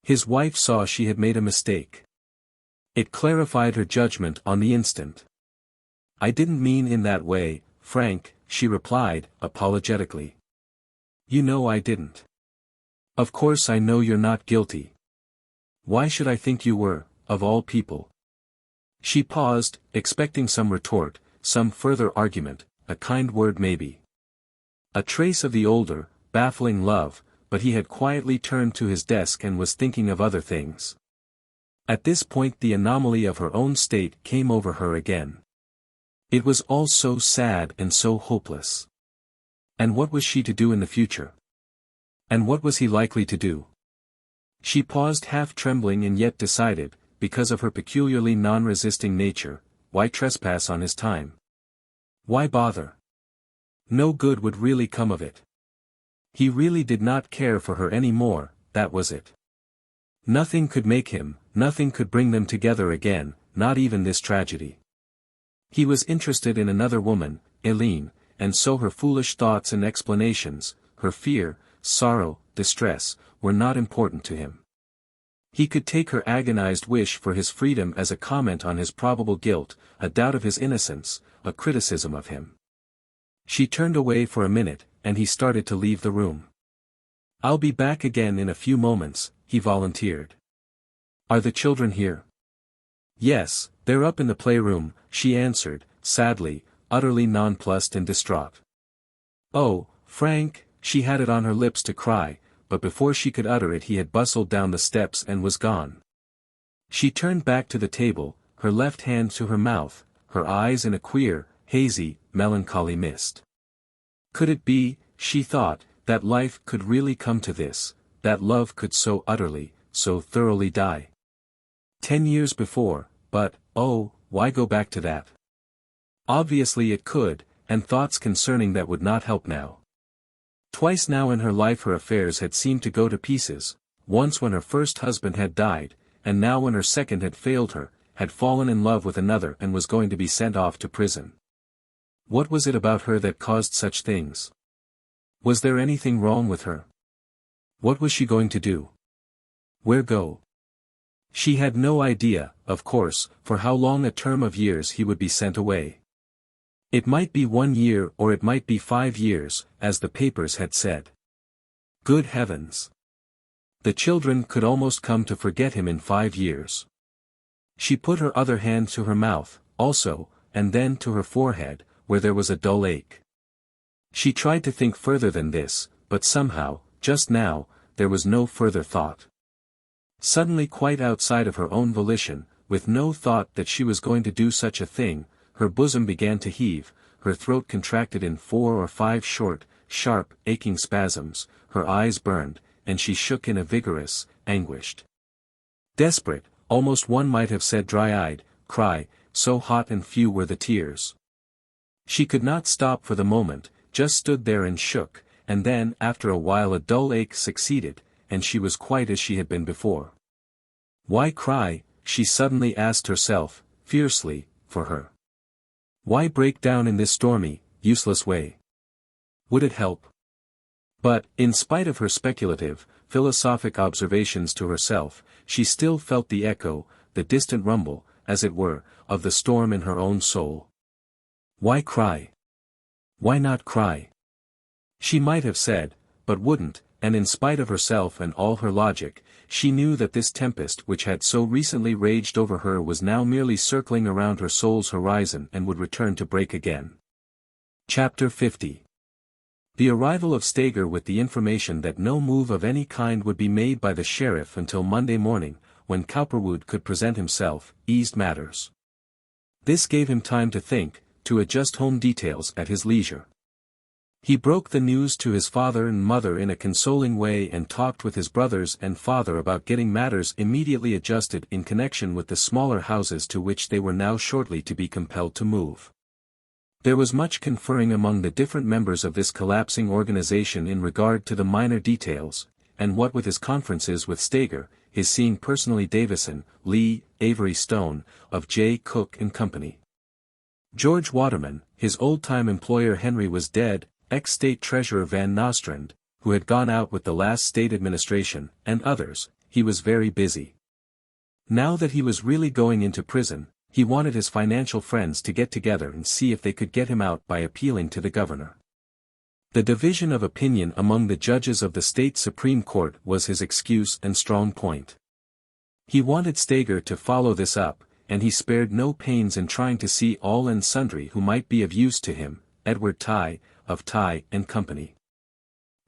A: His wife saw she had made a mistake. It clarified her judgment on the instant. "I didn't mean in that way, Frank," she replied, apologetically. "You know I didn't. Of course I know you're not guilty. Why should I think you were, of all people?" She paused, expecting some retort, some further argument, a kind word maybe. A trace of the older, baffling love, but he had quietly turned to his desk and was thinking of other things. At this point the anomaly of her own state came over her again. It was all so sad and so hopeless. And what was she to do in the future? And what was he likely to do? She paused half trembling and yet decided, because of her peculiarly non-resisting nature, why trespass on his time? Why bother? No good would really come of it. He really did not care for her any more, that was it. Nothing could make him, nothing could bring them together again, not even this tragedy. He was interested in another woman, Eileen, and so her foolish thoughts and explanations, her fear, sorrow, distress, were not important to him. He could take her agonized wish for his freedom as a comment on his probable guilt, a doubt of his innocence, a criticism of him. She turned away for a minute, and he started to leave the room. "I'll be back again in a few moments," he volunteered. "Are the children here?" "Yes, they're up in the playroom," she answered, sadly, utterly nonplussed and distraught. "Oh, Frank," she had it on her lips to cry, but before she could utter it he had bustled down the steps and was gone. She turned back to the table, her left hand to her mouth, her eyes in a queer, hazy, melancholy mist. Could it be, she thought, that life could really come to this, that love could so utterly, so thoroughly die? 10 years before, but, oh, why go back to that? Obviously it could, and thoughts concerning that would not help now. Twice now in her life her affairs had seemed to go to pieces, once when her first husband had died, and now when her second had failed her, had fallen in love with another and was going to be sent off to prison. What was it about her that caused such things? Was there anything wrong with her? What was she going to do? Where go? She had no idea, of course, for how long a term of years he would be sent away. It might be 1 year or it might be 5 years, as the papers had said. Good heavens! The children could almost come to forget him in 5 years. She put her other hand to her mouth, also, and then to her forehead, where there was a dull ache. She tried to think further than this, but somehow, just now, there was no further thought. Suddenly quite outside of her own volition, with no thought that she was going to do such a thing, her bosom began to heave, her throat contracted in 4 or 5 short, sharp, aching spasms, her eyes burned, and she shook in a vigorous, anguished, desperate, almost one might have said dry-eyed, cry, so hot and few were the tears. She could not stop for the moment, just stood there and shook, and then after a while a dull ache succeeded, and she was quite as she had been before. Why cry, she suddenly asked herself, fiercely, for her? Why break down in this stormy, useless way? Would it help? But, in spite of her speculative, philosophic observations to herself, she still felt the echo, the distant rumble, as it were, of the storm in her own soul. Why cry? Why not cry? She might have said, but wouldn't, and in spite of herself and all her logic, she knew that this tempest which had so recently raged over her was now merely circling around her soul's horizon and would return to break again. Chapter 50. The arrival of Stager with the information that no move of any kind would be made by the sheriff until Monday morning, when Cowperwood could present himself, eased matters. This gave him time to think, to adjust home details at his leisure. He broke the news to his father and mother in a consoling way and talked with his brothers and father about getting matters immediately adjusted in connection with the smaller houses to which they were now shortly to be compelled to move. There was much conferring among the different members of this collapsing organization in regard to the minor details, and what with his conferences with Stager, his seeing personally Davison, Lee, Avery Stone, of J. Cook & Company. George Waterman, his old-time employer Henry was dead, ex-state treasurer Van Nostrand, who had gone out with the last state administration, and others, he was very busy. Now that he was really going into prison, he wanted his financial friends to get together and see if they could get him out by appealing to the governor. The division of opinion among the judges of the state Supreme Court was his excuse and strong point. He wanted Stager to follow this up, and he spared no pains in trying to see all and sundry who might be of use to him, Edward Tye, of Tye & Company,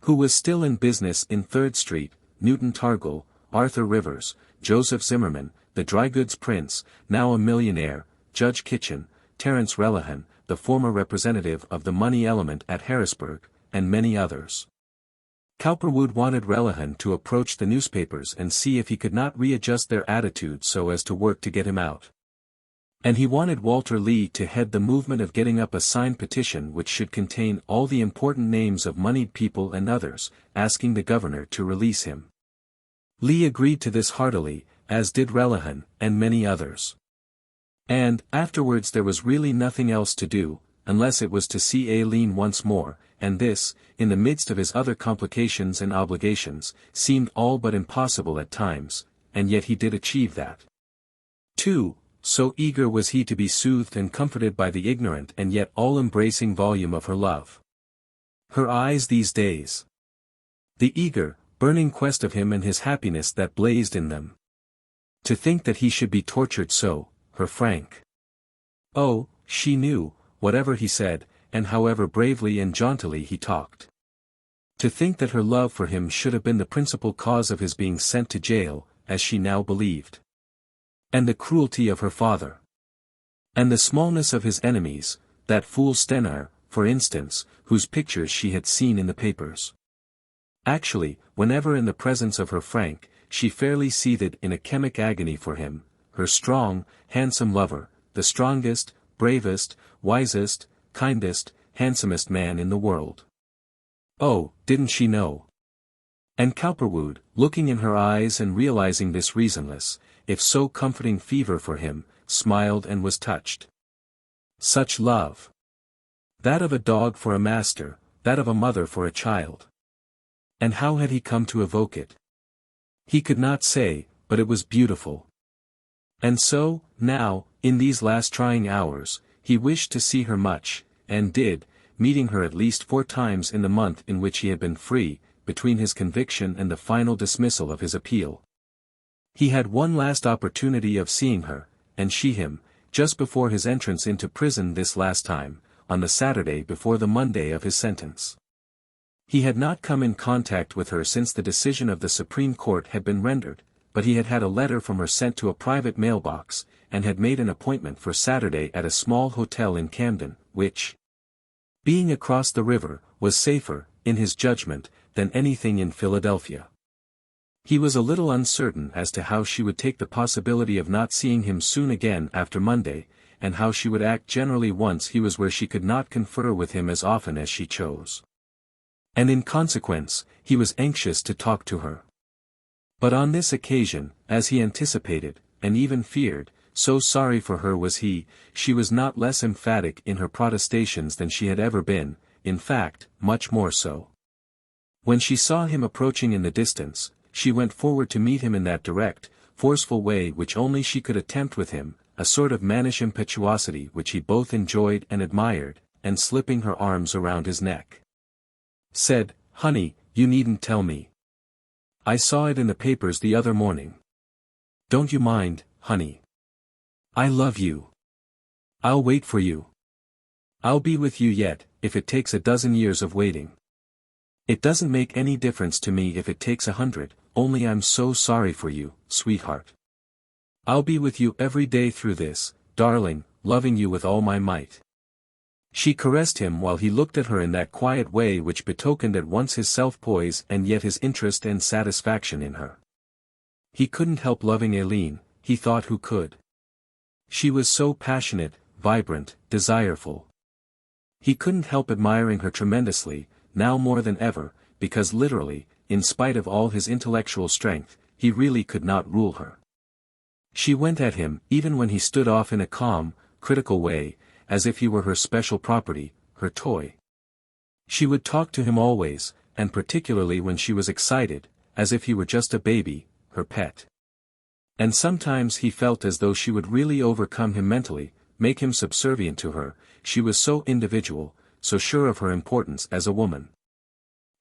A: who was still in business in 3rd Street, Newton Targle, Arthur Rivers, Joseph Zimmerman, the dry goods prince, now a millionaire, Judge Kitchen, Terence Relihan, the former representative of the money element at Harrisburg, and many others. Cowperwood wanted Relihan to approach the newspapers and see if he could not readjust their attitude so as to work to get him out. And he wanted Walter Lee to head the movement of getting up a signed petition which should contain all the important names of moneyed people and others, asking the governor to release him. Lee agreed to this heartily, as did Relihan, and many others. And, afterwards there was really nothing else to do, unless it was to see Aileen once more, and this, in the midst of his other complications and obligations, seemed all but impossible at times, and yet he did achieve that. 2. So eager was he to be soothed and comforted by the ignorant and yet all-embracing volume of her love. Her eyes these days. The eager, burning quest of him and his happiness that blazed in them. To think that he should be tortured so, her Frank. Oh, she knew, whatever he said, and however bravely and jauntily he talked. To think that her love for him should have been the principal cause of his being sent to jail, as she now believed. And the cruelty of her father. And the smallness of his enemies, that fool Stenar, for instance, whose pictures she had seen in the papers. Actually, whenever in the presence of her Frank, she fairly seethed in a chemic agony for him, her strong, handsome lover, the strongest, bravest, wisest, kindest, handsomest man in the world. Oh, didn't she know? And Cowperwood, looking in her eyes and realizing this reasonless, if so comforting fever for him, smiled and was touched. Such love! That of a dog for a master, that of a mother for a child. And how had he come to evoke it? He could not say, but it was beautiful. And so, now, in these last trying hours, he wished to see her much, and did, meeting her at least 4 times in the month in which he had been free, between his conviction and the final dismissal of his appeal. He had one last opportunity of seeing her, and she him, just before his entrance into prison this last time, on the Saturday before the Monday of his sentence. He had not come in contact with her since the decision of the Supreme Court had been rendered, but he had had a letter from her sent to a private mailbox, and had made an appointment for Saturday at a small hotel in Camden, which, Being across the river was safer, in his judgment, than anything in Philadelphia. He was a little uncertain as to how she would take the possibility of not seeing him soon again after Monday, and how she would act generally once he was where she could not confer with him as often as she chose. And in consequence, he was anxious to talk to her. But on this occasion, as he anticipated, and even feared, so sorry for her was he, she was not less emphatic in her protestations than she had ever been, in fact, much more so. When she saw him approaching in the distance, she went forward to meet him in that direct, forceful way which only she could attempt with him, a sort of mannish impetuosity which he both enjoyed and admired, and slipping her arms around his neck, said, "Honey, you needn't tell me. I saw it in the papers the other morning. Don't you mind, honey. I love you. I'll wait for you. I'll be with you yet, if it takes a dozen years of waiting. It doesn't make any difference to me if it takes 100, only I'm so sorry for you, sweetheart. I'll be with you every day through this, darling, loving you with all my might." She caressed him while he looked at her in that quiet way which betokened at once his self-poise and yet his interest and satisfaction in her. He couldn't help loving Aileen, he thought who could? She was so passionate, vibrant, desireful. He couldn't help admiring her tremendously, now more than ever, because literally, in spite of all his intellectual strength, he really could not rule her. She went at him, even when he stood off in a calm, critical way, as if he were her special property, her toy. She would talk to him always, and particularly when she was excited, as if he were just a baby, her pet. And sometimes he felt as though she would really overcome him mentally, make him subservient to her, she was so individual, so sure of her importance as a woman.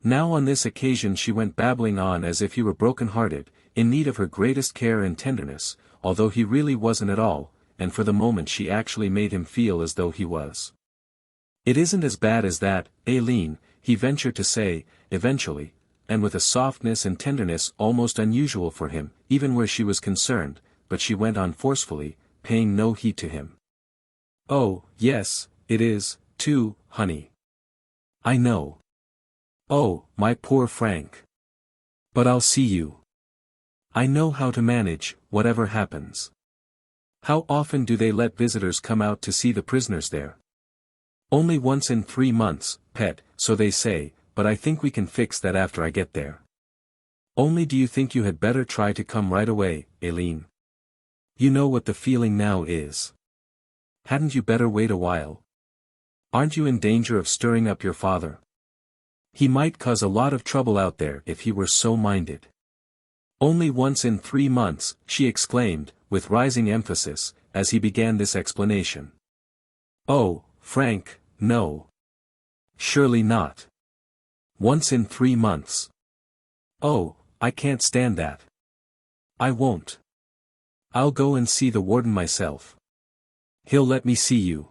A: Now on this occasion she went babbling on as if he were broken-hearted, in need of her greatest care and tenderness, although he really wasn't at all, and for the moment she actually made him feel as though he was. "It isn't as bad as that, Aileen," he ventured to say, eventually, and with a softness and tenderness almost unusual for him, even where she was concerned, but she went on forcefully, paying no heed to him. "Oh, yes, it is, too, honey. I know. Oh, my poor Frank. But I'll see you. I know how to manage, whatever happens. How often do they let visitors come out to see the prisoners there?" "Only once in 3 months, pet, so they say, but I think we can fix that after I get there. Only do you think you had better try to come right away, Aileen? You know what the feeling now is. Hadn't you better wait a while? Aren't you in danger of stirring up your father? He might cause a lot of trouble out there if he were so minded." "Only once in 3 months," she exclaimed, with rising emphasis, as he began this explanation. "Oh, Frank, no. Surely not. Once in 3 months. Oh, I can't stand that. I won't. I'll go and see the warden myself. He'll let me see you.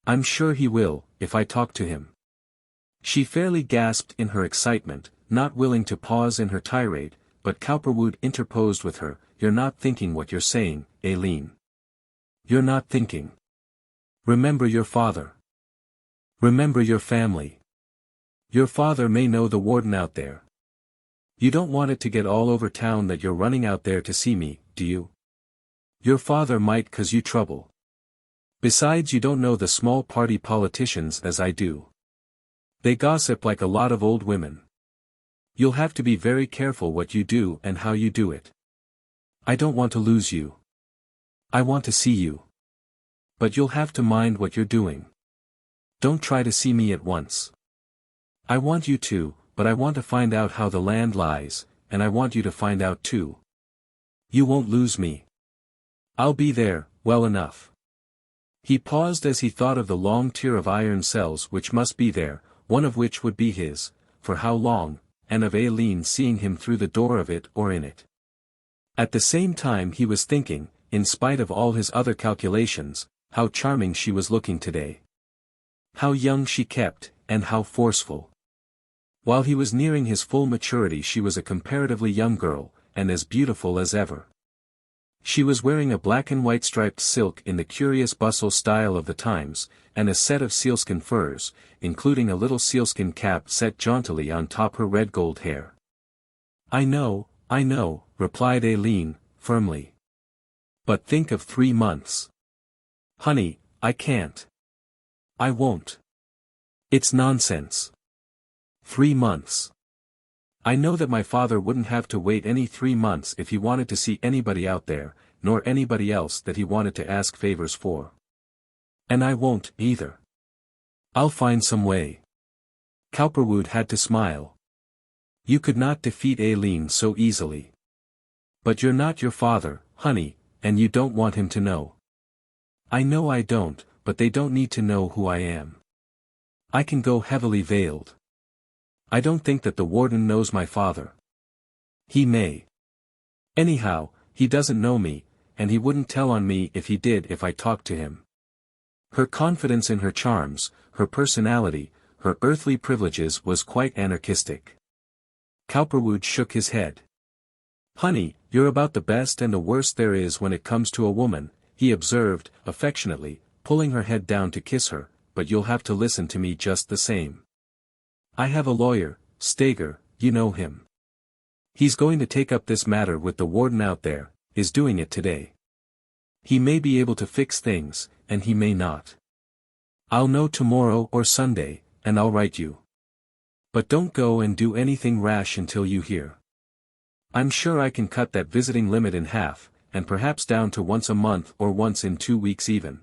A: I'm sure he will, if I talk to him." She fairly gasped in her excitement, not willing to pause in her tirade, but Cowperwood interposed with her, "You're not thinking what you're saying, Aileen. You're not thinking. Remember your father. Remember your family. Your father may know the warden out there. You don't want it to get all over town that you're running out there to see me, do you? Your father might cause you trouble. Besides, you don't know the small party politicians as I do. They gossip like a lot of old women. You'll have to be very careful what you do and how you do it. I don't want to lose you. I want to see you. But you'll have to mind what you're doing. Don't try to see me at once. I want you to, but I want to find out how the land lies, and I want you to find out too. You won't lose me. I'll be there, well enough." He paused as he thought of the long tier of iron cells which must be there, one of which would be his, for how long, and of Aileen seeing him through the door of it or in it. At the same time he was thinking, in spite of all his other calculations, how charming she was looking today. How young she kept, and how forceful. While he was nearing his full maturity she was a comparatively young girl, and as beautiful as ever. She was wearing a black and white striped silk in the curious bustle style of the times, and a set of sealskin furs, including a little sealskin cap set jauntily on top her red gold hair. I know, replied Aileen, firmly. But think of 3 months. Honey, I can't. I won't. It's nonsense. 3 months. I know that my father wouldn't have to wait any 3 months if he wanted to see anybody out there, nor anybody else that he wanted to ask favors for. And I won't, either. I'll find some way. Cowperwood had to smile. You could not defeat Aileen so easily. But you're not your father, honey, and you don't want him to know. I know I don't, but they don't need to know who I am. I can go heavily veiled. I don't think that the warden knows my father. He may. Anyhow, he doesn't know me, and he wouldn't tell on me if he did if I talked to him. Her confidence in her charms, her personality, her earthly privileges was quite anarchistic. Cowperwood shook his head. Honey, you're about the best and the worst there is when it comes to a woman, he observed, affectionately, pulling her head down to kiss her, but you'll have to listen to me just the same. I have a lawyer, Steger, you know him. He's going to take up this matter with the warden out there, is doing it today. He may be able to fix things, and he may not. I'll know tomorrow or Sunday, and I'll write you. But don't go and do anything rash until you hear. I'm sure I can cut that visiting limit in half, and perhaps down to once a month or once in 2 weeks even.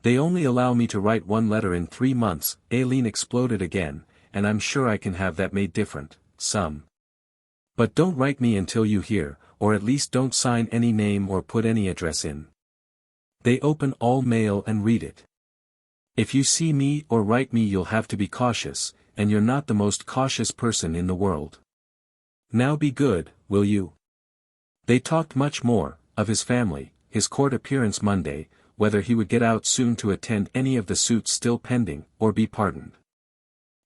A: They only allow me to write 1 letter in 3 months, Aileen exploded again, and I'm sure I can have that made different, some. But don't write me until you hear, or at least don't sign any name or put any address in. They open all mail and read it. If you see me or write me you'll have to be cautious, and you're not the most cautious person in the world. Now be good, will you? They talked much more, of his family, his court appearance Monday, whether he would get out soon to attend any of the suits still pending, or be pardoned.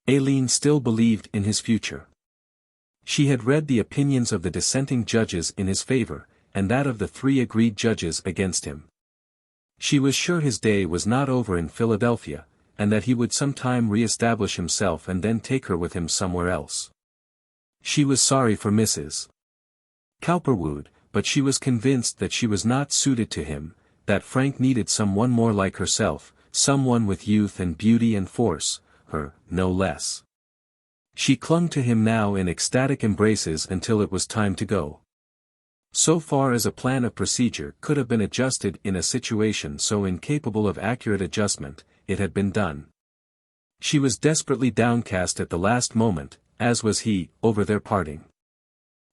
A: Aileen still believed in his future. She had read the opinions of the dissenting judges in his favor, and that of the 3 agreed judges against him. She was sure his day was not over in Philadelphia, and that he would sometime re-establish himself and then take her with him somewhere else. She was sorry for Mrs. Cowperwood, but she was convinced that she was not suited to him, that Frank needed someone more like herself, someone with youth and beauty and force, her, no less. She clung to him now in ecstatic embraces until it was time to go. So far as a plan of procedure could have been adjusted in a situation so incapable of accurate adjustment, it had been done. She was desperately downcast at the last moment, as was he, over their parting.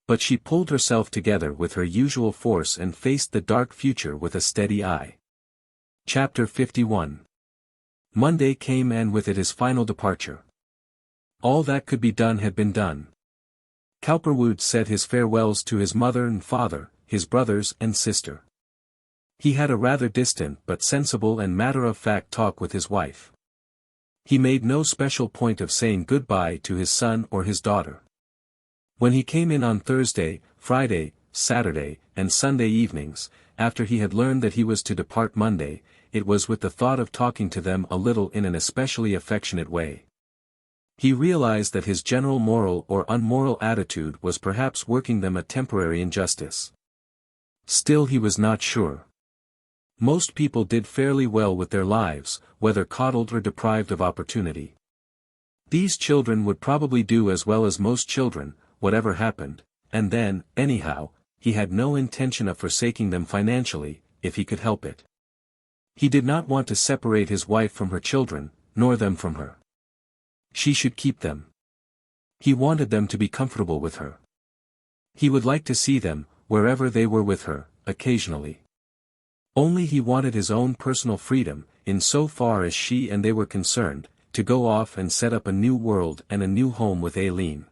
A: But she pulled herself together with her usual force and faced the dark future with a steady eye. Chapter 51. Monday came and with it his final departure. All that could be done had been done. Cowperwood said his farewells to his mother and father, his brothers and sister. He had a rather distant but sensible and matter-of-fact talk with his wife. He made no special point of saying goodbye to his son or his daughter. When he came in on Thursday, Friday, Saturday, and Sunday evenings, after he had learned that he was to depart Monday, it was with the thought of talking to them a little in an especially affectionate way. He realized that his general moral or unmoral attitude was perhaps working them a temporary injustice. Still he was not sure. Most people did fairly well with their lives, whether coddled or deprived of opportunity. These children would probably do as well as most children, whatever happened, and then, anyhow, he had no intention of forsaking them financially, if he could help it. He did not want to separate his wife from her children, nor them from her. She should keep them. He wanted them to be comfortable with her. He would like to see them, wherever they were with her, occasionally. Only he wanted his own personal freedom, in so far as she and they were concerned, to go off and set up a new world and a new home with Aileen.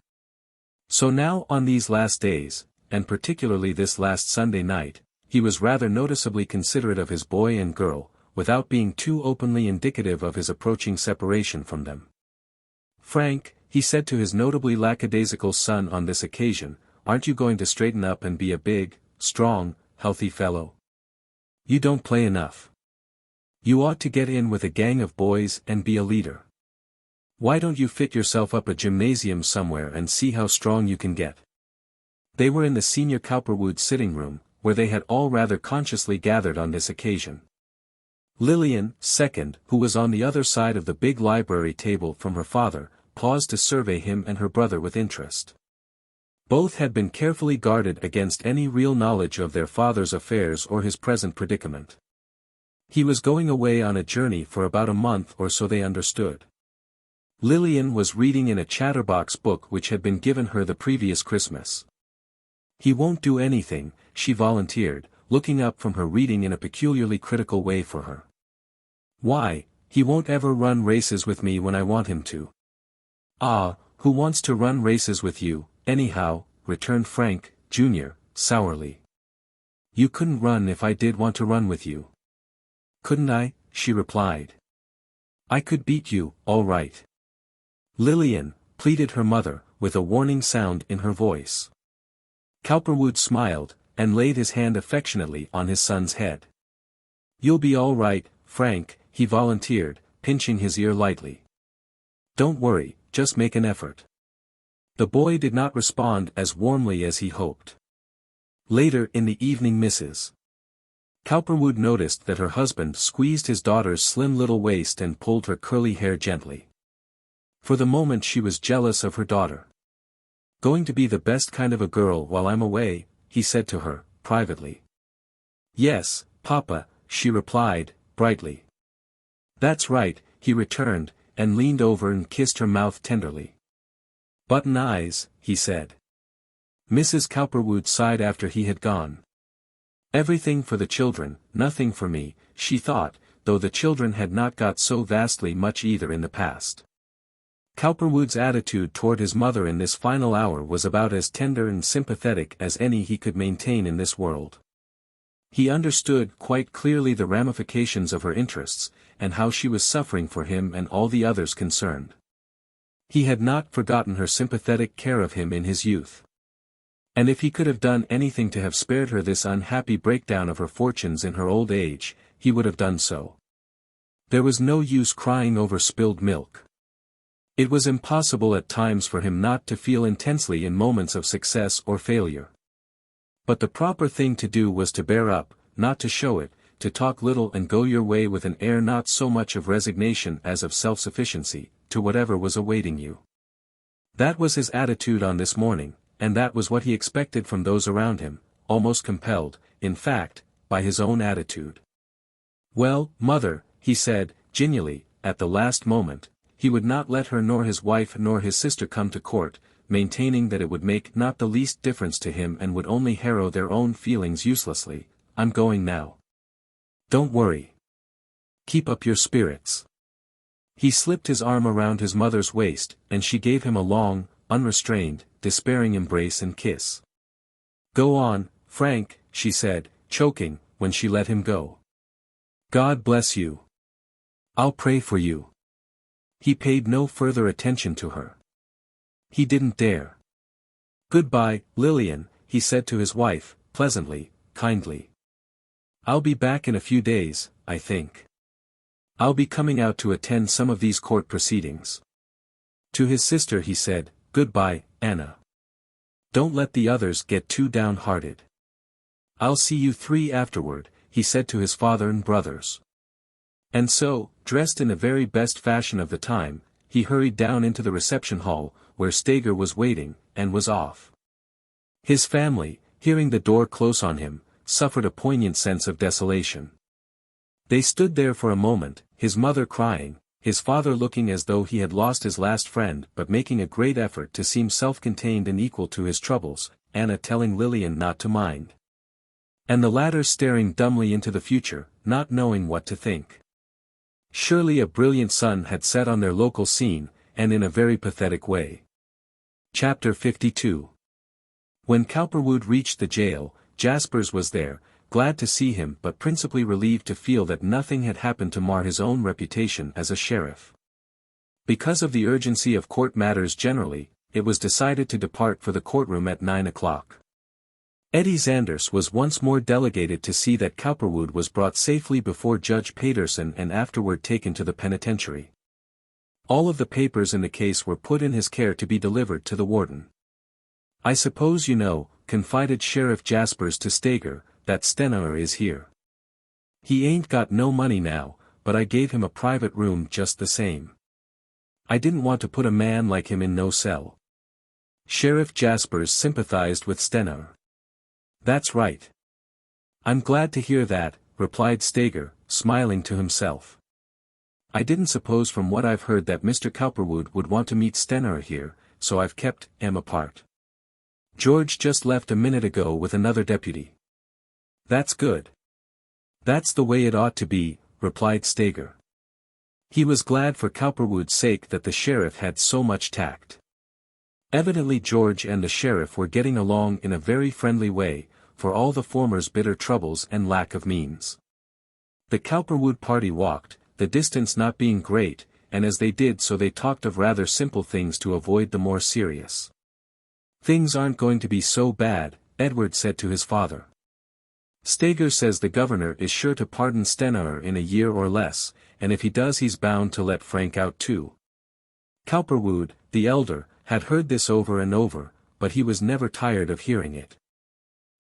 A: So now on these last days, and particularly this last Sunday night, he was rather noticeably considerate of his boy and girl, without being too openly indicative of his approaching separation from them. "Frank," he said to his notably lackadaisical son on this occasion, "aren't you going to straighten up and be a big, strong, healthy fellow. You don't play enough. You ought to get in with a gang of boys and be a leader. Why don't you fit yourself up a gymnasium somewhere and see how strong you can get?" They were in the senior Cowperwood sitting room, where they had all rather consciously gathered on this occasion. Lillian, second, who was on the other side of the big library table from her father, paused to survey him and her brother with interest. Both had been carefully guarded against any real knowledge of their father's affairs or his present predicament. He was going away on a journey for about a month or so, they understood. Lillian was reading in a chatterbox book which had been given her the previous Christmas. "He won't do anything," she volunteered, looking up from her reading in a peculiarly critical way for her. "Why, he won't ever run races with me when I want him to." "Ah, who wants to run races with you, anyhow?" returned Frank, Jr., sourly. "You couldn't run if I did want to run with you." "Couldn't I?" she replied. "I could beat you, all right." "Lillian," pleaded her mother, with a warning sound in her voice. Cowperwood smiled, and laid his hand affectionately on his son's head. "You'll be all right, Frank," he volunteered, pinching his ear lightly. "Don't worry, just make an effort." The boy did not respond as warmly as he hoped. Later in the evening Mrs. Cowperwood noticed that her husband squeezed his daughter's slim little waist and pulled her curly hair gently. For the moment she was jealous of her daughter. "Going to be the best kind of a girl while I'm away," he said to her, privately. "Yes, Papa," she replied, brightly. "That's right," he returned, and leaned over and kissed her mouth tenderly. "Button eyes," he said. Mrs. Cowperwood sighed after he had gone. "Everything for the children, nothing for me," she thought, though the children had not got so vastly much either in the past. Cowperwood's attitude toward his mother in this final hour was about as tender and sympathetic as any he could maintain in this world. He understood quite clearly the ramifications of her interests, and how she was suffering for him and all the others concerned. He had not forgotten her sympathetic care of him in his youth. And if he could have done anything to have spared her this unhappy breakdown of her fortunes in her old age, he would have done so. There was no use crying over spilled milk. It was impossible at times for him not to feel intensely in moments of success or failure. But the proper thing to do was to bear up, not to show it, to talk little and go your way with an air not so much of resignation as of self-sufficiency, to whatever was awaiting you. That was his attitude on this morning, and that was what he expected from those around him, almost compelled, in fact, by his own attitude. "Well, Mother," he said, genially, at the last moment. He would not let her nor his wife nor his sister come to court, maintaining that it would make not the least difference to him and would only harrow their own feelings uselessly. "I'm going now. Don't worry. Keep up your spirits." He slipped his arm around his mother's waist, and she gave him a long, unrestrained, despairing embrace and kiss. "Go on, Frank," she said, choking, when she let him go. "God bless you. I'll pray for you." He paid no further attention to her. He didn't dare. "Goodbye, Lillian," he said to his wife, pleasantly, kindly. "I'll be back in a few days, I think. I'll be coming out to attend some of these court proceedings." To his sister he said, "Goodbye, Anna. Don't let the others get too downhearted. I'll see you three afterward," he said to his father and brothers. And so, dressed in the very best fashion of the time, he hurried down into the reception hall, where Stager was waiting, and was off. His family, hearing the door close on him, suffered a poignant sense of desolation. They stood there for a moment, his mother crying, his father looking as though he had lost his last friend but making a great effort to seem self-contained and equal to his troubles, Anna telling Lillian not to mind. And the latter staring dumbly into the future, not knowing what to think. Surely a brilliant sun had set on their local scene, and in a very pathetic way. Chapter 52. When Cowperwood reached the jail, Jaspers was there, glad to see him but principally relieved to feel that nothing had happened to mar his own reputation as a sheriff. Because of the urgency of court matters generally, it was decided to depart for the courtroom at 9 o'clock. Eddie Sanders was once more delegated to see that Cowperwood was brought safely before Judge Paterson and afterward taken to the penitentiary. All of the papers in the case were put in his care to be delivered to the warden. "I suppose you know," confided Sheriff Jaspers to Steger, "that Stenhour is here. He ain't got no money now, but I gave him a private room just the same. I didn't want to put a man like him in no cell." Sheriff Jaspers sympathized with Stenhour. "That's right. I'm glad to hear that," replied Steger, smiling to himself. "I didn't suppose from what I've heard that Mr. Cowperwood would want to meet Stenhour here, so I've kept him apart. George just left a minute ago with another deputy." "That's good. That's the way it ought to be," replied Steger. He was glad for Cowperwood's sake that the sheriff had so much tact. Evidently George and the sheriff were getting along in a very friendly way, for all the former's bitter troubles and lack of means. The Cowperwood party walked, the distance not being great, and as they did so they talked of rather simple things to avoid the more serious. "Things aren't going to be so bad," Edward said to his father. "Steger says the governor is sure to pardon Stenhour in a year or less, and if he does he's bound to let Frank out too." Cowperwood, the elder, had heard this over and over, but he was never tired of hearing it.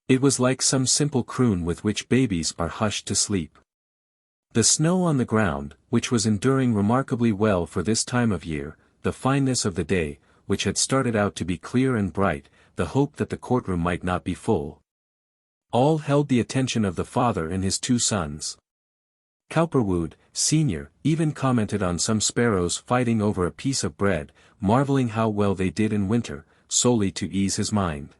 A: It was like some simple croon with which babies are hushed to sleep. The snow on the ground, which was enduring remarkably well for this time of year, the fineness of the day, which had started out to be clear and bright, the hope that the courtroom might not be full. All held the attention of the father and his two sons. Cowperwood, Sr., even commented on some sparrows fighting over a piece of bread, marveling how well they did in winter, solely to ease his mind.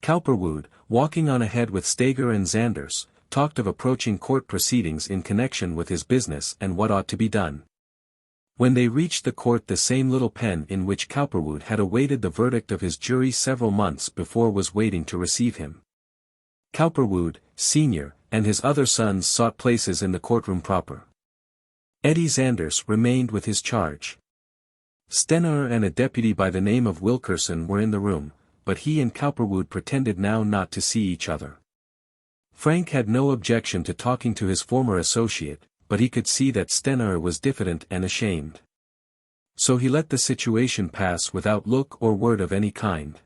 A: Cowperwood, walking on ahead with Steger and Sanders, talked of approaching court proceedings in connection with his business and what ought to be done. When they reached the court, the same little pen in which Cowperwood had awaited the verdict of his jury several months before was waiting to receive him. Cowperwood, Sr., and his other sons sought places in the courtroom proper. Eddie Sanders remained with his charge. Stenhour and a deputy by the name of Wilkerson were in the room, but he and Cowperwood pretended now not to see each other. Frank had no objection to talking to his former associate, but he could see that Stenhour was diffident and ashamed. So he let the situation pass without look or word of any kind.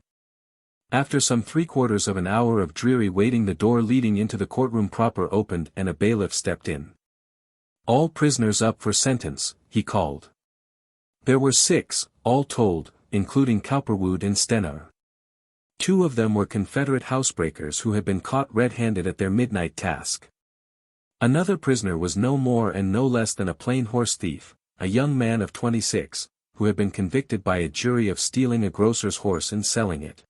A: After some 3/4 of an hour of dreary waiting, the door leading into the courtroom proper opened and a bailiff stepped in. "All prisoners up for sentence," he called. There were 6, all told, including Cowperwood and Stenhour. 2 of them were Confederate housebreakers who had been caught red-handed at their midnight task. Another prisoner was no more and no less than a plain horse thief, a young man of 26, who had been convicted by a jury of stealing a grocer's horse and selling it.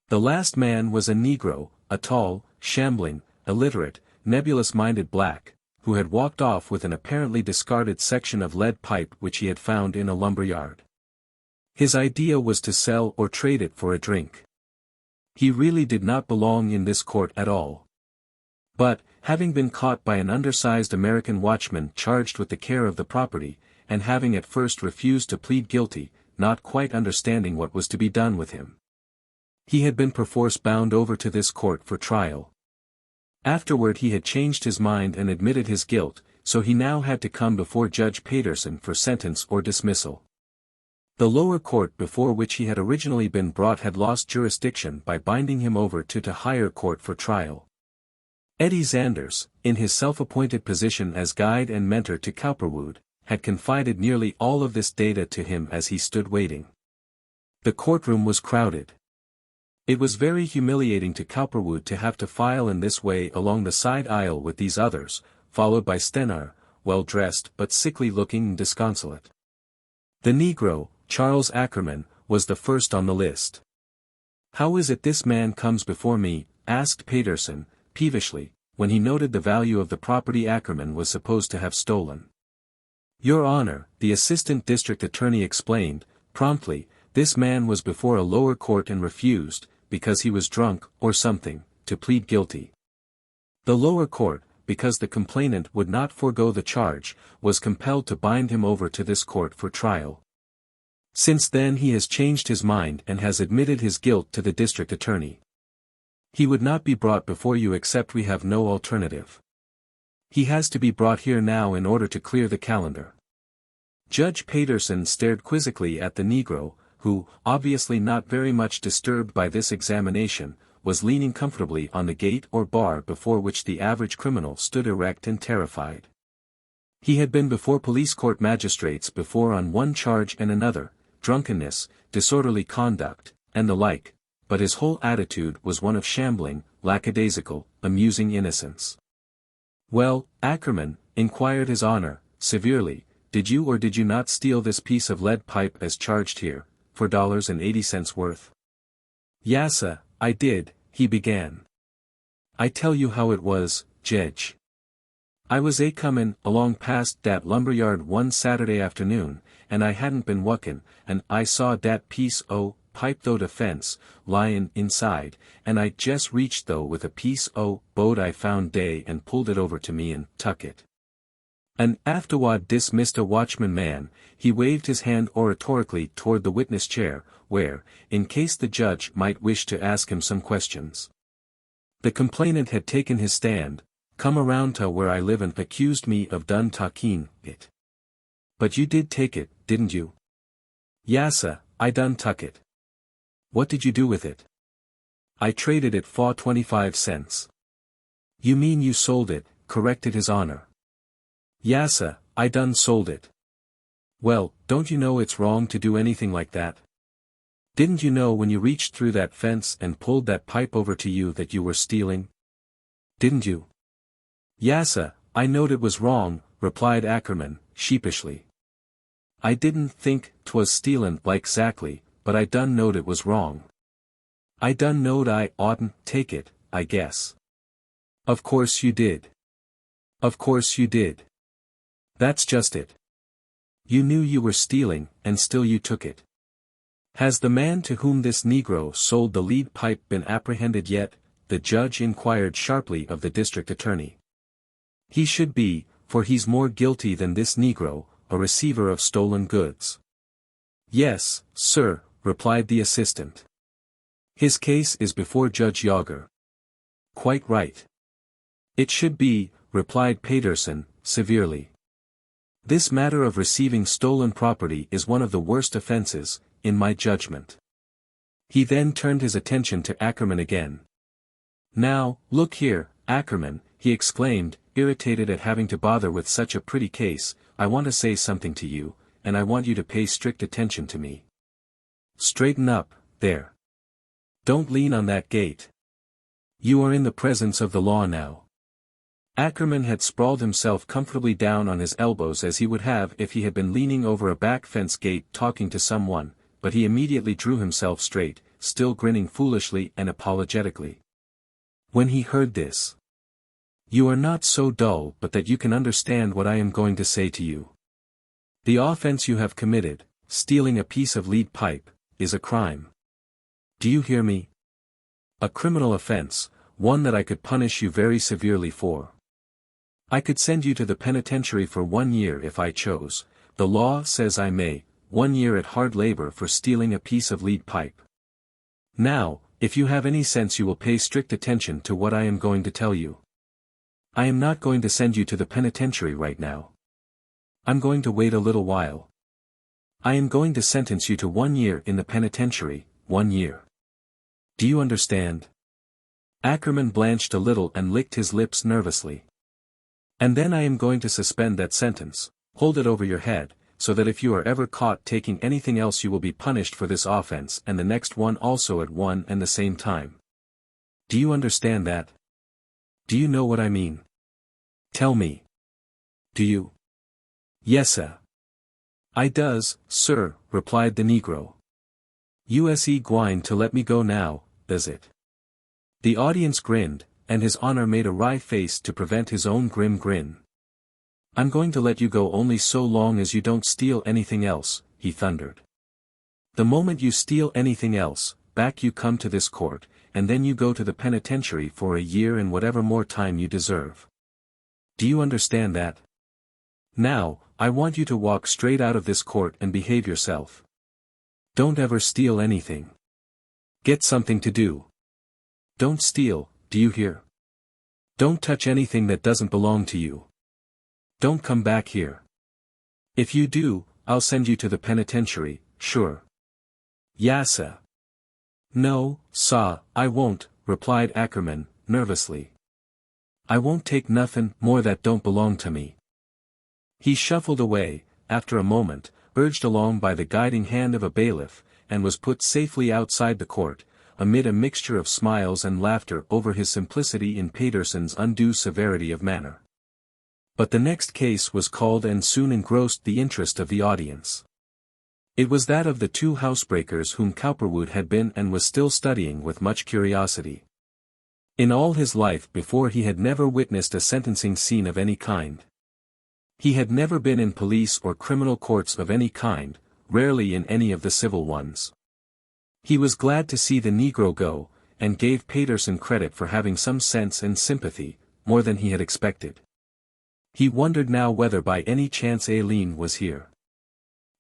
A: The last man was a Negro, a tall, shambling, illiterate, nebulous-minded black, who had walked off with an apparently discarded section of lead pipe which he had found in a lumberyard. His idea was to sell or trade it for a drink. He really did not belong in this court at all. But, having been caught by an undersized American watchman charged with the care of the property, and having at first refused to plead guilty, not quite understanding what was to be done with him, he had been perforce bound over to this court for trial. Afterward he had changed his mind and admitted his guilt, so he now had to come before Judge Paterson for sentence or dismissal. The lower court before which he had originally been brought had lost jurisdiction by binding him over to the higher court for trial. Eddie Sanders, in his self-appointed position as guide and mentor to Cowperwood, had confided nearly all of this data to him as he stood waiting. The courtroom was crowded. It was very humiliating to Cowperwood to have to file in this way along the side aisle with these others, followed by Stenhour, well-dressed but sickly-looking and disconsolate. The Negro, Charles Ackerman, was the first on the list. "How is it this man comes before me?" asked Paterson, peevishly, when he noted the value of the property Ackerman was supposed to have stolen. "Your Honor," the assistant district attorney explained, promptly, "this man was before a lower court and refused, because he was drunk, or something, to plead guilty. The lower court, because the complainant would not forego the charge, was compelled to bind him over to this court for trial. Since then he has changed his mind and has admitted his guilt to the district attorney. He would not be brought before you except we have no alternative. He has to be brought here now in order to clear the calendar. Judge Paterson stared quizzically at the Negro, who, obviously not very much disturbed by this examination, was leaning comfortably on the gate or bar before which the average criminal stood erect and terrified. He had been before police court magistrates before on one charge and another, drunkenness, disorderly conduct, and the like, but his whole attitude was one of shambling, lackadaisical, amusing innocence. "Well, Ackerman," inquired His Honor, severely, "did you or did you not steal this piece of lead pipe as charged here, $4.80 worth?" "Yassa, I did," he began. "I tell you how it was, Jedge. I was comin' along past dat lumberyard one Saturday afternoon, and I hadn't been wuckin', and I saw dat piece o' pipe through de fence, lyin' inside, and I jes reached though with a piece o' boat I found day and pulled it over to me and tuck it. And afterward dis Mr. Watchman man, he waved his hand oratorically toward the witness chair, where, in case the judge might wish to ask him some questions. The complainant had taken his stand, come around to where I live and accused me of done talking it. But you did take it, didn't you?" "Yassa, I done tuck it." "What did you do with it?" "I traded it for 25 cents. "You mean you sold it," corrected His Honor. "Yassa, I done sold it." "Well, don't you know it's wrong to do anything like that? Didn't you know when you reached through that fence and pulled that pipe over to you that you were stealing? Didn't you?" "Yassa, I knowed it was wrong," replied Ackerman, sheepishly. "I didn't think 'twas stealin' like 'zactly, but I done knowed it was wrong. I done knowed I oughtn't take it, I guess." "Of course you did. Of course you did. That's just it. You knew you were stealing, and still you took it. Has the man to whom this Negro sold the lead pipe been apprehended yet?" the judge inquired sharply of the district attorney. "He should be, for he's more guilty than this Negro, a receiver of stolen goods." "Yes, sir," replied the assistant. "His case is before Judge Yager." "Quite right. It should be," replied Paterson, severely. "This matter of receiving stolen property is one of the worst offenses, in my judgment." He then turned his attention to Ackerman again. "Now, look here, Ackerman," he exclaimed, irritated at having to bother with such a pretty case, "I want to say something to you, and I want you to pay strict attention to me. Straighten up, there. Don't lean on that gate. You are in the presence of the law now." Ackerman had sprawled himself comfortably down on his elbows as he would have if he had been leaning over a back fence gate talking to someone, but he immediately drew himself straight, still grinning foolishly and apologetically. When he heard this, "You are not so dull but that you can understand what I am going to say to you. The offense you have committed, stealing a piece of lead pipe, is a crime. Do you hear me? A criminal offense, one that I could punish you very severely for. I could send you to the penitentiary for 1 year if I chose, the law says I may, 1 year at hard labor for stealing a piece of lead pipe. Now, if you have any sense you will pay strict attention to what I am going to tell you. I am not going to send you to the penitentiary right now. I'm going to wait a little while. I am going to sentence you to 1 year in the penitentiary, 1 year. Do you understand?" Ackerman blanched a little and licked his lips nervously. "And then I am going to suspend that sentence, hold it over your head, so that if you are ever caught taking anything else you will be punished for this offense and the next one also at one and the same time. Do you understand that? Do you know what I mean? Tell me. Do you?" "Yessa. I does, sir," replied the Negro. "U.S.E. gwine to let me go now, does it?" The audience grinned, and His Honor made a wry face to prevent his own grim grin. "I'm going to let you go only so long as you don't steal anything else," he thundered. "The moment you steal anything else, back you come to this court, and then you go to the penitentiary for 1 year and whatever more time you deserve. Do you understand that? Now, I want you to walk straight out of this court and behave yourself. Don't ever steal anything. Get something to do. Don't steal, do you hear? Don't touch anything that doesn't belong to you. Don't come back here. If you do, I'll send you to the penitentiary, sure. Yassa. No, sah, I won't, replied Ackerman, nervously. I won't take nothin' more that don't belong to me. He shuffled away, after a moment, urged along by the guiding hand of a bailiff, and was put safely outside the court, amid a mixture of smiles and laughter over his simplicity in Paterson's undue severity of manner. But the next case was called and soon engrossed the interest of the audience. It was that of the two housebreakers whom Cowperwood had been and was still studying with much curiosity. In all his life before he had never witnessed a sentencing scene of any kind. He had never been in police or criminal courts of any kind, rarely in any of the civil ones. He was glad to see the Negro go, and gave Paterson credit for having some sense and sympathy, more than he had expected. He wondered now whether by any chance Aileen was here.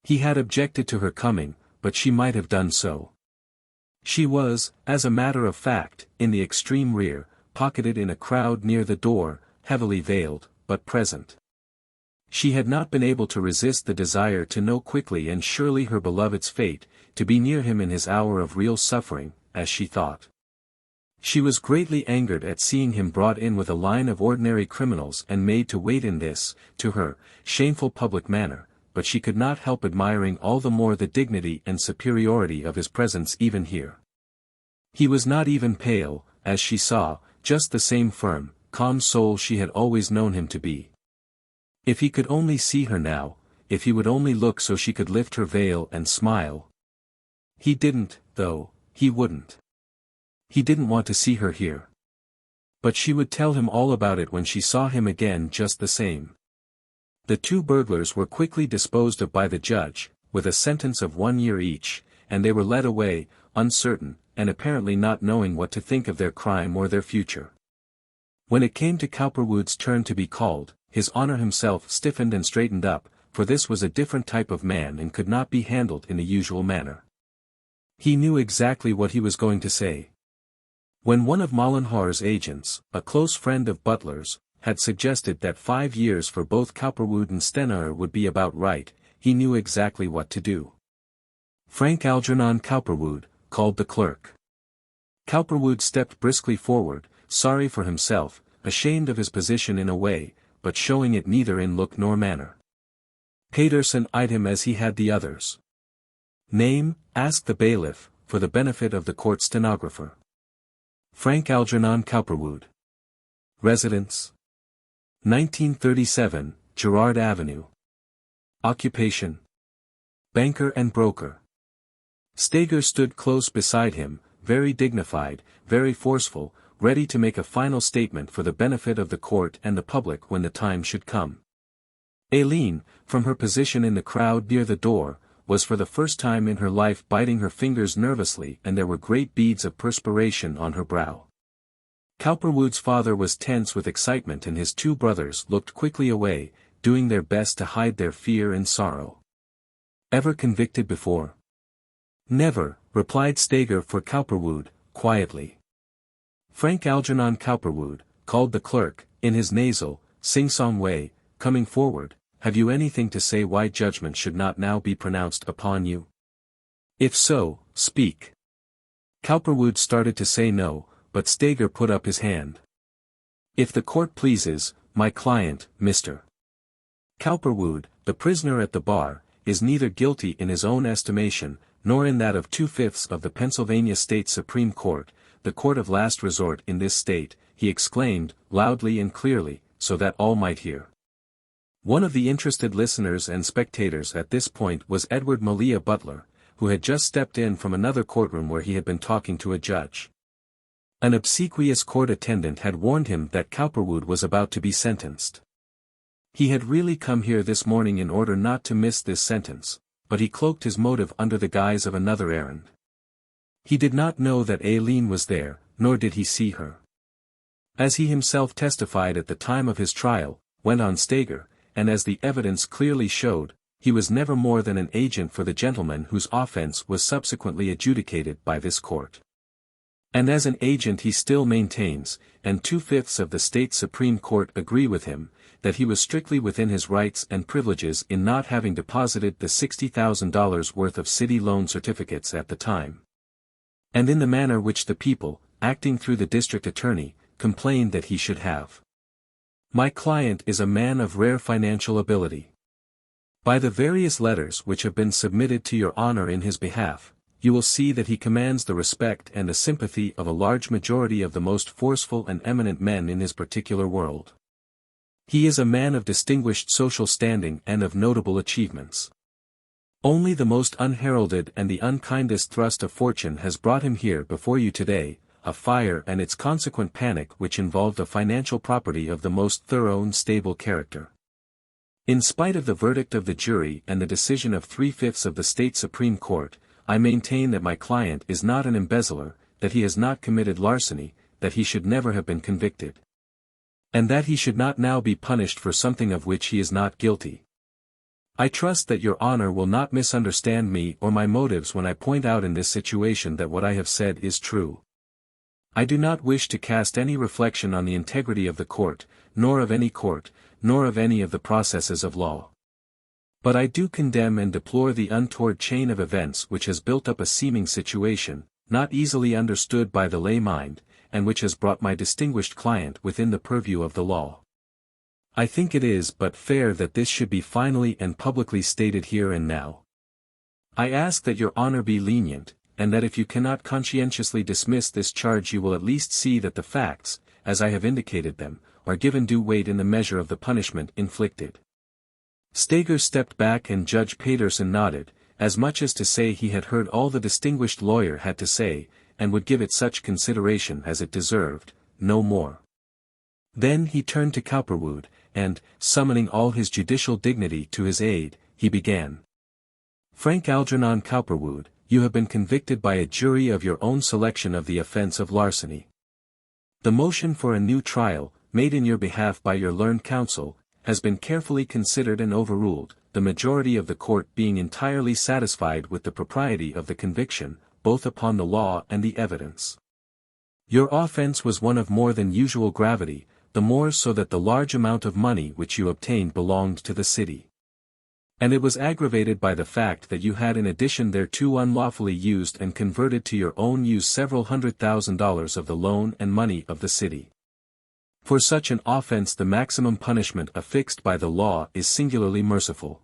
A: He had objected to her coming, but she might have done so. She was, as a matter of fact, in the extreme rear, pocketed in a crowd near the door, heavily veiled, but present. She had not been able to resist the desire to know quickly and surely her beloved's fate, to be near him in his hour of real suffering, as she thought. She was greatly angered at seeing him brought in with a line of ordinary criminals and made to wait in this, to her, shameful public manner, but she could not help admiring all the more the dignity and superiority of his presence even here. He was not even pale, as she saw, just the same firm, calm soul she had always known him to be. If he could only see her now, if he would only look so she could lift her veil and smile. He didn't, though, he wouldn't. He didn't want to see her here. But she would tell him all about it when she saw him again just the same. The two burglars were quickly disposed of by the judge, with a sentence of 1 year each, and they were led away, uncertain, and apparently not knowing what to think of their crime or their future. When it came to Cowperwood's turn to be called, his honor himself stiffened and straightened up, for this was a different type of man and could not be handled in the usual manner. He knew exactly what he was going to say. When one of Mollenhauer's agents, a close friend of Butler's, had suggested that 5 years for both Cowperwood and Stenauer would be about right, he knew exactly what to do. Frank Algernon Cowperwood, called the clerk. Cowperwood stepped briskly forward, sorry for himself, ashamed of his position in a way, but showing it neither in look nor manner. Paterson eyed him as he had the others. Name, asked the bailiff, for the benefit of the court stenographer. Frank Algernon Cowperwood. Residence? 1937, Girard Avenue. Occupation? Banker and broker. Steger stood close beside him, very dignified, very forceful, ready to make a final statement for the benefit of the court and the public when the time should come. Aileen, from her position in the crowd near the door, was for the first time in her life biting her fingers nervously and there were great beads of perspiration on her brow. Cowperwood's father was tense with excitement and his two brothers looked quickly away, doing their best to hide their fear and sorrow. Ever convicted before? Never, replied Steger for Cowperwood, quietly. Frank Algernon Cowperwood, called the clerk, in his nasal, sing-song way, coming forward, have you anything to say why judgment should not now be pronounced upon you? If so, speak. Cowperwood started to say no, but Steger put up his hand. If the court pleases, my client, Mr. Cowperwood, the prisoner at the bar, is neither guilty in his own estimation, nor in that of 2/5 of the Pennsylvania State Supreme Court, the court of last resort in this state, he exclaimed, loudly and clearly, so that all might hear. One of the interested listeners and spectators at this point was Edward Malia Butler, who had just stepped in from another courtroom where he had been talking to a judge. An obsequious court attendant had warned him that Cowperwood was about to be sentenced. He had really come here this morning in order not to miss this sentence, but he cloaked his motive under the guise of another errand. He did not know that Aileen was there, nor did he see her. As he himself testified at the time of his trial, went on Steger, and as the evidence clearly showed, he was never more than an agent for the gentleman whose offense was subsequently adjudicated by this court. And as an agent he still maintains, and 2/5 of the state Supreme Court agree with him, that he was strictly within his rights and privileges in not having deposited the $60,000 worth of city loan certificates at the time. And in the manner which the people, acting through the district attorney, complained that he should have. My client is a man of rare financial ability. By the various letters which have been submitted to your honor in his behalf, you will see that he commands the respect and the sympathy of a large majority of the most forceful and eminent men in his particular world. He is a man of distinguished social standing and of notable achievements. Only the most unheralded and the unkindest thrust of fortune has brought him here before you today, a fire and its consequent panic which involved a financial property of the most thorough and stable character. In spite of the verdict of the jury and the decision of 3/5 of the state Supreme Court, I maintain that my client is not an embezzler, that he has not committed larceny, that he should never have been convicted. And that he should not now be punished for something of which he is not guilty. I trust that your honor will not misunderstand me or my motives when I point out in this situation that what I have said is true. I do not wish to cast any reflection on the integrity of the court, nor of any court, nor of any of the processes of law. But I do condemn and deplore the untoward chain of events which has built up a seeming situation, not easily understood by the lay mind, and which has brought my distinguished client within the purview of the law. I think it is but fair that this should be finally and publicly stated here and now. I ask that your honor be lenient, and that if you cannot conscientiously dismiss this charge you will at least see that the facts, as I have indicated them, are given due weight in the measure of the punishment inflicted. Steger stepped back and Judge Pedersen nodded, as much as to say he had heard all the distinguished lawyer had to say, and would give it such consideration as it deserved, no more. Then he turned to Cowperwood, and, summoning all his judicial dignity to his aid, he began. Frank Algernon Cowperwood, you have been convicted by a jury of your own selection of the offense of larceny. The motion for a new trial, made in your behalf by your learned counsel, has been carefully considered and overruled, the majority of the court being entirely satisfied with the propriety of the conviction, both upon the law and the evidence. Your offense was one of more than usual gravity, the more so that the large amount of money which you obtained belonged to the city. And it was aggravated by the fact that you had in addition thereto unlawfully used and converted to your own use several $100,000 of the loan and money of the city. For such an offense the maximum punishment affixed by the law is singularly merciful.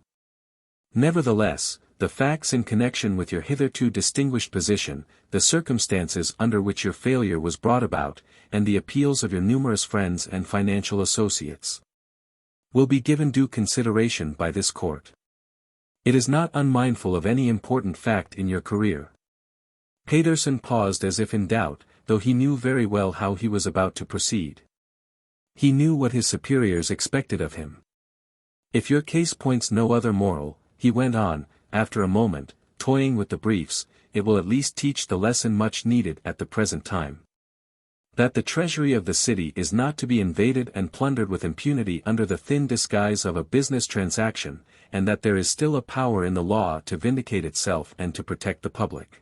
A: Nevertheless, the facts in connection with your hitherto distinguished position, the circumstances under which your failure was brought about, and the appeals of your numerous friends and financial associates, will be given due consideration by this court. It is not unmindful of any important fact in your career. Pedersen paused as if in doubt, though he knew very well how he was about to proceed. He knew what his superiors expected of him. If your case points no other moral, he went on, after a moment, toying with the briefs, it will at least teach the lesson much needed at the present time. That the treasury of the city is not to be invaded and plundered with impunity under the thin disguise of a business transaction, and that there is still a power in the law to vindicate itself and to protect the public.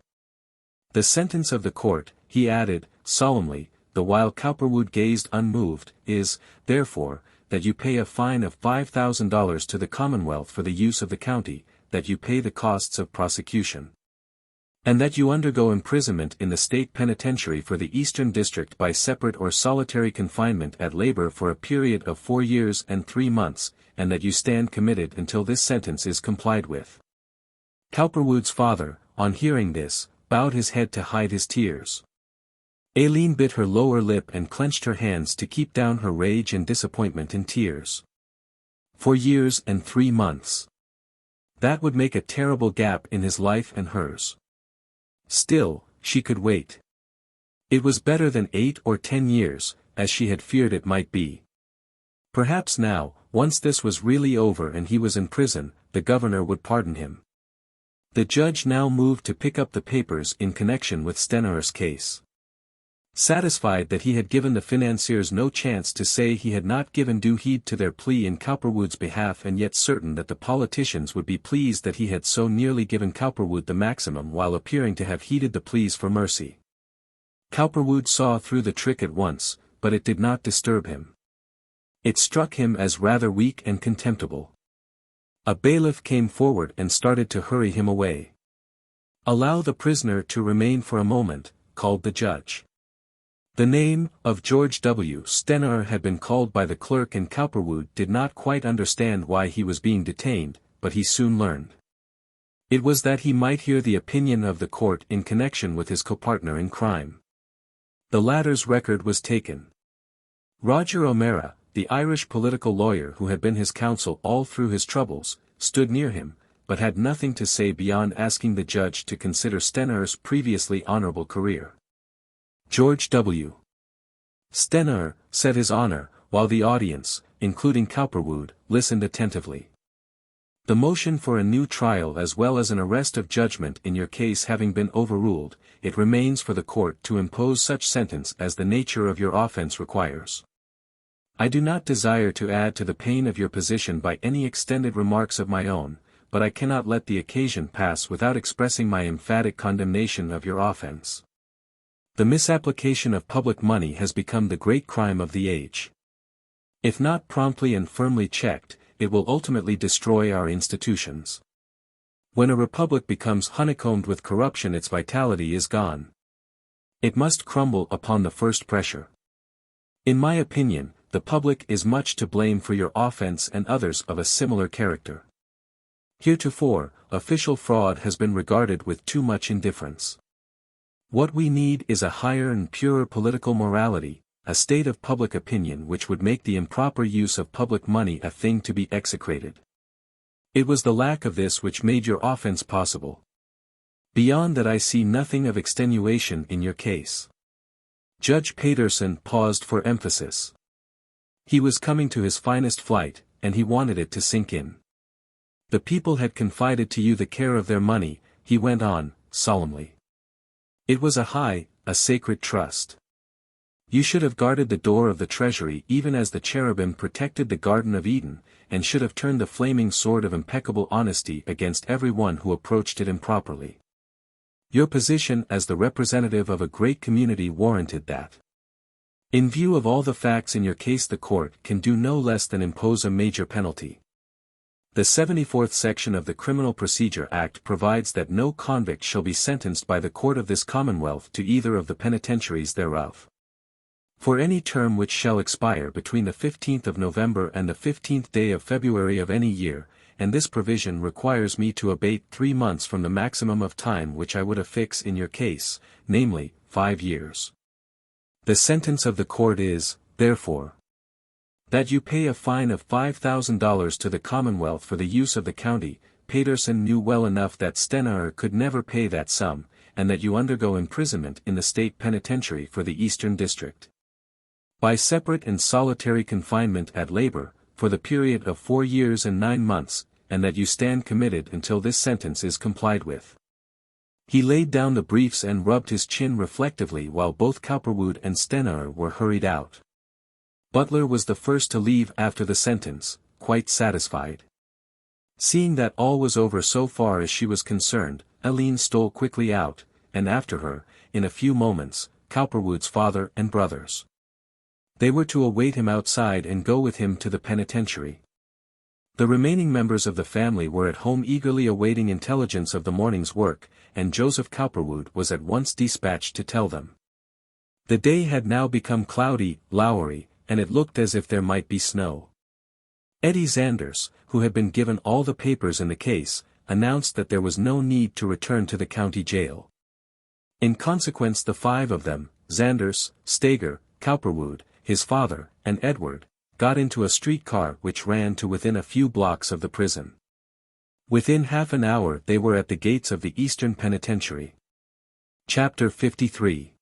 A: The sentence of the court, he added, solemnly, the while Cowperwood gazed unmoved, is, therefore, that you pay a fine of $5,000 to the Commonwealth for the use of the county, that you pay the costs of prosecution, and that you undergo imprisonment in the state penitentiary for the Eastern District by separate or solitary confinement at labor for a period of 4 years and 3 months, and that you stand committed until this sentence is complied with. Cowperwood's father, on hearing this, bowed his head to hide his tears. Aileen bit her lower lip and clenched her hands to keep down her rage and disappointment in tears. 4 years and 3 months. That would make a terrible gap in his life and hers. Still, she could wait. It was better than 8 or 10 years, as she had feared it might be. Perhaps now, once this was really over and he was in prison, the governor would pardon him. The judge now moved to pick up the papers in connection with Stener's case. Satisfied that he had given the financiers no chance to say he had not given due heed to their plea in Cowperwood's behalf, and yet certain that the politicians would be pleased that he had so nearly given Cowperwood the maximum while appearing to have heeded the pleas for mercy, Cowperwood saw through the trick at once, but it did not disturb him. It struck him as rather weak and contemptible. A bailiff came forward and started to hurry him away. "Allow the prisoner to remain for a moment," called the judge. The name of George W. Stener had been called by the clerk, and Cowperwood did not quite understand why he was being detained, but he soon learned. It was that he might hear the opinion of the court in connection with his copartner in crime. The latter's record was taken. Roger O'Mara, the Irish political lawyer who had been his counsel all through his troubles, stood near him, but had nothing to say beyond asking the judge to consider Stener's previously honorable career. George W. Stener said his honor, while the audience, including Cowperwood, listened attentively. "The motion for a new trial as well as an arrest of judgment in your case having been overruled, it remains for the court to impose such sentence as the nature of your offense requires. I do not desire to add to the pain of your position by any extended remarks of my own, but I cannot let the occasion pass without expressing my emphatic condemnation of your offense. The misapplication of public money has become the great crime of the age. If not promptly and firmly checked, it will ultimately destroy our institutions. When a republic becomes honeycombed with corruption, its vitality is gone. It must crumble upon the first pressure. In my opinion, the public is much to blame for your offense and others of a similar character. Heretofore, official fraud has been regarded with too much indifference. What we need is a higher and purer political morality, a state of public opinion which would make the improper use of public money a thing to be execrated. It was the lack of this which made your offense possible. Beyond that I see nothing of extenuation in your case." Judge Paterson paused for emphasis. He was coming to his finest flight, and he wanted it to sink in. "The people had confided to you the care of their money," he went on, solemnly. "It was a sacred trust. You should have guarded the door of the treasury even as the cherubim protected the Garden of Eden, and should have turned the flaming sword of impeccable honesty against every one who approached it improperly. Your position as the representative of a great community warranted that. In view of all the facts in your case, the court can do no less than impose a major penalty. The 74th section of the Criminal Procedure Act provides that no convict shall be sentenced by the court of this Commonwealth to either of the penitentiaries thereof, for any term which shall expire between the 15th of November and the 15th day of February of any year, and this provision requires me to abate 3 months from the maximum of time which I would affix in your case, namely, 5 years. The sentence of the court is, therefore, that you pay a fine of $5,000 to the Commonwealth for the use of the county." Paterson knew well enough that Stener could never pay that sum, "and that you undergo imprisonment in the state penitentiary for the Eastern District, by separate and solitary confinement at labor, for the period of 4 years and 9 months, and that you stand committed until this sentence is complied with." He laid down the briefs and rubbed his chin reflectively while both Cowperwood and Stener were hurried out. Butler was the first to leave after the sentence, quite satisfied. Seeing that all was over so far as she was concerned, Eileen stole quickly out, and after her, in a few moments, Cowperwood's father and brothers. They were to await him outside and go with him to the penitentiary. The remaining members of the family were at home eagerly awaiting intelligence of the morning's work, and Joseph Cowperwood was at once dispatched to tell them. The day had now become cloudy, lowery, and it looked as if there might be snow. Eddie Zanders, who had been given all the papers in the case, announced that there was no need to return to the county jail. In consequence, the 5 of them, Zanders, Steger, Cowperwood, his father, and Edward, got into a streetcar which ran to within a few blocks of the prison. Within half an hour they were at the gates of the Eastern Penitentiary. Chapter 53.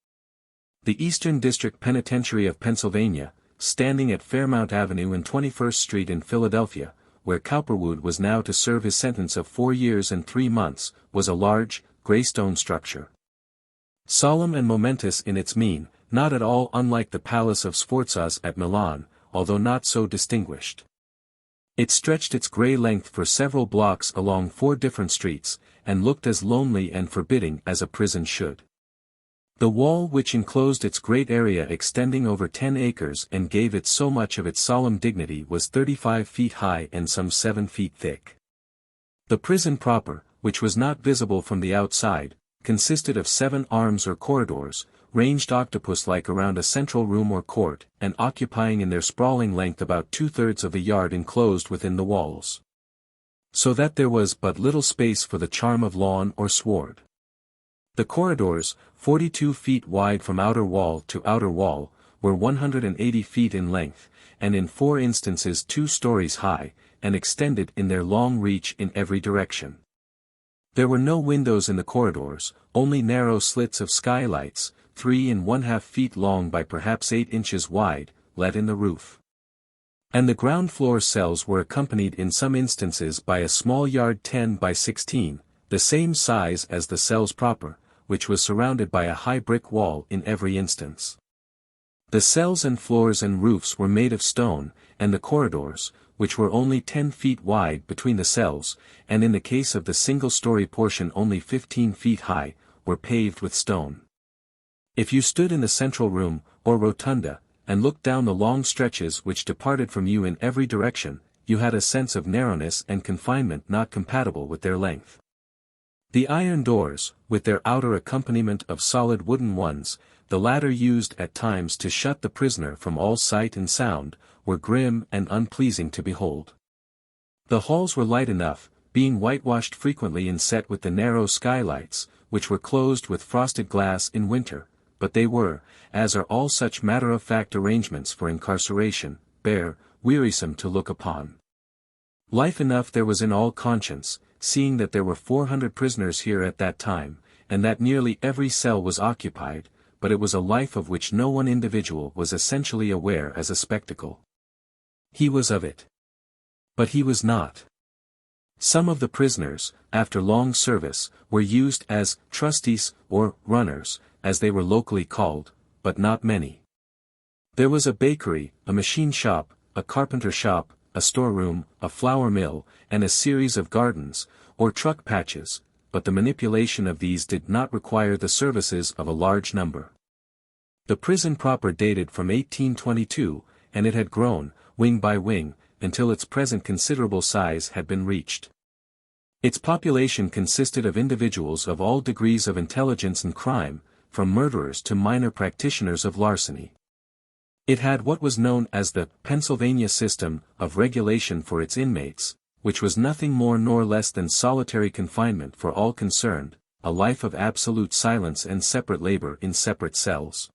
A: The Eastern District Penitentiary of Pennsylvania, standing at Fairmount Avenue and 21st Street in Philadelphia, where Cowperwood was now to serve his sentence of 4 years and 3 months, was a large, grey stone structure. Solemn and momentous in its mien, not at all unlike the Palace of Sforzas at Milan, although not so distinguished. It stretched its grey length for several blocks along 4 different streets, and looked as lonely and forbidding as a prison should. The wall which enclosed its great area extending over 10 acres and gave it so much of its solemn dignity was 35 feet high and some 7 feet thick. The prison proper, which was not visible from the outside, consisted of 7 arms or corridors, ranged octopus-like around a central room or court, and occupying in their sprawling length about 2/3 of a yard enclosed within the walls. So that there was but little space for the charm of lawn or sward. The corridors, 42 feet wide from outer wall to outer wall, were 180 feet in length, and in 4 instances 2 stories high, and extended in their long reach in every direction. There were no windows in the corridors, only narrow slits of skylights, 3½ feet long by perhaps 8 inches wide, let in the roof. And the ground floor cells were accompanied in some instances by a small yard 10 by 16, the same size as the cells proper, which was surrounded by a high brick wall in every instance. The cells and floors and roofs were made of stone, and the corridors, which were only 10 feet wide between the cells, and in the case of the single-story portion only 15 feet high, were paved with stone. If you stood in the central room, or rotunda, and looked down the long stretches which departed from you in every direction, you had a sense of narrowness and confinement not compatible with their length. The iron doors, with their outer accompaniment of solid wooden ones, the latter used at times to shut the prisoner from all sight and sound, were grim and unpleasing to behold. The halls were light enough, being whitewashed frequently and set with the narrow skylights, which were closed with frosted glass in winter, but they were, as are all such matter-of-fact arrangements for incarceration, bare, wearisome to look upon. Life enough there was in all conscience, seeing that there were 400 prisoners here at that time, and that nearly every cell was occupied, but it was a life of which no one individual was essentially aware as a spectacle. He was of it. But he was not. Some of the prisoners, after long service, were used as trustees or runners, as they were locally called, but not many. There was a bakery, a machine shop, a carpenter shop, a storeroom, a flour mill, and a series of gardens, or truck patches, but the manipulation of these did not require the services of a large number. The prison proper dated from 1822, and it had grown, wing by wing, until its present considerable size had been reached. Its population consisted of individuals of all degrees of intelligence and crime, from murderers to minor practitioners of larceny. It had what was known as the Pennsylvania system of regulation for its inmates, which was nothing more nor less than solitary confinement for all concerned, a life of absolute silence and separate labor in separate cells.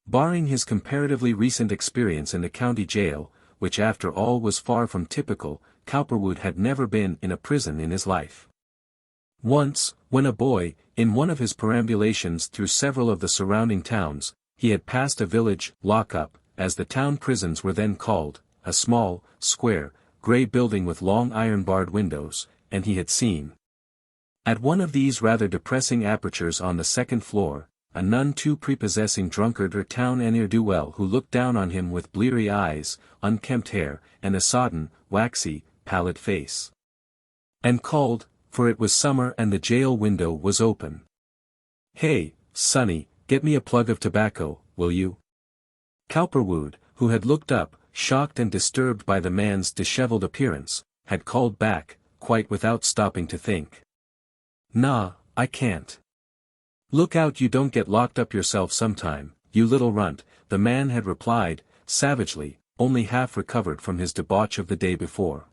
A: Barring his comparatively recent experience in the county jail, which after all was far from typical, Cowperwood had never been in a prison in his life. Once, when a boy, in one of his perambulations through several of the surrounding towns, he had passed a village lock-up, as the town prisons were then called, a small, square, grey building with long iron-barred windows, and he had seen, at one of these rather depressing apertures on the second floor, a none too prepossessing drunkard or town ne'er-do-well who looked down on him with bleary eyes, unkempt hair, and a sodden, waxy, pallid face. And called, for it was summer and the jail window was open. "Hey, sonny, get me a plug of tobacco, will you?" Cowperwood, who had looked up, shocked and disturbed by the man's disheveled appearance, had called back, quite without stopping to think. "Nah, I can't." "Look out you don't get locked up yourself sometime, you little runt," the man had replied, savagely, only half recovered from his debauch of the day before.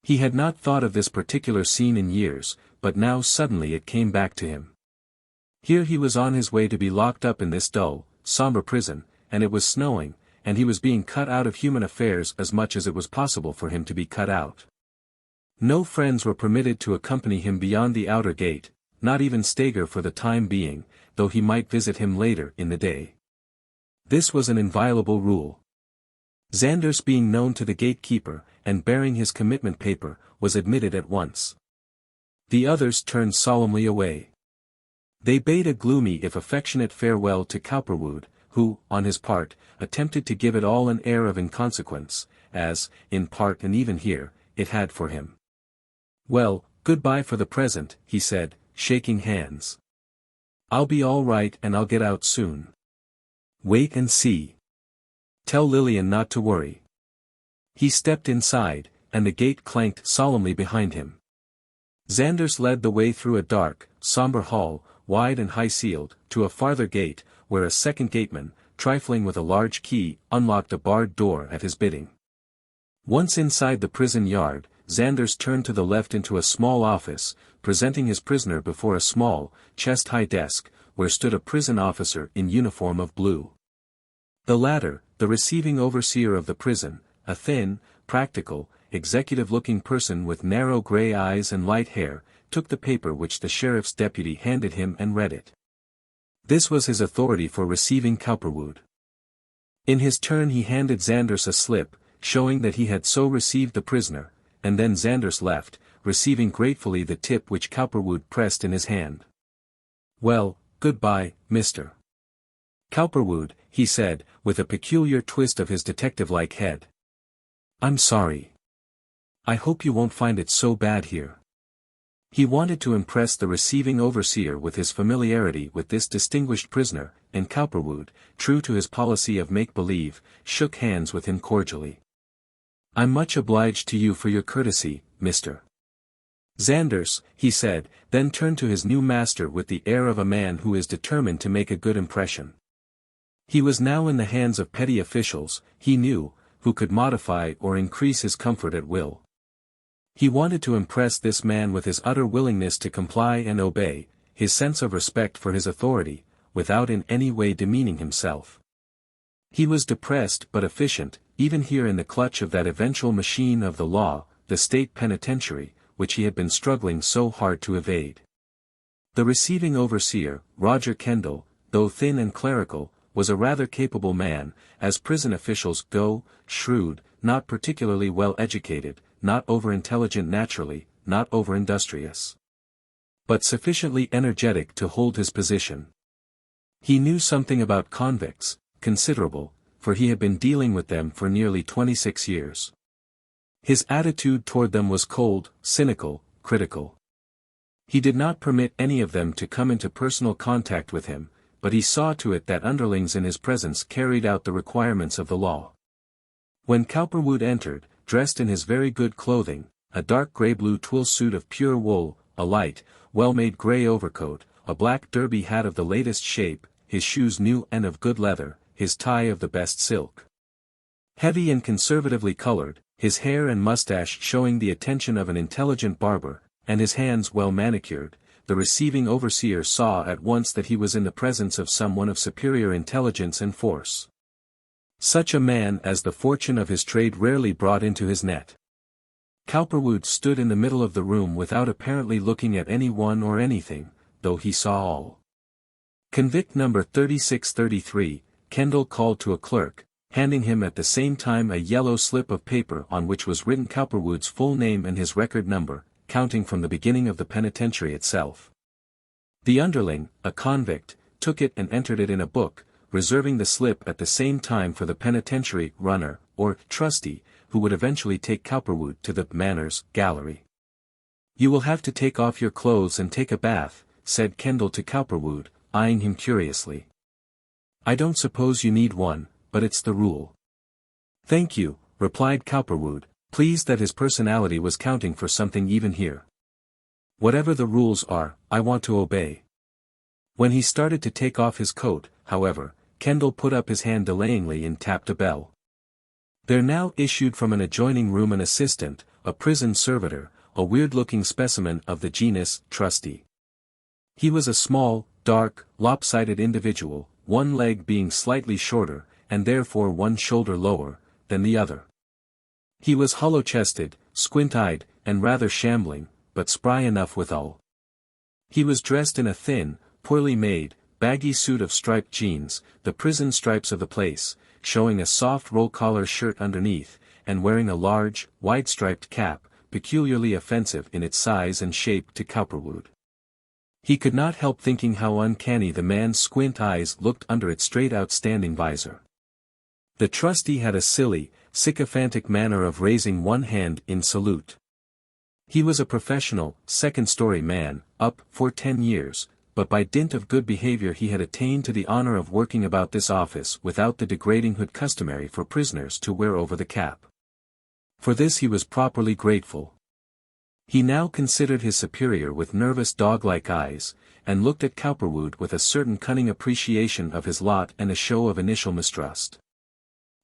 A: He had not thought of this particular scene in years, but now suddenly it came back to him. Here he was on his way to be locked up in this dull, somber prison, and it was snowing, and he was being cut out of human affairs as much as it was possible for him to be cut out. No friends were permitted to accompany him beyond the outer gate, not even Stager for the time being, though he might visit him later in the day. This was an inviolable rule. Xanders being known to the gatekeeper, and bearing his commitment paper, was admitted at once. The others turned solemnly away. They bade a gloomy if affectionate farewell to Cowperwood, who, on his part, attempted to give it all an air of inconsequence, as, in part and even here, it had for him. "Well, good-bye for the present," he said, shaking hands. I'll be all right and I'll get out soon. Wait and see. Tell Lillian not to worry. He stepped inside, and the gate clanked solemnly behind him. Xanders led the way through a dark, somber hall, wide and high-ceiled, to a farther gate, where a second gateman, trifling with a large key, unlocked a barred door at his bidding. Once inside the prison yard, Xanders turned to the left into a small office, presenting his prisoner before a small, chest-high desk, where stood a prison officer in uniform of blue. The latter, the receiving overseer of the prison, a thin, practical, executive-looking person with narrow gray eyes and light hair, took the paper which the sheriff's deputy handed him and read it. This was his authority for receiving Cowperwood. In his turn he handed Xanders a slip, showing that he had so received the prisoner, and then Xanders left, receiving gratefully the tip which Cowperwood pressed in his hand. "Well, goodbye, Mr. Cowperwood," he said, with a peculiar twist of his detective-like head. "I'm sorry. I hope you won't find it so bad here." He wanted to impress the receiving overseer with his familiarity with this distinguished prisoner, and Cowperwood, true to his policy of make-believe, shook hands with him cordially. "I'm much obliged to you for your courtesy, Mr. Xanders," he said, then turned to his new master with the air of a man who is determined to make a good impression. He was now in the hands of petty officials, he knew, who could modify or increase his comfort at will. He wanted to impress this man with his utter willingness to comply and obey, his sense of respect for his authority, without in any way demeaning himself. He was depressed but efficient, even here in the clutch of that eventual machine of the law, the state penitentiary, which he had been struggling so hard to evade. The receiving overseer, Roger Kendall, though thin and clerical, was a rather capable man, as prison officials go, shrewd, not particularly well educated, not over-intelligent naturally, not over-industrious, but sufficiently energetic to hold his position. He knew something about convicts, considerable, for he had been dealing with them for nearly 26 years. His attitude toward them was cold, cynical, critical. He did not permit any of them to come into personal contact with him, but he saw to it that underlings in his presence carried out the requirements of the law. When Cowperwood entered, dressed in his very good clothing, a dark grey-blue twill suit of pure wool, a light, well-made grey overcoat, a black derby hat of the latest shape, his shoes new and of good leather, his tie of the best silk. Heavy and conservatively colored, his hair and mustache showing the attention of an intelligent barber, and his hands well manicured, the receiving overseer saw at once that he was in the presence of someone of superior intelligence and force. Such a man as the fortune of his trade rarely brought into his net. Cowperwood stood in the middle of the room without apparently looking at anyone or anything, though he saw all. "Convict number 3633, Kendall called to a clerk, handing him at the same time a yellow slip of paper on which was written Cowperwood's full name and his record number, counting from the beginning of the penitentiary itself. The underling, a convict, took it and entered it in a book, reserving the slip at the same time for the penitentiary runner, or trustee, who would eventually take Cowperwood to the manners gallery. "You will have to take off your clothes and take a bath," said Kendall to Cowperwood, eyeing him curiously. "I don't suppose you need one, but it's the rule." "Thank you," replied Cowperwood, pleased that his personality was counting for something even here. "Whatever the rules are, I want to obey." When he started to take off his coat, however, Kendall put up his hand delayingly and tapped a bell. There now issued from an adjoining room an assistant, a prison servitor, a weird-looking specimen of the genus trustee. He was a small, dark, lopsided individual, one leg being slightly shorter, and therefore one shoulder lower, than the other. He was hollow-chested, squint-eyed, and rather shambling, but spry enough withal. He was dressed in a thin, poorly made, baggy suit of striped jeans, the prison stripes of the place, showing a soft roll-collar shirt underneath, and wearing a large, wide-striped cap, peculiarly offensive in its size and shape to Cowperwood. He could not help thinking how uncanny the man's squint eyes looked under its straight outstanding visor. The trustee had a silly, sycophantic manner of raising one hand in salute. He was a professional, second-story man, up for 10 years, but by dint of good behavior he had attained to the honor of working about this office without the degrading hood customary for prisoners to wear over the cap. For this he was properly grateful. He now considered his superior with nervous dog-like eyes, and looked at Cowperwood with a certain cunning appreciation of his lot and a show of initial mistrust.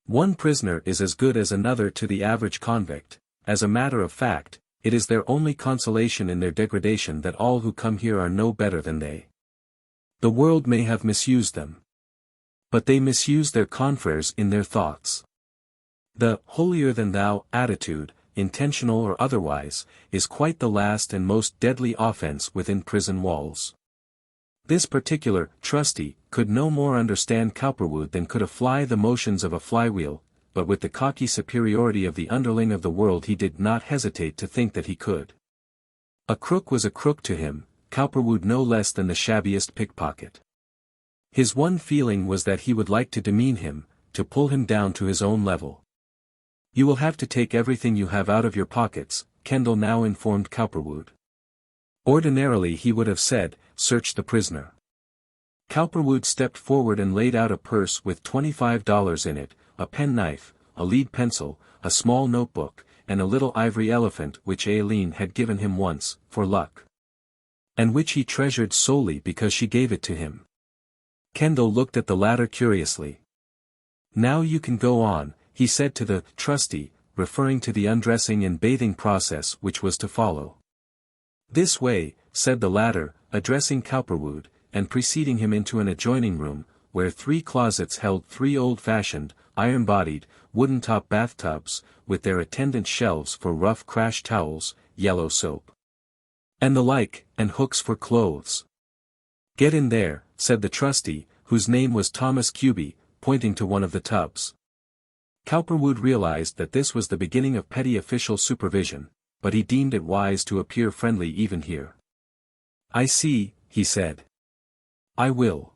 A: One prisoner is as good as another to the average convict. As a matter of fact, it is their only consolation in their degradation that all who come here are no better than they. The world may have misused them, but they misuse their confreres in their thoughts. The holier-than-thou attitude, intentional or otherwise, is quite the last and most deadly offense within prison walls. This particular trustee could no more understand Cowperwood than could a fly the motions of a flywheel, but with the cocky superiority of the underling of the world he did not hesitate to think that he could. A crook was a crook to him, Cowperwood no less than the shabbiest pickpocket. His one feeling was that he would like to demean him, to pull him down to his own level. "You will have to take everything you have out of your pockets," Kendall now informed Cowperwood. Ordinarily he would have said, "Search the prisoner." Cowperwood stepped forward and laid out a purse with $25 in it, a penknife, a lead pencil, a small notebook, and a little ivory elephant which Aileen had given him once, for luck. And which he treasured solely because she gave it to him. Kendall looked at the latter curiously. "Now you can go on," he said to the trustee, referring to the undressing and bathing process which was to follow. "This way," said the latter, addressing Cowperwood, and preceding him into an adjoining room, where 3 closets held 3 old-fashioned, iron-bodied, wooden-top bathtubs, with their attendant shelves for rough crash towels, yellow soap, and the like, and hooks for clothes. "Get in there," said the trustee, whose name was Thomas Cuby, pointing to one of the tubs. Cowperwood realized that this was the beginning of petty official supervision, but he deemed it wise to appear friendly even here. "I see," he said. "I will."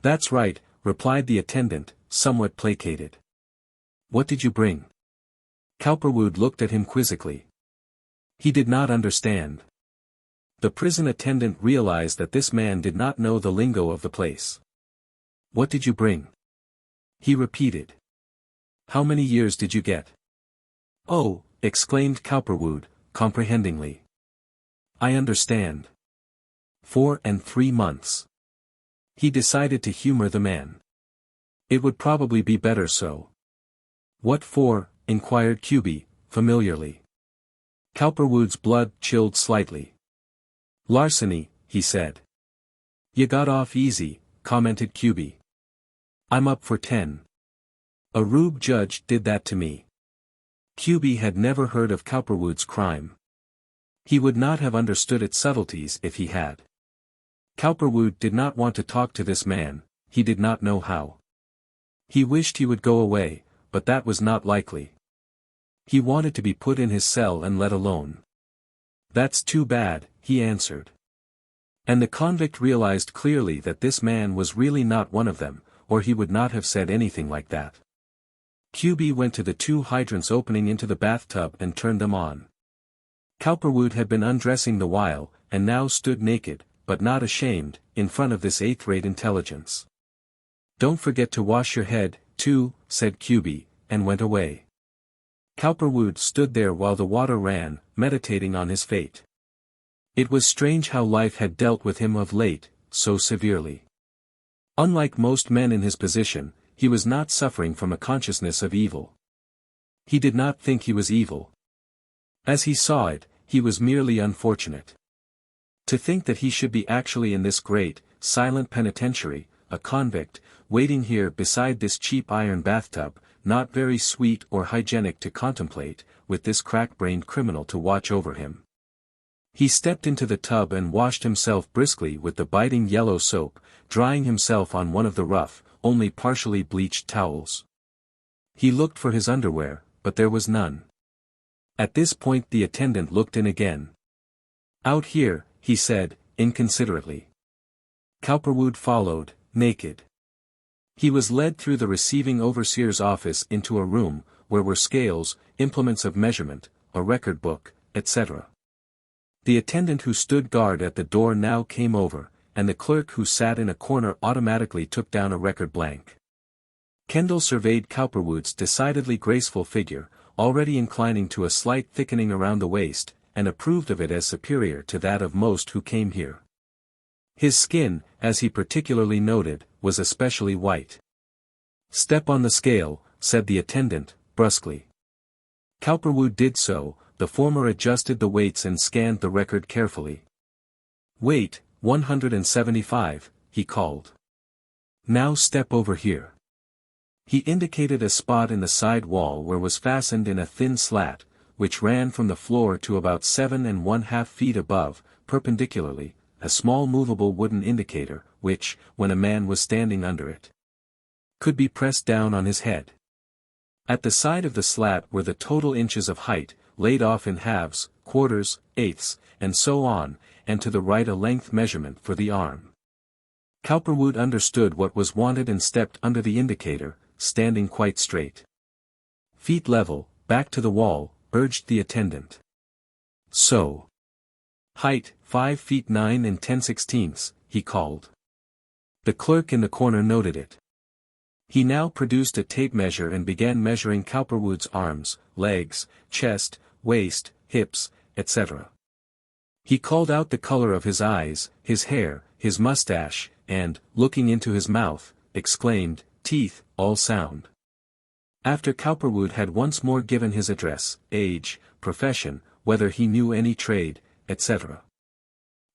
A: "That's right," replied the attendant, somewhat placated. "What did you bring?" Cowperwood looked at him quizzically. He did not understand. The prison attendant realized that this man did not know the lingo of the place. "What did you bring?" he repeated. "How many years did you get?" "Oh," exclaimed Cowperwood, comprehendingly. "I understand. 4 and 3 months. He decided to humor the man. "It would probably be better so." "What for?" inquired Cuby, familiarly. Cowperwood's blood chilled slightly. "Larceny," he said. "You got off easy," commented Cuby. "I'm up for 10. A rube judge did that to me." Cuby had never heard of Cowperwood's crime. He would not have understood its subtleties if he had. Cowperwood did not want to talk to this man, he did not know how. He wished he would go away, but that was not likely. He wanted to be put in his cell and let alone. "That's too bad," he answered. And the convict realized clearly that this man was really not one of them, or he would not have said anything like that. Cuby went to the 2 hydrants opening into the bathtub and turned them on. Cowperwood had been undressing the while, and now stood naked, but not ashamed, in front of this 8th-rate intelligence. "Don't forget to wash your head, too," said Cuby, and went away. Cowperwood stood there while the water ran, meditating on his fate. It was strange how life had dealt with him of late, so severely. Unlike most men in his position, he was not suffering from a consciousness of evil. He did not think he was evil. As he saw it, he was merely unfortunate. To think that he should be actually in this great, silent penitentiary, a convict, waiting here beside this cheap iron bathtub, not very sweet or hygienic to contemplate, with this crack-brained criminal to watch over him. He stepped into the tub and washed himself briskly with the biting yellow soap, drying himself on one of the rough, only partially bleached towels. He looked for his underwear, but there was none. At this point the attendant looked in again. "Out here," he said, inconsiderately. Cowperwood followed, naked. He was led through the receiving overseer's office into a room, where were scales, implements of measurement, a record book, etc. The attendant who stood guard at the door now came over, and the clerk who sat in a corner automatically took down a record blank. Kendall surveyed Cowperwood's decidedly graceful figure, already inclining to a slight thickening around the waist, and approved of it as superior to that of most who came here. His skin, as he particularly noted, was especially white. "Step on the scale," said the attendant, brusquely. Cowperwood did so. The former adjusted the weights and scanned the record carefully. "Weight, 175, he called. "Now step over here." He indicated a spot in the side wall where was fastened in a thin slat, which ran from the floor to about 7½ feet above, perpendicularly, a small movable wooden indicator, which, when a man was standing under it, could be pressed down on his head. At the side of the slat were the total inches of height, laid off in halves, quarters, eighths, and so on, and to the right a length measurement for the arm. Cowperwood understood what was wanted and stepped under the indicator, standing quite straight. "Feet level, back to the wall," urged the attendant. "So. Height, 5 feet 9 and 10/16, he called. The clerk in the corner noted it. He now produced a tape measure and began measuring Cowperwood's arms, legs, chest, waist, hips, etc. He called out the color of his eyes, his hair, his mustache, and, looking into his mouth, exclaimed, "Teeth, all sound." After Cowperwood had once more given his address, age, profession, whether he knew any trade, etc.,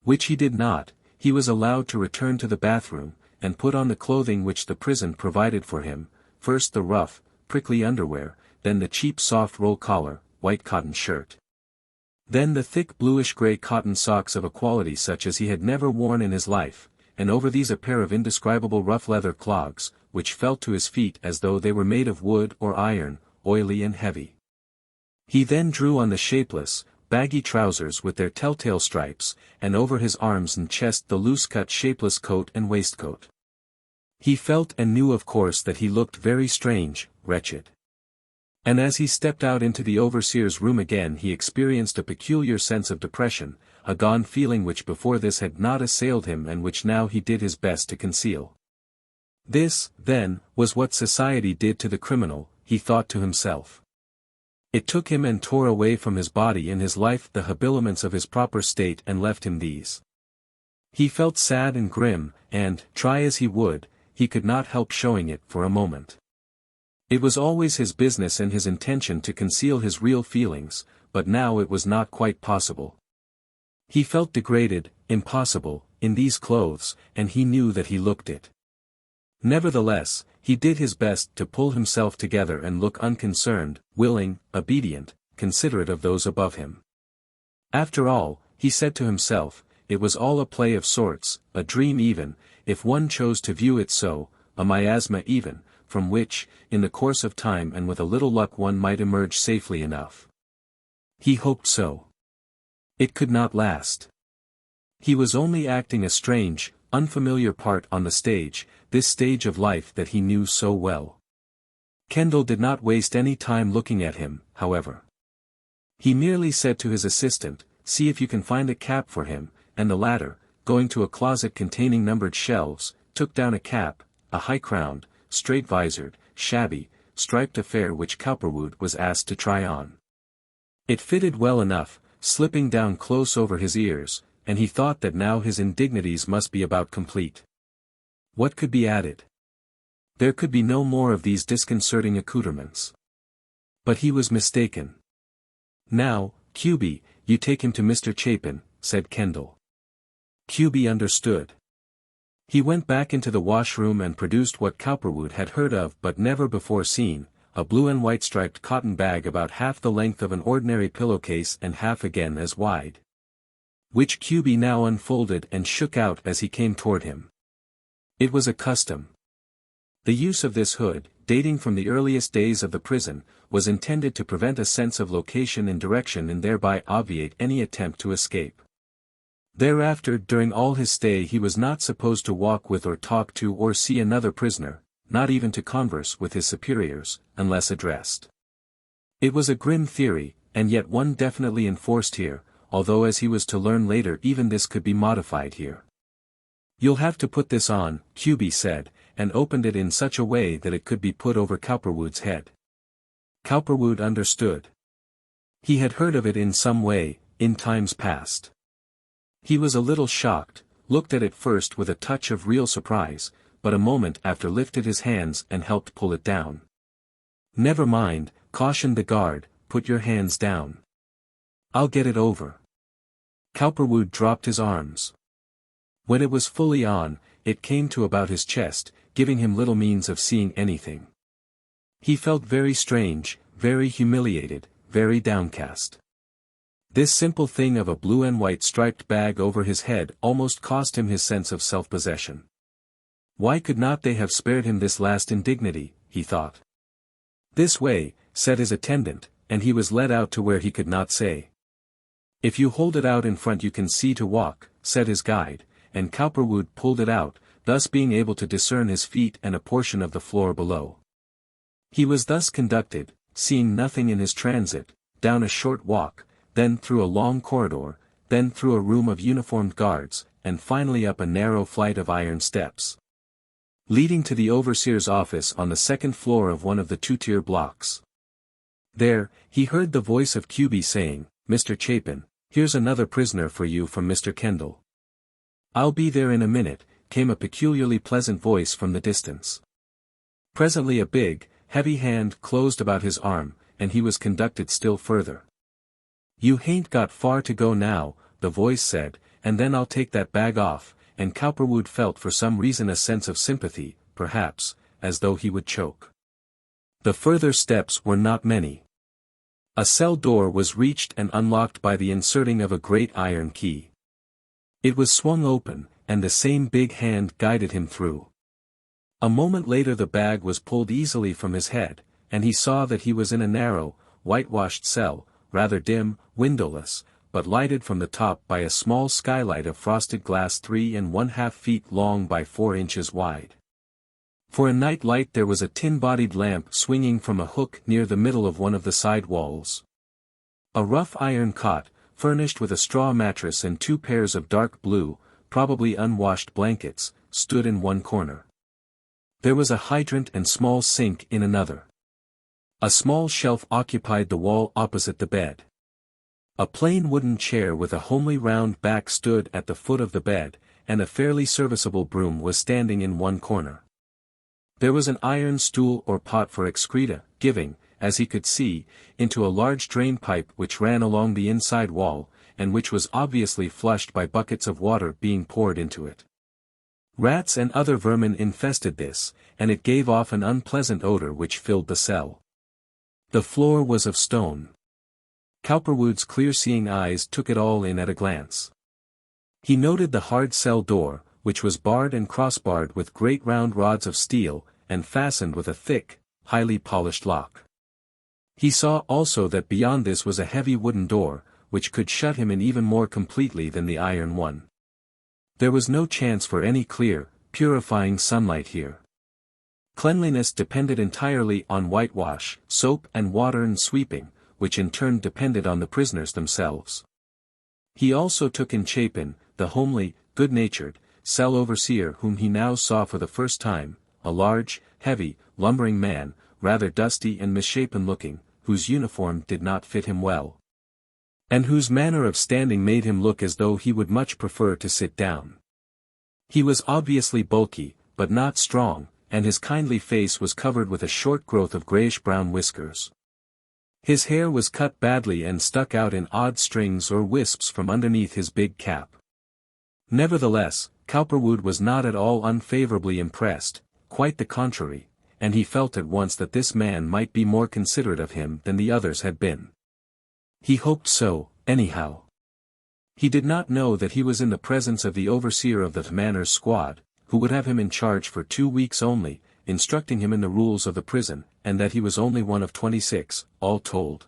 A: which he did not, he was allowed to return to the bathroom, and put on the clothing which the prison provided for him, first the rough, prickly underwear, then the cheap soft roll collar, white cotton shirt. Then the thick bluish-gray cotton socks of a quality such as he had never worn in his life, and over these a pair of indescribable rough leather clogs, which felt to his feet as though they were made of wood or iron, oily and heavy. He then drew on the shapeless, baggy trousers with their telltale stripes, and over his arms and chest the loose-cut shapeless coat and waistcoat. He felt and knew of course that he looked very strange, wretched. And as he stepped out into the overseer's room again he experienced a peculiar sense of depression, a gone feeling which before this had not assailed him and which now he did his best to conceal. This, then, was what society did to the criminal, he thought to himself. It took him and tore away from his body and his life the habiliments of his proper state and left him these. He felt sad and grim, and, try as he would, he could not help showing it for a moment. It was always his business and his intention to conceal his real feelings, but now it was not quite possible. He felt degraded, impossible, in these clothes, and he knew that he looked it. Nevertheless, he did his best to pull himself together and look unconcerned, willing, obedient, considerate of those above him. After all, he said to himself, it was all a play of sorts, a dream even, if one chose to view it so, a miasma even, from which, in the course of time and with a little luck one might emerge safely enough. He hoped so. It could not last. He was only acting a strange, unfamiliar part on the stage, this stage of life that he knew so well. Kendall did not waste any time looking at him, however. He merely said to his assistant, "See if you can find a cap for him," and the latter, going to a closet containing numbered shelves, took down a cap, a high-crowned, straight-visored, shabby, striped affair which Cowperwood was asked to try on. It fitted well enough, slipping down close over his ears, and he thought that now his indignities must be about complete. What could be added? There could be no more of these disconcerting accoutrements. But he was mistaken. "Now, QB, you take him to Mr. Chapin," said Kendall. QB understood. He went back into the washroom and produced what Cowperwood had heard of but never before seen, a blue and white striped cotton bag about half the length of an ordinary pillowcase and half again as wide, which QB now unfolded and shook out as he came toward him. It was a custom. The use of this hood, dating from the earliest days of the prison, was intended to prevent a sense of location and direction and thereby obviate any attempt to escape. Thereafter during all his stay he was not supposed to walk with or talk to or see another prisoner, not even to converse with his superiors, unless addressed. It was a grim theory, and yet one definitely enforced here, although as he was to learn later even this could be modified here. "You'll have to put this on," QB said, and opened it in such a way that it could be put over Cowperwood's head. Cowperwood understood. He had heard of it in some way, in times past. He was a little shocked, looked at it first with a touch of real surprise, but a moment after lifted his hands and helped pull it down. "Never mind," cautioned the guard, "put your hands down. I'll get it over." Cowperwood dropped his arms. When it was fully on, it came to about his chest, giving him little means of seeing anything. He felt very strange, very humiliated, very downcast. This simple thing of a blue and white striped bag over his head almost cost him his sense of self-possession. Why could not they have spared him this last indignity, he thought. "This way," said his attendant, and he was led out to where he could not say. "If you hold it out in front you can see to walk," said his guide, and Cowperwood pulled it out, thus being able to discern his feet and a portion of the floor below. He was thus conducted, seeing nothing in his transit, down a short walk, then through a long corridor, then through a room of uniformed guards, and finally up a narrow flight of iron steps, leading to the overseer's office on the second floor of one of the two-tier blocks. There, he heard the voice of QB saying, "Mr. Chapin, here's another prisoner for you from Mr. Kendall." "I'll be there in a minute," came a peculiarly pleasant voice from the distance. Presently a big, heavy hand closed about his arm, and he was conducted still further. "You hain't got far to go now," the voice said, "and then I'll take that bag off," and Cowperwood felt for some reason a sense of sympathy, perhaps, as though he would choke. The further steps were not many. A cell door was reached and unlocked by the inserting of a great iron key. It was swung open, and the same big hand guided him through. A moment later the bag was pulled easily from his head, and he saw that he was in a narrow, whitewashed cell, rather dim, windowless, but lighted from the top by a small skylight of frosted glass 3½ feet long by 4 inches wide. For a night light there was a tin-bodied lamp swinging from a hook near the middle of one of the side walls. A rough iron cot, furnished with a straw mattress and 2 pairs of dark blue, probably unwashed blankets, stood in one corner. There was a hydrant and small sink in another. A small shelf occupied the wall opposite the bed. A plain wooden chair with a homely round back stood at the foot of the bed, and a fairly serviceable broom was standing in one corner. There was an iron stool or pot for excreta, giving, as he could see, into a large drain pipe which ran along the inside wall, and which was obviously flushed by buckets of water being poured into it. Rats and other vermin infested this, and it gave off an unpleasant odor which filled the cell. The floor was of stone. Cowperwood's clear-seeing eyes took it all in at a glance. He noted the hard cell door, which was barred and crossbarred with great round rods of steel, and fastened with a thick, highly polished lock. He saw also that beyond this was a heavy wooden door, which could shut him in even more completely than the iron one. There was no chance for any clear, purifying sunlight here. Cleanliness depended entirely on whitewash, soap and water and sweeping, which in turn depended on the prisoners themselves. He also took in Chapin, the homely, good-natured, cell overseer whom he now saw for the first time, a large, heavy, lumbering man, rather dusty and misshapen-looking, whose uniform did not fit him well, and whose manner of standing made him look as though he would much prefer to sit down. He was obviously bulky, but not strong, and his kindly face was covered with a short growth of grayish-brown whiskers. His hair was cut badly and stuck out in odd strings or wisps from underneath his big cap. Nevertheless, Cowperwood was not at all unfavorably impressed, quite the contrary, and he felt at once that this man might be more considerate of him than the others had been. He hoped so, anyhow. He did not know that he was in the presence of the overseer of the Manor's squad, who would have him in charge for 2 weeks only, instructing him in the rules of the prison, and that he was only one of 26, all told,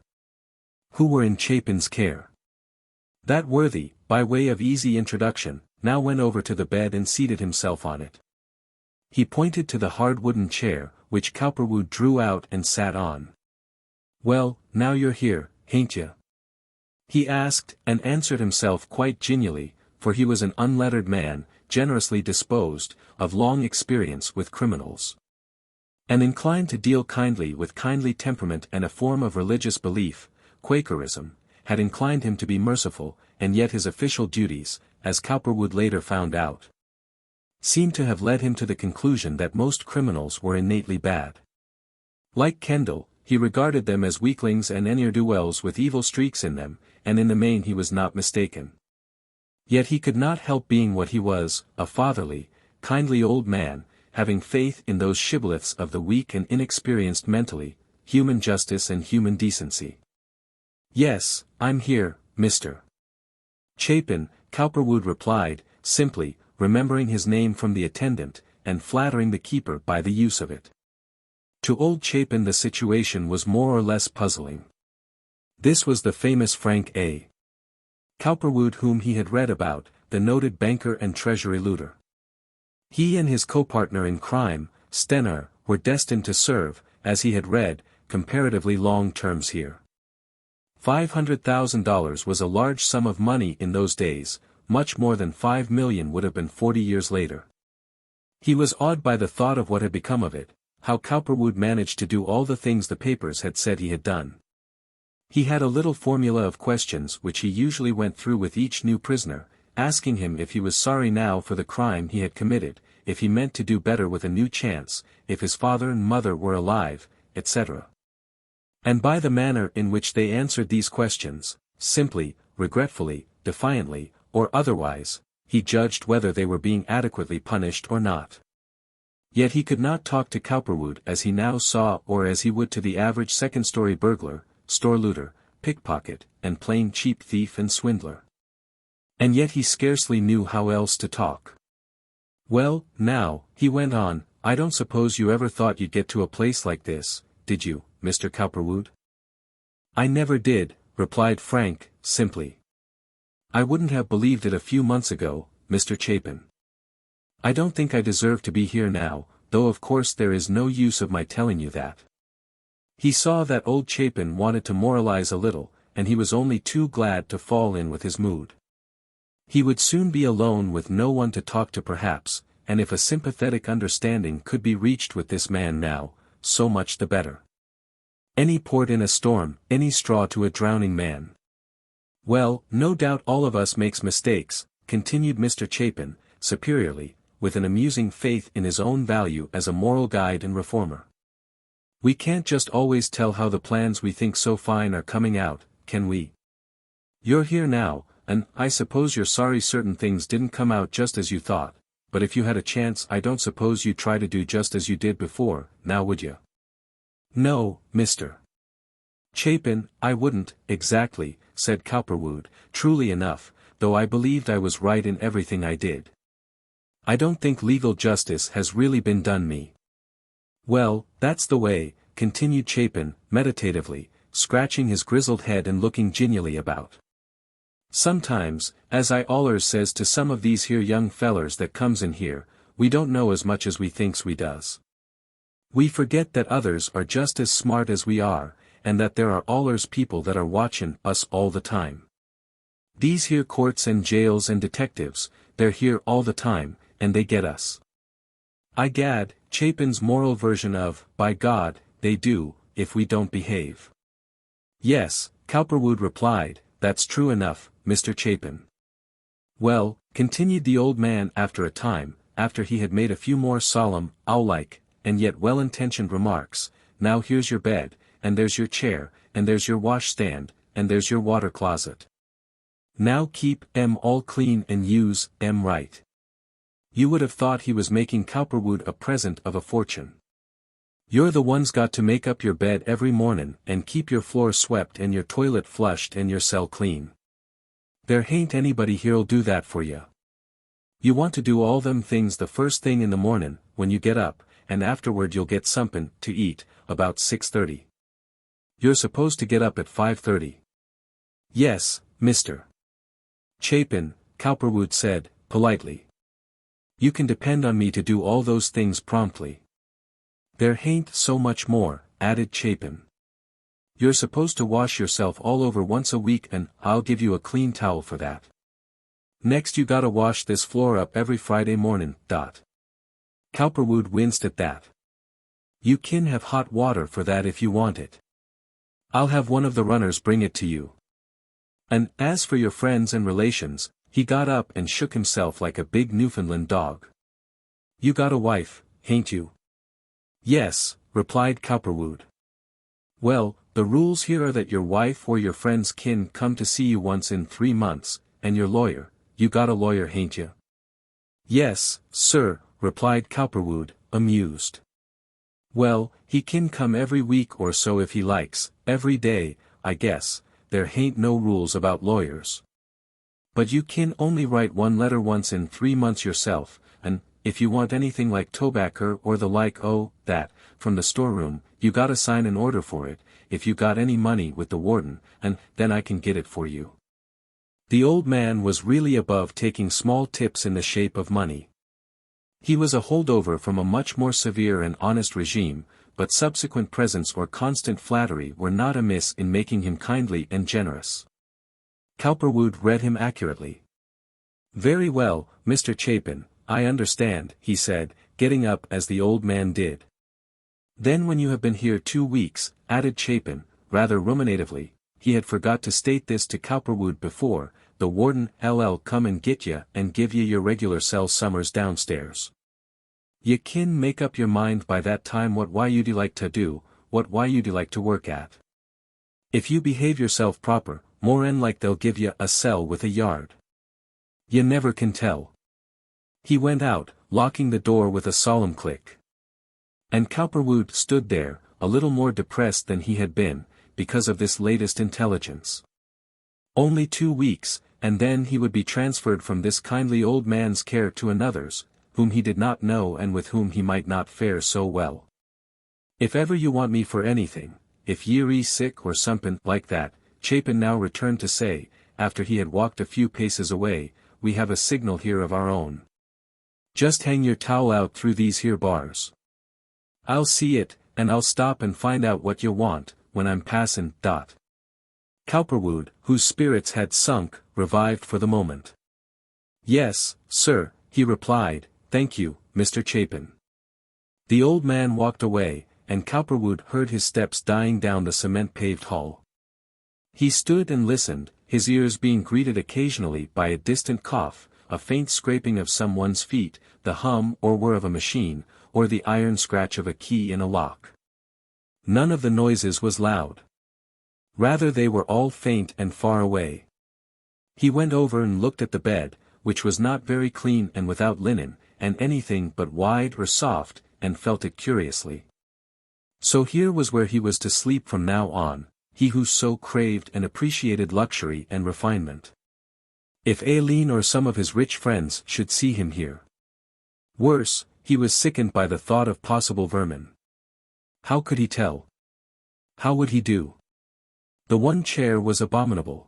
A: who were in Chapin's care. That worthy, by way of easy introduction, now went over to the bed and seated himself on it. He pointed to the hard wooden chair, which Cowperwood drew out and sat on. "Well, now you're here, hain't you?" he asked, and answered himself quite genially, for he was an unlettered man, generously disposed, of long experience with criminals. And inclined to deal kindly with kindly temperament and a form of religious belief, Quakerism, had inclined him to be merciful, and yet his official duties, as Cowperwood later found out, seemed to have led him to the conclusion that most criminals were innately bad. Like Kendall, he regarded them as weaklings and ne'er-do-wells with evil streaks in them, and in the main he was not mistaken. Yet he could not help being what he was, a fatherly, kindly old man, having faith in those shibboleths of the weak and inexperienced mentally, human justice and human decency. "Yes, I'm here, Mr. Chapin," Cowperwood replied, simply, remembering his name from the attendant, and flattering the keeper by the use of it. To old Chapin the situation was more or less puzzling. This was the famous Frank A. Cowperwood whom he had read about, the noted banker and treasury looter. He and his co-partner in crime, Stener, were destined to serve, as he had read, comparatively long terms here. $500,000 was a large sum of money in those days, much more than $5 million would have been 40 years later. He was awed by the thought of what had become of it, how Cowperwood managed to do all the things the papers had said he had done. He had a little formula of questions which he usually went through with each new prisoner, asking him if he was sorry now for the crime he had committed, if he meant to do better with a new chance, if his father and mother were alive, etc. And by the manner in which they answered these questions, simply, regretfully, defiantly, or otherwise, he judged whether they were being adequately punished or not. Yet he could not talk to Cowperwood as he now saw or as he would to the average second-story burglar, store looter, pickpocket, and plain cheap thief and swindler. And yet he scarcely knew how else to talk. "Well, now," he went on, "I don't suppose you ever thought you'd get to a place like this, did you, Mr. Cowperwood?" "I never did," replied Frank, simply. "I wouldn't have believed it a few months ago, Mr. Chapin. I don't think I deserve to be here now, though of course there is no use of my telling you that." He saw that old Chapin wanted to moralize a little, and he was only too glad to fall in with his mood. He would soon be alone with no one to talk to perhaps, and if a sympathetic understanding could be reached with this man now, so much the better. Any port in a storm, any straw to a drowning man. "Well, no doubt all of us makes mistakes," continued Mr. Chapin, superiorly, with an amusing faith in his own value as a moral guide and reformer. "We can't just always tell how the plans we think so fine are coming out, can we? You're here now, and I suppose you're sorry certain things didn't come out just as you thought, but if you had a chance I don't suppose you'd try to do just as you did before, now would you?" "No, Mr. Chapin, I wouldn't, exactly," said Cowperwood, truly enough, though I believed I was right in everything I did. "I don't think legal justice has really been done me." "Well, that's the way," continued Chapin, meditatively, scratching his grizzled head and looking genially about. "Sometimes, as I allers says to some of these here young fellers that comes in here, we don't know as much as we thinks we does. We forget that others are just as smart as we are, and that there are allers people that are watchin' us all the time. These here courts and jails and detectives, they're here all the time, and they get us. I'gad, Chapin's moral version of, by God, they do, if we don't behave." "Yes," Cowperwood replied, "that's true enough, Mr. Chapin." "Well," continued the old man after a time, after he had made a few more solemn, owl-like, and yet well-intentioned remarks, "now here's your bed, and there's your chair, and there's your wash-stand, and there's your water-closet. Now keep 'em all clean and use 'em right." You would have thought he was making Cowperwood a present of a fortune. "You're the one's got to make up your bed every mornin' and keep your floor swept and your toilet flushed and your cell clean. There hain't anybody here'll do that for you. You want to do all them things the first thing in the mornin', when you get up, and afterward you'll get somethin' to eat, about 6:30. You're supposed to get up at 5:30. "Yes, Mr. Chapin," Cowperwood said, politely. "You can depend on me to do all those things promptly." "There hain't so much more," added Chapin. "You're supposed to wash yourself all over once a week and I'll give you a clean towel for that." Next you gotta wash this floor up every Friday morning. Cowperwood winced at that. You can have hot water for that if you want it. I'll have one of the runners bring it to you. And, as for your friends and relations, he got up and shook himself like a big Newfoundland dog. You got a wife, hain't you? Yes, replied Cowperwood. Well, the rules here are that your wife or your friends kin come to see you once in 3 months, and your lawyer, you got a lawyer hain't you? Yes, sir, replied Cowperwood, amused. Well, he can come every week or so if he likes, every day, I guess, there hain't no rules about lawyers. But you can only write one letter once in 3 months yourself, and, if you want anything like tobacco or the like that, from the storeroom, you gotta sign an order for it, if you got any money with the warden, and then I can get it for you. The old man was really above taking small tips in the shape of money. He was a holdover from a much more severe and honest regime, but subsequent presents or constant flattery were not amiss in making him kindly and generous. Cowperwood read him accurately. Very well, Mr. Chapin, I understand, he said, getting up as the old man did. Then when you have been here 2 weeks, added Chapin, rather ruminatively, he had forgot to state this to Cowperwood before, the warden LL come and get ya and give ye your regular cell summers downstairs. Ye kin make up your mind by that time what why you'd like to do, what why you'd like to work at. If you behave yourself proper, more'n like they'll give ye a cell with a yard. Ye never can tell. He went out, locking the door with a solemn click. And Cowperwood stood there, a little more depressed than he had been, because of this latest intelligence. Only 2 weeks, and then he would be transferred from this kindly old man's care to another's, whom he did not know and with whom he might not fare so well. If ever you want me for anything, if ye're sick or somepin like that, Chapin now returned to say, after he had walked a few paces away, we have a signal here of our own. Just hang your towel out through these here bars. I'll see it, and I'll stop and find out what you want, when I'm passin'. Cowperwood, whose spirits had sunk, revived for the moment. Yes, sir, he replied, thank you, Mr. Chapin. The old man walked away, and Cowperwood heard his steps dying down the cement-paved hall. He stood and listened, his ears being greeted occasionally by a distant cough, a faint scraping of someone's feet, the hum or whir of a machine, or the iron scratch of a key in a lock. None of the noises was loud. Rather they were all faint and far away. He went over and looked at the bed, which was not very clean and without linen, and anything but wide or soft, and felt it curiously. So here was where he was to sleep from now on, he who so craved and appreciated luxury and refinement. If LIII or some of his rich friends should see him here. Worse, he was sickened by the thought of possible vermin. How could he tell? How would he do? The one chair was abominable.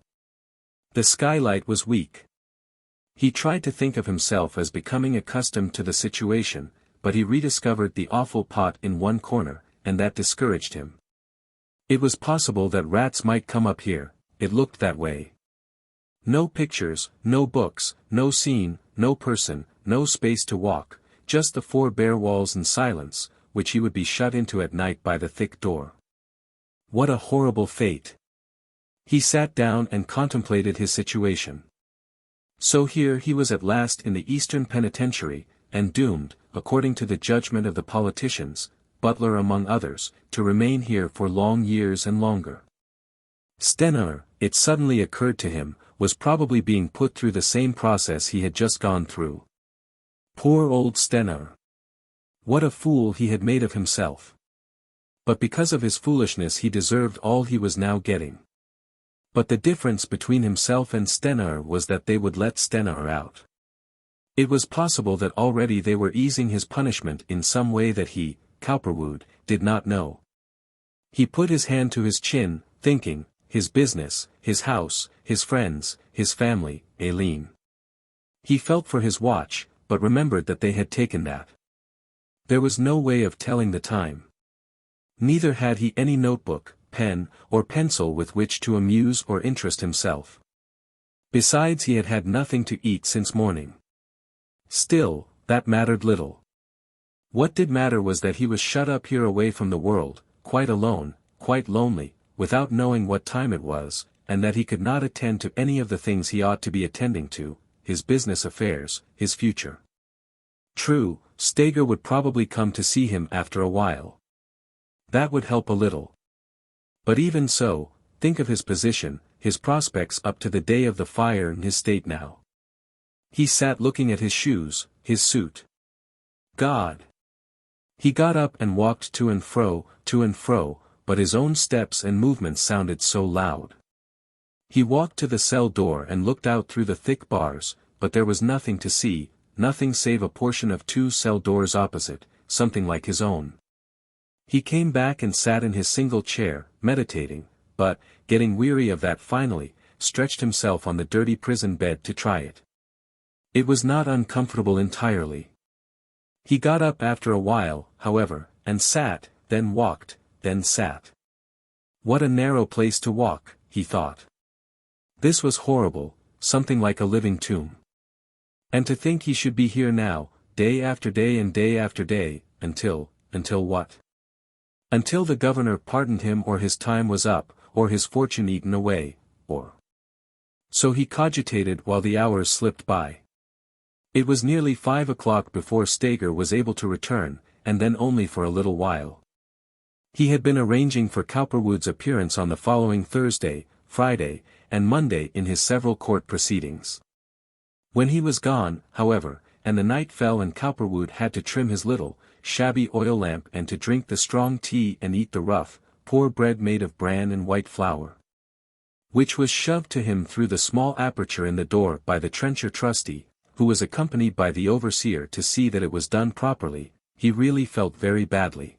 A: The skylight was weak. He tried to think of himself as becoming accustomed to the situation, but he rediscovered the awful pot in one corner, and that discouraged him. It was possible that rats might come up here, it looked that way. No pictures, no books, no scene, no person, no space to walk, just the 4 bare walls and silence, which he would be shut into at night by the thick door. What a horrible fate! He sat down and contemplated his situation. So here he was at last in the Eastern Penitentiary, and doomed, according to the judgment of the politicians, Butler among others, to remain here for long years and longer. Stenner, it suddenly occurred to him, was probably being put through the same process he had just gone through. Poor old Stenner! What a fool he had made of himself! But because of his foolishness he deserved all he was now getting. But the difference between himself and Stenner was that they would let Stenner out. It was possible that already they were easing his punishment in some way that he, Cowperwood, did not know. He put his hand to his chin, thinking, his business, his house, his friends, his family, LIII. He felt for his watch, but remembered that they had taken that. There was no way of telling the time. Neither had he any notebook, pen, or pencil with which to amuse or interest himself. Besides, he had had nothing to eat since morning. Still, that mattered little. What did matter was that he was shut up here away from the world, quite alone, quite lonely, without knowing what time it was, and that he could not attend to any of the things he ought to be attending to, his business affairs, his future. True, Steger would probably come to see him after a while. That would help a little. But even so, think of his position, his prospects up to the day of the fire in his state now. He sat looking at his shoes, his suit. God! He got up and walked to and fro, but his own steps and movements sounded so loud. He walked to the cell door and looked out through the thick bars, but there was nothing to see, nothing save a portion of two cell doors opposite, something like his own. He came back and sat in his single chair, meditating, but, getting weary of that finally, stretched himself on the dirty prison bed to try it. It was not uncomfortable entirely. He got up after a while, however, and sat, then walked, then sat. What a narrow place to walk, he thought. This was horrible, something like a living tomb. And to think he should be here now, day after day and day after day, until what? Until the governor pardoned him, or his time was up, or his fortune eaten away, or... So he cogitated while the hours slipped by. It was nearly 5 o'clock before Steger was able to return, and then only for a little while. He had been arranging for Cowperwood's appearance on the following Thursday, Friday, and Monday in his several court proceedings. When he was gone, however, and the night fell and Cowperwood had to trim his little, shabby oil lamp and to drink the strong tea and eat the rough, poor bread made of bran and white flour, which was shoved to him through the small aperture in the door by the trencher trustee, who was accompanied by the overseer to see that it was done properly, he really felt very badly.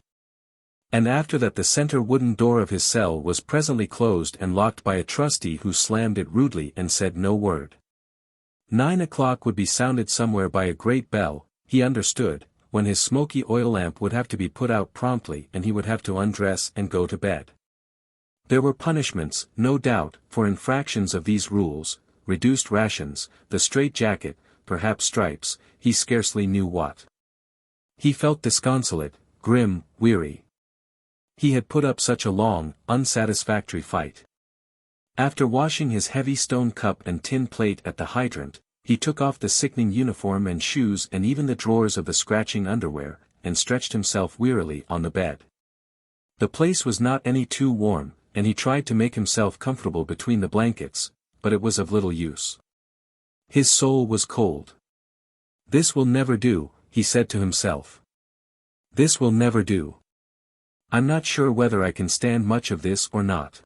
A: And after that the center wooden door of his cell was presently closed and locked by a trustee who slammed it rudely and said no word. 9 o'clock would be sounded somewhere by a great bell, he understood, when his smoky oil lamp would have to be put out promptly and he would have to undress and go to bed. There were punishments, no doubt, for infractions of these rules, reduced rations, the strait-jacket, perhaps stripes, he scarcely knew what. He felt disconsolate, grim, weary. He had put up such a long, unsatisfactory fight. After washing his heavy stone cup and tin plate at the hydrant, he took off the sickening uniform and shoes and even the drawers of the scratching underwear, and stretched himself wearily on the bed. The place was not any too warm, and he tried to make himself comfortable between the blankets, but it was of little use. His soul was cold. This will never do, he said to himself. This will never do. I'm not sure whether I can stand much of this or not.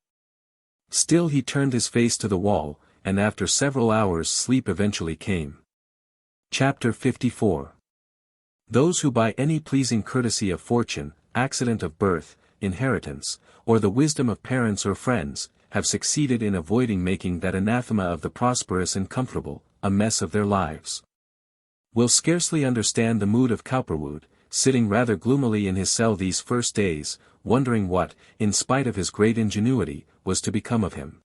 A: Still he turned his face to the wall, and after several hours sleep eventually came. Chapter 54. Those who by any pleasing courtesy of fortune, accident of birth, inheritance, or the wisdom of parents or friends, have succeeded in avoiding making that anathema of the prosperous and comfortable, a mess of their lives, will scarcely understand the mood of Cowperwood, sitting rather gloomily in his cell these first days, wondering what, in spite of his great ingenuity, was to become of him.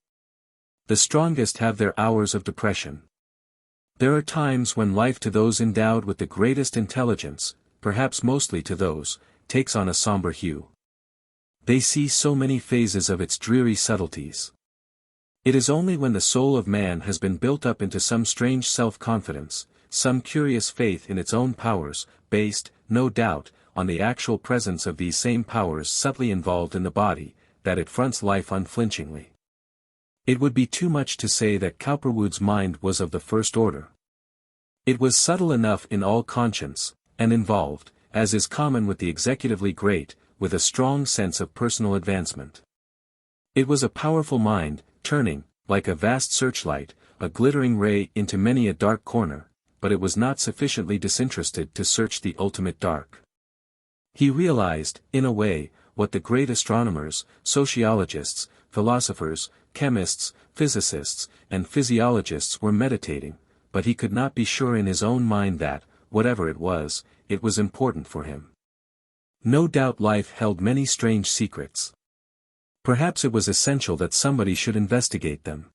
A: The strongest have their hours of depression. There are times when life to those endowed with the greatest intelligence, perhaps mostly to those, takes on a somber hue. They see so many phases of its dreary subtleties. It is only when the soul of man has been built up into some strange self-confidence, some curious faith in its own powers, based, no doubt, on the actual presence of these same powers subtly involved in the body, that it fronts life unflinchingly. It would be too much to say that Cowperwood's mind was of the first order. It was subtle enough in all conscience, and involved, as is common with the executively great, with a strong sense of personal advancement. It was a powerful mind, turning, like a vast searchlight, a glittering ray into many a dark corner, but it was not sufficiently disinterested to search the ultimate dark. He realized, in a way, what the great astronomers, sociologists, philosophers, chemists, physicists, and physiologists were meditating, but he could not be sure in his own mind that, whatever it was important for him. No doubt life held many strange secrets. Perhaps it was essential that somebody should investigate them.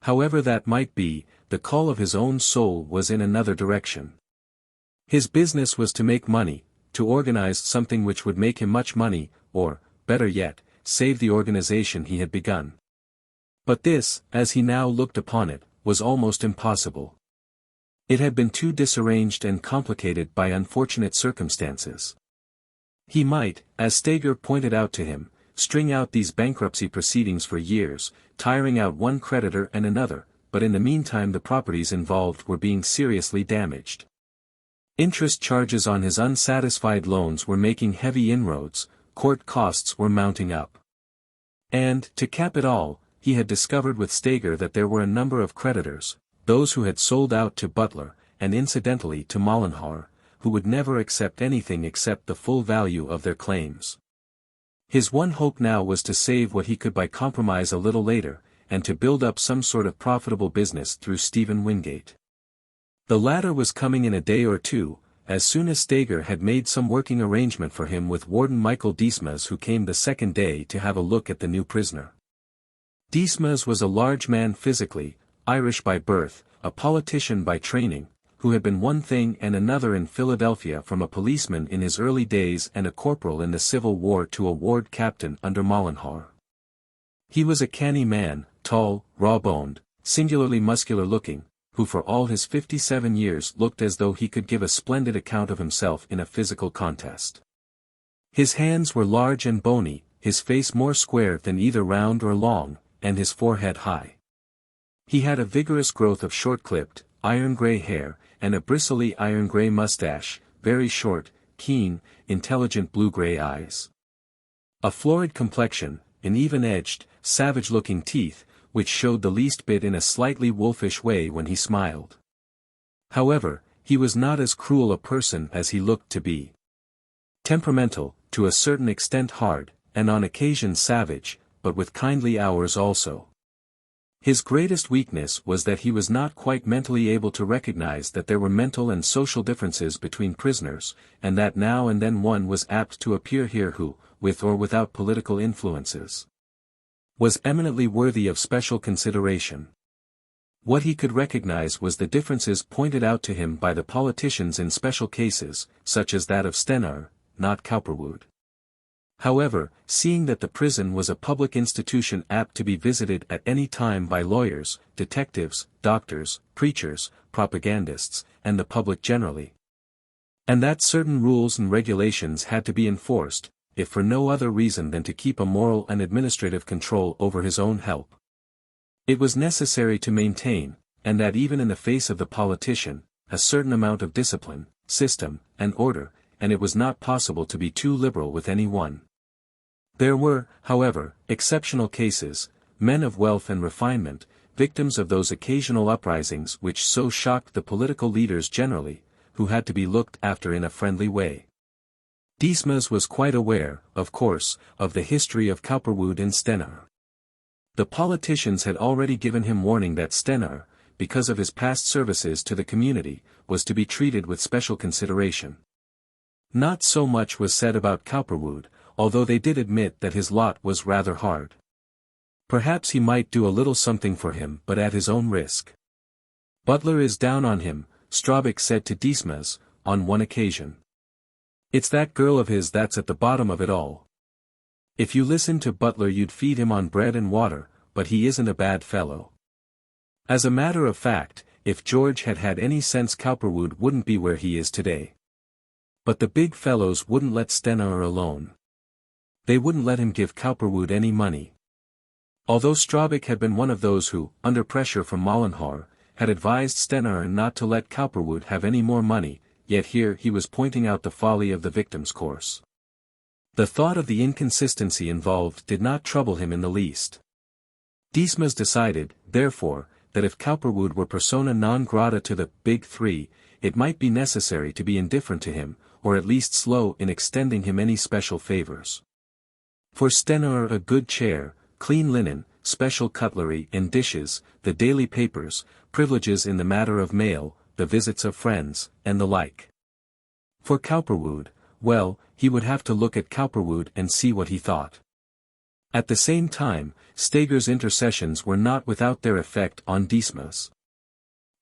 A: However that might be, the call of his own soul was in another direction. His business was to make money, to organize something which would make him much money, or, better yet, save the organization he had begun. But this, as he now looked upon it, was almost impossible. It had been too disarranged and complicated by unfortunate circumstances. He might, as Steger pointed out to him, string out these bankruptcy proceedings for years, tiring out one creditor and another, but in the meantime the properties involved were being seriously damaged. Interest charges on his unsatisfied loans were making heavy inroads, court costs were mounting up. And, to cap it all, he had discovered with Steger that there were a number of creditors, those who had sold out to Butler, and incidentally to Mollenhauer, who would never accept anything except the full value of their claims. His one hope now was to save what he could by compromise a little later, and to build up some sort of profitable business through Stephen Wingate. The latter was coming in a day or two, as soon as Steger had made some working arrangement for him with Warden Michael Dismas, who came the second day to have a look at the new prisoner. Dismas was a large man physically, Irish by birth, a politician by training, who had been one thing and another in Philadelphia, from a policeman in his early days and a corporal in the Civil War to a ward captain under Mollenhauer. He was a canny man, tall, raw-boned, singularly muscular-looking, who for all his 57 years looked as though he could give a splendid account of himself in a physical contest. His hands were large and bony, his face more square than either round or long, and his forehead high. He had a vigorous growth of short-clipped, iron-gray hair, and a bristly iron-gray mustache, very short, keen, intelligent blue-gray eyes. A florid complexion, and even-edged, savage-looking teeth, which showed the least bit in a slightly wolfish way when he smiled. However, he was not as cruel a person as he looked to be. Temperamental, to a certain extent hard, and on occasion savage, but with kindly hours also. His greatest weakness was that he was not quite mentally able to recognize that there were mental and social differences between prisoners, and that now and then one was apt to appear here who, with or without political influences, was eminently worthy of special consideration. What he could recognize was the differences pointed out to him by the politicians in special cases, such as that of Stener, not Cowperwood. However, seeing that the prison was a public institution apt to be visited at any time by lawyers, detectives, doctors, preachers, propagandists, and the public generally, and that certain rules and regulations had to be enforced, if for no other reason than to keep a moral and administrative control over his own help, it was necessary to maintain, and that even in the face of the politician, a certain amount of discipline, system, and order, and it was not possible to be too liberal with any one. There were, however, exceptional cases, men of wealth and refinement, victims of those occasional uprisings which so shocked the political leaders generally, who had to be looked after in a friendly way. Dismas was quite aware, of course, of the history of Cowperwood and Stener. The politicians had already given him warning that Stener, because of his past services to the community, was to be treated with special consideration. Not so much was said about Cowperwood, although they did admit that his lot was rather hard. Perhaps he might do a little something for him, but at his own risk. Butler is down on him, Straubach said to Dismas, on one occasion. It's that girl of his that's at the bottom of it all. If you listened to Butler you'd feed him on bread and water, but he isn't a bad fellow. As a matter of fact, if George had had any sense Cowperwood wouldn't be where he is today. But the big fellows wouldn't let Stener alone. They wouldn't let him give Cowperwood any money. Although Straubach had been one of those who, under pressure from Mollenhauer, had advised Stener not to let Cowperwood have any more money, yet here he was pointing out the folly of the victim's course. The thought of the inconsistency involved did not trouble him in the least. Dismas decided, therefore, that if Cowperwood were persona non grata to the Big Three, it might be necessary to be indifferent to him, or at least slow in extending him any special favors. For Stener a good chair, clean linen, special cutlery and dishes, the daily papers, privileges in the matter of mail, the visits of friends, and the like. For Cowperwood, well, he would have to look at Cowperwood and see what he thought. At the same time, Steger's intercessions were not without their effect on Dismas.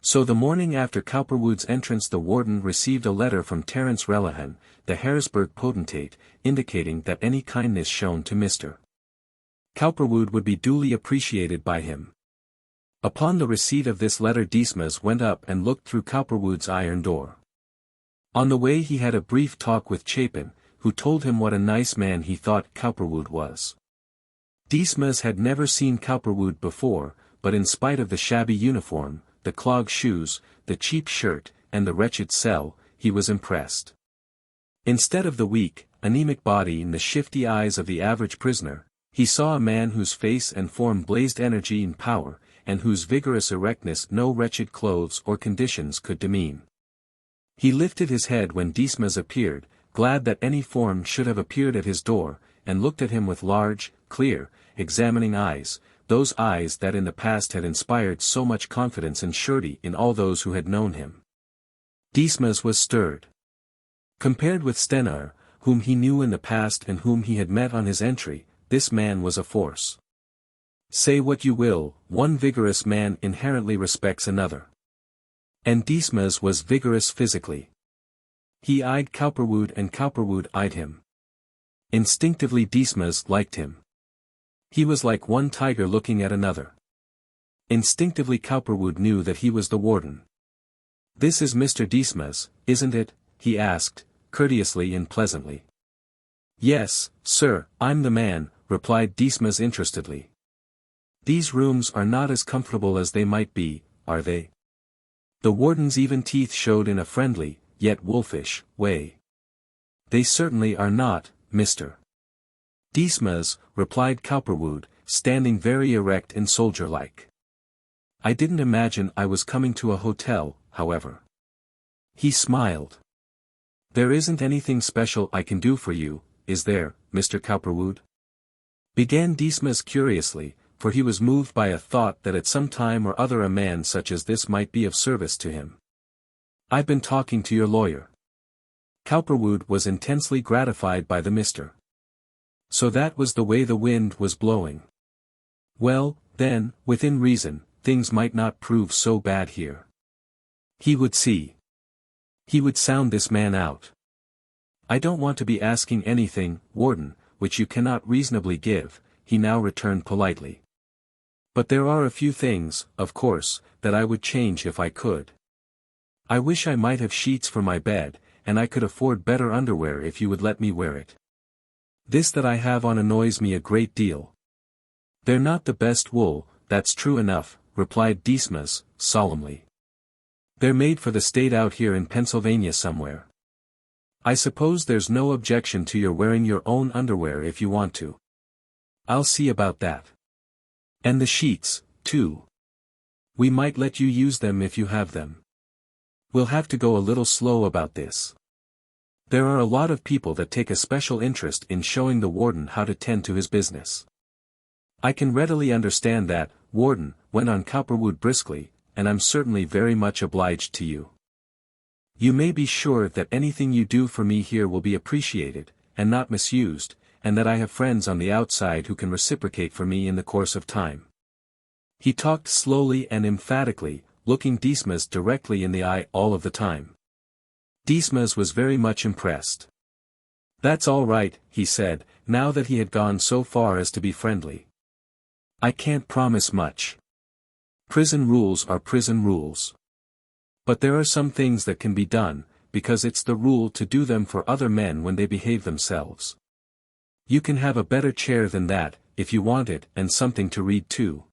A: So the morning after Cowperwood's entrance the warden received a letter from Terence Relihan, the Harrisburg potentate, indicating that any kindness shown to Mr. Cowperwood would be duly appreciated by him. Upon the receipt of this letter Dismas went up and looked through Cowperwood's iron door. On the way he had a brief talk with Chapin, who told him what a nice man he thought Cowperwood was. Dismas had never seen Cowperwood before, but in spite of the shabby uniform, the clog shoes, the cheap shirt, and the wretched cell, he was impressed. Instead of the weak, anemic body and the shifty eyes of the average prisoner, he saw a man whose face and form blazed energy and power, and whose vigorous erectness no wretched clothes or conditions could demean. He lifted his head when Dismas appeared, glad that any form should have appeared at his door, and looked at him with large, clear, examining eyes, those eyes that in the past had inspired so much confidence and surety in all those who had known him. Dismas was stirred. Compared with Stenar, whom he knew in the past and whom he had met on his entry, this man was a force. Say what you will, one vigorous man inherently respects another. And Dismas was vigorous physically. He eyed Cowperwood and Cowperwood eyed him. Instinctively Dismas liked him. He was like one tiger looking at another. Instinctively Cowperwood knew that he was the warden. "This is Mr. Dismas, isn't it?" he asked, courteously and pleasantly. "Yes, sir, I'm the man," replied Dismas interestedly. "These rooms are not as comfortable as they might be, are they?" The warden's even teeth showed in a friendly, yet wolfish, way. "They certainly are not, Mr. Dismas," replied Cowperwood, standing very erect and soldier-like. "I didn't imagine I was coming to a hotel, however." He smiled. "There isn't anything special I can do for you, is there, Mr. Cowperwood?" began Dismas curiously, for he was moved by a thought that at some time or other a man such as this might be of service to him. "I've been talking to your lawyer." Cowperwood was intensely gratified by the Mr. So that was the way the wind was blowing. Well, then, within reason, things might not prove so bad here. He would see. He would sound this man out. "I don't want to be asking anything, warden, which you cannot reasonably give," he now returned politely. "But there are a few things, of course, that I would change if I could. I wish I might have sheets for my bed, and I could afford better underwear if you would let me wear it. This that I have on annoys me a great deal." "They're not the best wool, that's true enough," replied Dismas, solemnly. "They're made for the state out here in Pennsylvania somewhere. I suppose there's no objection to your wearing your own underwear if you want to. I'll see about that. And the sheets, too. We might let you use them if you have them. We'll have to go a little slow about this. There are a lot of people that take a special interest in showing the warden how to tend to his business." "I can readily understand that, warden," went on Cowperwood briskly, "and I'm certainly very much obliged to you. You may be sure that anything you do for me here will be appreciated, and not misused, and that I have friends on the outside who can reciprocate for me in the course of time." He talked slowly and emphatically, looking Dismas directly in the eye all of the time. Dismas was very much impressed. "That's all right," he said, now that he had gone so far as to be friendly. "I can't promise much. Prison rules are prison rules. But there are some things that can be done, because it's the rule to do them for other men when they behave themselves. You can have a better chair than that, if you want it, and something to read too.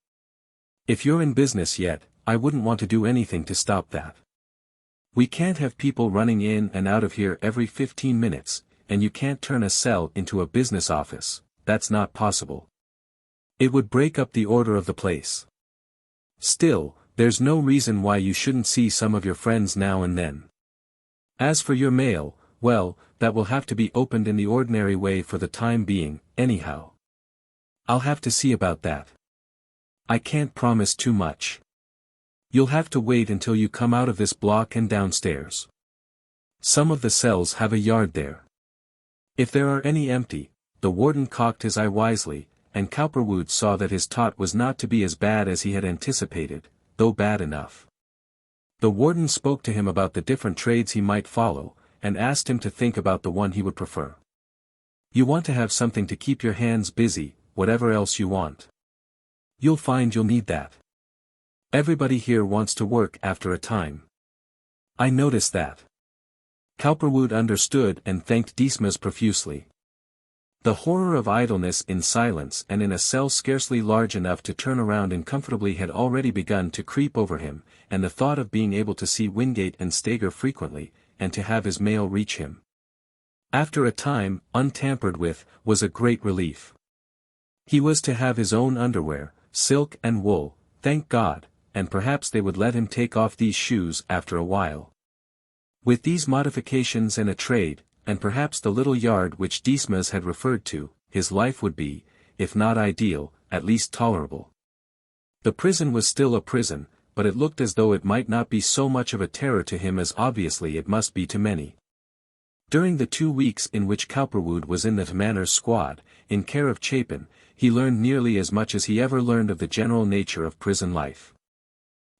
A: If you're in business yet, I wouldn't want to do anything to stop that. We can't have people running in and out of here every 15 minutes, and you can't turn a cell into a business office, that's not possible. It would break up the order of the place. Still, there's no reason why you shouldn't see some of your friends now and then. As for your mail, well, that will have to be opened in the ordinary way for the time being, anyhow. I'll have to see about that. I can't promise too much. You'll have to wait until you come out of this block and downstairs. Some of the cells have a yard there. If there are any empty," the warden cocked his eye wisely, and Cowperwood saw that his tot was not to be as bad as he had anticipated, though bad enough. The warden spoke to him about the different trades he might follow, and asked him to think about the one he would prefer. You want to have something to keep your hands busy, whatever else you want. You'll find you'll need that. Everybody here wants to work after a time. I noticed that. Cowperwood understood and thanked Dismas profusely. The horror of idleness in silence and in a cell scarcely large enough to turn around and comfortably had already begun to creep over him, and the thought of being able to see Wingate and Stager frequently, and to have his mail reach him, after a time, untampered with, was a great relief. He was to have his own underwear, silk and wool, thank God, and perhaps they would let him take off these shoes after a while. With these modifications and a trade, and perhaps the little yard which Dismas had referred to, his life would be, if not ideal, at least tolerable. The prison was still a prison, but it looked as though it might not be so much of a terror to him as obviously it must be to many. During the 2 weeks in which Cowperwood was in the Manners squad, in care of Chapin, he learned nearly as much as he ever learned of the general nature of prison life.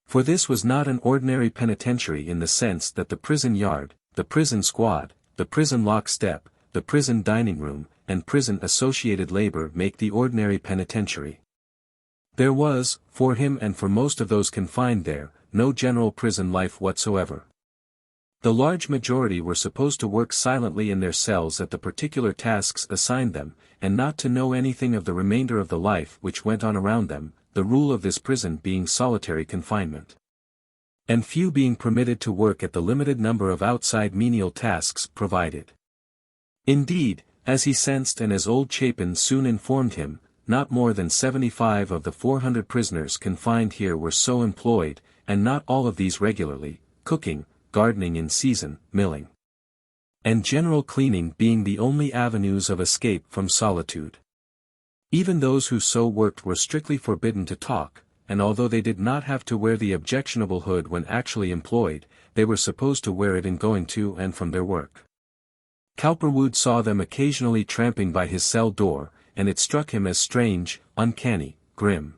A: For this was not an ordinary penitentiary in the sense that the prison yard, the prison squad, the prison lock step, the prison dining room, and prison associated labor make the ordinary penitentiary. There was, for him and for most of those confined there, no general prison life whatsoever. The large majority were supposed to work silently in their cells at the particular tasks assigned them, and not to know anything of the remainder of the life which went on around them, the rule of this prison being solitary confinement. And few being permitted to work at the limited number of outside menial tasks provided. Indeed, as he sensed and as old Chapin soon informed him, not more than 75 of the 400 prisoners confined here were so employed, and not all of these regularly, cooking, gardening in season, milling, and general cleaning being the only avenues of escape from solitude. Even those who so worked were strictly forbidden to talk, and although they did not have to wear the objectionable hood when actually employed, they were supposed to wear it in going to and from their work. Cowperwood saw them occasionally tramping by his cell door, and it struck him as strange, uncanny, grim.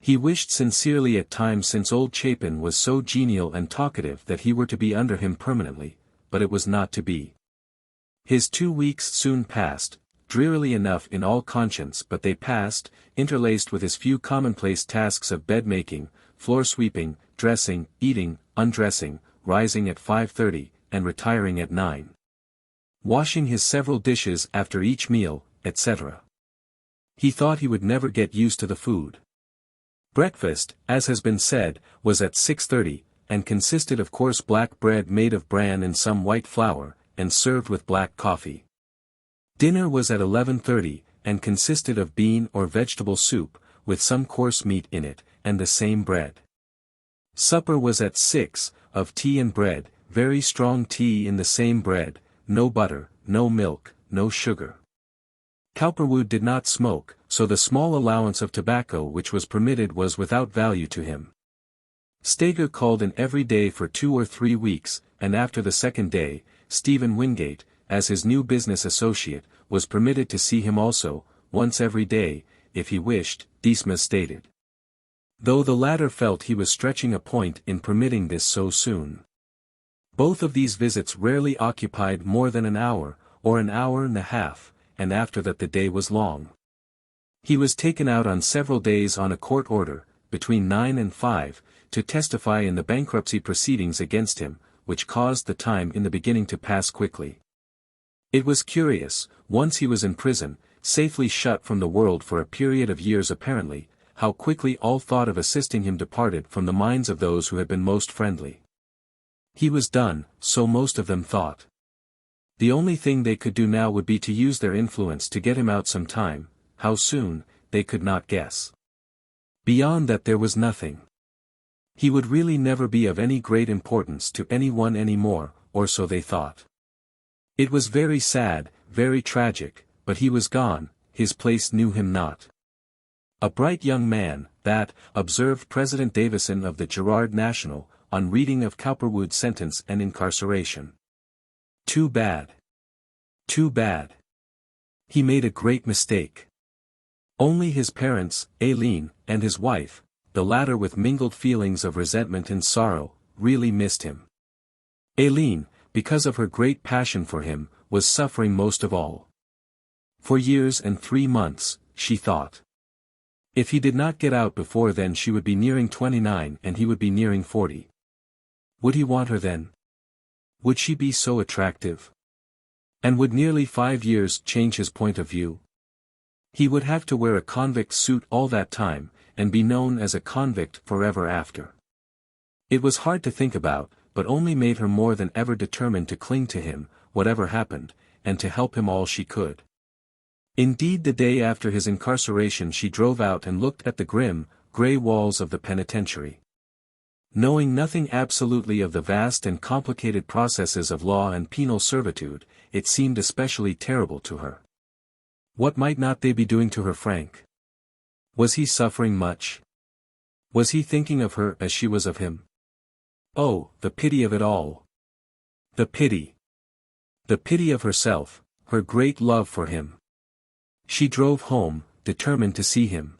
A: He wished sincerely at times since old Chapin was so genial and talkative that he were to be under him permanently, but it was not to be. His 2 weeks soon passed, drearily enough in all conscience, but they passed, interlaced with his few commonplace tasks of bed-making, floor-sweeping, dressing, eating, undressing, rising at 5:30, and retiring at 9. Washing his several dishes after each meal, etc. He thought he would never get used to the food. Breakfast, as has been said, was at 6:30, and consisted of coarse black bread made of bran and some white flour, and served with black coffee. Dinner was at 11:30, and consisted of bean or vegetable soup, with some coarse meat in it, and the same bread. Supper was at 6, of tea and bread, very strong tea in the same bread, no butter, no milk, no sugar. Cowperwood did not smoke, so the small allowance of tobacco which was permitted was without value to him. Stager called in every day for 2 or 3 weeks, and after the second day, Stephen Wingate, as his new business associate, was permitted to see him also, once every day, if he wished, Dismas stated. Though the latter felt he was stretching a point in permitting this so soon. Both of these visits rarely occupied more than an hour, or an hour and a half, and after that the day was long. He was taken out on several days on a court order, between 9 and 5, to testify in the bankruptcy proceedings against him, which caused the time in the beginning to pass quickly. It was curious, once he was in prison, safely shut from the world for a period of years apparently, how quickly all thought of assisting him departed from the minds of those who had been most friendly. He was done, so most of them thought. The only thing they could do now would be to use their influence to get him out some time, how soon, they could not guess. Beyond that there was nothing. He would really never be of any great importance to anyone any more, or so they thought. It was very sad, very tragic, but he was gone, his place knew him not. A bright young man, that, observed President Davison of the Girard National, on reading of Cowperwood's sentence and incarceration. Too bad. Too bad. He made a great mistake. Only his parents, Aileen, and his wife, the latter with mingled feelings of resentment and sorrow, really missed him. Aileen, because of her great passion for him, was suffering most of all. For years and 3 months, she thought. If he did not get out before then she would be nearing 29 and he would be nearing 40. Would he want her then? Would she be so attractive? And would nearly 5 years change his point of view? He would have to wear a convict suit all that time, and be known as a convict forever after. It was hard to think about, but only made her more than ever determined to cling to him, whatever happened, and to help him all she could. Indeed, the day after his incarceration she drove out and looked at the grim, grey walls of the penitentiary. Knowing nothing absolutely of the vast and complicated processes of law and penal servitude, it seemed especially terrible to her. What might not they be doing to her Frank? Was he suffering much? Was he thinking of her as she was of him? Oh, the pity of it all! The pity! The pity of herself, her great love for him. She drove home, determined to see him.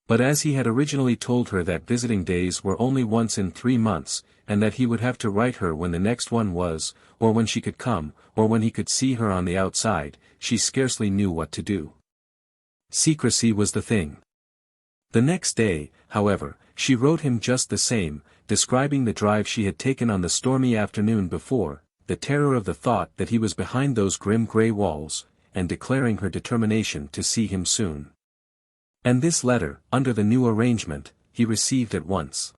A: But as he had originally told her that visiting days were only once in 3 months, and that he would have to write her when the next one was, or when she could come, or when he could see her on the outside, she scarcely knew what to do. Secrecy was the thing. The next day, however, she wrote him just the same, describing the drive she had taken on the stormy afternoon before, the terror of the thought that he was behind those grim grey walls, and declaring her determination to see him soon. And this letter, under the new arrangement, he received at once.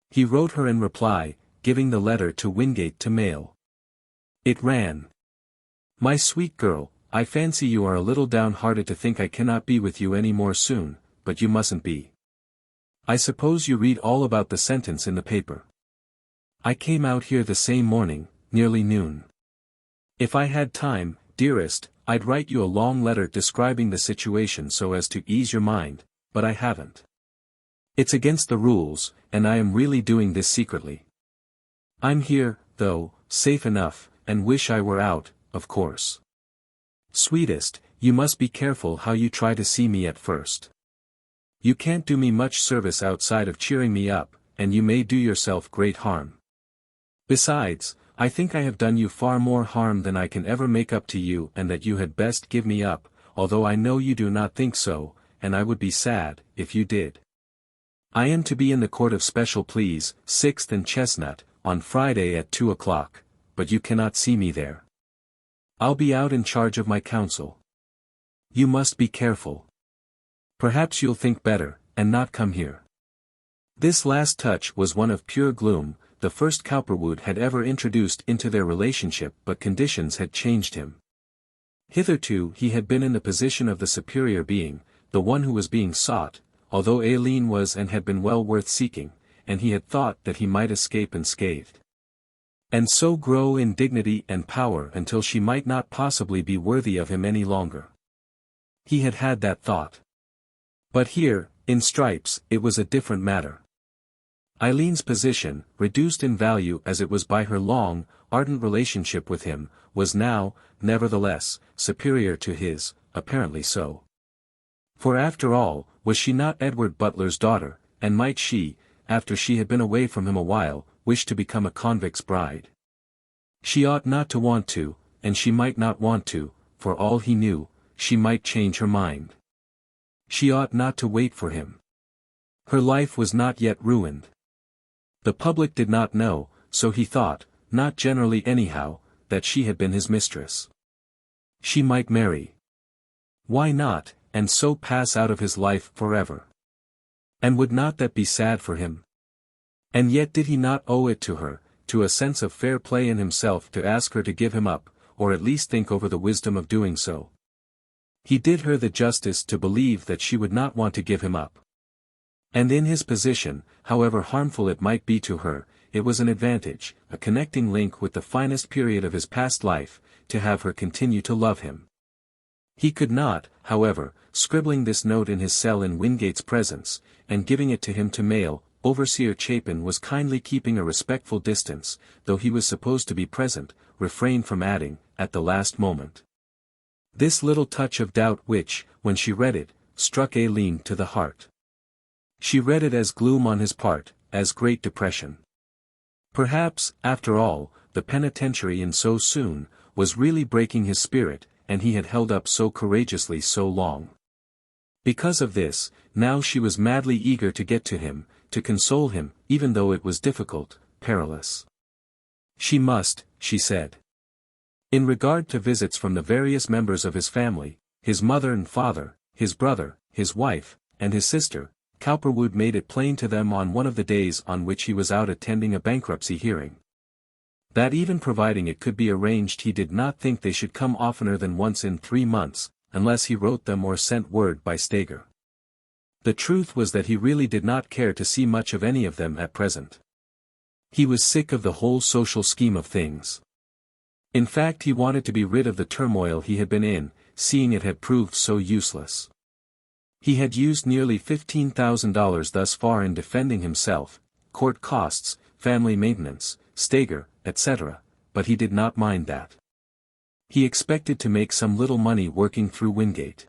A: He wrote her in reply, giving the letter to Wingate to mail. It ran: "My sweet girl, I fancy you are a little downhearted to think I cannot be with you any more soon, but you mustn't be. I suppose you read all about the sentence in the paper. I came out here the same morning, nearly noon. If I had time, dearest, I'd write you a long letter describing the situation so as to ease your mind, but I haven't. It's against the rules, and I am really doing this secretly. I'm here, though, safe enough, and wish I were out, of course. Sweetest, you must be careful how you try to see me at first. You can't do me much service outside of cheering me up, and you may do yourself great harm. Besides, I think I have done you far more harm than I can ever make up to you, and that you had best give me up, although I know you do not think so, and I would be sad, if you did. I am to be in the Court of Special Pleas, 6th and Chestnut, on Friday at 2 o'clock, but you cannot see me there. I'll be out in charge of my counsel. You must be careful. Perhaps you'll think better, and not come here." This last touch was one of pure gloom, the first Cowperwood had ever introduced into their relationship, but conditions had changed him. Hitherto he had been in the position of the superior being, the one who was being sought, although Aileen was and had been well worth seeking, and he had thought that he might escape unscathed. And so grow in dignity and power until she might not possibly be worthy of him any longer. He had had that thought. But here, in Stripes, it was a different matter. Eileen's position, reduced in value as it was by her long, ardent relationship with him, was now, nevertheless, superior to his, apparently so. For after all, was she not Edward Butler's daughter, and might she, after she had been away from him a while, wish to become a convict's bride? She ought not to want to, and she might not want to, for all he knew, she might change her mind. She ought not to wait for him. Her life was not yet ruined. The public did not know, so he thought, not generally anyhow, that she had been his mistress. She might marry. Why not, and so pass out of his life forever? And would not that be sad for him? And yet did he not owe it to her, to a sense of fair play in himself, to ask her to give him up, or at least think over the wisdom of doing so? He did her the justice to believe that she would not want to give him up. And in his position, however harmful it might be to her, it was an advantage, a connecting link with the finest period of his past life, to have her continue to love him. He could not, however, scribbling this note in his cell in Wingate's presence, and giving it to him to mail, Overseer Chapin was kindly keeping a respectful distance, though he was supposed to be present, refrained from adding, at the last moment. This little touch of doubt which, when she read it, struck Aileen to the heart. She read it as gloom on his part, as great depression. Perhaps, after all, the penitentiary in so soon, was really breaking his spirit, and he had held up so courageously so long. Because of this, now she was madly eager to get to him, to console him, even though it was difficult, perilous. She must, she said. In regard to visits from the various members of his family, his mother and father, his brother, his wife, and his sister, Cowperwood made it plain to them on one of the days on which he was out attending a bankruptcy hearing, that even providing it could be arranged, he did not think they should come oftener than once in 3 months, unless he wrote them or sent word by Stager. The truth was that he really did not care to see much of any of them at present. He was sick of the whole social scheme of things. In fact, he wanted to be rid of the turmoil he had been in, seeing it had proved so useless. He had used nearly $15,000 thus far in defending himself, court costs, family maintenance, Stager, etc., but he did not mind that. He expected to make some little money working through Wingate.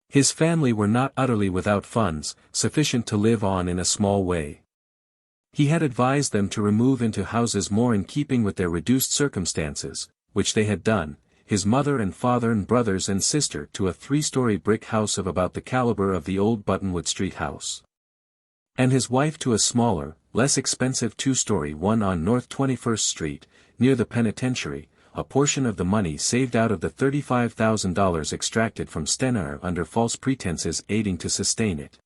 A: His family were not utterly without funds, sufficient to live on in a small way. He had advised them to remove into houses more in keeping with their reduced circumstances, which they had done, his mother and father and brothers and sister to a 3-story brick house of about the caliber of the old Buttonwood Street house, and his wife to a smaller, less expensive 2-story one on North 21st Street, near the penitentiary, a portion of the money saved out of the $35,000 extracted from Stener under false pretenses aiding to sustain it.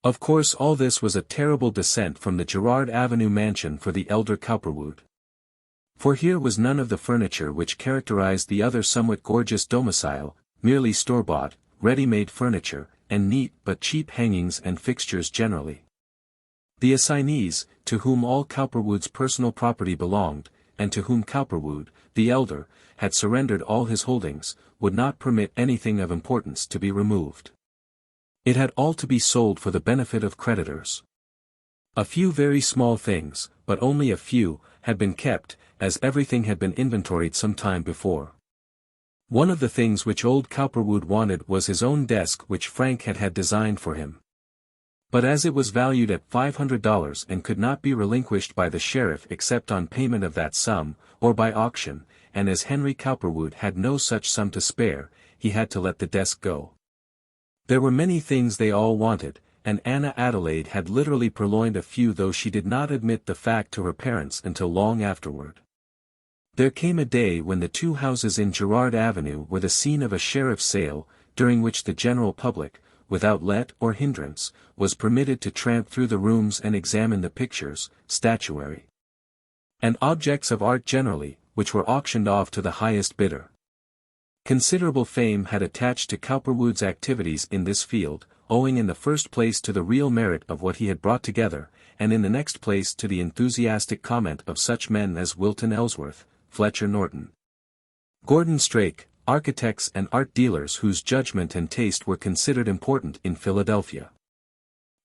A: Of course, all this was a terrible descent from the Girard Avenue mansion for the elder Cowperwood. For here was none of the furniture which characterized the other somewhat gorgeous domicile, merely store-bought, ready-made furniture, and neat but cheap hangings and fixtures generally. The assignees, to whom all Cowperwood's personal property belonged, and to whom Cowperwood, the elder, had surrendered all his holdings, would not permit anything of importance to be removed. It had all to be sold for the benefit of creditors. A few very small things, but only a few, had been kept, as everything had been inventoried some time before. One of the things which old Cowperwood wanted was his own desk which Frank had designed for him. But as it was valued at $500 and could not be relinquished by the sheriff except on payment of that sum, or by auction, and as Henry Cowperwood had no such sum to spare, he had to let the desk go. There were many things they all wanted, and Anna Adelaide had literally purloined a few, though she did not admit the fact to her parents until long afterward. There came a day when the 2 houses in Girard Avenue were the scene of a sheriff's sale, during which the general public, without let or hindrance, was permitted to tramp through the rooms and examine the pictures, statuary, and objects of art generally, which were auctioned off to the highest bidder. Considerable fame had attached to Cowperwood's activities in this field, owing in the first place to the real merit of what he had brought together, and in the next place to the enthusiastic comment of such men as Wilton Ellsworth, Fletcher Norton, Gordon Strake, architects and art dealers whose judgment and taste were considered important in Philadelphia.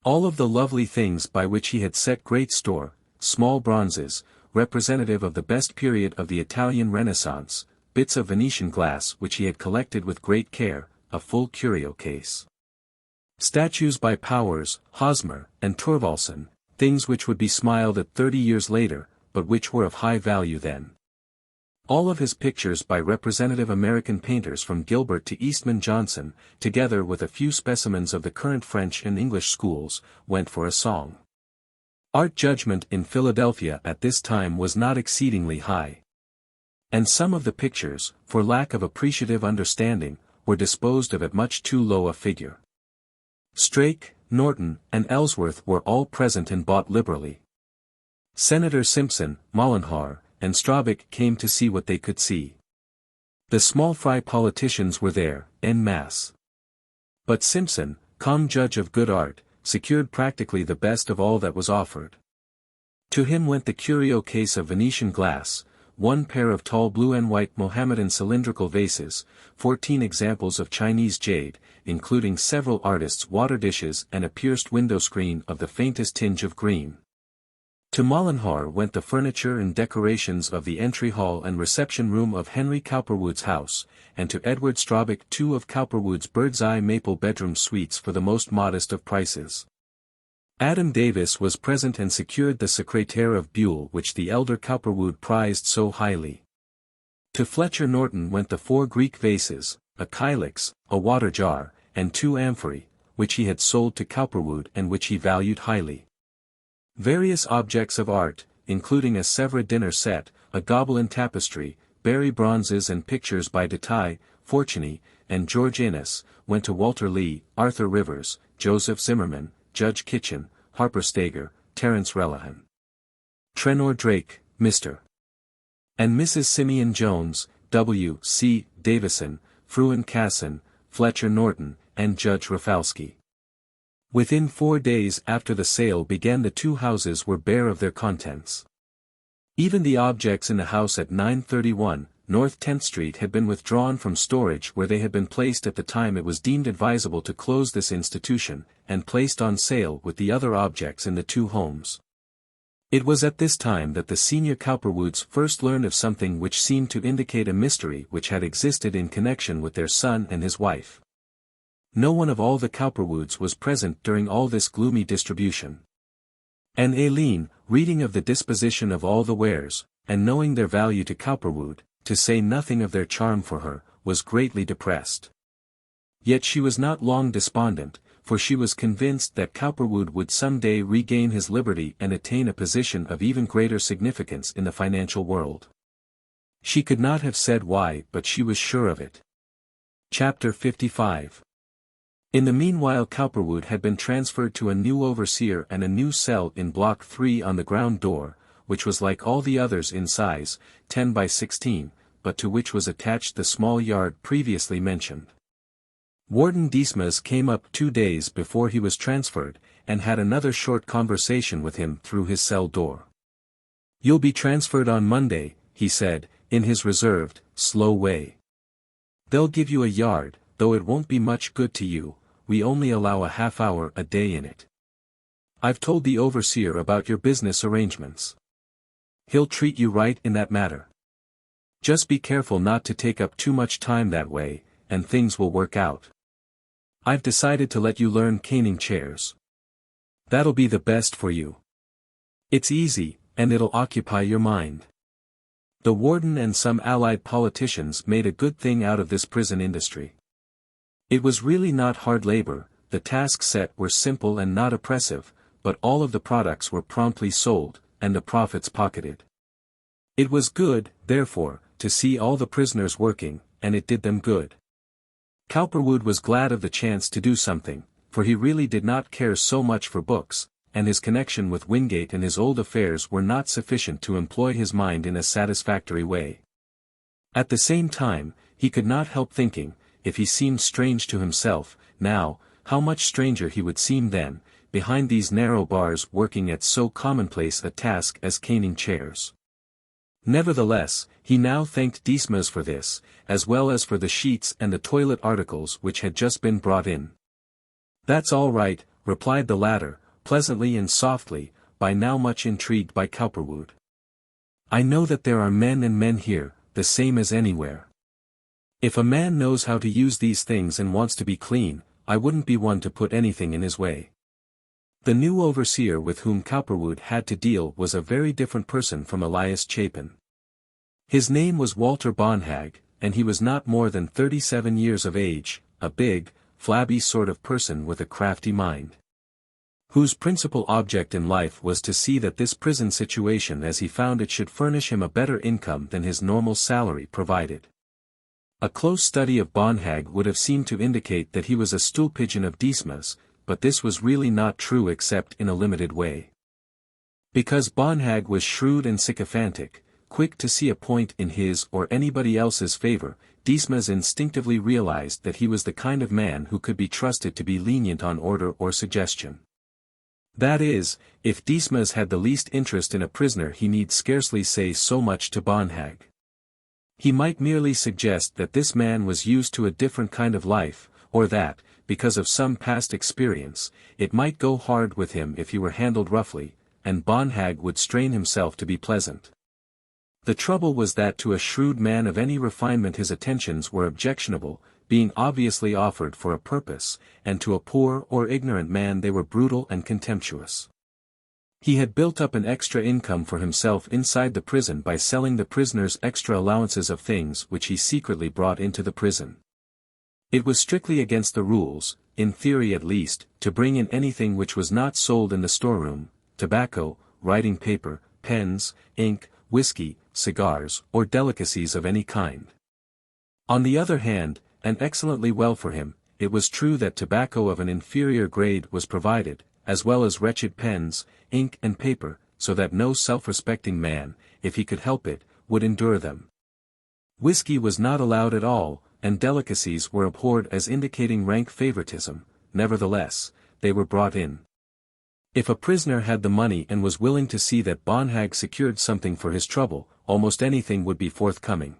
A: All of the lovely things by which he had set great store, small bronzes, representative of the best period of the Italian Renaissance, bits of Venetian glass which he had collected with great care, a full curio case, statues by Powers, Hosmer, and Thorvaldsen, things which would be smiled at 30 years later, but which were of high value then. All of his pictures by representative American painters from Gilbert to Eastman Johnson, together with a few specimens of the current French and English schools, went for a song. Art judgment in Philadelphia at this time was not exceedingly high. And some of the pictures, for lack of appreciative understanding, were disposed of at much too low a figure. Strake, Norton, and Ellsworth were all present and bought liberally. Senator Simpson, Mollenhauer, and Straubach came to see what they could see. The small fry politicians were there, en masse. But Simpson, calm judge of good art, secured practically the best of all that was offered. To him went the curio case of Venetian glass, 1 pair of tall blue and white Mohammedan cylindrical vases, 14 examples of Chinese jade, including several artists' water dishes and a pierced window screen of the faintest tinge of green. To Mollenhauer went the furniture and decorations of the entry hall and reception room of Henry Cowperwood's house, and to Edward Straubach 2 of Cowperwood's bird's-eye maple bedroom suites for the most modest of prices. Adam Davis was present and secured the secrétaire of Buhl which the elder Cowperwood prized so highly. To Fletcher Norton went the 4 Greek vases, a kylix, a water jar, and 2 amphorae, which he had sold to Cowperwood and which he valued highly. Various objects of art, including a Sèvres dinner set, a Gobelin tapestry, Barry bronzes and pictures by Detaille, Fortuny, and George Inness, went to Walter Lee, Arthur Rivers, Joseph Zimmerman, Judge Kitchen, Harper Stager, Terence Relihan, Trenor Drake, Mr. and Mrs. Simeon Jones, W. C. Davison, Fruin Casson, Fletcher Norton, and Judge Rafalski. Within 4 days after the sale began the 2 houses were bare of their contents. Even the objects in the house at 931, North 10th Street had been withdrawn from storage where they had been placed at the time it was deemed advisable to close this institution, and placed on sale with the other objects in the 2 homes. It was at this time that the senior Cowperwoods first learned of something which seemed to indicate a mystery which had existed in connection with their son and his wife. No one of all the Cowperwoods was present during all this gloomy distribution. And Aileen, reading of the disposition of all the wares, and knowing their value to Cowperwood, to say nothing of their charm for her, was greatly depressed. Yet she was not long despondent, for she was convinced that Cowperwood would some day regain his liberty and attain a position of even greater significance in the financial world. She could not have said why, but she was sure of it. Chapter 55. In the meanwhile Cowperwood had been transferred to a new overseer and a new cell in Block 3 on the ground door, which was like all the others in size, 10 by 16, but to which was attached the small yard previously mentioned. Warden Dismas came up 2 days before he was transferred, and had another short conversation with him through his cell door. "You'll be transferred on Monday," he said, in his reserved, slow way. "They'll give you a yard, though it won't be much good to you. We only allow a half-hour a day in it. I've told the overseer about your business arrangements. He'll treat you right in that matter. Just be careful not to take up too much time that way, and things will work out. I've decided to let you learn caning chairs. That'll be the best for you. It's easy, and it'll occupy your mind." The warden and some allied politicians made a good thing out of this prison industry. It was really not hard labor, the tasks set were simple and not oppressive, but all of the products were promptly sold, and the profits pocketed. It was good, therefore, to see all the prisoners working, and it did them good. Cowperwood was glad of the chance to do something, for he really did not care so much for books, and his connection with Wingate and his old affairs were not sufficient to employ his mind in a satisfactory way. At the same time, he could not help thinking, if he seemed strange to himself, now, how much stranger he would seem then, behind these narrow bars working at so commonplace a task as caning chairs. Nevertheless, he now thanked Dismas for this, as well as for the sheets and the toilet articles which had just been brought in. "That's all right," replied the latter, pleasantly and softly, by now much intrigued by Cowperwood. "I know that there are men and men here, the same as anywhere. If a man knows how to use these things and wants to be clean, I wouldn't be one to put anything in his way." The new overseer with whom Cowperwood had to deal was a very different person from Elias Chapin. His name was Walter Bonhag, and he was not more than 37 years of age, a big, flabby sort of person with a crafty mind, whose principal object in life was to see that this prison situation as he found it should furnish him a better income than his normal salary provided. A close study of Bonhag would have seemed to indicate that he was a stool pigeon of Dismas, but this was really not true except in a limited way. Because Bonhag was shrewd and sycophantic, quick to see a point in his or anybody else's favor, Dismas instinctively realized that he was the kind of man who could be trusted to be lenient on order or suggestion. That is, if Dismas had the least interest in a prisoner he need scarcely say so much to Bonhag. He might merely suggest that this man was used to a different kind of life, or that, because of some past experience, it might go hard with him if he were handled roughly, and Bonhag would strain himself to be pleasant. The trouble was that to a shrewd man of any refinement his attentions were objectionable, being obviously offered for a purpose, and to a poor or ignorant man they were brutal and contemptuous. He had built up an extra income for himself inside the prison by selling the prisoners extra allowances of things which he secretly brought into the prison. It was strictly against the rules, in theory at least, to bring in anything which was not sold in the storeroom: tobacco, writing paper, pens, ink, whiskey, cigars, or delicacies of any kind. On the other hand, and excellently well for him, it was true that tobacco of an inferior grade was provided, as well as wretched pens, ink and paper, so that no self-respecting man, if he could help it, would endure them. Whiskey was not allowed at all, and delicacies were abhorred as indicating rank favoritism. Nevertheless, they were brought in. If a prisoner had the money and was willing to see that Bonhag secured something for his trouble, almost anything would be forthcoming.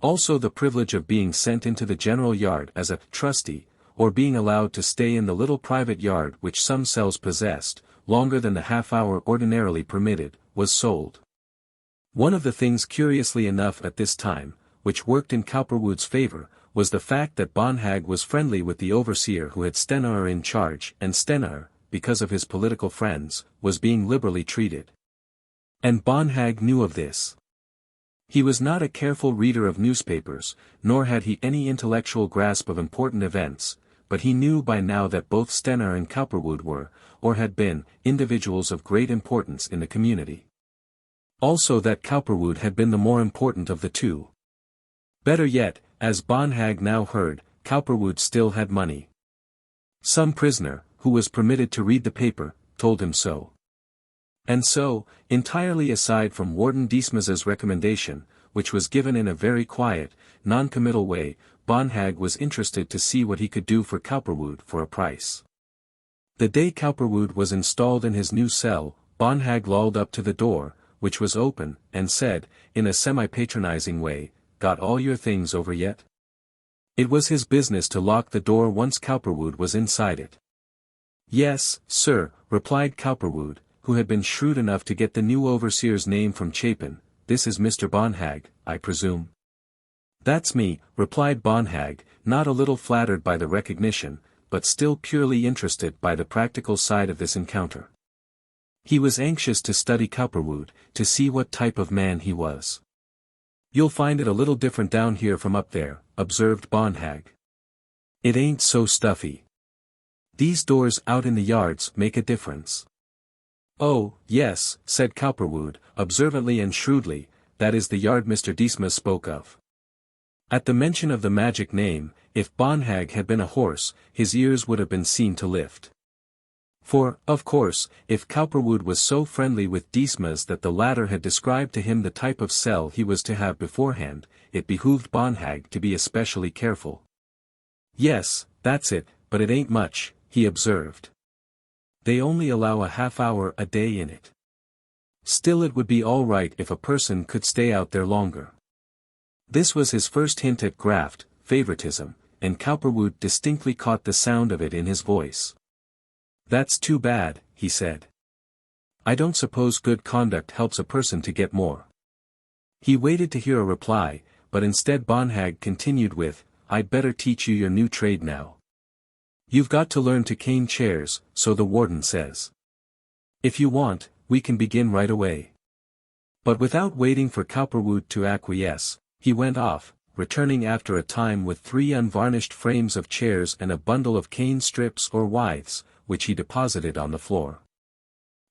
A: Also the privilege of being sent into the general yard as a trustee, or being allowed to stay in the little private yard which some cells possessed, longer than the half-hour ordinarily permitted, was sold. One of the things curiously enough at this time, which worked in Cowperwood's favor, was the fact that Bonhag was friendly with the overseer who had Stenaer in charge, and Stenaer, because of his political friends, was being liberally treated. And Bonhag knew of this. He was not a careful reader of newspapers, nor had he any intellectual grasp of important events, but he knew by now that both Stenaer and Cowperwood were, or had been, individuals of great importance in the community. Also that Cowperwood had been the more important of the two. Better yet, as Bonhag now heard, Cowperwood still had money. Some prisoner, who was permitted to read the paper, told him so. And so, entirely aside from Warden Dismas's recommendation, which was given in a very quiet, non-committal way, Bonhag was interested to see what he could do for Cowperwood for a price. The day Cowperwood was installed in his new cell, Bonhag lolled up to the door, which was open, and said, in a semi-patronizing way, "Got all your things over yet?" It was his business to lock the door once Cowperwood was inside it. "Yes, sir," replied Cowperwood, who had been shrewd enough to get the new overseer's name from Chapin. "This is Mr. Bonhag, I presume?" "That's me," replied Bonhag, not a little flattered by the recognition, but still purely interested by the practical side of this encounter. He was anxious to study Cowperwood, to see what type of man he was. "You'll find it a little different down here from up there," observed Bonhag. "It ain't so stuffy. These doors out in the yards make a difference." "Oh, yes," said Cowperwood, observantly and shrewdly, "that is the yard Mr. Dismas spoke of." At the mention of the magic name, if Bonhag had been a horse, his ears would have been seen to lift. For, of course, if Cowperwood was so friendly with Dismas that the latter had described to him the type of cell he was to have beforehand, it behooved Bonhag to be especially careful. "Yes, that's it, but it ain't much," he observed. "They only allow a half-hour a day in it. Still it would be all right if a person could stay out there longer." This was his first hint at graft, favoritism, and Cowperwood distinctly caught the sound of it in his voice. "That's too bad," he said. "I don't suppose good conduct helps a person to get more." He waited to hear a reply, but instead Bonhag continued with, "I'd better teach you your new trade now. You've got to learn to cane chairs, so the warden says. If you want, we can begin right away." But without waiting for Cowperwood to acquiesce, he went off, returning after a time with 3 unvarnished frames of chairs and a bundle of cane strips or withes, which he deposited on the floor.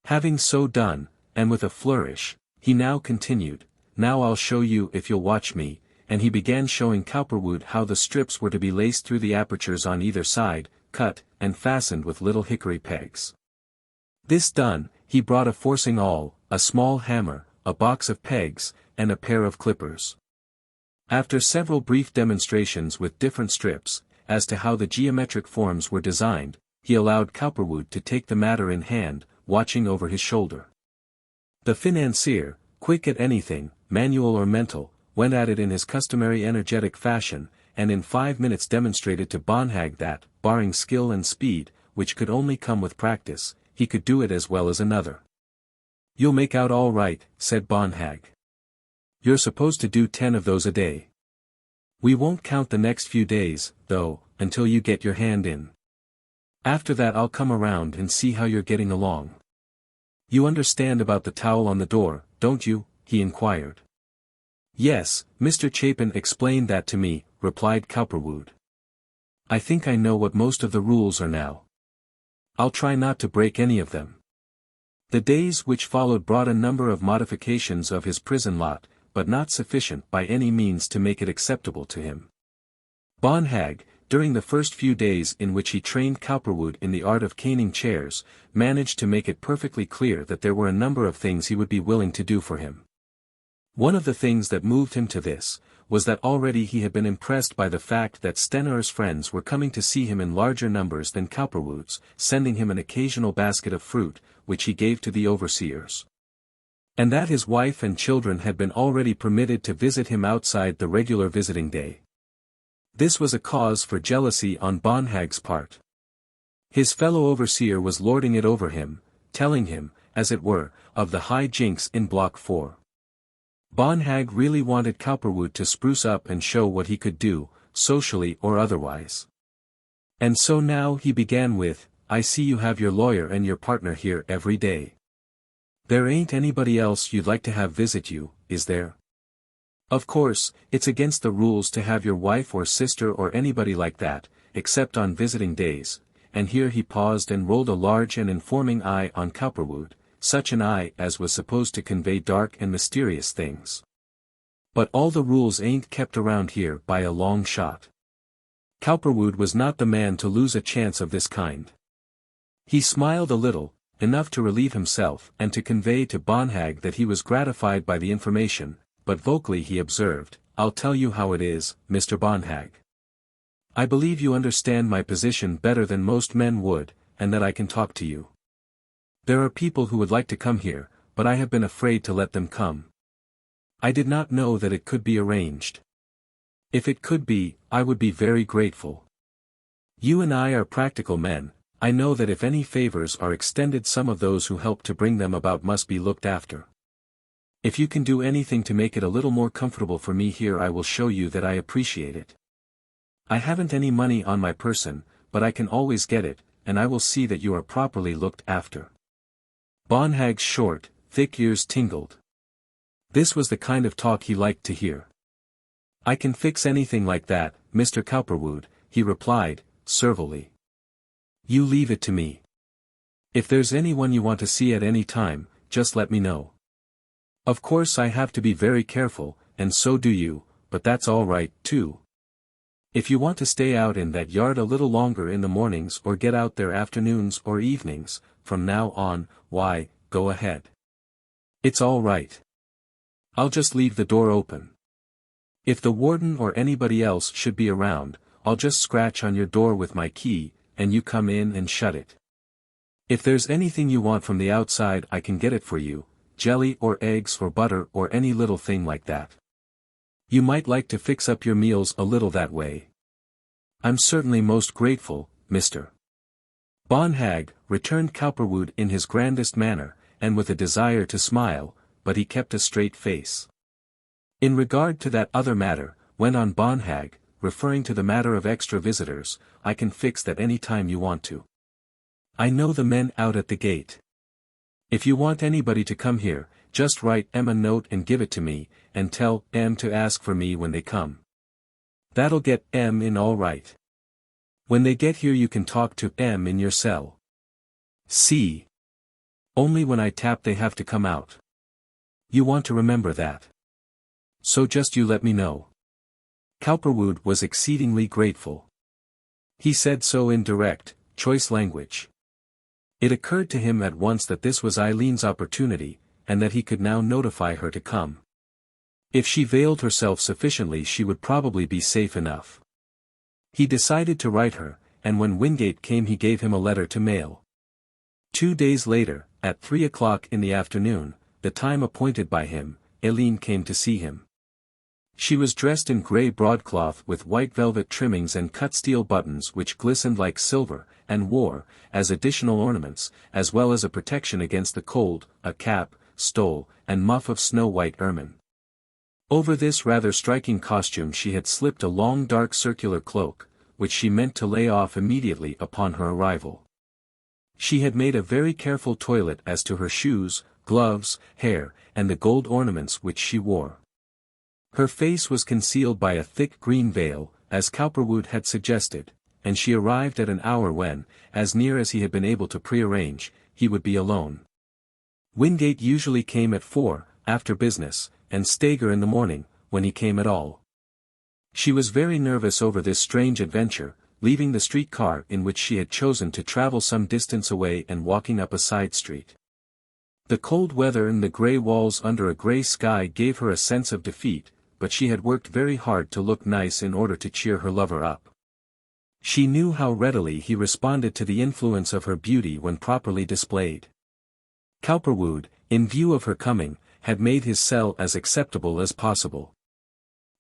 A: Having so done, and with a flourish, he now continued, "Now I'll show you if you'll watch me," and he began showing Cowperwood how the strips were to be laced through the apertures on either side, cut, and fastened with little hickory pegs. This done, he brought a forcing awl, a small hammer, a box of pegs, and a pair of clippers. After several brief demonstrations with different strips, as to how the geometric forms were designed, he allowed Cowperwood to take the matter in hand, watching over his shoulder. The financier, quick at anything, manual or mental, went at it in his customary energetic fashion, and in 5 minutes demonstrated to Bonhag that, barring skill and speed, which could only come with practice, he could do it as well as another. You'll make out all right, said Bonhag. You're supposed to do 10 of those a day. We won't count the next few days, though, until you get your hand in. After that I'll come around and see how you're getting along. You understand about the towel on the door, don't you? He inquired. Yes, Mr. Chapin explained that to me, replied Cowperwood. I think I know what most of the rules are now. I'll try not to break any of them. The days which followed brought a number of modifications of his prison lot, but not sufficient by any means to make it acceptable to him. Bonhag, during the first few days in which he trained Cowperwood in the art of caning chairs, managed to make it perfectly clear that there were a number of things he would be willing to do for him. One of the things that moved him to this, was that already he had been impressed by the fact that Stener's friends were coming to see him in larger numbers than Cowperwood's, sending him an occasional basket of fruit, which he gave to the overseers. And that his wife and children had been already permitted to visit him outside the regular visiting day. This was a cause for jealousy on Bonhag's part. His fellow overseer was lording it over him, telling him, as it were, of the high jinks in Block 4. Bonhag really wanted Cowperwood to spruce up and show what he could do, socially or otherwise. And so now he began with, I see you have your lawyer and your partner here every day. There ain't anybody else you'd like to have visit you, is there? Of course, it's against the rules to have your wife or sister or anybody like that, except on visiting days, and here he paused and rolled a large and informing eye on Cowperwood, such an eye as was supposed to convey dark and mysterious things. But all the rules ain't kept around here by a long shot. Cowperwood was not the man to lose a chance of this kind. He smiled a little, enough to relieve himself and to convey to Bonhag that he was gratified by the information, but vocally he observed, I'll tell you how it is, Mr. Bonhag. I believe you understand my position better than most men would, and that I can talk to you. There are people who would like to come here, but I have been afraid to let them come. I did not know that it could be arranged. If it could be, I would be very grateful. You and I are practical men. I know that if any favors are extended, some of those who help to bring them about must be looked after. If you can do anything to make it a little more comfortable for me here, I will show you that I appreciate it. I haven't any money on my person, but I can always get it, and I will see that you are properly looked after. Bonhag's short, thick ears tingled. This was the kind of talk he liked to hear. I can fix anything like that, Mr. Cowperwood, he replied, servilely. You leave it to me. If there's anyone you want to see at any time, just let me know. Of course I have to be very careful, and so do you, but that's all right, too. If you want to stay out in that yard a little longer in the mornings or get out there afternoons or evenings, from now on, why, go ahead. It's all right. I'll just leave the door open. If the warden or anybody else should be around, I'll just scratch on your door with my key, and you come in and shut it. If there's anything you want from the outside I can get it for you, jelly or eggs or butter or any little thing like that. You might like to fix up your meals a little that way. I'm certainly most grateful, Mr. Bonhag, returned Cowperwood in his grandest manner, and with a desire to smile, but he kept a straight face. In regard to that other matter, went on Bonhag, referring to the matter of extra visitors, I can fix that any time you want to. I know the men out at the gate. If you want anybody to come here, just write M a note and give it to me, and tell M to ask for me when they come. That'll get M in all right. When they get here you can talk to M in your cell. See? Only when I tap they have to come out. You want to remember that. So just you let me know. Cowperwood was exceedingly grateful. He said so in direct, choice language. It occurred to him at once that this was Eileen's opportunity, and that he could now notify her to come. If she veiled herself sufficiently she would probably be safe enough. He decided to write her, and when Wingate came he gave him a letter to mail. 2 days later, at 3 o'clock in the afternoon, the time appointed by him, Aileen came to see him. She was dressed in grey broadcloth with white velvet trimmings and cut steel buttons which glistened like silver, and wore, as additional ornaments, as well as a protection against the cold, a cap, stole, and muff of snow-white ermine. Over this rather striking costume she had slipped a long dark circular cloak, which she meant to lay off immediately upon her arrival. She had made a very careful toilet as to her shoes, gloves, hair, and the gold ornaments which she wore. Her face was concealed by a thick green veil, as Cowperwood had suggested, and she arrived at an hour when, as near as he had been able to prearrange, he would be alone. Wingate usually came at 4, after business, and Stager in the morning, when he came at all. She was very nervous over this strange adventure, leaving the streetcar in which she had chosen to travel some distance away and walking up a side street. The cold weather and the grey walls under a grey sky gave her a sense of defeat, but she had worked very hard to look nice in order to cheer her lover up. She knew how readily he responded to the influence of her beauty when properly displayed. Cowperwood, in view of her coming, had made his cell as acceptable as possible.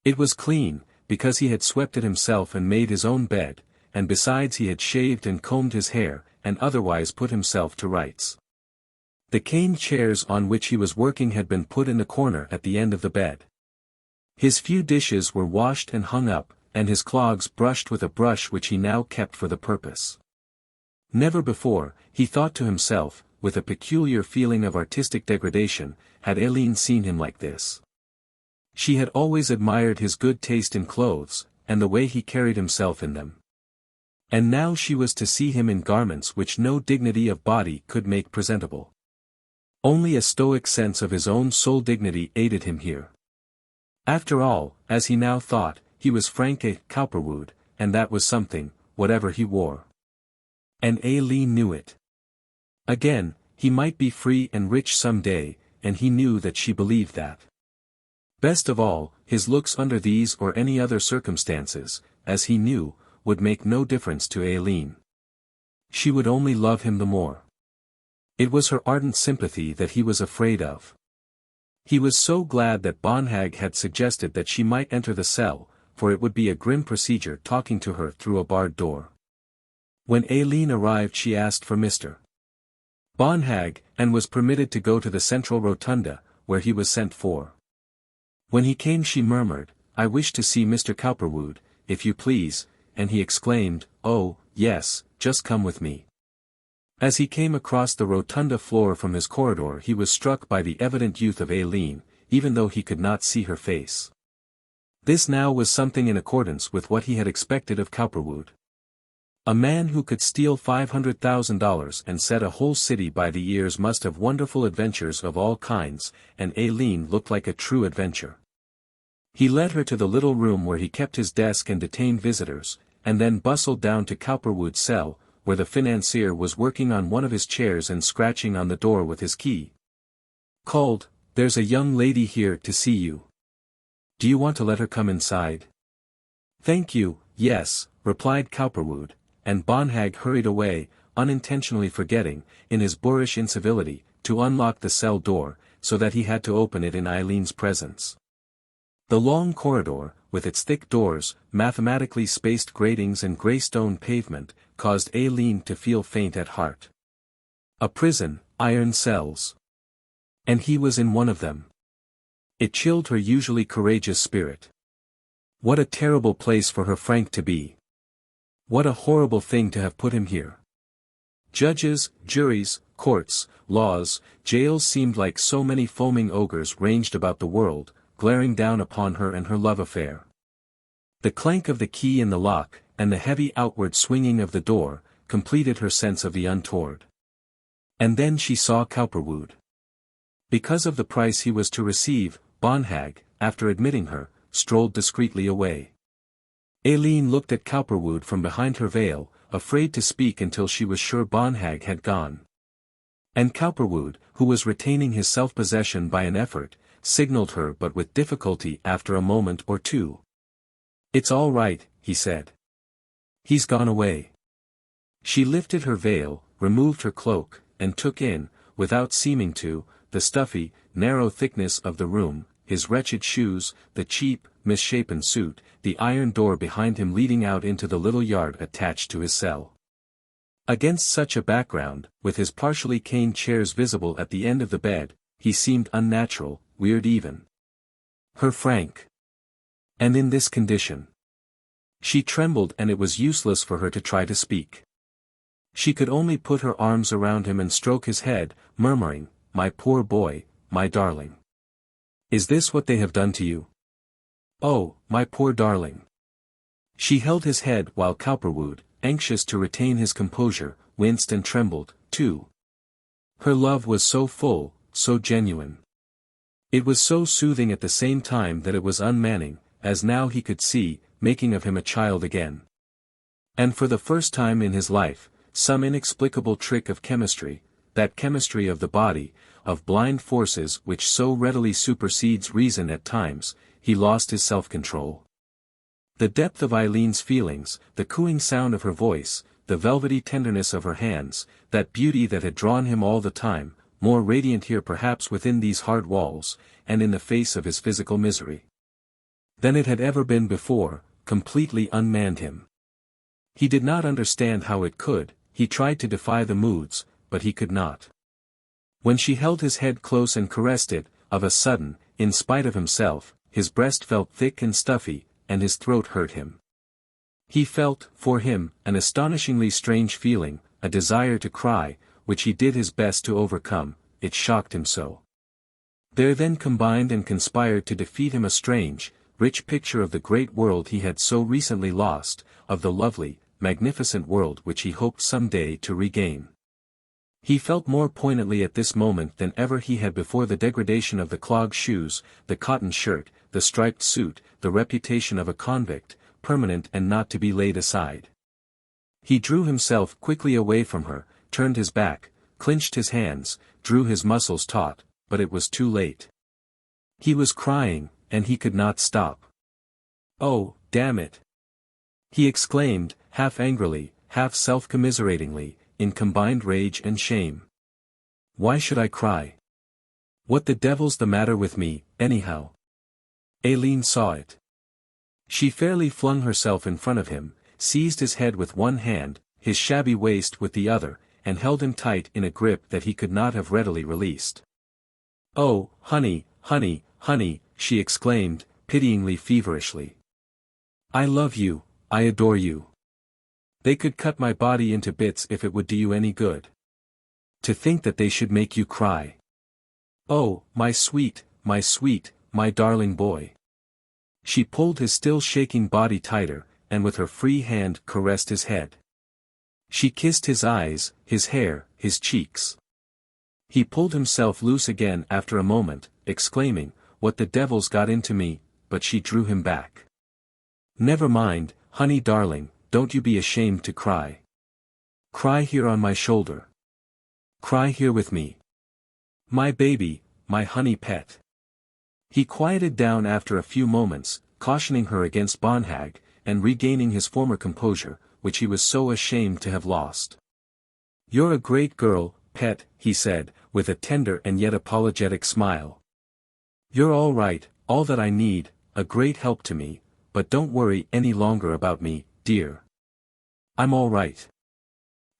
A: It was clean, because he had swept it himself and made his own bed, and besides he had shaved and combed his hair, and otherwise put himself to rights. The cane chairs on which he was working had been put in the corner at the end of the bed. His few dishes were washed and hung up, and his clogs brushed with a brush which he now kept for the purpose. Never before, he thought to himself, with a peculiar feeling of artistic degradation, had Aileen seen him like this. She had always admired his good taste in clothes, and the way he carried himself in them. And now she was to see him in garments which no dignity of body could make presentable. Only a stoic sense of his own soul dignity aided him here. After all, as he now thought, he was Frank Cowperwood, and that was something, whatever he wore. And Aileen knew it. Again, he might be free and rich some day, and he knew that she believed that. Best of all, his looks under these or any other circumstances, as he knew, would make no difference to Aileen. She would only love him the more. It was her ardent sympathy that he was afraid of. He was so glad that Bonhag had suggested that she might enter the cell, for it would be a grim procedure talking to her through a barred door. When Aileen arrived she asked for Mr. Bonhag, and was permitted to go to the central rotunda, where he was sent for. When he came she murmured, "I wish to see Mr. Cowperwood, if you please," and he exclaimed, "Oh, yes, just come with me." As he came across the rotunda floor from his corridor he was struck by the evident youth of Aileen, even though he could not see her face. This now was something in accordance with what he had expected of Cowperwood. A man who could steal $500,000 and set a whole city by the ears must have wonderful adventures of all kinds, and Aileen looked like a true adventure. He led her to the little room where he kept his desk and detained visitors, and then bustled down to Cowperwood's cell, where the financier was working on one of his chairs and scratching on the door with his key. Called, "There's a young lady here to see you. Do you want to let her come inside?" "Thank you, yes," replied Cowperwood, and Bonhag hurried away, unintentionally forgetting, in his boorish incivility, to unlock the cell door, so that he had to open it in Aileen's presence. The long corridor, with its thick doors, mathematically spaced gratings and grey stone pavement, caused Aileen to feel faint at heart. A prison, iron cells. And he was in one of them. It chilled her usually courageous spirit. What a terrible place for her Frank to be. What a horrible thing to have put him here. Judges, juries, courts, laws, jails seemed like so many foaming ogres ranged about the world, glaring down upon her and her love affair. The clank of the key in the lock, and the heavy outward swinging of the door, completed her sense of the untoward. And then she saw Cowperwood. Because of the price he was to receive, Bonhag, after admitting her, strolled discreetly away. Aileen looked at Cowperwood from behind her veil, afraid to speak until she was sure Bonhag had gone. And Cowperwood, who was retaining his self-possession by an effort, signaled her but with difficulty after a moment or two. "It's all right," he said. "He's gone away." She lifted her veil, removed her cloak, and took in, without seeming to, the stuffy, narrow thickness of the room, his wretched shoes, the cheap, misshapen suit, the iron door behind him leading out into the little yard attached to his cell. Against such a background, with his partially caned chairs visible at the end of the bed, he seemed unnatural, weird even. Her Frank. And in this condition. She trembled and it was useless for her to try to speak. She could only put her arms around him and stroke his head, murmuring, "My poor boy, my darling. Is this what they have done to you? Oh, my poor darling." She held his head while Cowperwood, anxious to retain his composure, winced and trembled, too. Her love was so full, so genuine. It was so soothing at the same time that it was unmanning, as now he could see, making of him a child again. And for the first time in his life, some inexplicable trick of chemistry, that chemistry of the body, of blind forces which so readily supersedes reason at times, he lost his self-control. The depth of Eileen's feelings, the cooing sound of her voice, the velvety tenderness of her hands, that beauty that had drawn him all the time, more radiant here perhaps within these hard walls, and in the face of his physical misery, than it had ever been before, completely unmanned him. He did not understand how it could, he tried to defy the moods, but he could not. When she held his head close and caressed it, of a sudden, in spite of himself, his breast felt thick and stuffy, and his throat hurt him. He felt, for him, an astonishingly strange feeling, a desire to cry, which he did his best to overcome, it shocked him so. There then combined and conspired to defeat him a strange, rich picture of the great world he had so recently lost, of the lovely, magnificent world which he hoped some day to regain. He felt more poignantly at this moment than ever he had before the degradation of the clogged shoes, the cotton shirt, the striped suit, the reputation of a convict, permanent and not to be laid aside. He drew himself quickly away from her, turned his back, clinched his hands, drew his muscles taut, but it was too late. He was crying, and he could not stop. "Oh, damn it!" he exclaimed, half angrily, half self-commiseratingly, in combined rage and shame. "Why should I cry? What the devil's the matter with me, anyhow?" Aileen saw it. She fairly flung herself in front of him, seized his head with one hand, his shabby waist with the other, and held him tight in a grip that he could not have readily released. "Oh, honey, honey, honey," she exclaimed, pityingly feverishly. "I love you, I adore you. They could cut my body into bits if it would do you any good. To think that they should make you cry. Oh, my sweet, my darling boy." She pulled his still shaking body tighter, and with her free hand caressed his head. She kissed his eyes, his hair, his cheeks. He pulled himself loose again after a moment, exclaiming, "What the devil's got into me," but she drew him back. "Never mind, honey darling, don't you be ashamed to cry. Cry here on my shoulder. Cry here with me. My baby, my honey pet." He quieted down after a few moments, cautioning her against bonhag, and regaining his former composure, which he was so ashamed to have lost. "You're a great girl, pet," he said, with a tender and yet apologetic smile. "You're all right, all that I need, a great help to me, but don't worry any longer about me, dear. I'm all right.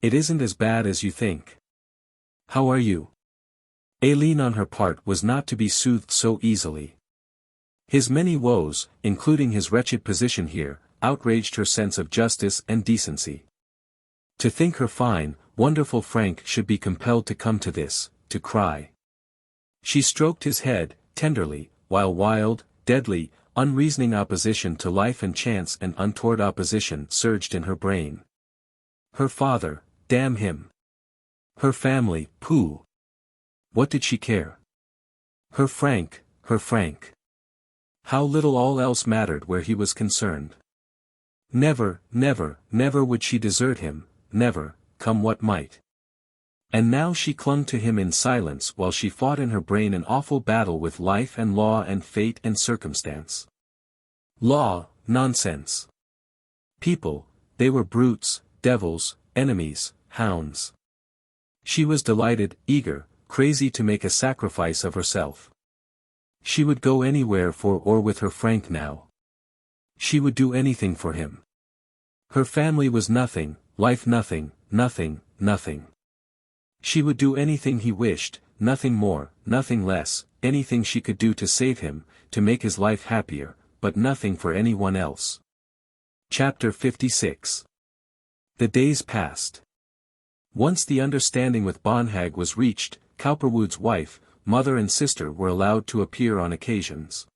A: It isn't as bad as you think. How are you?" Aileen on her part was not to be soothed so easily. His many woes, including his wretched position here, outraged her sense of justice and decency. To think her fine, wonderful Frank should be compelled to come to this, to cry. She stroked his head, tenderly, while wild, deadly, unreasoning opposition to life and chance and untoward opposition surged in her brain. Her father, damn him. Her family, pooh. What did she care? Her Frank, her Frank. How little all else mattered where he was concerned. Never, never, never would she desert him, never, come what might. And now she clung to him in silence while she fought in her brain an awful battle with life and law and fate and circumstance. Law, nonsense. People, they were brutes, devils, enemies, hounds. She was delighted, eager, crazy to make a sacrifice of herself. She would go anywhere for or with her Frank now. She would do anything for him. Her family was nothing, life nothing, nothing, nothing. She would do anything he wished, nothing more, nothing less, anything she could do to save him, to make his life happier, but nothing for anyone else. Chapter 56. The days passed. Once the understanding with Bonhag was reached, Cowperwood's wife, mother and sister were allowed to appear on occasions.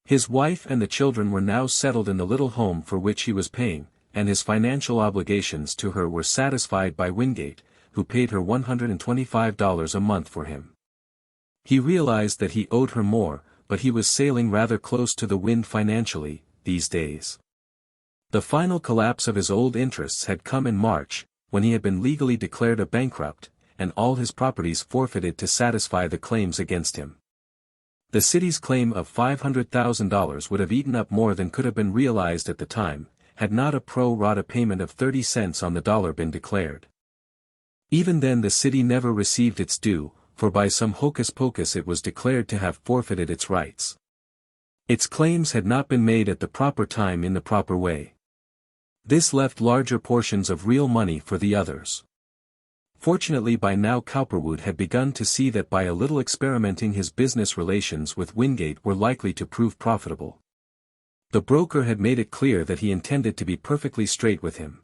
A: His wife and the children were now settled in the little home for which he was paying, and his financial obligations to her were satisfied by Wingate, who paid her $125 a month for him. He realized that he owed her more, but he was sailing rather close to the wind financially, these days. The final collapse of his old interests had come in March, when he had been legally declared a bankrupt, and all his properties forfeited to satisfy the claims against him. The city's claim of $500,000 would have eaten up more than could have been realized at the time, had not a pro rata payment of 30 cents on the dollar been declared. Even then the city never received its due, for by some hocus pocus it was declared to have forfeited its rights. Its claims had not been made at the proper time in the proper way. This left larger portions of real money for the others. Fortunately by now Cowperwood had begun to see that by a little experimenting his business relations with Wingate were likely to prove profitable. The broker had made it clear that he intended to be perfectly straight with him.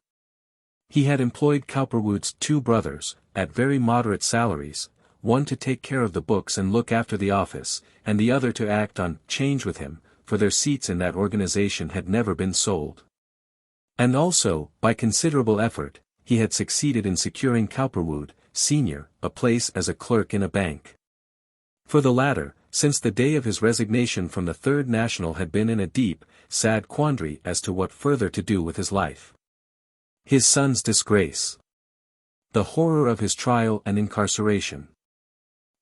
A: He had employed Cowperwood's two brothers, at very moderate salaries, one to take care of the books and look after the office, and the other to act on change with him, for their seats in that organization had never been sold. And also, by considerable effort, he had succeeded in securing Cowperwood, Sr., a place as a clerk in a bank. For the latter, since the day of his resignation from the Third National had been in a deep, sad quandary as to what further to do with his life. His son's disgrace. The horror of his trial and incarceration.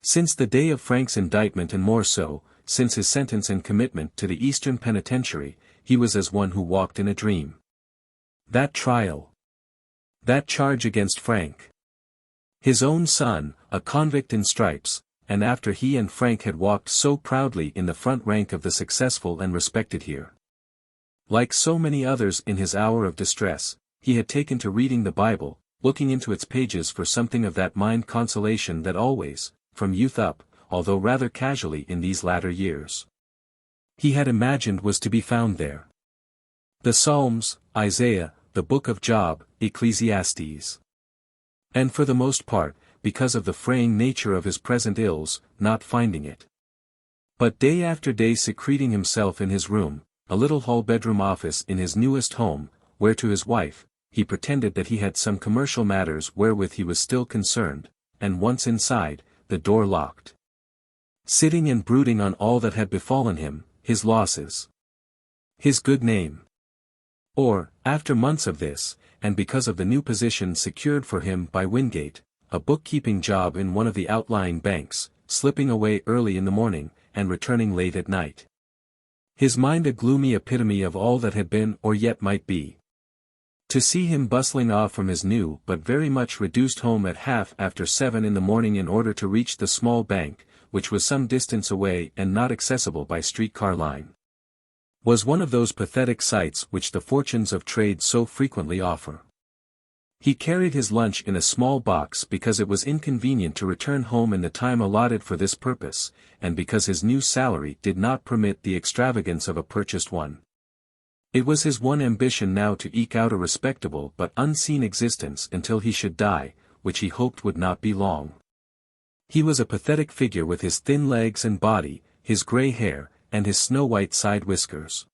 A: Since the day of Frank's indictment and more so, since his sentence and commitment to the Eastern Penitentiary, he was as one who walked in a dream. That trial. That charge against Frank. His own son, a convict in stripes, and after he and Frank had walked so proudly in the front rank of the successful and respected here. Like so many others in his hour of distress, he had taken to reading the Bible, looking into its pages for something of that mind consolation that always, from youth up, although rather casually in these latter years, he had imagined was to be found there. The Psalms, Isaiah, the Book of Job, Ecclesiastes. And for the most part, because of the fraying nature of his present ills, not finding it. But day after day secreting himself in his room, a little hall-bedroom office in his newest home, where to his wife, he pretended that he had some commercial matters wherewith he was still concerned, and once inside, the door locked. Sitting and brooding on all that had befallen him, his losses. His good name. Or, after months of this, and because of the new position secured for him by Wingate, a bookkeeping job in one of the outlying banks, slipping away early in the morning, and returning late at night. His mind a gloomy epitome of all that had been or yet might be. To see him bustling off from his new but very much reduced home at 7:30 in the morning in order to reach the small bank, which was some distance away and not accessible by streetcar line, was one of those pathetic sights which the fortunes of trade so frequently offer. He carried his lunch in a small box because it was inconvenient to return home in the time allotted for this purpose, and because his new salary did not permit the extravagance of a purchased one. It was his one ambition now to eke out a respectable but unseen existence until he should die, which he hoped would not be long. He was a pathetic figure with his thin legs and body, his grey hair, and his snow-white side whiskers.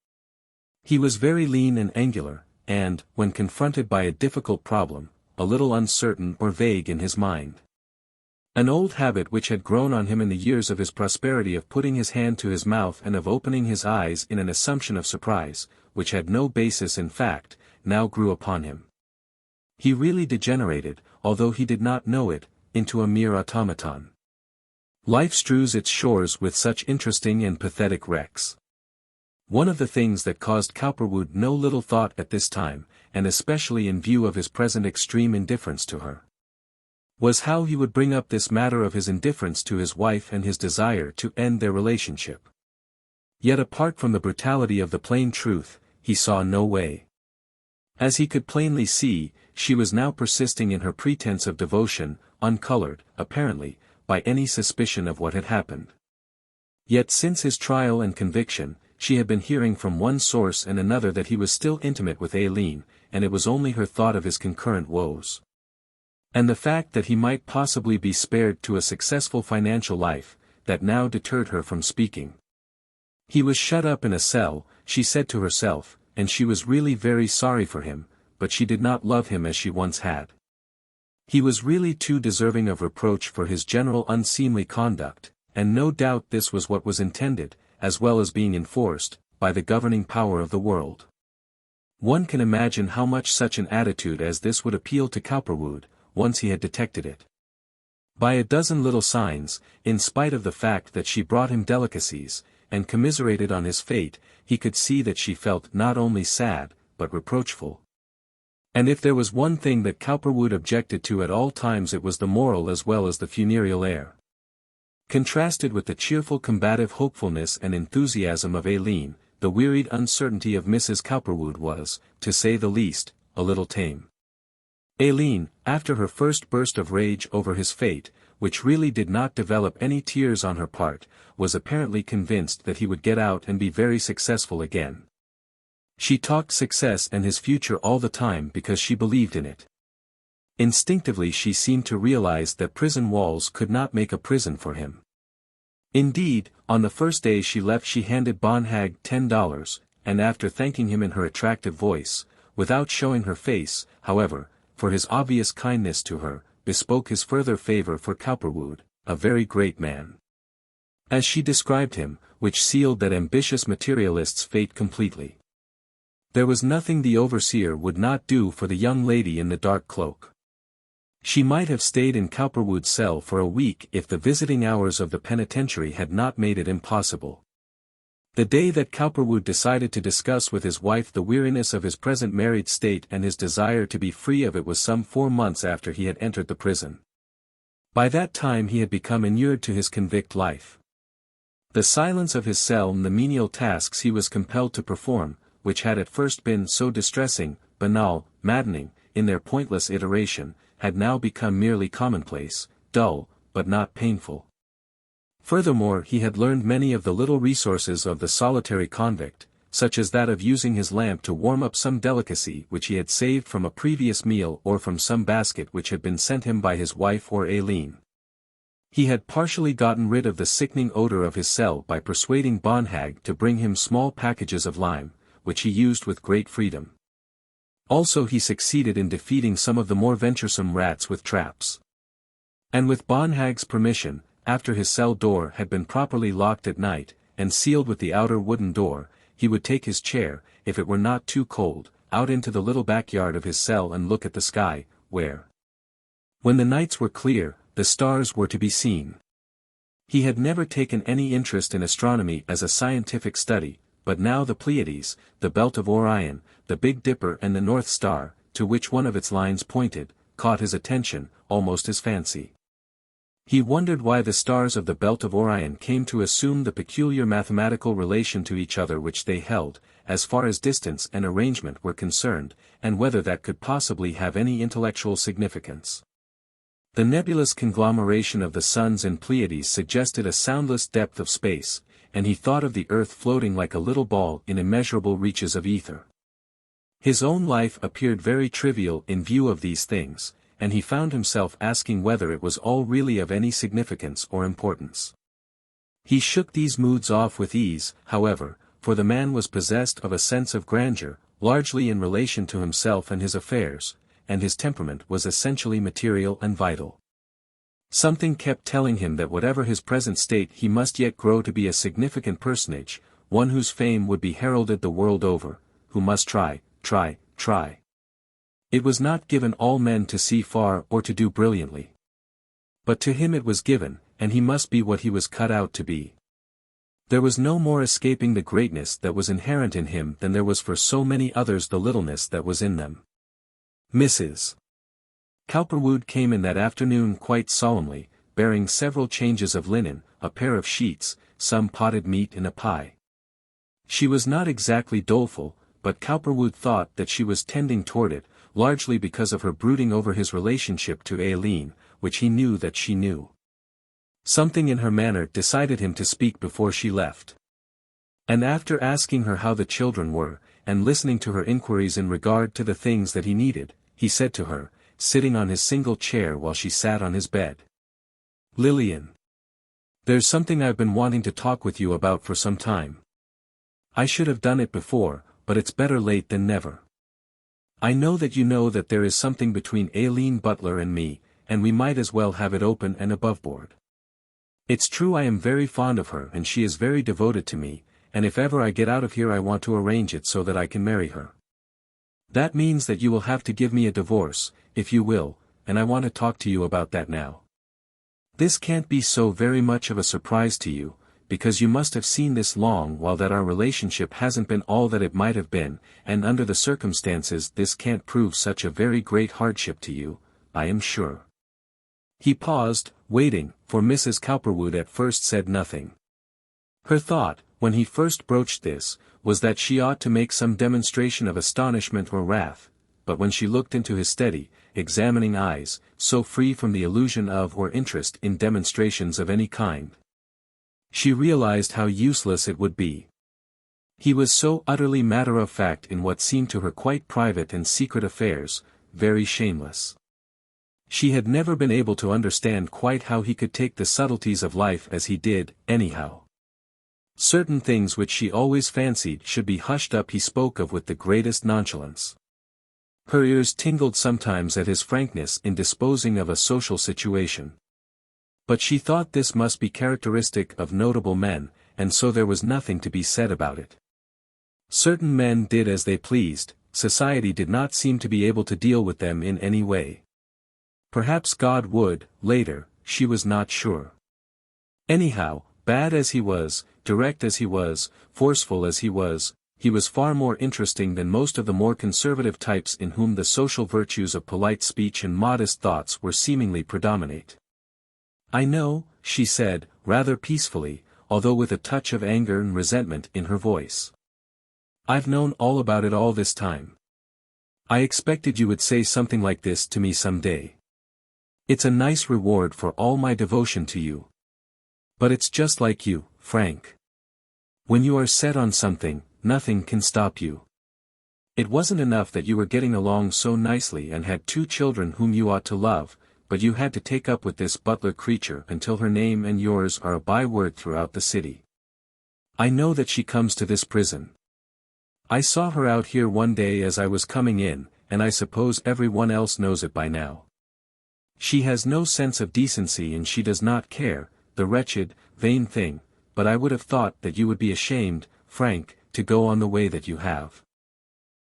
A: He was very lean and angular, and, when confronted by a difficult problem, a little uncertain or vague in his mind. An old habit which had grown on him in the years of his prosperity of putting his hand to his mouth and of opening his eyes in an assumption of surprise, which had no basis in fact, now grew upon him. He really degenerated, although he did not know it, into a mere automaton. Life strews its shores with such interesting and pathetic wrecks. One of the things that caused Cowperwood no little thought at this time, and especially in view of his present extreme indifference to her, was how he would bring up this matter of his indifference to his wife and his desire to end their relationship. Yet apart from the brutality of the plain truth, he saw no way. As he could plainly see, she was now persisting in her pretense of devotion, uncolored, apparently, by any suspicion of what had happened. Yet since his trial and conviction, she had been hearing from one source and another that he was still intimate with Aileen, and it was only her thought of his concurrent woes, and the fact that he might possibly be spared to a successful financial life, that now deterred her from speaking. He was shut up in a cell, she said to herself, and she was really very sorry for him, but she did not love him as she once had. He was really too deserving of reproach for his general unseemly conduct, and no doubt this was what was intended, as well as being enforced, by the governing power of the world. One can imagine how much such an attitude as this would appeal to Cowperwood, once he had detected it. By a dozen little signs, in spite of the fact that she brought him delicacies, and commiserated on his fate, he could see that she felt not only sad, but reproachful. And if there was one thing that Cowperwood objected to at all times, it was the moral as well as the funereal air. Contrasted with the cheerful combative hopefulness and enthusiasm of Aileen, the wearied uncertainty of Mrs. Cowperwood was, to say the least, a little tame. Aileen, after her first burst of rage over his fate, which really did not develop any tears on her part, was apparently convinced that he would get out and be very successful again. She talked success and his future all the time because she believed in it. Instinctively she seemed to realize that prison walls could not make a prison for him. Indeed, on the first day she left she handed Bonhag $10, and after thanking him in her attractive voice, without showing her face, however, for his obvious kindness to her, bespoke his further favor for Cowperwood, a very great man, as she described him, which sealed that ambitious materialist's fate completely. There was nothing the overseer would not do for the young lady in the dark cloak. She might have stayed in Cowperwood's cell for a week if the visiting hours of the penitentiary had not made it impossible. The day that Cowperwood decided to discuss with his wife the weariness of his present married state and his desire to be free of it was some 4 months after he had entered the prison. By that time he had become inured to his convict life. The silence of his cell and the menial tasks he was compelled to perform, which had at first been so distressing, banal, maddening, in their pointless iteration, had now become merely commonplace, dull, but not painful. Furthermore, he had learned many of the little resources of the solitary convict, such as that of using his lamp to warm up some delicacy which he had saved from a previous meal or from some basket which had been sent him by his wife or Aileen. He had partially gotten rid of the sickening odor of his cell by persuading Bonhag to bring him small packages of lime, which he used with great freedom. Also he succeeded in defeating some of the more venturesome rats with traps. And with Bonhag's permission, after his cell door had been properly locked at night, and sealed with the outer wooden door, he would take his chair, if it were not too cold, out into the little backyard of his cell and look at the sky, where, when the nights were clear, the stars were to be seen. He had never taken any interest in astronomy as a scientific study, but now the Pleiades, the belt of Orion, the Big Dipper and the North Star, to which one of its lines pointed, caught his attention, almost his fancy. He wondered why the stars of the belt of Orion came to assume the peculiar mathematical relation to each other which they held, as far as distance and arrangement were concerned, and whether that could possibly have any intellectual significance. The nebulous conglomeration of the suns and Pleiades suggested a soundless depth of space, and he thought of the earth floating like a little ball in immeasurable reaches of ether. His own life appeared very trivial in view of these things, and he found himself asking whether it was all really of any significance or importance. He shook these moods off with ease, however, for the man was possessed of a sense of grandeur, largely in relation to himself and his affairs, and his temperament was essentially material and vital. Something kept telling him that whatever his present state he must yet grow to be a significant personage, one whose fame would be heralded the world over, who must try. It was not given all men to see far or to do brilliantly. But to him it was given, and he must be what he was cut out to be. There was no more escaping the greatness that was inherent in him than there was for so many others the littleness that was in them. Mrs. Cowperwood came in that afternoon quite solemnly, bearing several changes of linen, a pair of sheets, some potted meat and a pie. She was not exactly doleful, but Cowperwood thought that she was tending toward it, largely because of her brooding over his relationship to Aileen, which he knew that she knew. Something in her manner decided him to speak before she left. And after asking her how the children were, and listening to her inquiries in regard to the things that he needed, he said to her, sitting on his single chair while she sat on his bed. "Lillian. There's something I've been wanting to talk with you about for some time. I should have done it before, but it's better late than never. I know that there is something between Aileen Butler and me, and we might as well have it open and aboveboard. It's true I am very fond of her and she is very devoted to me, and if ever I get out of here I want to arrange it so that I can marry her. That means that you will have to give me a divorce, if you will, and I want to talk to you about that now. This can't be so very much of a surprise to you, because you must have seen this long while that our relationship hasn't been all that it might have been, and under the circumstances this can't prove such a very great hardship to you, I am sure." He paused, waiting, for Mrs. Cowperwood at first said nothing. Her thought, when he first broached this, was that she ought to make some demonstration of astonishment or wrath, but when she looked into his steady, examining eyes, so free from the illusion of or interest in demonstrations of any kind, she realized how useless it would be. He was so utterly matter-of-fact in what seemed to her quite private and secret affairs, very shameless. She had never been able to understand quite how he could take the subtleties of life as he did, anyhow. Certain things which she always fancied should be hushed up he spoke of with the greatest nonchalance. Her ears tingled sometimes at his frankness in disposing of a social situation. But she thought this must be characteristic of notable men, and so there was nothing to be said about it. Certain men did as they pleased, society did not seem to be able to deal with them in any way. Perhaps God would, later, she was not sure. Anyhow, bad as he was, direct as he was, forceful as he was far more interesting than most of the more conservative types in whom the social virtues of polite speech and modest thoughts were seemingly predominate. "I know," she said, rather peacefully, although with a touch of anger and resentment in her voice. "I've known all about it all this time. I expected you would say something like this to me some day. It's a nice reward for all my devotion to you. But it's just like you, Frank. When you are set on something, nothing can stop you. It wasn't enough that you were getting along so nicely and had 2 children whom you ought to love, but you had to take up with this Butler creature until her name and yours are a byword throughout the city. I know that she comes to this prison. I saw her out here one day as I was coming in, and I suppose everyone else knows it by now. She has no sense of decency and she does not care, the wretched, vain thing, but I would have thought that you would be ashamed, Frank, to go on the way that you have.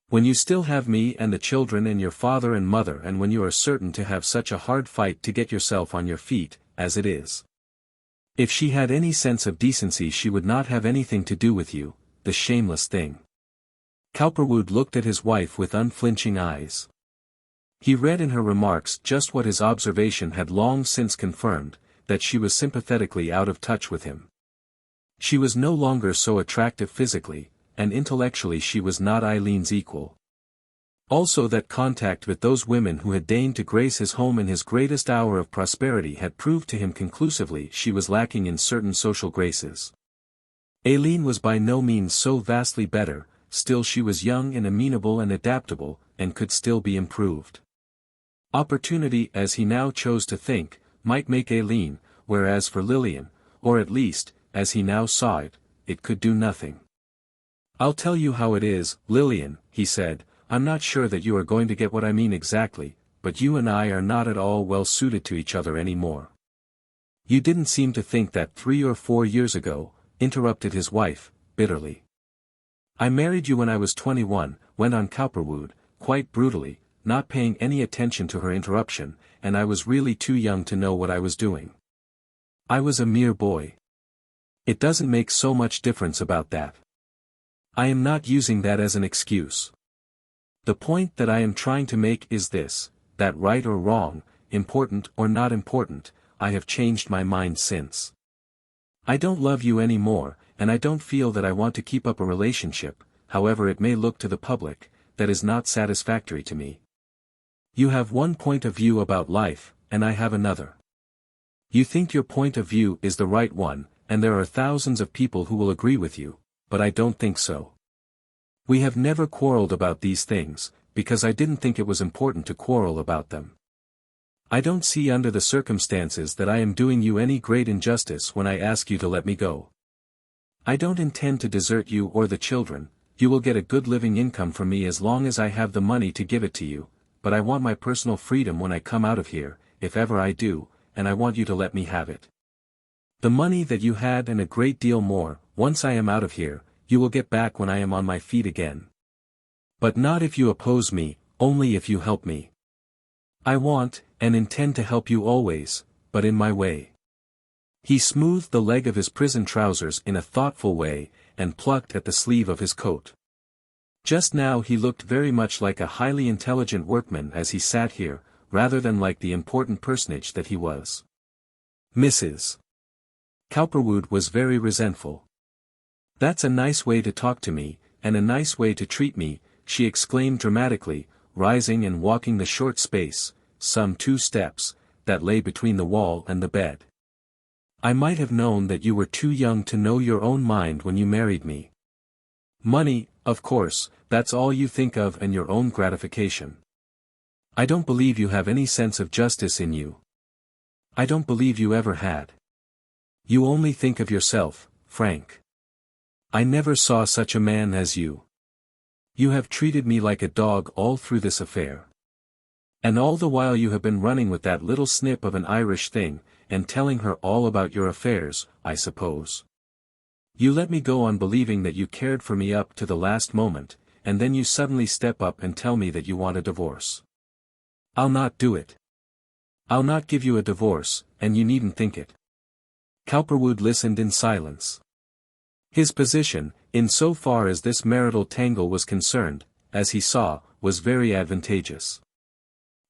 A: When you still have me and the children and your father and mother, and when you are certain to have such a hard fight to get yourself on your feet, as it is. If she had any sense of decency she would not have anything to do with you, the shameless thing." Cowperwood looked at his wife with unflinching eyes. He read in her remarks just what his observation had long since confirmed, that she was sympathetically out of touch with him. She was no longer so attractive physically, and intellectually she was not Eileen's equal. Also that contact with those women who had deigned to grace his home in his greatest hour of prosperity had proved to him conclusively she was lacking in certain social graces. Aileen was by no means so vastly better, still she was young and amenable and adaptable, and could still be improved. Opportunity, as he now chose to think, might make Aileen, whereas for Lillian, or at least, as he now saw it, it could do nothing. "I'll tell you how it is, Lillian," he said, "I'm not sure that you are going to get what I mean exactly, but you and I are not at all well suited to each other any more." "You didn't seem to think that 3 or 4 years ago," interrupted his wife, bitterly. "I married you when I was 21, went on Cowperwood, quite brutally, not paying any attention to her interruption, and I was really too young to know what I was doing. I was a mere boy. It doesn't make so much difference about that. I am not using that as an excuse. The point that I am trying to make is this, that right or wrong, important or not important, I have changed my mind since. I don't love you any more, and I don't feel that I want to keep up a relationship, however it may look to the public, that is not satisfactory to me. You have one point of view about life, and I have another. You think your point of view is the right one, and there are thousands of people who will agree with you, but I don't think so. We have never quarreled about these things, because I didn't think it was important to quarrel about them. I don't see under the circumstances that I am doing you any great injustice when I ask you to let me go. I don't intend to desert you or the children. You will get a good living income from me as long as I have the money to give it to you, but I want my personal freedom when I come out of here, if ever I do, and I want you to let me have it. The money that you had and a great deal more, once I am out of here, you will get back when I am on my feet again. But not if you oppose me, only if you help me. I want, and intend to help you always, but in my way. He smoothed the leg of his prison trousers in a thoughtful way, and plucked at the sleeve of his coat. Just now he looked very much like a highly intelligent workman as he sat here, rather than like the important personage that he was. Mrs. Cowperwood was very resentful. "That's a nice way to talk to me, and a nice way to treat me," she exclaimed dramatically, rising and walking the short space, some 2 steps, that lay between the wall and the bed. "I might have known that you were too young to know your own mind when you married me. Money, of course, that's all you think of and your own gratification. I don't believe you have any sense of justice in you. I don't believe you ever had. You only think of yourself, Frank. I never saw such a man as you. You have treated me like a dog all through this affair. And all the while you have been running with that little snip of an Irish thing, and telling her all about your affairs, I suppose. You let me go on believing that you cared for me up to the last moment, and then you suddenly step up and tell me that you want a divorce. I'll not do it. I'll not give you a divorce, and you needn't think it." Cowperwood listened in silence. His position, in so far as this marital tangle was concerned, as he saw, was very advantageous.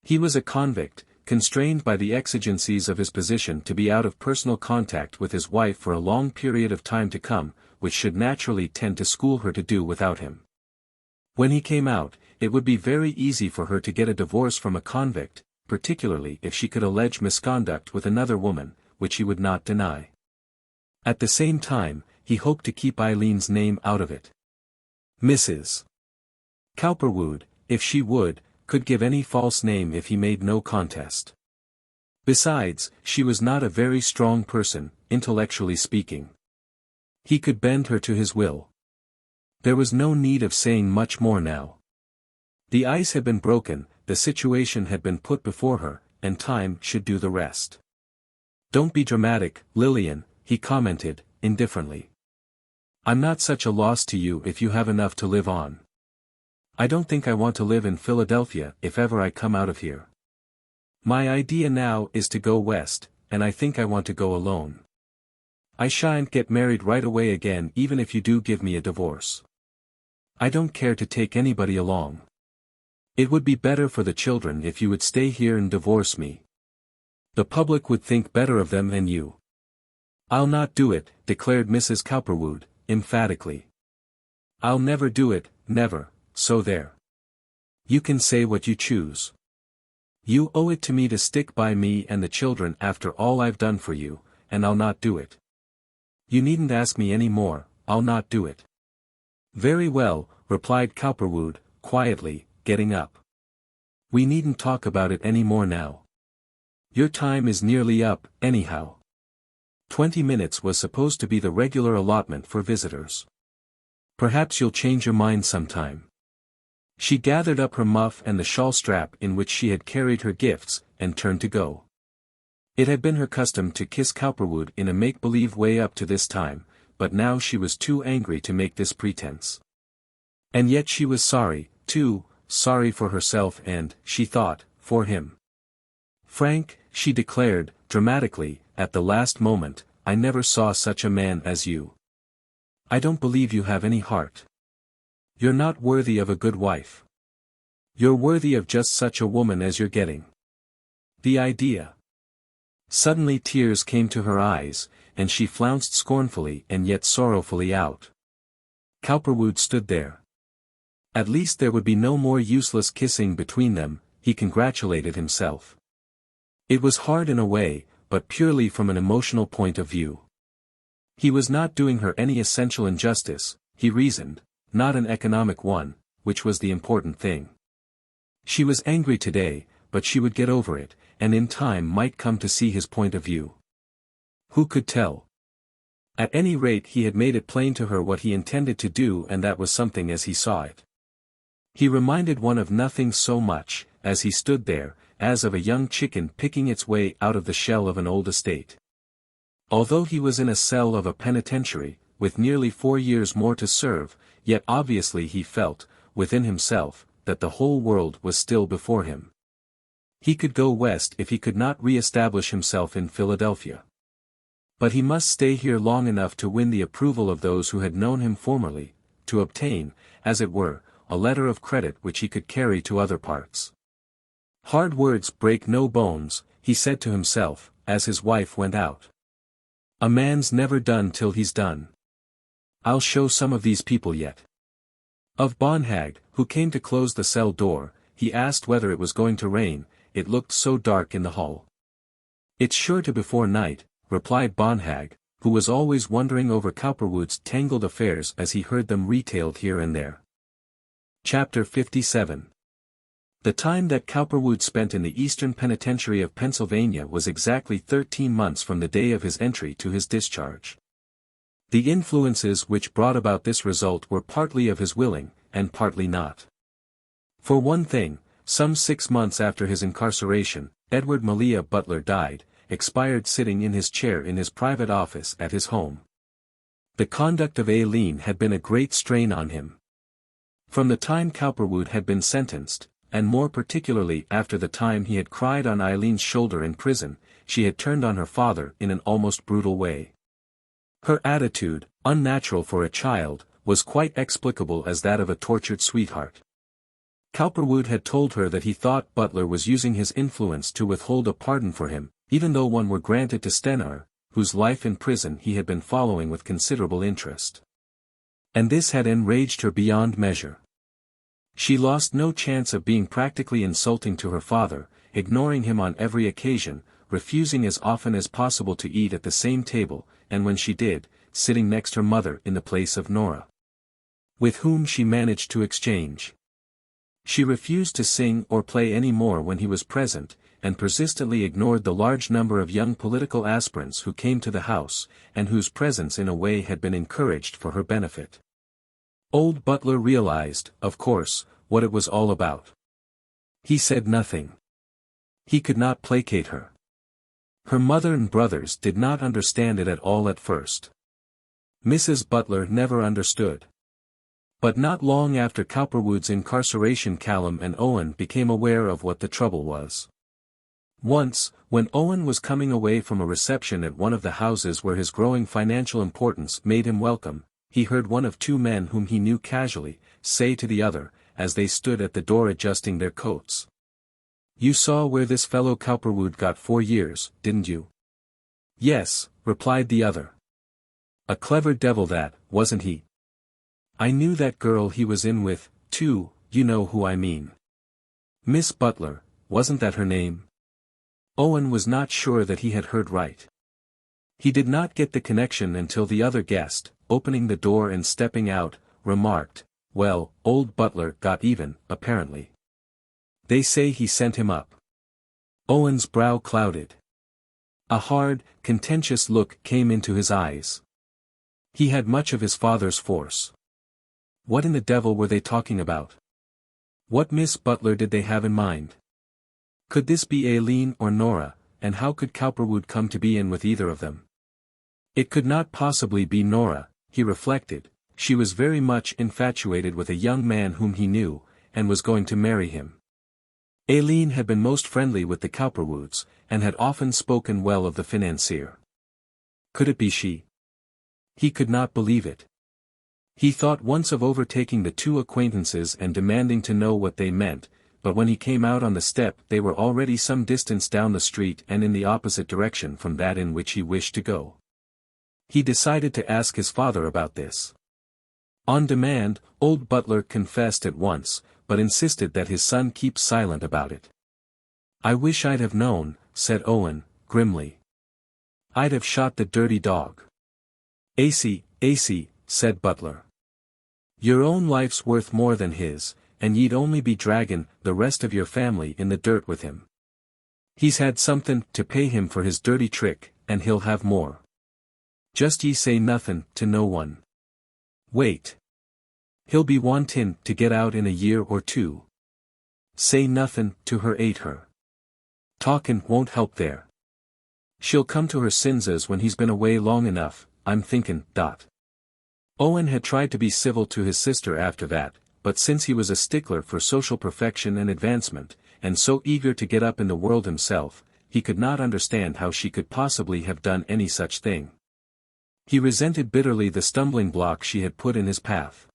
A: He was a convict, constrained by the exigencies of his position to be out of personal contact with his wife for a long period of time to come, which should naturally tend to school her to do without him. When he came out, it would be very easy for her to get a divorce from a convict, particularly if she could allege misconduct with another woman, which he would not deny. At the same time, he hoped to keep Eileen's name out of it. Mrs. Cowperwood, if she would, could give any false name if he made no contest. Besides, she was not a very strong person, intellectually speaking. He could bend her to his will. There was no need of saying much more now. The ice had been broken, the situation had been put before her, and time should do the rest. "Don't be dramatic, Lillian," he commented, indifferently. "I'm not such a loss to you if you have enough to live on. I don't think I want to live in Philadelphia if ever I come out of here. My idea now is to go west, and I think I want to go alone. I shan't get married right away again even if you do give me a divorce. I don't care to take anybody along. It would be better for the children if you would stay here and divorce me. The public would think better of them and you." "I'll not do it," declared Mrs. Cowperwood, emphatically. "I'll never do it, never. So there. You can say what you choose. You owe it to me to stick by me and the children after all I've done for you, and I'll not do it. You needn't ask me any more, I'll not do it." "Very well," replied Cowperwood, quietly, getting up. "We needn't talk about it any more now. Your time is nearly up, anyhow. 20 minutes was supposed to be the regular allotment for visitors. Perhaps you'll change your mind sometime." She gathered up her muff and the shawl strap in which she had carried her gifts, and turned to go. It had been her custom to kiss Cowperwood in a make-believe way up to this time, but now she was too angry to make this pretense. And yet she was sorry, too, sorry for herself and, she thought, for him. "Frank," she declared, dramatically, at the last moment, "I never saw such a man as you. I don't believe you have any heart. You're not worthy of a good wife. You're worthy of just such a woman as you're getting. The idea." Suddenly tears came to her eyes, and she flounced scornfully and yet sorrowfully out. Cowperwood stood there. At least there would be no more useless kissing between them, he congratulated himself. It was hard in a way, but purely from an emotional point of view. He was not doing her any essential injustice, he reasoned, not an economic one, which was the important thing. She was angry today, but she would get over it, and in time might come to see his point of view. Who could tell? At any rate he had made it plain to her what he intended to do, and that was something as he saw it. He reminded one of nothing so much, as he stood there, as of a young chicken picking its way out of the shell of an old estate. Although he was in a cell of a penitentiary, with nearly 4 years more to serve, yet obviously he felt, within himself, that the whole world was still before him. He could go west if he could not re-establish himself in Philadelphia. But he must stay here long enough to win the approval of those who had known him formerly, to obtain, as it were, a letter of credit which he could carry to other parts. Hard words break no bones, he said to himself, as his wife went out. A man's never done till he's done. I'll show some of these people yet. Of Bonhag, who came to close the cell door, he asked whether it was going to rain, it looked so dark in the hall. It's sure to before night, replied Bonhag, who was always wondering over Cowperwood's tangled affairs as he heard them retailed here and there. Chapter 57. The time that Cowperwood spent in the Eastern Penitentiary of Pennsylvania was exactly 13 months from the day of his entry to his discharge. The influences which brought about this result were partly of his willing, and partly not. For one thing, some 6 months after his incarceration, Edward Malia Butler died, expired sitting in his chair in his private office at his home. The conduct of Aileen had been a great strain on him. From the time Cowperwood had been sentenced, and more particularly after the time he had cried on Aileen's shoulder in prison, she had turned on her father in an almost brutal way. Her attitude, unnatural for a child, was quite explicable as that of a tortured sweetheart. Cowperwood had told her that he thought Butler was using his influence to withhold a pardon for him, even though one were granted to Stener, whose life in prison he had been following with considerable interest. And this had enraged her beyond measure. She lost no chance of being practically insulting to her father, ignoring him on every occasion, refusing as often as possible to eat at the same table, and when she did, sitting next her mother in the place of Nora, with whom she managed to exchange. She refused to sing or play any more when he was present, and persistently ignored the large number of young political aspirants who came to the house, and whose presence in a way had been encouraged for her benefit. Old Butler realized, of course, what it was all about. He said nothing. He could not placate her. Her mother and brothers did not understand it at all at first. Mrs. Butler never understood. But not long after Cowperwood's incarceration Callum and Owen became aware of what the trouble was. Once, when Owen was coming away from a reception at one of the houses where his growing financial importance made him welcome, he heard one of 2 men whom he knew casually, say to the other, as they stood at the door adjusting their coats. "You saw where this fellow Cowperwood got 4 years, didn't you?" "Yes," replied the other. "A clever devil that, wasn't he? I knew that girl he was in with, too, you know who I mean. Miss Butler, wasn't that her name?" Owen was not sure that he had heard right. He did not get the connection until the other guest, opening the door and stepping out, remarked, "Well, old Butler got even, apparently. They say he sent him up." Owen's brow clouded. A hard, contentious look came into his eyes. He had much of his father's force. What in the devil were they talking about? What Miss Butler did they have in mind? Could this be Aileen or Nora, and how could Cowperwood come to be in with either of them? It could not possibly be Nora, he reflected. She was very much infatuated with a young man whom he knew, and was going to marry him. Aileen had been most friendly with the Cowperwoods, and had often spoken well of the Financier. Could it be she? He could not believe it. He thought once of overtaking the 2 acquaintances and demanding to know what they meant, but when he came out on the step they were already some distance down the street and in the opposite direction from that in which he wished to go. He decided to ask his father about this. On demand, old Butler confessed at once, but insisted that his son keep silent about it. "I wish I'd have known," said Owen, grimly. I'd have shot the dirty dog. Acie, said Butler. Your own life's worth more than his, and ye'd only be draggin' the rest of your family in the dirt with him. He's had somethin' to pay him for his dirty trick, and he'll have more. Just ye say nothin' to no one. Wait. He'll be wantin' to get out in a year or two. Say nothin' to her, ate her. Talkin' won't help there. She'll come to her senses when he's been away long enough, I'm thinkin'. Owen had tried to be civil to his sister after that, but since he was a stickler for social perfection and advancement, and so eager to get up in the world himself, he could not understand how she could possibly have done any such thing. He resented bitterly the stumbling block she had put in his path.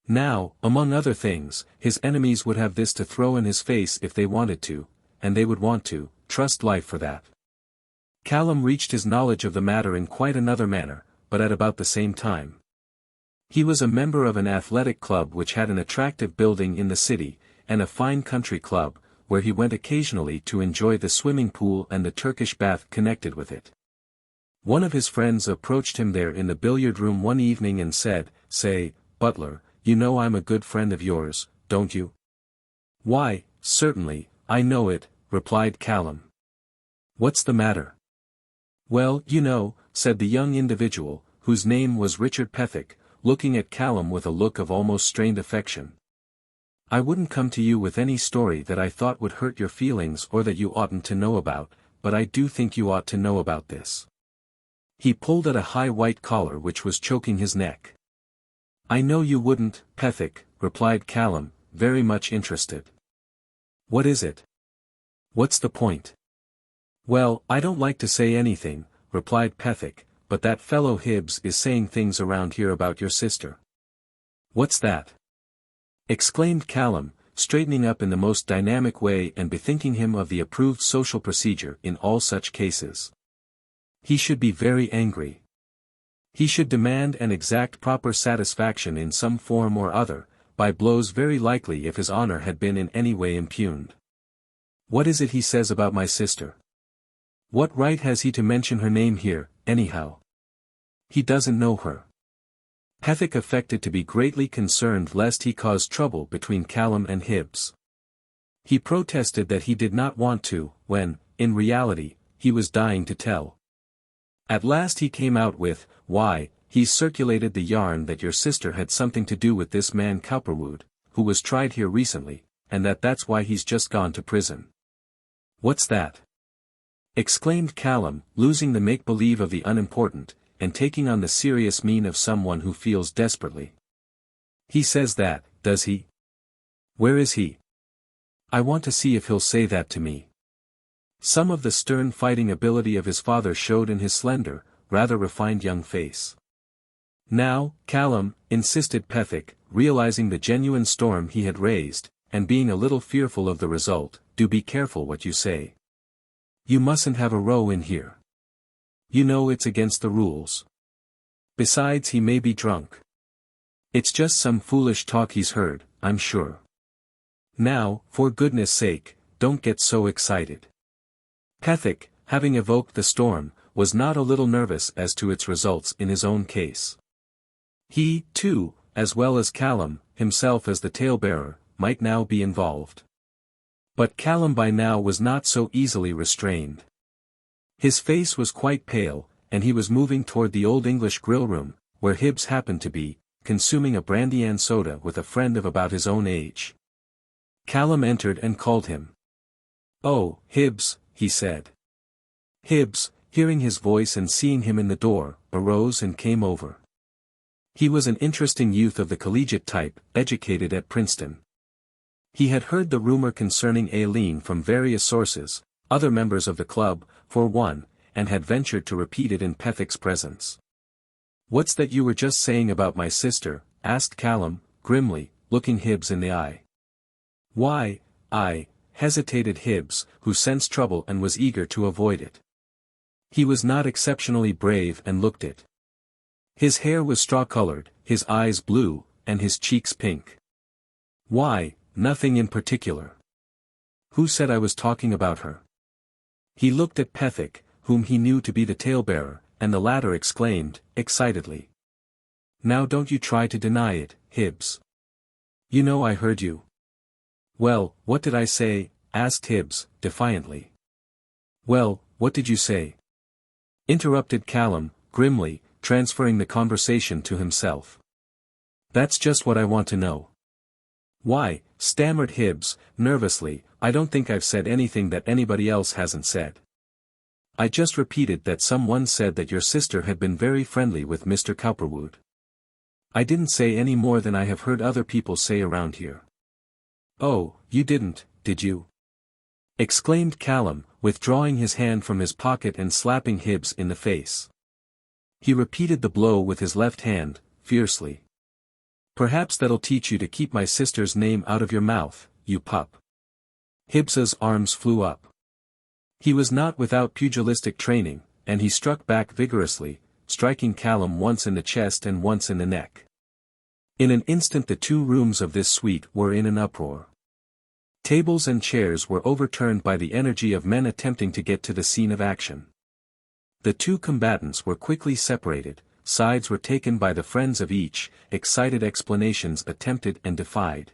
A: Now, among other things, his enemies would have this to throw in his face if they wanted to, and they would want to, trust life for that. Callum reached his knowledge of the matter in quite another manner, but at about the same time. He was a member of an athletic club which had an attractive building in the city, and a fine country club, where he went occasionally to enjoy the swimming pool and the Turkish bath connected with it. One of his friends approached him there in the billiard room one evening and said, "Say, Butler, you know I'm a good friend of yours, don't you?" "Why, certainly, I know it," replied Callum. "What's the matter?" "Well, you know," said the young individual, whose name was Richard Pethick, looking at Callum with a look of almost strained affection. "I wouldn't come to you with any story that I thought would hurt your feelings or that you oughtn't to know about, but I do think you ought to know about this." He pulled at a high white collar which was choking his neck. "I know you wouldn't, Pethick," replied Callum, very much interested. "What is it? What's the point?" "Well, I don't like to say anything," replied Pethick, "but that fellow Hibbs is saying things around here about your sister." "What's that?" exclaimed Callum, straightening up in the most dynamic way and bethinking him of the approved social procedure in all such cases. He should be very angry. He should demand and exact proper satisfaction in some form or other, by blows very likely if his honor had been in any way impugned. "What is it he says about my sister? What right has he to mention her name here, anyhow? He doesn't know her." Pethick affected to be greatly concerned lest he cause trouble between Callum and Hibbs. He protested that he did not want to, when, in reality, he was dying to tell. At last he came out with, "Why, he's circulated the yarn that your sister had something to do with this man Cowperwood, who was tried here recently, and that's why he's just gone to prison." "What's that?" exclaimed Callum, losing the make-believe of the unimportant, and taking on the serious mien of someone who feels desperately. "He says that, does he? Where is he? I want to see if he'll say that to me." Some of the stern fighting ability of his father showed in his slender, rather refined young face. "Now, Callum," insisted Pethick, realizing the genuine storm he had raised, and being a little fearful of the result, "do be careful what you say. You mustn't have a row in here. You know it's against the rules. Besides, he may be drunk. It's just some foolish talk he's heard, I'm sure. Now, for goodness sake, don't get so excited." Pethick, having evoked the storm, was not a little nervous as to its results in his own case. He, too, as well as Callum, himself as the talebearer, might now be involved. But Callum by now was not so easily restrained. His face was quite pale, and he was moving toward the Old English grill room, where Hibbs happened to be, consuming a brandy and soda with a friend of about his own age. Callum entered and called him. "Oh, Hibbs," he said. Hibbs, hearing his voice and seeing him in the door, arose and came over. He was an interesting youth of the collegiate type, educated at Princeton. He had heard the rumor concerning LIII from various sources, other members of the club, for one, and had ventured to repeat it in Pethick's presence. "What's that you were just saying about my sister?" asked Callum, grimly, looking Hibbs in the eye. "Why, hesitated Hibbs, who sensed trouble and was eager to avoid it. He was not exceptionally brave and looked it. His hair was straw-colored, his eyes blue, and his cheeks pink. "Why, nothing in particular. Who said I was talking about her?" He looked at Pethick, whom he knew to be the talebearer, and the latter exclaimed, excitedly. "Now don't you try to deny it, Hibbs. You know I heard you." "Well, what did I say?" asked Hibbs, defiantly. "Well, what did you say?" interrupted Callum, grimly, transferring the conversation to himself. "That's just what I want to know." "Why," stammered Hibbs, nervously, "I don't think I've said anything that anybody else hasn't said. I just repeated that someone said that your sister had been very friendly with Mr. Cowperwood. I didn't say any more than I have heard other people say around here." "Oh, you didn't, did you?" exclaimed Callum, withdrawing his hand from his pocket and slapping Hibbs in the face. He repeated the blow with his left hand, fiercely. "Perhaps that'll teach you to keep my sister's name out of your mouth, you pup." Hibbs's arms flew up. He was not without pugilistic training, and he struck back vigorously, striking Callum once in the chest and once in the neck. In an instant the 2 rooms of this suite were in an uproar. Tables and chairs were overturned by the energy of men attempting to get to the scene of action. The 2 combatants were quickly separated, sides were taken by the friends of each, excited explanations attempted and defied.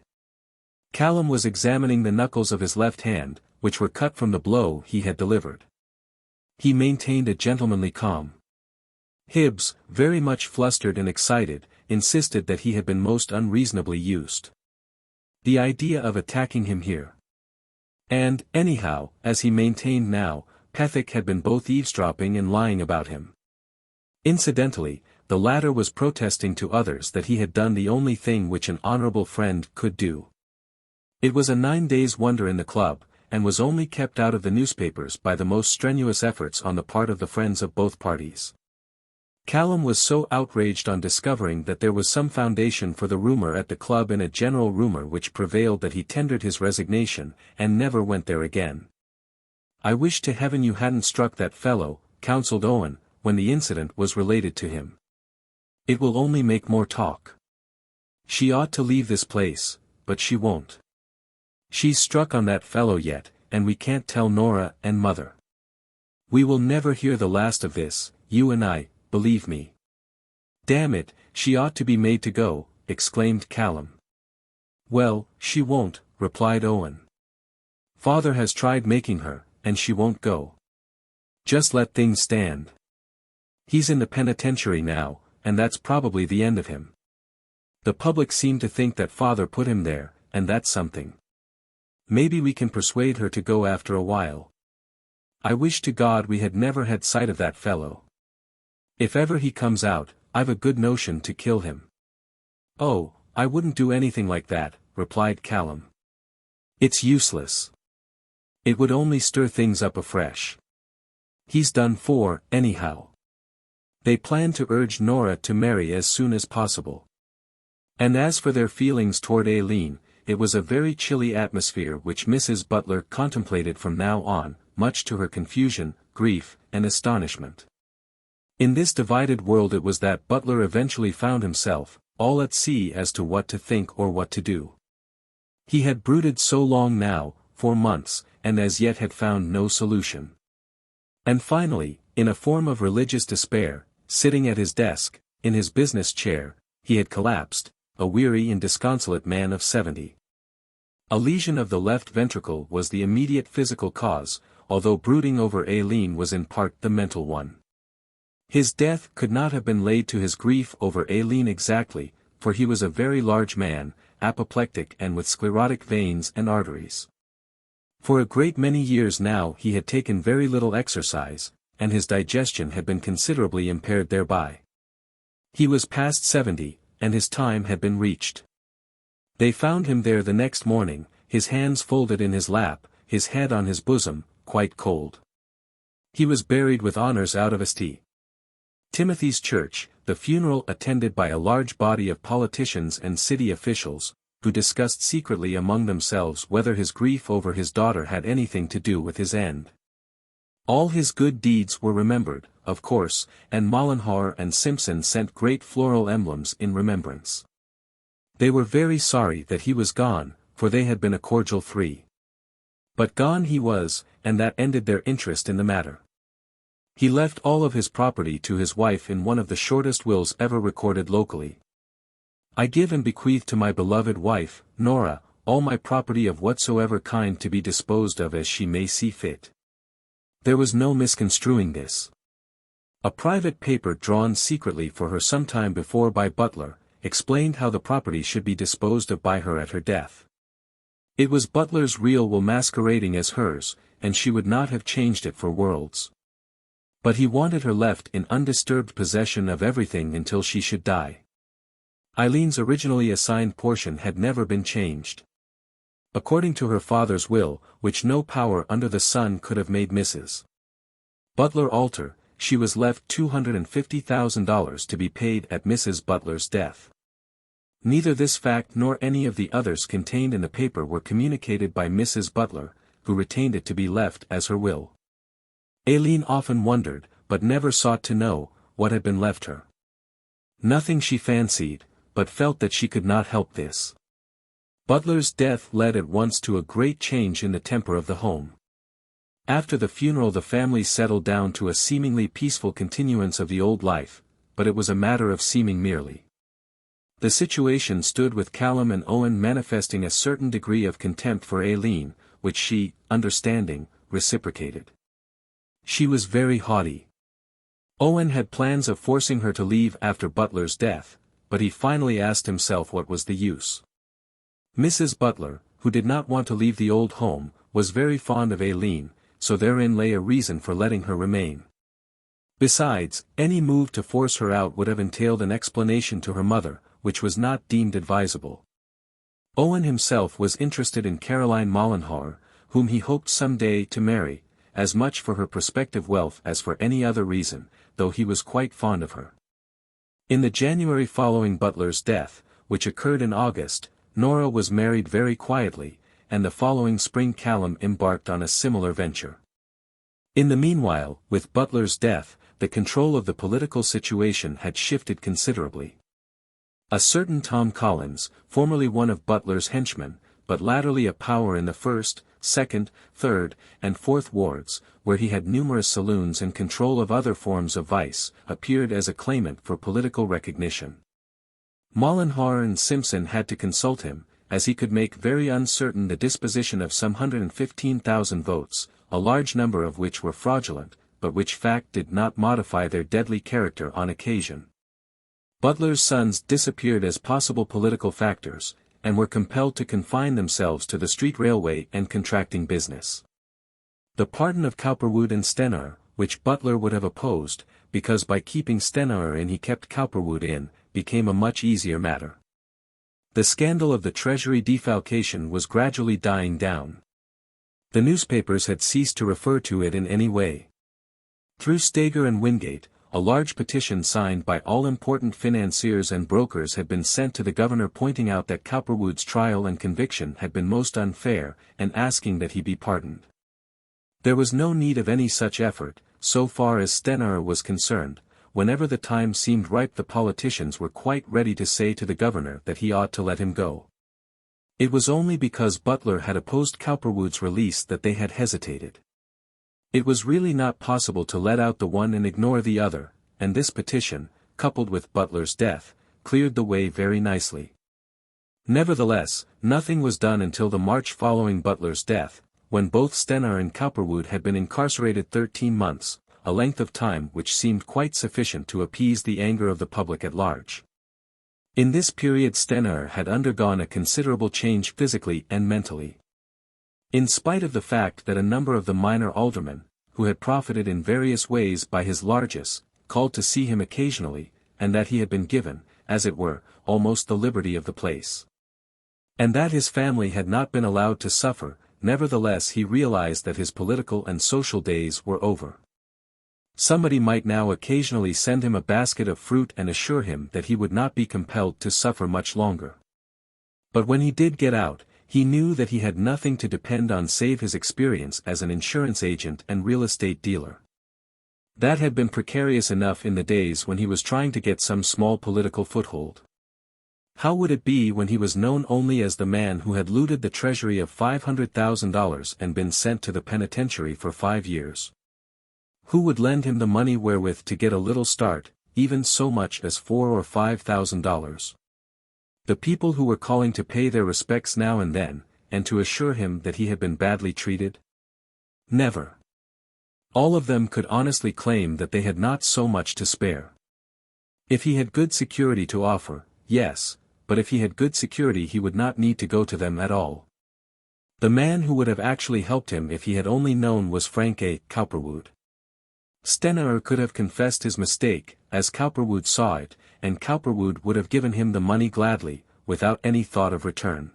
A: Callum was examining the knuckles of his left hand, which were cut from the blow he had delivered. He maintained a gentlemanly calm. Hibbs, very much flustered and excited, insisted that he had been most unreasonably used. The idea of attacking him here. And, anyhow, as he maintained now, Pethick had been both eavesdropping and lying about him. Incidentally, the latter was protesting to others that he had done the only thing which an honorable friend could do. It was a 9 days' wonder in the club, and was only kept out of the newspapers by the most strenuous efforts on the part of the friends of both parties. Callum was so outraged on discovering that there was some foundation for the rumor at the club and a general rumor which prevailed that he tendered his resignation, and never went there again. "I wish to heaven you hadn't struck that fellow," counselled Owen, when the incident was related to him. "It will only make more talk. She ought to leave this place, but she won't. She's struck on that fellow yet, and we can't tell Nora and Mother. We will never hear the last of this, you and I, believe me." "Damn it, she ought to be made to go," exclaimed Callum. "Well, she won't," replied Owen. "Father has tried making her, and she won't go. Just let things stand. He's in the penitentiary now, and that's probably the end of him. The public seem to think that father put him there, and that's something. Maybe we can persuade her to go after a while. I wish to God we had never had sight of that fellow. If ever he comes out, I've a good notion to kill him." "Oh, I wouldn't do anything like that," replied Callum. "It's useless. It would only stir things up afresh. He's done for, anyhow. They plan to urge Nora to marry as soon as possible. And as for their feelings toward Aileen, it was a very chilly atmosphere which Mrs. Butler contemplated from now on, much to her confusion, grief, and astonishment. In this divided world it was that Butler eventually found himself, all at sea as to what to think or what to do. He had brooded so long now, 4 months, and as yet had found no solution. And finally, in a form of religious despair, sitting at his desk, in his business chair, he had collapsed, a weary and disconsolate man of 70. A lesion of the left ventricle was the immediate physical cause, although brooding over Aileen was in part the mental one. His death could not have been laid to his grief over Aileen exactly, for he was a very large man, apoplectic and with sclerotic veins and arteries. For a great many years now he had taken very little exercise, and his digestion had been considerably impaired thereby. He was past 70, and his time had been reached. They found him there the next morning, his hands folded in his lap, his head on his bosom, quite cold. He was buried with honors out of St. Timothy's Church, the funeral attended by a large body of politicians and city officials, who discussed secretly among themselves whether his grief over his daughter had anything to do with his end. All his good deeds were remembered, of course, and Mollenhauer and Simpson sent great floral emblems in remembrance. They were very sorry that he was gone, for they had been a cordial 3. But gone he was, and that ended their interest in the matter. He left all of his property to his wife in one of the shortest wills ever recorded locally. I give and bequeath to my beloved wife, Nora, all my property of whatsoever kind to be disposed of as she may see fit. There was no misconstruing this. A private paper drawn secretly for her some time before by Butler, explained how the property should be disposed of by her at her death. It was Butler's real will masquerading as hers, and she would not have changed it for worlds. But he wanted her left in undisturbed possession of everything until she should die. Eileen's originally assigned portion had never been changed. According to her father's will, which no power under the sun could have made Mrs. Butler alter, she was left $250,000 to be paid at Mrs. Butler's death. Neither this fact nor any of the others contained in the paper were communicated by Mrs. Butler, who retained it to be left as her will. Aileen often wondered, but never sought to know, what had been left her. Nothing she fancied, but felt that she could not help this. Butler's death led at once to a great change in the temper of the home. After the funeral the family settled down to a seemingly peaceful continuance of the old life, but it was a matter of seeming merely. The situation stood with Callum and Owen manifesting a certain degree of contempt for Aileen, which she, understanding, reciprocated. She was very haughty. Owen had plans of forcing her to leave after Butler's death, but he finally asked himself what was the use. Mrs. Butler, who did not want to leave the old home, was very fond of Aileen, so therein lay a reason for letting her remain. Besides, any move to force her out would have entailed an explanation to her mother, which was not deemed advisable. Owen himself was interested in Caroline Mollenhauer, whom he hoped some day to marry, as much for her prospective wealth as for any other reason, though he was quite fond of her. In the January following Butler's death, which occurred in August, Nora was married very quietly, and the following spring Callum embarked on a similar venture. In the meanwhile, with Butler's death, the control of the political situation had shifted considerably. A certain Tom Collins, formerly one of Butler's henchmen, but latterly a power in the 1st, 2nd, 3rd, and 4th wards, where he had numerous saloons and control of other forms of vice, appeared as a claimant for political recognition. Mollenhauer and Simpson had to consult him, as he could make very uncertain the disposition of some 115,000 votes, a large number of which were fraudulent, but which fact did not modify their deadly character on occasion. Butler's sons disappeared as possible political factors, and were compelled to confine themselves to the street railway and contracting business. The pardon of Cowperwood and Stenauer, which Butler would have opposed, because by keeping Stenauer in he kept Cowperwood in, became a much easier matter. The scandal of the Treasury defalcation was gradually dying down. The newspapers had ceased to refer to it in any way. Through Stager and Wingate, a large petition signed by all important financiers and brokers had been sent to the governor pointing out that Cowperwood's trial and conviction had been most unfair, and asking that he be pardoned. There was no need of any such effort, so far as Stenauer was concerned. Whenever the time seemed ripe the politicians were quite ready to say to the governor that he ought to let him go. It was only because Butler had opposed Cowperwood's release that they had hesitated. It was really not possible to let out the one and ignore the other, and this petition, coupled with Butler's death, cleared the way very nicely. Nevertheless, nothing was done until the March following Butler's death, when both Stenauer and Cowperwood had been incarcerated 13 months, a length of time which seemed quite sufficient to appease the anger of the public at large. In this period Stenauer had undergone a considerable change physically and mentally. In spite of the fact that a number of the minor aldermen, who had profited in various ways by his largesse, called to see him occasionally, and that he had been given, as it were, almost the liberty of the place, and that his family had not been allowed to suffer, nevertheless he realized that his political and social days were over. Somebody might now occasionally send him a basket of fruit and assure him that he would not be compelled to suffer much longer. But when he did get out, he knew that he had nothing to depend on save his experience as an insurance agent and real estate dealer. That had been precarious enough in the days when he was trying to get some small political foothold. How would it be when he was known only as the man who had looted the treasury of $500,000 and been sent to the penitentiary for 5 years? Who would lend him the money wherewith to get a little start, even so much as $4,000 or $5,000? The people who were calling to pay their respects now and then, and to assure him that he had been badly treated? Never. All of them could honestly claim that they had not so much to spare. If he had good security to offer, yes, but if he had good security he would not need to go to them at all. The man who would have actually helped him if he had only known was Frank Cowperwood. Stenaer could have confessed his mistake, as Cowperwood saw it, and Cowperwood would have given him the money gladly, without any thought of return.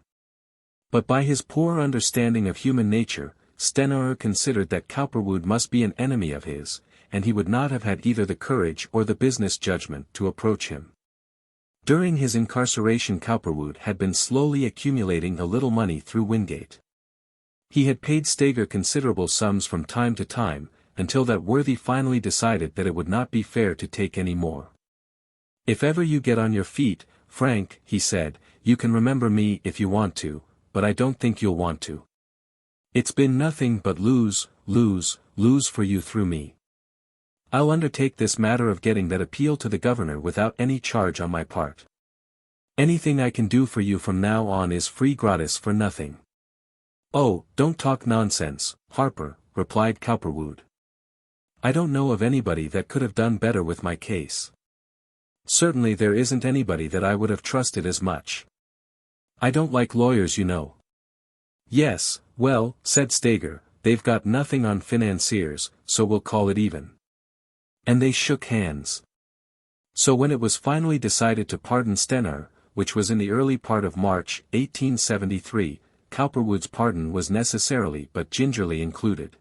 A: But by his poor understanding of human nature, Stenaer considered that Cowperwood must be an enemy of his, and he would not have had either the courage or the business judgment to approach him. During his incarceration Cowperwood had been slowly accumulating a little money through Wingate. He had paid Steger considerable sums from time to time, until that worthy finally decided that it would not be fair to take any more. "If ever you get on your feet, Frank," he said, "you can remember me if you want to, but I don't think you'll want to. It's been nothing but lose, lose, lose for you through me. I'll undertake this matter of getting that appeal to the governor without any charge on my part. Anything I can do for you from now on is free gratis for nothing." "Oh, don't talk nonsense, Harper," replied Cowperwood. "I don't know of anybody that could have done better with my case. Certainly there isn't anybody that I would have trusted as much. I don't like lawyers, you know." "Yes, well," said Steger, "they've got nothing on financiers, so we'll call it even." And they shook hands. So when it was finally decided to pardon Stenaer, which was in the early part of March, 1873, Cowperwood's pardon was necessarily but gingerly included.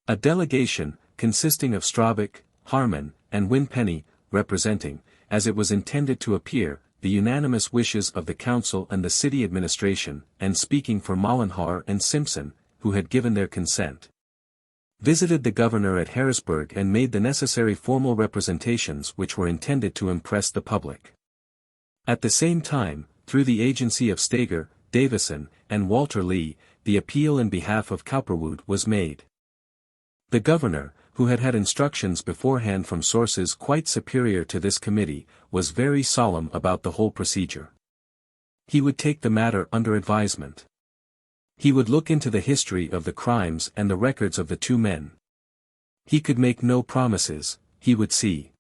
A: A delegation, consisting of Straubach, Harman, and Winpenny, representing, as it was intended to appear, the unanimous wishes of the council and the city administration, and speaking for Mollenhauer and Simpson, who had given their consent, visited the governor at Harrisburg and made the necessary formal representations which were intended to impress the public. At the same time, through the agency of Steger, Davison, and Walter LIII, the appeal in behalf of Cowperwood was made. The governor, who had had instructions beforehand from sources quite superior to this committee, was very solemn about the whole procedure. He would take the matter under advisement. He would look into the history of the crimes and the records of the two men. He could make no promises, he would see.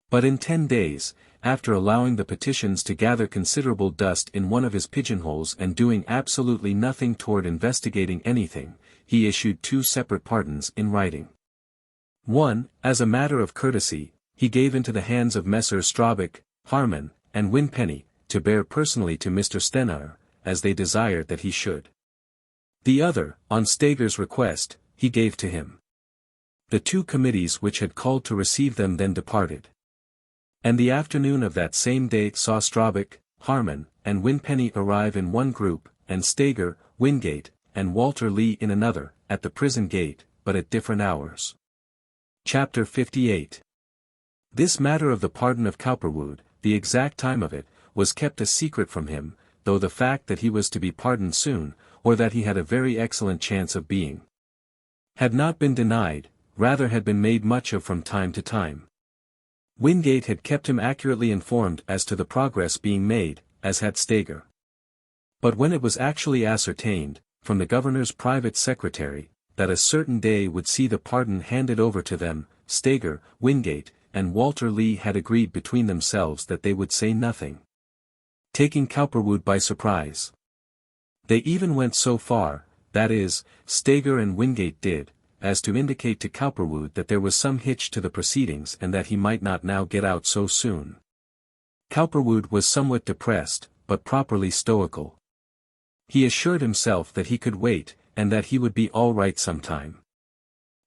A: But in 10 days, after allowing the petitions to gather considerable dust in one of his pigeonholes and doing absolutely nothing toward investigating anything, he issued 2 separate pardons in writing. One, as a matter of courtesy, he gave into the hands of Messrs. Straubach, Harman, and Winpenny, to bear personally to Mr. Stenaer, as they desired that he should. The other, on Steger's request, he gave to him. The 2 committees which had called to receive them then departed. And the afternoon of that same day saw Straubach, Harman, and Winpenny arrive in one group, and Steger, Wingate, and Walter LIII in another, at the prison gate, but at different hours. Chapter 58. This matter of the pardon of Cowperwood, the exact time of it, was kept a secret from him, though the fact that he was to be pardoned soon, or that he had a very excellent chance of being, had not been denied, rather had been made much of from time to time. Wingate had kept him accurately informed as to the progress being made, as had Steger. But when it was actually ascertained, from the governor's private secretary, that a certain day would see the pardon handed over to them, Steger, Wingate, and Walter LIII had agreed between themselves that they would say nothing, taking Cowperwood by surprise. They even went so far, that is, Steger and Wingate did, as to indicate to Cowperwood that there was some hitch to the proceedings and that he might not now get out so soon. Cowperwood was somewhat depressed, but properly stoical. He assured himself that he could wait, and that he would be all right sometime.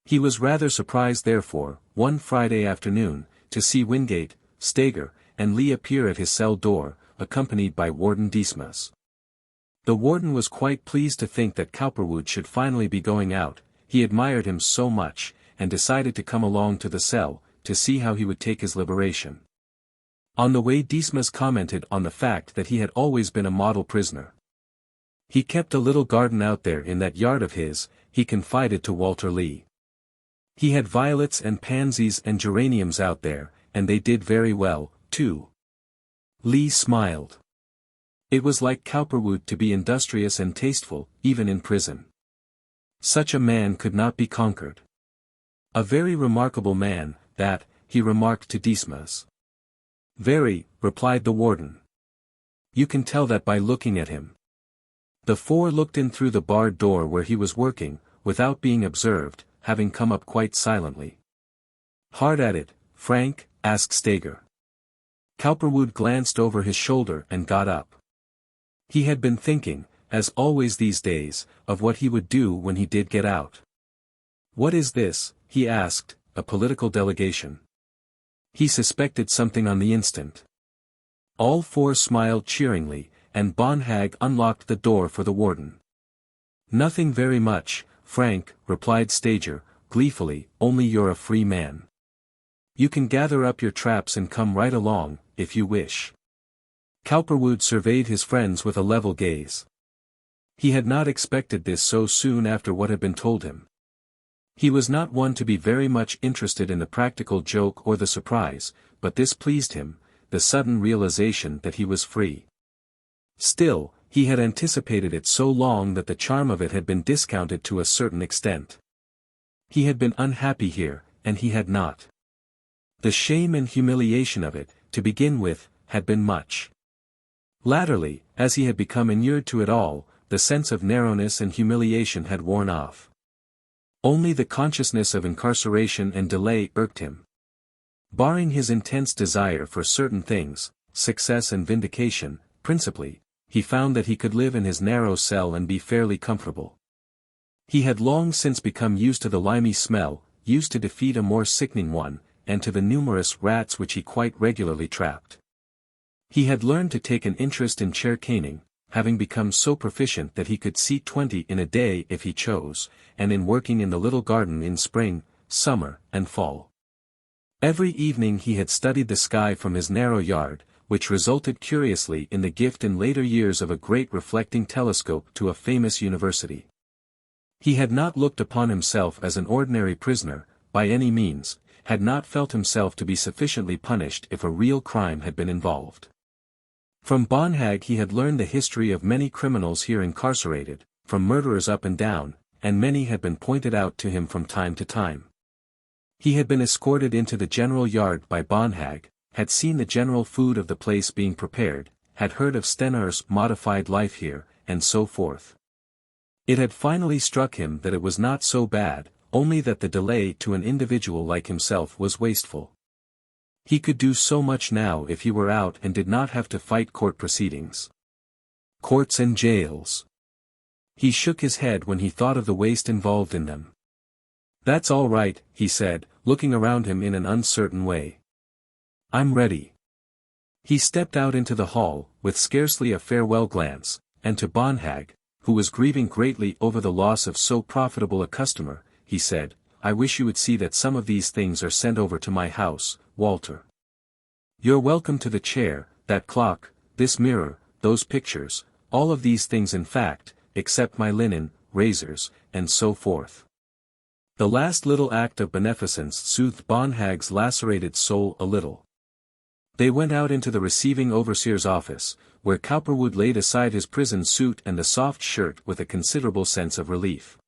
A: He was rather surprised therefore, one Friday afternoon, to see Wingate, Steger, and LIII appear at his cell door, accompanied by Warden Dismas. The warden was quite pleased to think that Cowperwood should finally be going out, he admired him so much, and decided to come along to the cell, to see how he would take his liberation. On the way Dismas commented on the fact that he had always been a model prisoner. He kept a little garden out there in that yard of his, he confided to Walter LIII. He had violets and pansies and geraniums out there, and they did very well, too. Lee smiled. It was like Cowperwood to be industrious and tasteful, even in prison. Such a man could not be conquered. A very remarkable man, that, he remarked to Dismas. Very, replied the warden. You can tell that by looking at him. The four looked in through the barred door where he was working, without being observed, having come up quite silently. Hard at it, Frank? Asked Steger. Cowperwood glanced over his shoulder and got up. He had been thinking, as always these days, of what he would do when he did get out. What is this, he asked, a political delegation? He suspected something on the instant. All four smiled cheeringly, and Bonhag unlocked the door for the warden. Nothing very much, Frank, replied Steger, gleefully, only you're a free man. You can gather up your traps and come right along, if you wish. Cowperwood surveyed his friends with a level gaze. He had not expected this so soon after what had been told him. He was not one to be very much interested in the practical joke or the surprise, but this pleased him, the sudden realization that he was free. Still, he had anticipated it so long that the charm of it had been discounted to a certain extent. He had been unhappy here, and he had not. The shame and humiliation of it, to begin with, had been much. Latterly, as he had become inured to it all, the sense of narrowness and humiliation had worn off. Only the consciousness of incarceration and delay irked him. Barring his intense desire for certain things, success and vindication, principally, he found that he could live in his narrow cell and be fairly comfortable. He had long since become used to the limey smell, used to defeat a more sickening one, and to the numerous rats which he quite regularly trapped. He had learned to take an interest in chair caning, having become so proficient that he could seat 20 in a day if he chose, and in working in the little garden in spring, summer, and fall. Every evening he had studied the sky from his narrow yard, which resulted curiously in the gift in later years of a great reflecting telescope to a famous university. He had not looked upon himself as an ordinary prisoner, by any means, had not felt himself to be sufficiently punished if a real crime had been involved. From Bonhag he had learned the history of many criminals here incarcerated, from murderers up and down, and many had been pointed out to him from time to time. He had been escorted into the general yard by Bonhag, had seen the general food of the place being prepared, had heard of Stener's modified life here, and so forth. It had finally struck him that it was not so bad, only that the delay to an individual like himself was wasteful. He could do so much now if he were out and did not have to fight court proceedings. Courts and jails. He shook his head when he thought of the waste involved in them. That's all right, he said, looking around him in an uncertain way. I'm ready. He stepped out into the hall, with scarcely a farewell glance, and to Bonhag, who was grieving greatly over the loss of so profitable a customer, he said, I wish you would see that some of these things are sent over to my house, Walter. You're welcome to the chair, that clock, this mirror, those pictures, all of these things in fact, except my linen, razors, and so forth. The last little act of beneficence soothed Bonhag's lacerated soul a little. They went out into the receiving overseer's office, where Cowperwood laid aside his prison suit and the soft shirt with a considerable sense of relief.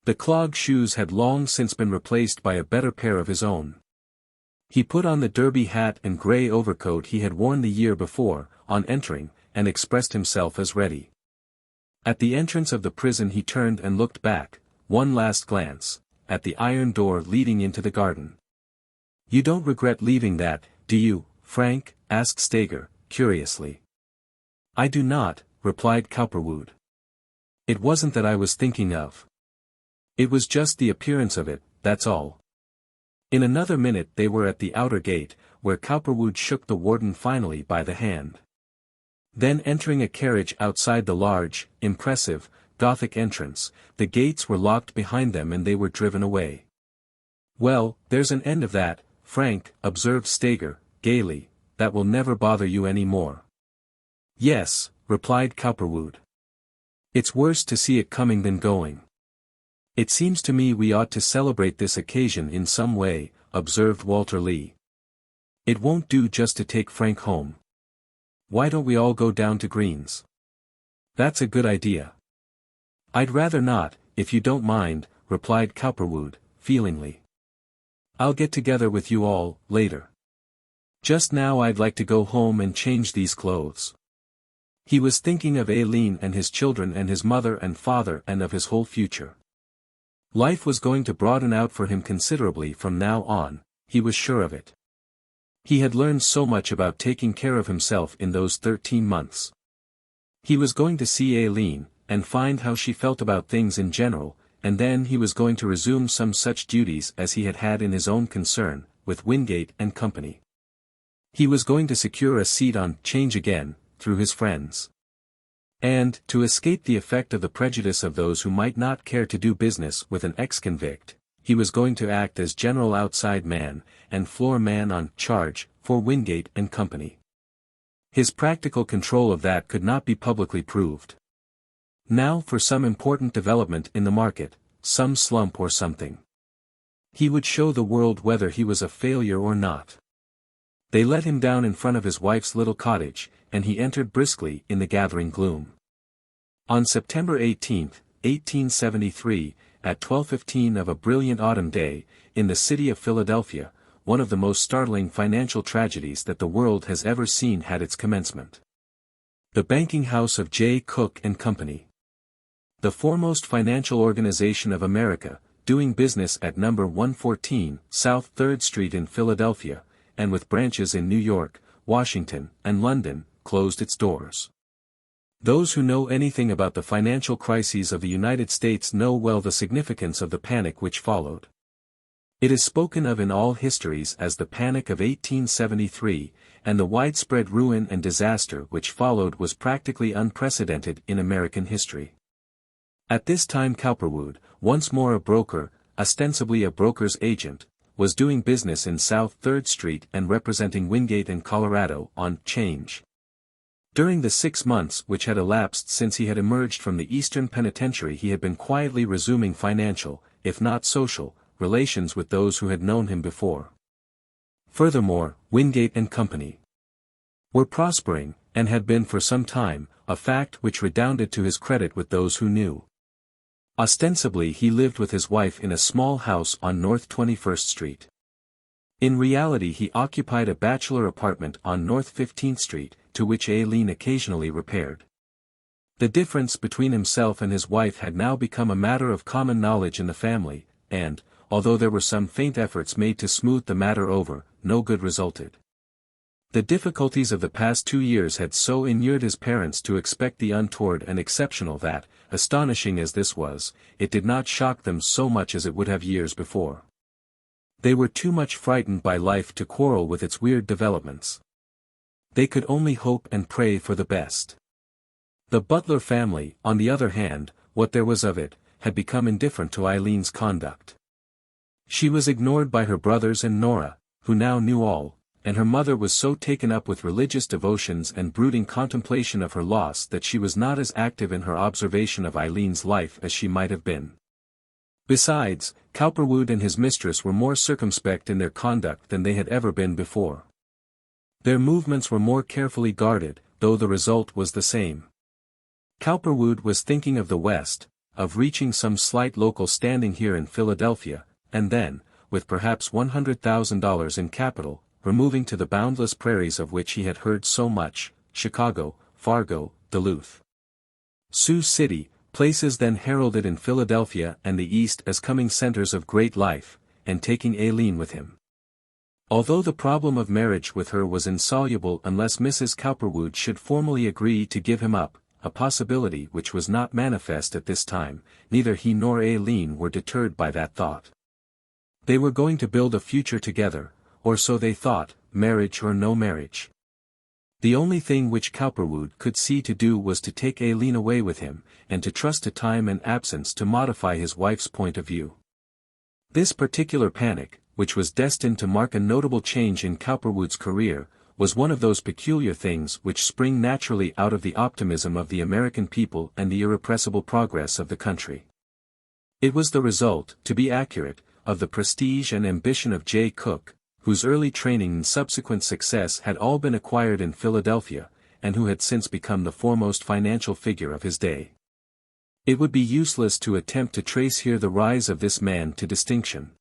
A: The clog shoes had long since been replaced by a better pair of his own. He put on the derby hat and grey overcoat he had worn the year before, on entering, and expressed himself as ready. At the entrance of the prison he turned and looked back, one last glance, at the iron door leading into the garden. You don't regret leaving that, do you, Frank? Asked Steger, curiously. I do not, replied Cowperwood. It wasn't that I was thinking of. It was just the appearance of it, that's all. In another minute they were at the outer gate, where Cowperwood shook the warden finally by the hand. Then entering a carriage outside the large, impressive, Gothic entrance, the gates were locked behind them and they were driven away. Well, there's an end of that, Frank, observed Steger, gaily, that will never bother you any more. Yes, replied Cowperwood. It's worse to see it coming than going. "It seems to me we ought to celebrate this occasion in some way," observed Walter Lee. "It won't do just to take Frank home. Why don't we all go down to Green's?" "That's a good idea." "I'd rather not, if you don't mind," replied Cowperwood, feelingly. "I'll get together with you all, later. Just now I'd like to go home and change these clothes." He was thinking of Aileen and his children and his mother and father and of his whole future. Life was going to broaden out for him considerably from now on, he was sure of it. He had learned so much about taking care of himself in those 13 months. He was going to see Aileen, and find how she felt about things in general, and then he was going to resume some such duties as he had had in his own concern, with Wingate and Company. He was going to secure a seat on "Change Again," through his friends. And, to escape the effect of the prejudice of those who might not care to do business with an ex-convict, he was going to act as general outside man, and floor man on "charge," for Wingate and Company. His practical control of that could not be publicly proved. Now for some important development in the market, some slump or something. He would show the world whether he was a failure or not. They let him down in front of his wife's little cottage, and he entered briskly in the gathering gloom. On September 18, 1873, at 12:15 of a brilliant autumn day, in the city of Philadelphia, one of the most startling financial tragedies that the world has ever seen had its commencement. The banking house of J. Cook & Company. The foremost financial organization of America, doing business at number 114 South 3rd Street in Philadelphia, and with branches in New York, Washington, and London, closed its doors. Those who know anything about the financial crises of the United States know well the significance of the panic which followed. It is spoken of in all histories as the Panic of 1873, and the widespread ruin and disaster which followed was practically unprecedented in American history. At this time Cowperwood, once more a broker, ostensibly a broker's agent, was doing business in South 3rd Street and representing Wingate and Colorado on "Change." During the 6 months which had elapsed since he had emerged from the Eastern Penitentiary he had been quietly resuming financial, if not social, relations with those who had known him before. Furthermore, Wingate and Company were prospering, and had been for some time, a fact which redounded to his credit with those who knew. Ostensibly he lived with his wife in a small house on North 21st Street. In reality he occupied a bachelor apartment on North 15th Street, to which Aileen occasionally repaired. The difference between himself and his wife had now become a matter of common knowledge in the family, and, although there were some faint efforts made to smooth the matter over, no good resulted. The difficulties of the past 2 years had so inured his parents to expect the untoward and exceptional that, astonishing as this was, it did not shock them so much as it would have years before. They were too much frightened by life to quarrel with its weird developments. They could only hope and pray for the best. The Butler family, on the other hand, what there was of it, had become indifferent to Eileen's conduct. She was ignored by her brothers and Nora, who now knew all, and her mother was so taken up with religious devotions and brooding contemplation of her loss that she was not as active in her observation of Eileen's life as she might have been. Besides, Cowperwood and his mistress were more circumspect in their conduct than they had ever been before. Their movements were more carefully guarded, though the result was the same. Cowperwood was thinking of the West, of reaching some slight local standing here in Philadelphia, and then, with perhaps $100,000 in capital, removing to the boundless prairies of which he had heard so much, Chicago, Fargo, Duluth, Sioux City, places then heralded in Philadelphia and the East as coming centers of great life, and taking Aileen with him. Although the problem of marriage with her was insoluble unless Mrs. Cowperwood should formally agree to give him up, a possibility which was not manifest at this time, neither he nor Aileen were deterred by that thought. They were going to build a future together, or so they thought, marriage or no marriage. The only thing which Cowperwood could see to do was to take Aileen away with him, and to trust to time and absence to modify his wife's point of view. This particular panic, which was destined to mark a notable change in Cowperwood's career, was one of those peculiar things which spring naturally out of the optimism of the American people and the irrepressible progress of the country. It was the result, to be accurate, of the prestige and ambition of J. Cook, whose early training and subsequent success had all been acquired in Philadelphia, and who had since become the foremost financial figure of his day. It would be useless to attempt to trace here the rise of this man to distinction.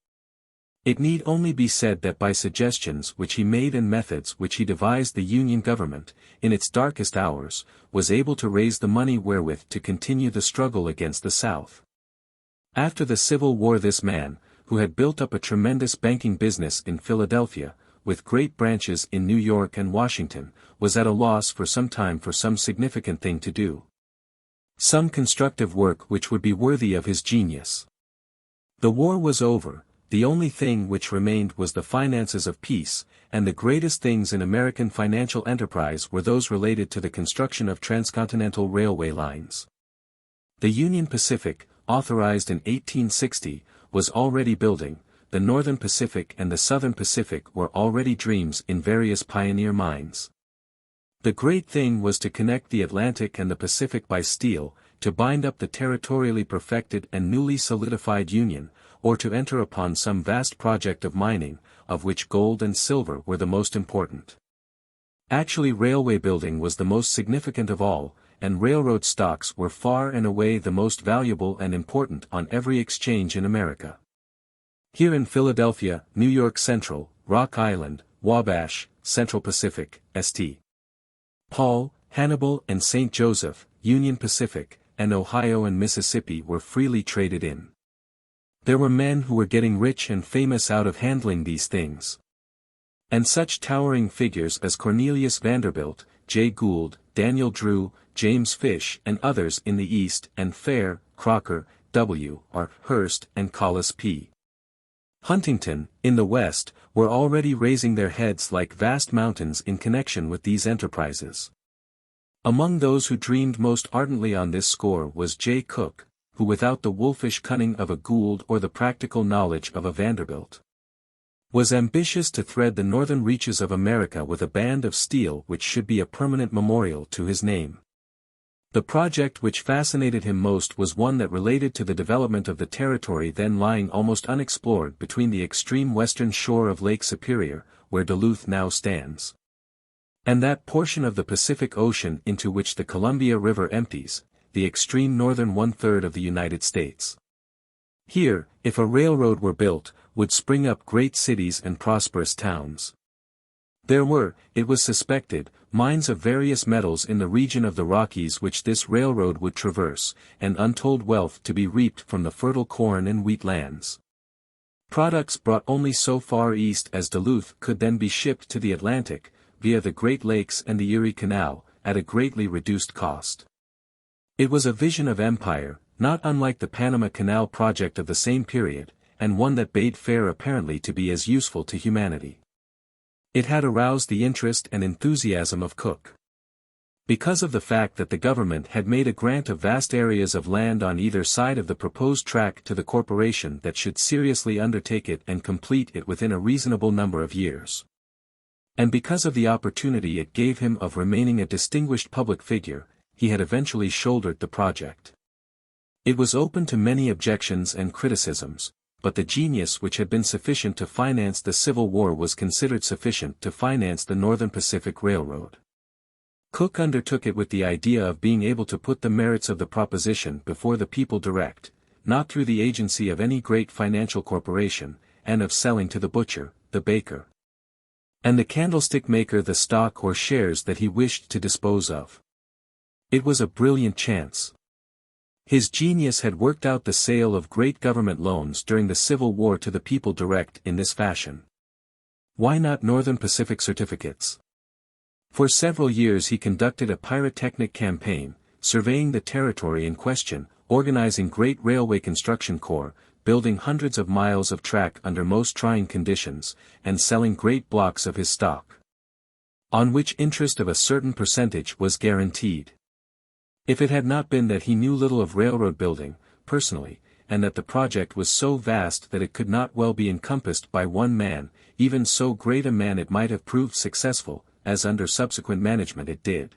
A: It need only be said that by suggestions which he made and methods which he devised, the Union government, in its darkest hours, was able to raise the money wherewith to continue the struggle against the South. After the Civil War, this man, who had built up a tremendous banking business in Philadelphia, with great branches in New York and Washington, was at a loss for some time for some significant thing to do. Some constructive work which would be worthy of his genius. The war was over, the only thing which remained was the finances of peace, and the greatest things in American financial enterprise were those related to the construction of transcontinental railway lines. The Union Pacific, authorized in 1860, was already building, the Northern Pacific and the Southern Pacific were already dreams in various pioneer minds. The great thing was to connect the Atlantic and the Pacific by steel, to bind up the territorially perfected and newly solidified Union, or to enter upon some vast project of mining, of which gold and silver were the most important. Actually, railway building was the most significant of all, and railroad stocks were far and away the most valuable and important on every exchange in America. Here in Philadelphia, New York Central, Rock Island, Wabash, Central Pacific, St. Paul, Hannibal and St. Joseph, Union Pacific, and Ohio and Mississippi were freely traded in. There were men who were getting rich and famous out of handling these things. And such towering figures as Cornelius Vanderbilt, Jay Gould, Daniel Drew, James Fish and others in the East, and Fair, Crocker, W. R. Hearst and Collis P. Huntington, in the West, were already raising their heads like vast mountains in connection with these enterprises. Among those who dreamed most ardently on this score was J. Cook, who without the wolfish cunning of a Gould or the practical knowledge of a Vanderbilt, was ambitious to thread the northern reaches of America with a band of steel which should be a permanent memorial to his name. The project which fascinated him most was one that related to the development of the territory then lying almost unexplored between the extreme western shore of Lake Superior, where Duluth now stands, and that portion of the Pacific Ocean into which the Columbia River empties, the extreme northern one-third of the United States. Here, if a railroad were built, would spring up great cities and prosperous towns. There were, it was suspected, mines of various metals in the region of the Rockies which this railroad would traverse, and untold wealth to be reaped from the fertile corn and wheat lands. Products brought only so far east as Duluth could then be shipped to the Atlantic, via the Great Lakes and the Erie Canal, at a greatly reduced cost. It was a vision of empire, not unlike the Panama Canal project of the same period, and one that bade fair apparently to be as useful to humanity. It had aroused the interest and enthusiasm of Cook. Because of the fact that the government had made a grant of vast areas of land on either side of the proposed tract to the corporation that should seriously undertake it and complete it within a reasonable number of years. And because of the opportunity it gave him of remaining a distinguished public figure, he had eventually shouldered the project. It was open to many objections and criticisms, but the genius which had been sufficient to finance the Civil War was considered sufficient to finance the Northern Pacific Railroad. Cook undertook it with the idea of being able to put the merits of the proposition before the people direct, not through the agency of any great financial corporation, and of selling to the butcher, the baker, and the candlestick maker the stock or shares that he wished to dispose of. It was a brilliant chance. His genius had worked out the sale of great government loans during the Civil War to the people direct in this fashion. Why not Northern Pacific certificates? For several years he conducted a pyrotechnic campaign, surveying the territory in question, organizing great railway construction corps, building hundreds of miles of track under most trying conditions, and selling great blocks of his stock, on which interest of a certain percentage was guaranteed. If it had not been that he knew little of railroad building, personally, and that the project was so vast that it could not well be encompassed by one man, even so great a man it might have proved successful, as under subsequent management it did.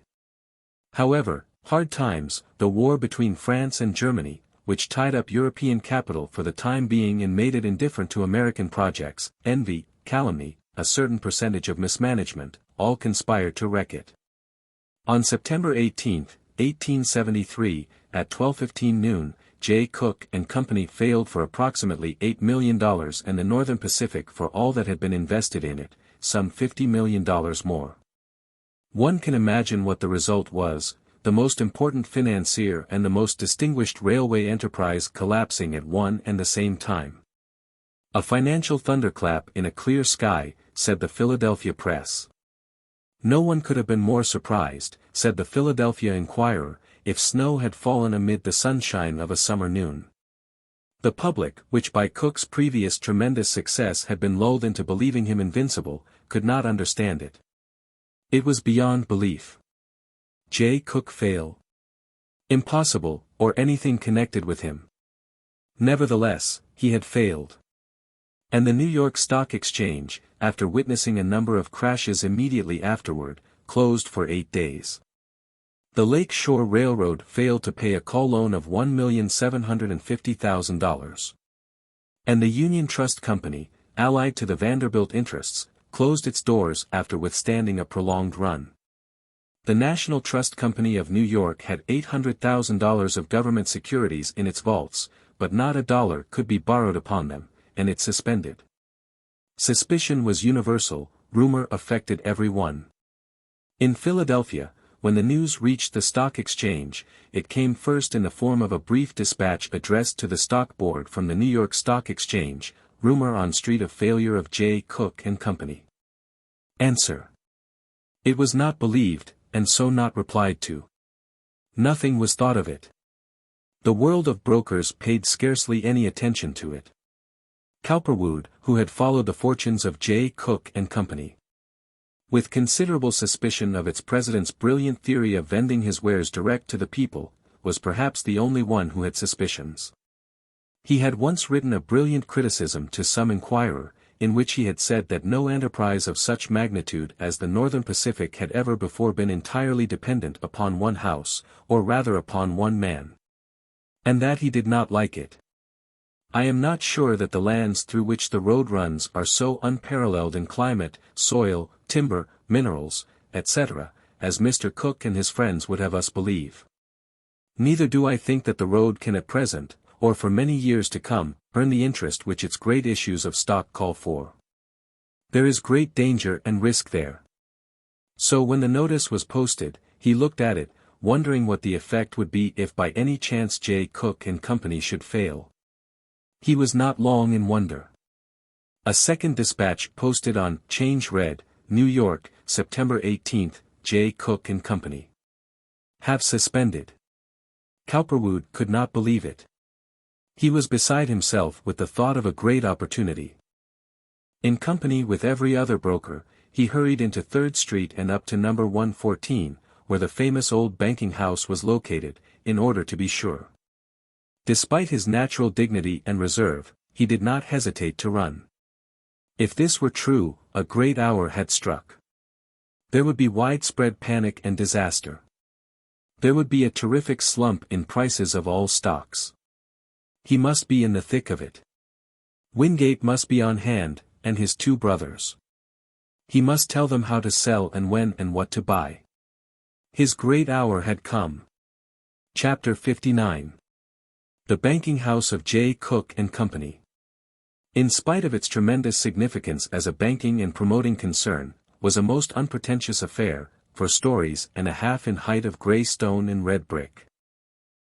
A: However, hard times, the war between France and Germany, which tied up European capital for the time being and made it indifferent to American projects, envy, calumny, a certain percentage of mismanagement, all conspired to wreck it. On September 18, 1873, at 12:15 noon, J. Cook and Company failed for approximately $8 million and the Northern Pacific for all that had been invested in it, some $50 million more. One can imagine what the result was, the most important financier and the most distinguished railway enterprise collapsing at one and the same time. A financial thunderclap in a clear sky, said the Philadelphia press. No one could have been more surprised, said the Philadelphia Inquirer, if snow had fallen amid the sunshine of a summer noon. The public, which by Cook's previous tremendous success had been lulled into believing him invincible, could not understand it. It was beyond belief. J. Cook fail? Impossible, or anything connected with him. Nevertheless, he had failed. And the New York Stock Exchange, after witnessing a number of crashes immediately afterward, closed for 8 days. The Lake Shore Railroad failed to pay a call loan of $1,750,000. And the Union Trust Company, allied to the Vanderbilt interests, closed its doors after withstanding a prolonged run. The National Trust Company of New York had $800,000 of government securities in its vaults, but not a dollar could be borrowed upon them, and it suspended. Suspicion was universal, rumor affected every one. In Philadelphia, when the news reached the Stock Exchange, it came first in the form of a brief dispatch addressed to the Stock Board from the New York Stock Exchange, rumor on street of failure of J. Cook and Company. Answer. It was not believed, and so not replied to. Nothing was thought of it. The world of brokers paid scarcely any attention to it. Cowperwood, who had followed the fortunes of J. Cook and Company, with considerable suspicion of its president's brilliant theory of vending his wares direct to the people, was perhaps the only one who had suspicions. He had once written a brilliant criticism to some inquirer, in which he had said that no enterprise of such magnitude as the Northern Pacific had ever before been entirely dependent upon one house, or rather upon one man. And that he did not like it. I am not sure that the lands through which the road runs are so unparalleled in climate, soil, timber, minerals, etc., as Mr. Cook and his friends would have us believe. Neither do I think that the road can at present, or for many years to come, earn the interest which its great issues of stock call for. There is great danger and risk there. So when the notice was posted, he looked at it, wondering what the effect would be if by any chance J. Cook and Company should fail. He was not long in wonder. A second dispatch posted on Change read, New York, September 18, J. Cook and Company have suspended. Cowperwood could not believe it. He was beside himself with the thought of a great opportunity. In company with every other broker, he hurried into 3rd Street and up to number 114, where the famous old banking house was located, in order to be sure. Despite his natural dignity and reserve, he did not hesitate to run. If this were true, a great hour had struck. There would be widespread panic and disaster. There would be a terrific slump in prices of all stocks. He must be in the thick of it. Wingate must be on hand, and his 2 brothers. He must tell them how to sell and when and what to buy. His great hour had come. Chapter 59. The Banking House of J. Cook and Company. In spite of its tremendous significance as a banking and promoting concern, was a most unpretentious affair, 4 stories and a half in height of grey stone and red brick.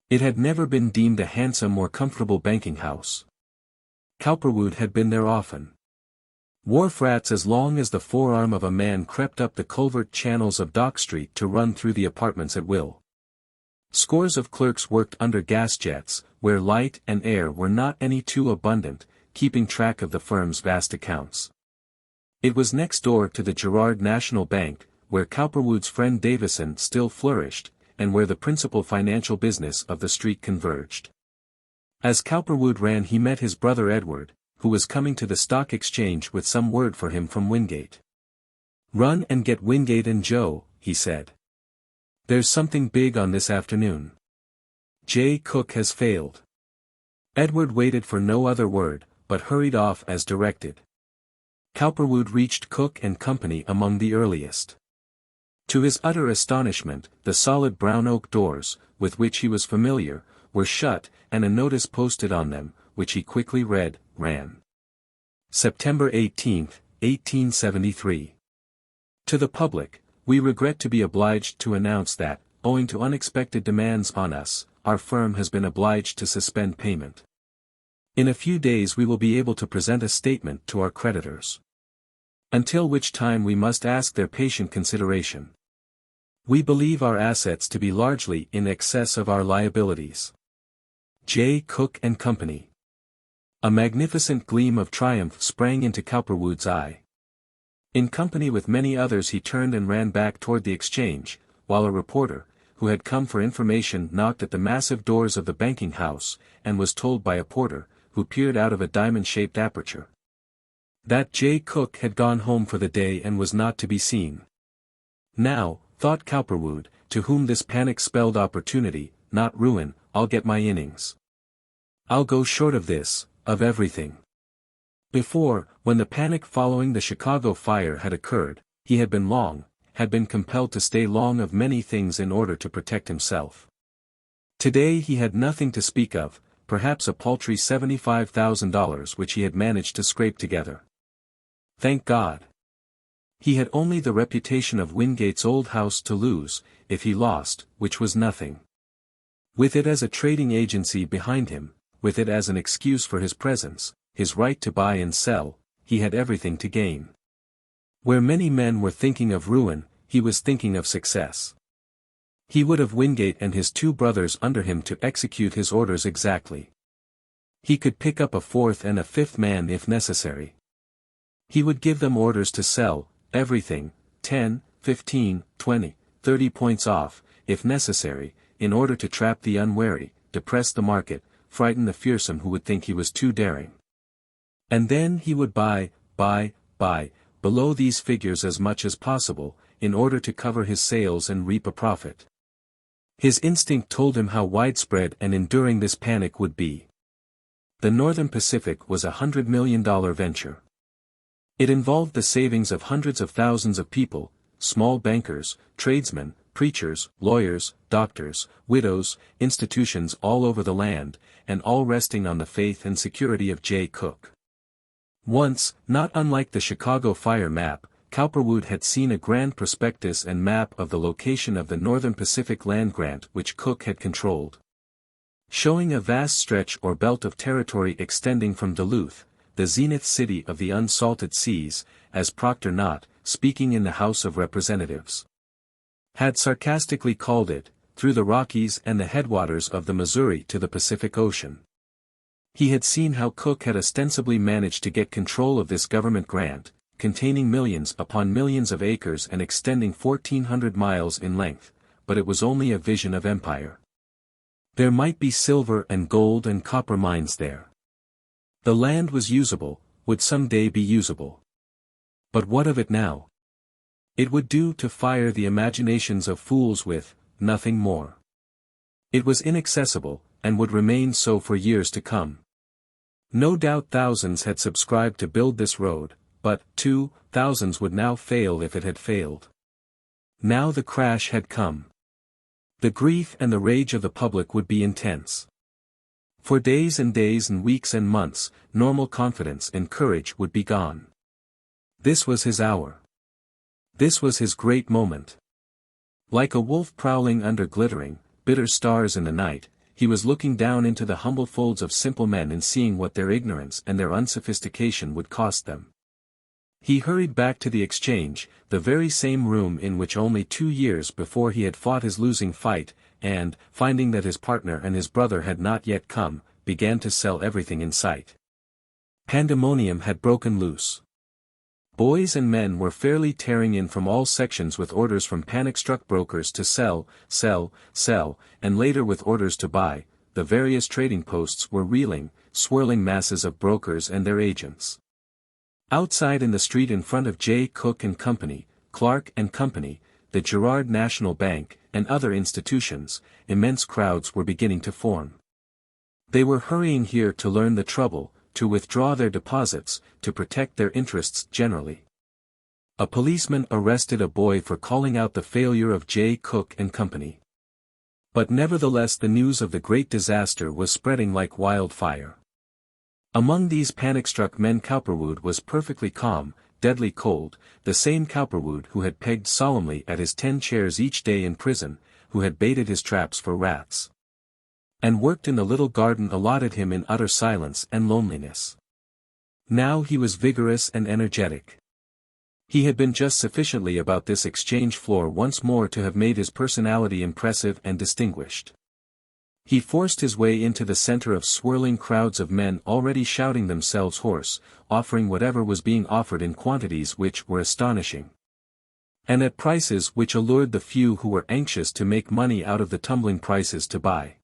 A: It had never been deemed a handsome or comfortable banking house. Cowperwood had been there often. Wharf rats as long as the forearm of a man crept up the culvert channels of Dock Street to run through the apartments at will. Scores of clerks worked under gas jets, where light and air were not any too abundant, keeping track of the firm's vast accounts. It was next door to the Girard National Bank, where Cowperwood's friend Davison still flourished, and where the principal financial business of the street converged. As Cowperwood ran he met his brother Edward, who was coming to the Stock Exchange with some word for him from Wingate. "Run and get Wingate and Joe," he said. "There's something big on this afternoon. J. Cook has failed." Edward waited for no other word, but hurried off as directed. Cowperwood reached Cook and Company among the earliest. To his utter astonishment, the solid brown oak doors, with which he was familiar, were shut, and a notice posted on them, which he quickly read, ran. September 18, 1873. To the public, we regret to be obliged to announce that, owing to unexpected demands on us, our firm has been obliged to suspend payment. In a few days we will be able to present a statement to our creditors. Until which time we must ask their patient consideration. We believe our assets to be largely in excess of our liabilities. J. Cook and Company. A magnificent gleam of triumph sprang into Cowperwood's eye. In company with many others he turned and ran back toward the exchange, while a reporter, who had come for information, knocked at the massive doors of the banking house, and was told by a porter, who peered out of a diamond-shaped aperture, that J. Cook had gone home for the day and was not to be seen. Now, thought Cowperwood, to whom this panic spelled opportunity, not ruin, I'll get my innings. I'll go short of this, of everything. Before, when the panic following the Chicago fire had occurred, he had been compelled to stay long of many things in order to protect himself. Today he had nothing to speak of, perhaps a paltry $75,000 which he had managed to scrape together. Thank God. He had only the reputation of Wingate's old house to lose, if he lost, which was nothing. With it as a trading agency behind him, with it as an excuse for his presence, his right to buy and sell, he had everything to gain. Where many men were thinking of ruin, he was thinking of success. He would have Wingate and his two brothers under him to execute his orders exactly. He could pick up a fourth and a fifth man if necessary. He would give them orders to sell everything, 10, 15, 20, 30 points off, if necessary, in order to trap the unwary, depress the market, frighten the fearsome who would think he was too daring. And then he would buy, below these figures as much as possible, in order to cover his sales and reap a profit. His instinct told him how widespread and enduring this panic would be. The Northern Pacific was $100 million venture. It involved the savings of hundreds of thousands of people, small bankers, tradesmen, preachers, lawyers, doctors, widows, institutions all over the land, and all resting on the faith and security of J. Cook. Once, not unlike the Chicago fire map, Cowperwood had seen a grand prospectus and map of the location of the Northern Pacific land grant which Cook had controlled. Showing a vast stretch or belt of territory extending from Duluth, the zenith city of the unsalted seas, as Proctor Knott, speaking in the House of Representatives, had sarcastically called it, through the Rockies and the headwaters of the Missouri to the Pacific Ocean. He had seen how Cook had ostensibly managed to get control of this government grant, containing millions upon millions of acres and extending 1,400 miles in length, but it was only a vision of empire. There might be silver and gold and copper mines there. The land was usable, would some day be usable. But what of it now? It would do to fire the imaginations of fools with, nothing more. It was inaccessible, and would remain so for years to come. No doubt thousands had subscribed to build this road, but, too, thousands would now fail if it had failed. Now the crash had come. The grief and the rage of the public would be intense. For days and weeks and months, normal confidence and courage would be gone. This was his hour. This was his great moment. Like a wolf prowling under glittering, bitter stars in the night, he was looking down into the humble folds of simple men and seeing what their ignorance and their unsophistication would cost them. He hurried back to the exchange, the very same room in which only 2 years before he had fought his losing fight, and, finding that his partner and his brother had not yet come, began to sell everything in sight. Pandemonium had broken loose. Boys and men were fairly tearing in from all sections with orders from panic-struck brokers to sell, and later with orders to buy. The various trading posts were reeling, swirling masses of brokers and their agents. Outside in the street in front of J. Cook and Company, Clark and Company, the Girard National Bank, and other institutions, immense crowds were beginning to form. They were hurrying here to learn the trouble, to withdraw their deposits, to protect their interests generally. A policeman arrested a boy for calling out the failure of J. Cook and Company. But nevertheless the news of the great disaster was spreading like wildfire. Among these panic-struck men Cowperwood was perfectly calm, deadly cold, the same Cowperwood who had pegged solemnly at his 10 chairs each day in prison, who had baited his traps for rats, and worked in the little garden allotted him in utter silence and loneliness. Now he was vigorous and energetic. He had been just sufficiently about this exchange floor once more to have made his personality impressive and distinguished. He forced his way into the center of swirling crowds of men already shouting themselves hoarse, offering whatever was being offered in quantities which were astonishing, and at prices which allured the few who were anxious to make money out of the tumbling prices to buy.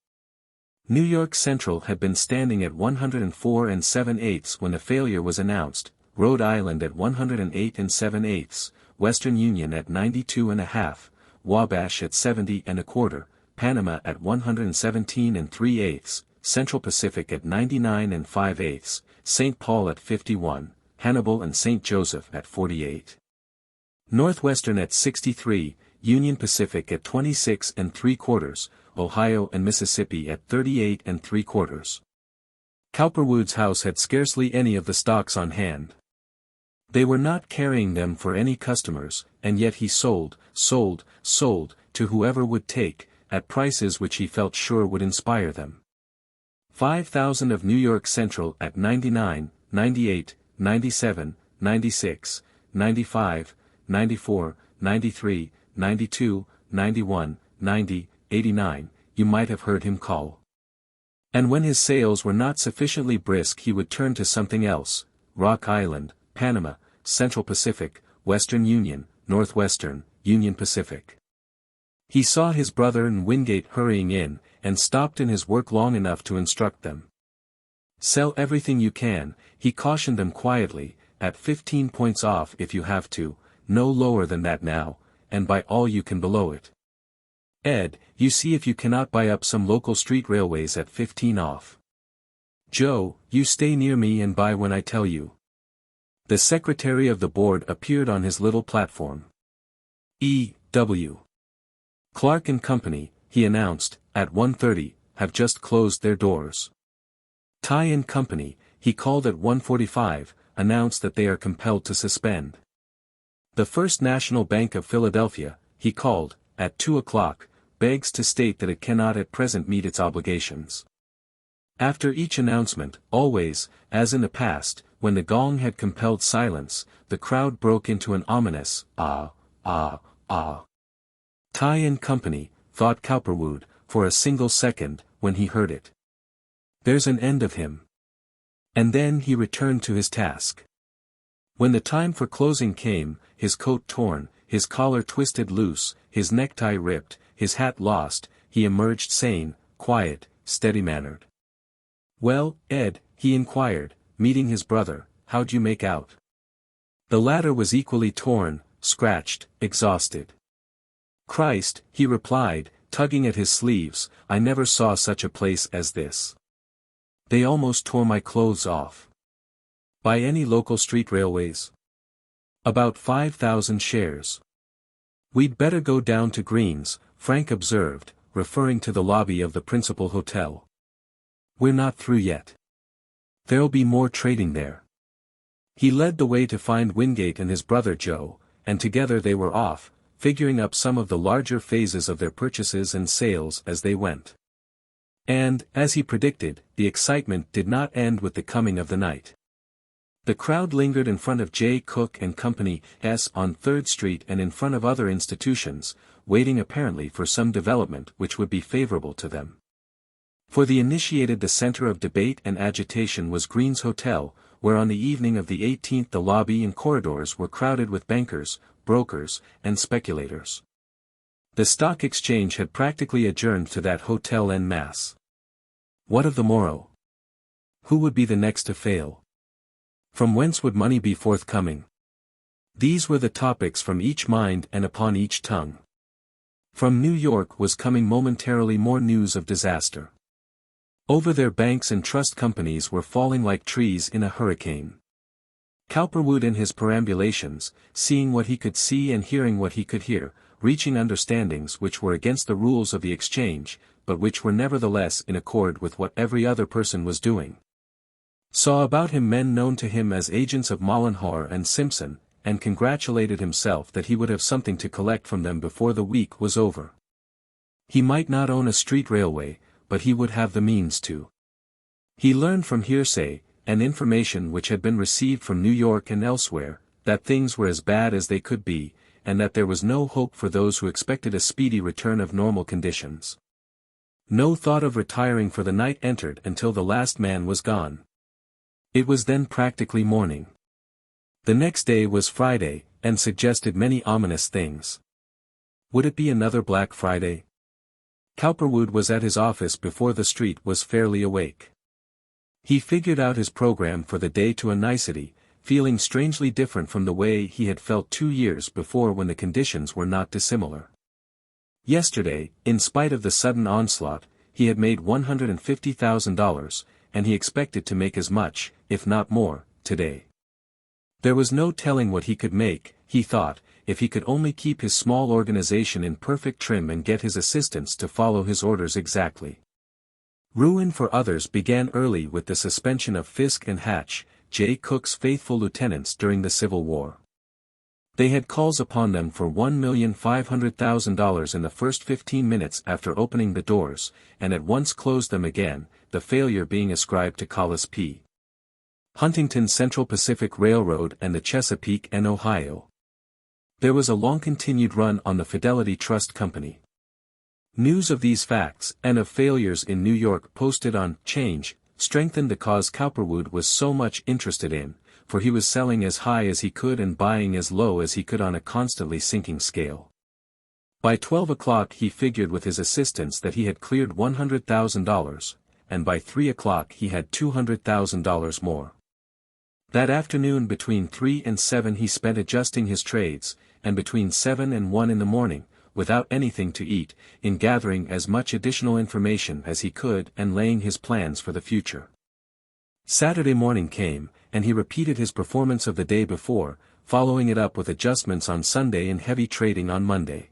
A: New York Central had been standing at 104 7/8 when a failure was announced, Rhode Island at 108 7/8, Western Union at 92 1/2, Wabash at 70 1/4, Panama at 117 3/8, Central Pacific at 99 5/8, St. Paul at 51, Hannibal and St. Joseph at 48. Northwestern at 63, Union Pacific at 26 3/4, Ohio and Mississippi at 38 3/4. Cowperwood's house had scarcely any of the stocks on hand. They were not carrying them for any customers, and yet he sold, to whoever would take, at prices which he felt sure would inspire them. 5,000 of New York Central at 99, 98, 97, 96, 95, 94, 93, 92, 91, 90, 89, you might have heard him call. And when his sales were not sufficiently brisk he would turn to something else, Rock Island, Panama, Central Pacific, Western Union, Northwestern, Union Pacific. He saw his brother and Wingate hurrying in, and stopped in his work long enough to instruct them. Sell everything you can, he cautioned them quietly, at 15 points off if you have to, no lower than that now, and buy all you can below it. Ed, you see if you cannot buy up some local street railways at 15 off. Joe, you stay near me and buy when I tell you. The secretary of the board appeared on his little platform. E.W. Clark and Company, he announced, at 1:30, have just closed their doors. Ty and Company, he called at 1:45, announced that they are compelled to suspend. The First National Bank of Philadelphia, he called, at 2 o'clock, begs to state that it cannot at present meet its obligations. After each announcement, always, as in the past, when the gong had compelled silence, the crowd broke into an ominous, ah, ah, ah. Ty and Company, thought Cowperwood, for a single second, when he heard it. There's an end of him. And then he returned to his task. When the time for closing came, his coat torn, his collar twisted loose, his necktie ripped, his hat lost, he emerged sane, quiet, steady-mannered. Well, Ed, he inquired, meeting his brother, how'd you make out? The latter was equally torn, scratched, exhausted. Christ, he replied, tugging at his sleeves, I never saw such a place as this. They almost tore my clothes off. By any local street railways? About 5,000 shares. We'd better go down to Green's, Frank observed, referring to the lobby of the principal hotel. We're not through yet. There'll be more trading there. He led the way to find Wingate and his brother Joe, and together they were off, figuring up some of the larger phases of their purchases and sales as they went. And, as he predicted, the excitement did not end with the coming of the night. The crowd lingered in front of J. Cook and Company's on 3rd Street and in front of other institutions, waiting apparently for some development which would be favorable to them. For the initiated the center of debate and agitation was Green's Hotel, where on the evening of the 18th the lobby and corridors were crowded with bankers, brokers, and speculators. The stock exchange had practically adjourned to that hotel en masse. What of the morrow? Who would be the next to fail? From whence would money be forthcoming? These were the topics from each mind and upon each tongue. From New York was coming momentarily more news of disaster. Over their banks and trust companies were falling like trees in a hurricane. Cowperwood in his perambulations, seeing what he could see and hearing what he could hear, reaching understandings which were against the rules of the exchange, but which were nevertheless in accord with what every other person was doing, saw about him men known to him as agents of Mollenhauer and Simpson, and congratulated himself that he would have something to collect from them before the week was over. He might not own a street railway, but he would have the means to. He learned from hearsay, and information which had been received from New York and elsewhere, that things were as bad as they could be, and that there was no hope for those who expected a speedy return of normal conditions. No thought of retiring for the night entered until the last man was gone. It was then practically morning. The next day was Friday, and suggested many ominous things. Would it be another Black Friday? Cowperwood was at his office before the street was fairly awake. He figured out his program for the day to a nicety, feeling strangely different from the way he had felt 2 years before when the conditions were not dissimilar. Yesterday, in spite of the sudden onslaught, he had made $150,000, and he expected to make as much, if not more, today. There was no telling what he could make, he thought, if he could only keep his small organization in perfect trim and get his assistants to follow his orders exactly. Ruin for others began early with the suspension of Fisk and Hatch, Jay Cook's faithful lieutenants during the Civil War. They had calls upon them for $1,500,000 in the first 15 minutes after opening the doors, and at once closed them again, the failure being ascribed to Collis P. Huntington's Central Pacific Railroad and the Chesapeake and Ohio. There was a long-continued run on the Fidelity Trust Company. News of these facts, and of failures in New York posted on Change, strengthened the cause Cowperwood was so much interested in, for he was selling as high as he could and buying as low as he could on a constantly sinking scale. By 12 o'clock he figured with his assistants that he had cleared $100,000, and by 3 o'clock he had $200,000 more. That afternoon between 3 and 7 he spent adjusting his trades, and between 7 and 1 in the morning, without anything to eat, in gathering as much additional information as he could and laying his plans for the future. Saturday morning came, and he repeated his performance of the day before, following it up with adjustments on Sunday and heavy trading on Monday.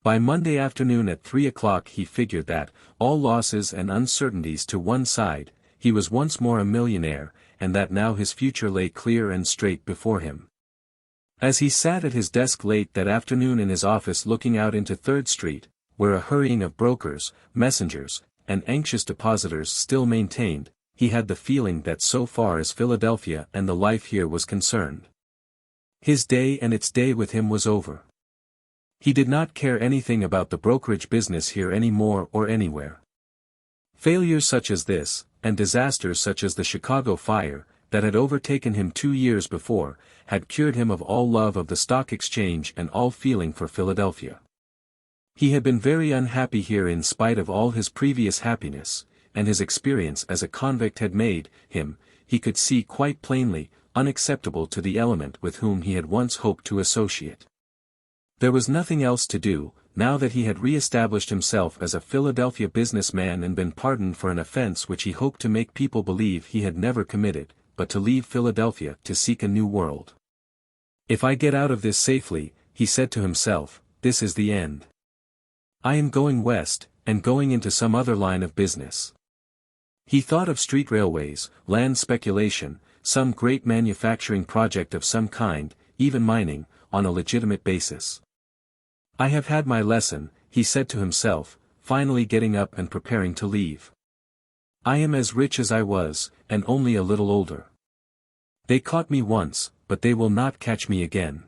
A: By Monday afternoon at 3 o'clock he figured that, all losses and uncertainties to one side, he was once more a millionaire, and that now his future lay clear and straight before him. As he sat at his desk late that afternoon in his office looking out into 3rd Street, where a hurrying of brokers, messengers, and anxious depositors still maintained, he had the feeling that so far as Philadelphia and the life here was concerned, his day and its day with him was over. He did not care anything about the brokerage business here any more or anywhere. Failures such as this, and disasters such as the Chicago fire, that had overtaken him 2 years before, had cured him of all love of the stock exchange and all feeling for Philadelphia. He had been very unhappy here in spite of all his previous happiness, and his experience as a convict had made him, he could see quite plainly, unacceptable to the element with whom he had once hoped to associate. There was nothing else to do, now that he had re-established himself as a Philadelphia businessman and been pardoned for an offense which he hoped to make people believe he had never committed, but to leave Philadelphia to seek a new world. If I get out of this safely, he said to himself, this is the end. I am going west, and going into some other line of business. He thought of street railways, land speculation, some great manufacturing project of some kind, even mining, on a legitimate basis. I have had my lesson, he said to himself, finally getting up and preparing to leave. I am as rich as I was, and only a little older. They caught me once, but they will not catch me again.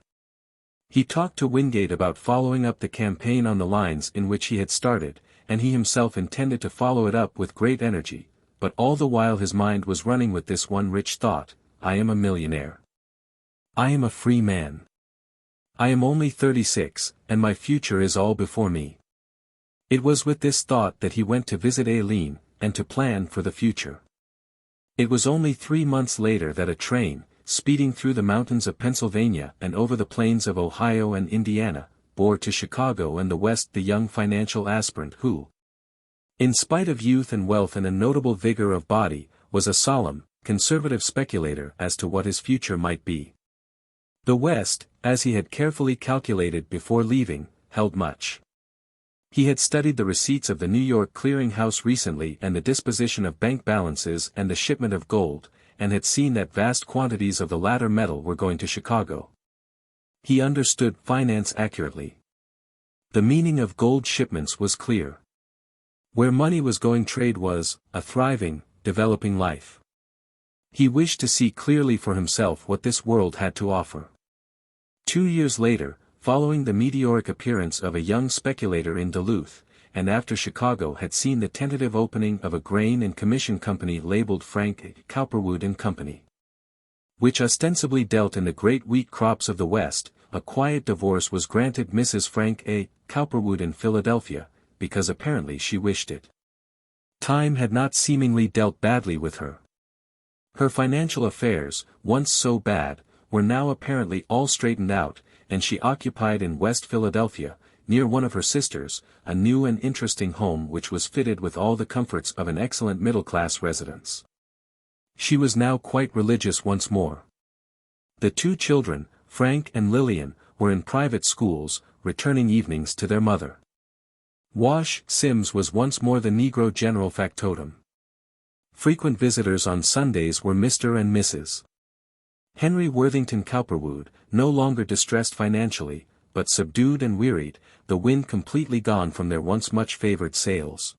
A: He talked to Wingate about following up the campaign on the lines in which he had started, and he himself intended to follow it up with great energy, but all the while his mind was running with this one rich thought, I am a millionaire. I am a free man. I am only 36, and my future is all before me. It was with this thought that he went to visit LIII, and to plan for the future. It was only 3 months later that a train, speeding through the mountains of Pennsylvania and over the plains of Ohio and Indiana, bore to Chicago and the West the young financial aspirant who, In spite of youth and wealth and a notable vigor of body, was a solemn, conservative speculator as to what his future might be. The West, as he had carefully calculated before leaving, held much. He had studied the receipts of the New York Clearing House recently and the disposition of bank balances and the shipment of gold, and had seen that vast quantities of the latter metal were going to Chicago. He understood finance accurately. The meaning of gold shipments was clear. Where money was going, trade was a thriving, developing life. He wished to see clearly for himself what this world had to offer. 2 years later, following the meteoric appearance of a young speculator in Duluth, and after Chicago had seen the tentative opening of a grain and commission company labeled Frank Cowperwood and Company, which ostensibly dealt in the great wheat crops of the West, a quiet divorce was granted Mrs. Frank A. Cowperwood in Philadelphia, because apparently she wished it. Time had not seemingly dealt badly with her. Her financial affairs, once so bad, were now apparently all straightened out, and she occupied in West Philadelphia, near one of her sisters, a new and interesting home which was fitted with all the comforts of an excellent middle-class residence. She was now quite religious once more. The 2 children, Frank and Lillian, were in private schools, returning evenings to their mother. Wash Sims was once more the Negro general factotum. Frequent visitors on Sundays were Mr. and Mrs. Henry Worthington Cowperwood, no longer distressed financially, but subdued and wearied, the wind completely gone from their once much favored sails.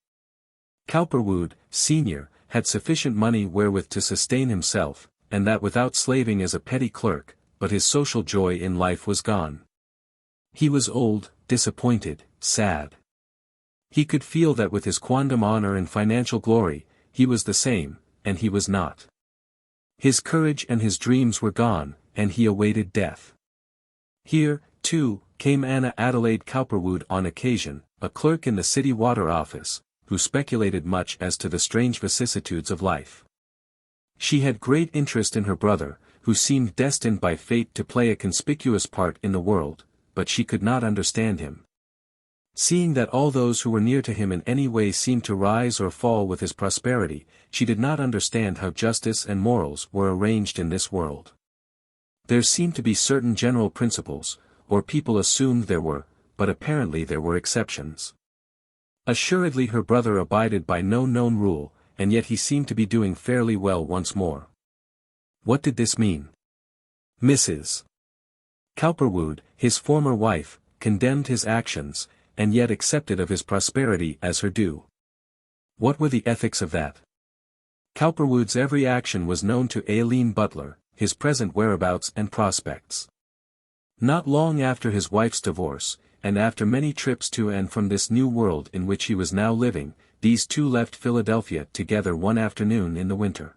A: Cowperwood, Sr., had sufficient money wherewith to sustain himself, and that without slaving as a petty clerk, but his social joy in life was gone. He was old, disappointed, sad. He could feel that with his quondam honor and financial glory, he was the same, and he was not. His courage and his dreams were gone, and he awaited death. Here, too, came Anna Adelaide Cowperwood on occasion, a clerk in the city water office, who speculated much as to the strange vicissitudes of life. She had great interest in her brother, who seemed destined by fate to play a conspicuous part in the world, but she could not understand him. Seeing that all those who were near to him in any way seemed to rise or fall with his prosperity, she did not understand how justice and morals were arranged in this world. There seemed to be certain general principles, or people assumed there were, but apparently there were exceptions. Assuredly her brother abided by no known rule, and yet he seemed to be doing fairly well once more. What did this mean? Mrs. Cowperwood, his former wife, condemned his actions, and yet accepted of his prosperity as her due. What were the ethics of that? Cowperwood's every action was known to Aileen Butler, his present whereabouts and prospects. Not long after his wife's divorce, and after many trips to and from this new world in which he was now living, these 2 left Philadelphia together one afternoon in the winter.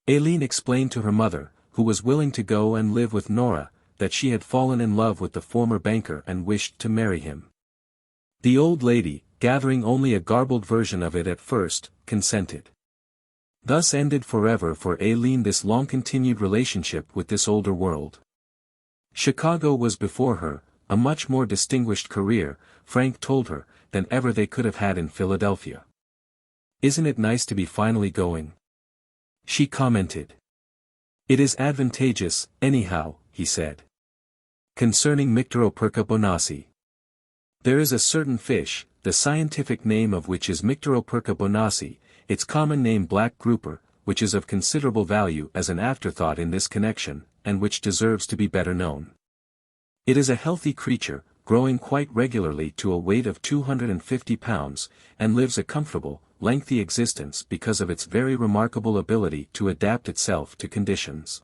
A: Aileen explained to her mother, who was willing to go and live with Nora, that she had fallen in love with the former banker and wished to marry him. The old lady, gathering only a garbled version of it at first, consented. Thus ended forever for Aileen this long-continued relationship with this older world. Chicago was before her, a much more distinguished career, Frank told her, than ever they could have had in Philadelphia. "Isn't it nice to be finally going?" she commented. "It is advantageous, anyhow," he said. Concerning Mycteroperca bonaci. There is a certain fish, the scientific name of which is Mycteroperca bonaci, its common name black grouper, which is of considerable value as an afterthought in this connection, and which deserves to be better known. It is a healthy creature, growing quite regularly to a weight of 250 pounds, and lives a comfortable, lengthy existence because of its very remarkable ability to adapt itself to conditions.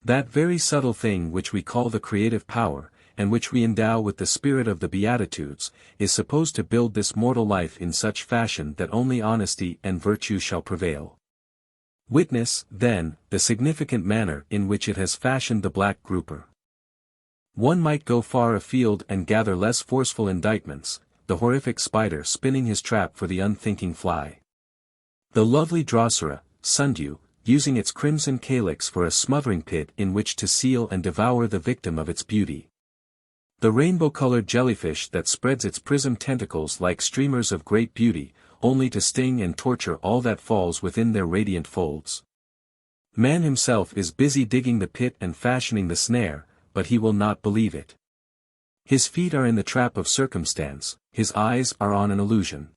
A: That very subtle thing which we call the creative power, and which we endow with the spirit of the Beatitudes, is supposed to build this mortal life in such fashion that only honesty and virtue shall prevail. Witness, then, the significant manner in which it has fashioned the black grouper. One might go far afield and gather less forceful indictments, the horrific spider spinning his trap for the unthinking fly. The lovely Drosera, sundew, using its crimson calyx for a smothering pit in which to seal and devour the victim of its beauty. The rainbow-colored jellyfish that spreads its prism tentacles like streamers of great beauty, only to sting and torture all that falls within their radiant folds. Man himself is busy digging the pit and fashioning the snare, but he will not believe it. His feet are in the trap of circumstance, his eyes are on an illusion.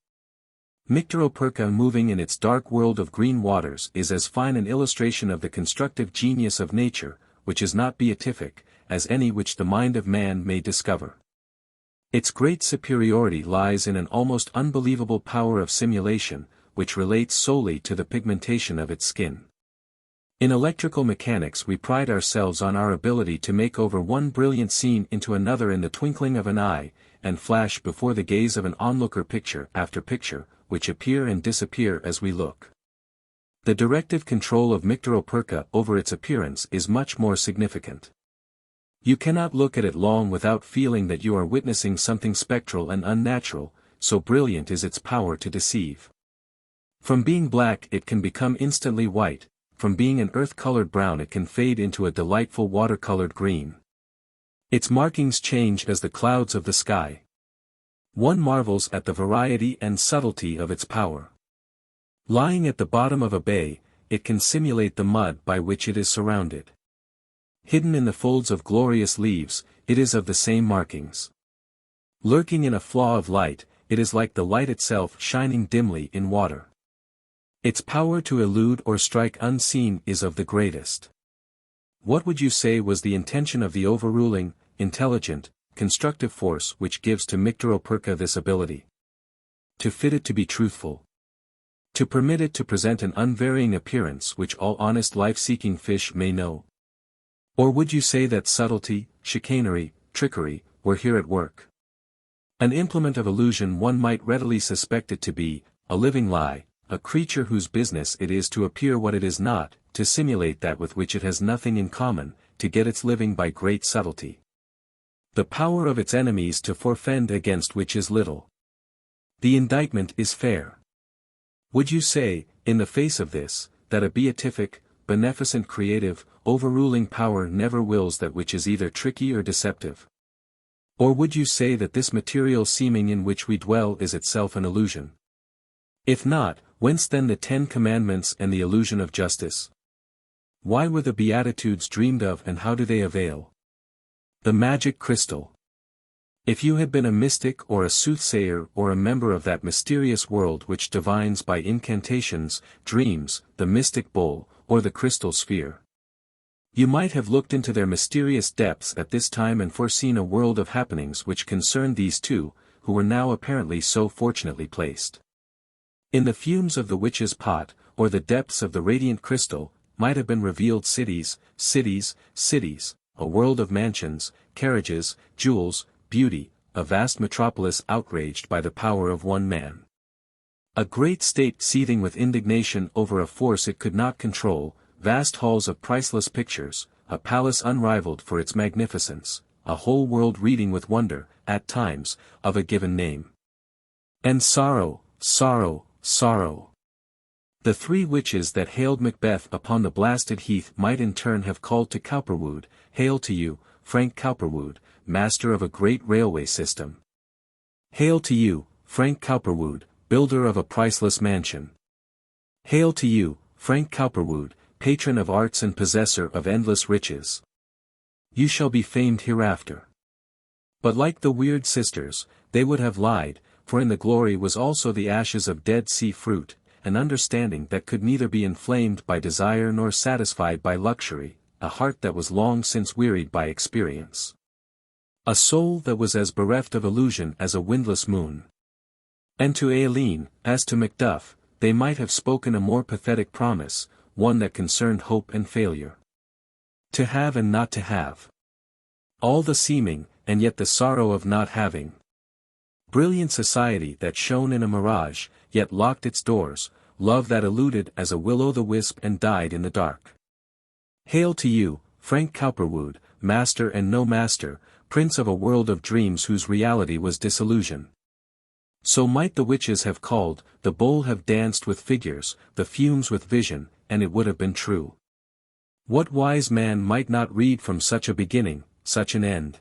A: Mictoroperca moving in its dark world of green waters is as fine an illustration of the constructive genius of nature, which is not beatific, as any which the mind of man may discover. Its great superiority lies in an almost unbelievable power of simulation, which relates solely to the pigmentation of its skin. In electrical mechanics we pride ourselves on our ability to make over one brilliant scene into another in the twinkling of an eye, and flash before the gaze of an onlooker picture after picture, which appear and disappear as we look. The directive control of Mictoroperca over its appearance is much more significant. You cannot look at it long without feeling that you are witnessing something spectral and unnatural, so brilliant is its power to deceive. From being black it can become instantly white, from being an earth-colored brown it can fade into a delightful water-colored green. Its markings change as the clouds of the sky. One marvels at the variety and subtlety of its power. Lying at the bottom of a bay, it can simulate the mud by which it is surrounded. Hidden in the folds of glorious leaves, it is of the same markings. Lurking in a flaw of light, it is like the light itself shining dimly in water. Its power to elude or strike unseen is of the greatest. What would you say was the intention of the overruling, intelligent, constructive force which gives to Mictoroperca this ability? To fit it to be truthful. To permit it to present an unvarying appearance which all honest life-seeking fish may know. Or would you say that subtlety, chicanery, trickery, were here at work? An implement of illusion one might readily suspect it to be, a living lie, a creature whose business it is to appear what it is not, to simulate that with which it has nothing in common, to get its living by great subtlety. The power of its enemies to forfend against which is little. The indictment is fair. Would you say, in the face of this, that a beatific, beneficent creative, overruling power never wills that which is either tricky or deceptive? Or would you say that this material seeming in which we dwell is itself an illusion? If not, whence then the 10 Commandments and the illusion of justice? Why were the Beatitudes dreamed of and how do they avail? The magic crystal. If you had been a mystic or a soothsayer or a member of that mysterious world which divines by incantations, dreams, the mystic bowl, or the crystal sphere, you might have looked into their mysterious depths at this time and foreseen a world of happenings which concerned these two, who were now apparently so fortunately placed. In the fumes of the witch's pot, or the depths of the radiant crystal, might have been revealed cities, a world of mansions, carriages, jewels, beauty, a vast metropolis outraged by the power of one man. A great state seething with indignation over a force it could not control, vast halls of priceless pictures, a palace unrivaled for its magnificence, a whole world reading with wonder, at times, of a given name. And sorrow, sorrow, sorrow. The 3 witches that hailed Macbeth upon the blasted heath might in turn have called to Cowperwood, "Hail to you, Frank Cowperwood, master of a great railway system. Hail to you, Frank Cowperwood, builder of a priceless mansion. Hail to you, Frank Cowperwood, patron of arts and possessor of endless riches. You shall be famed hereafter." But like the weird sisters, they would have lied, for in the glory was also the ashes of Dead Sea fruit, an understanding that could neither be inflamed by desire nor satisfied by luxury, a heart that was long since wearied by experience. A soul that was as bereft of illusion as a windless moon. And to Aileen, as to Macduff, they might have spoken a more pathetic promise, one that concerned hope and failure. To have and not to have. All the seeming, and yet the sorrow of not having. Brilliant society that shone in a mirage, yet locked its doors, love that eluded as a will-o'-the-wisp and died in the dark. Hail to you, Frank Cowperwood, master and no master, prince of a world of dreams whose reality was disillusion. So might the witches have called, the bowl have danced with figures, the fumes with vision, and it would have been true. What wise man might not read from such a beginning, such an end?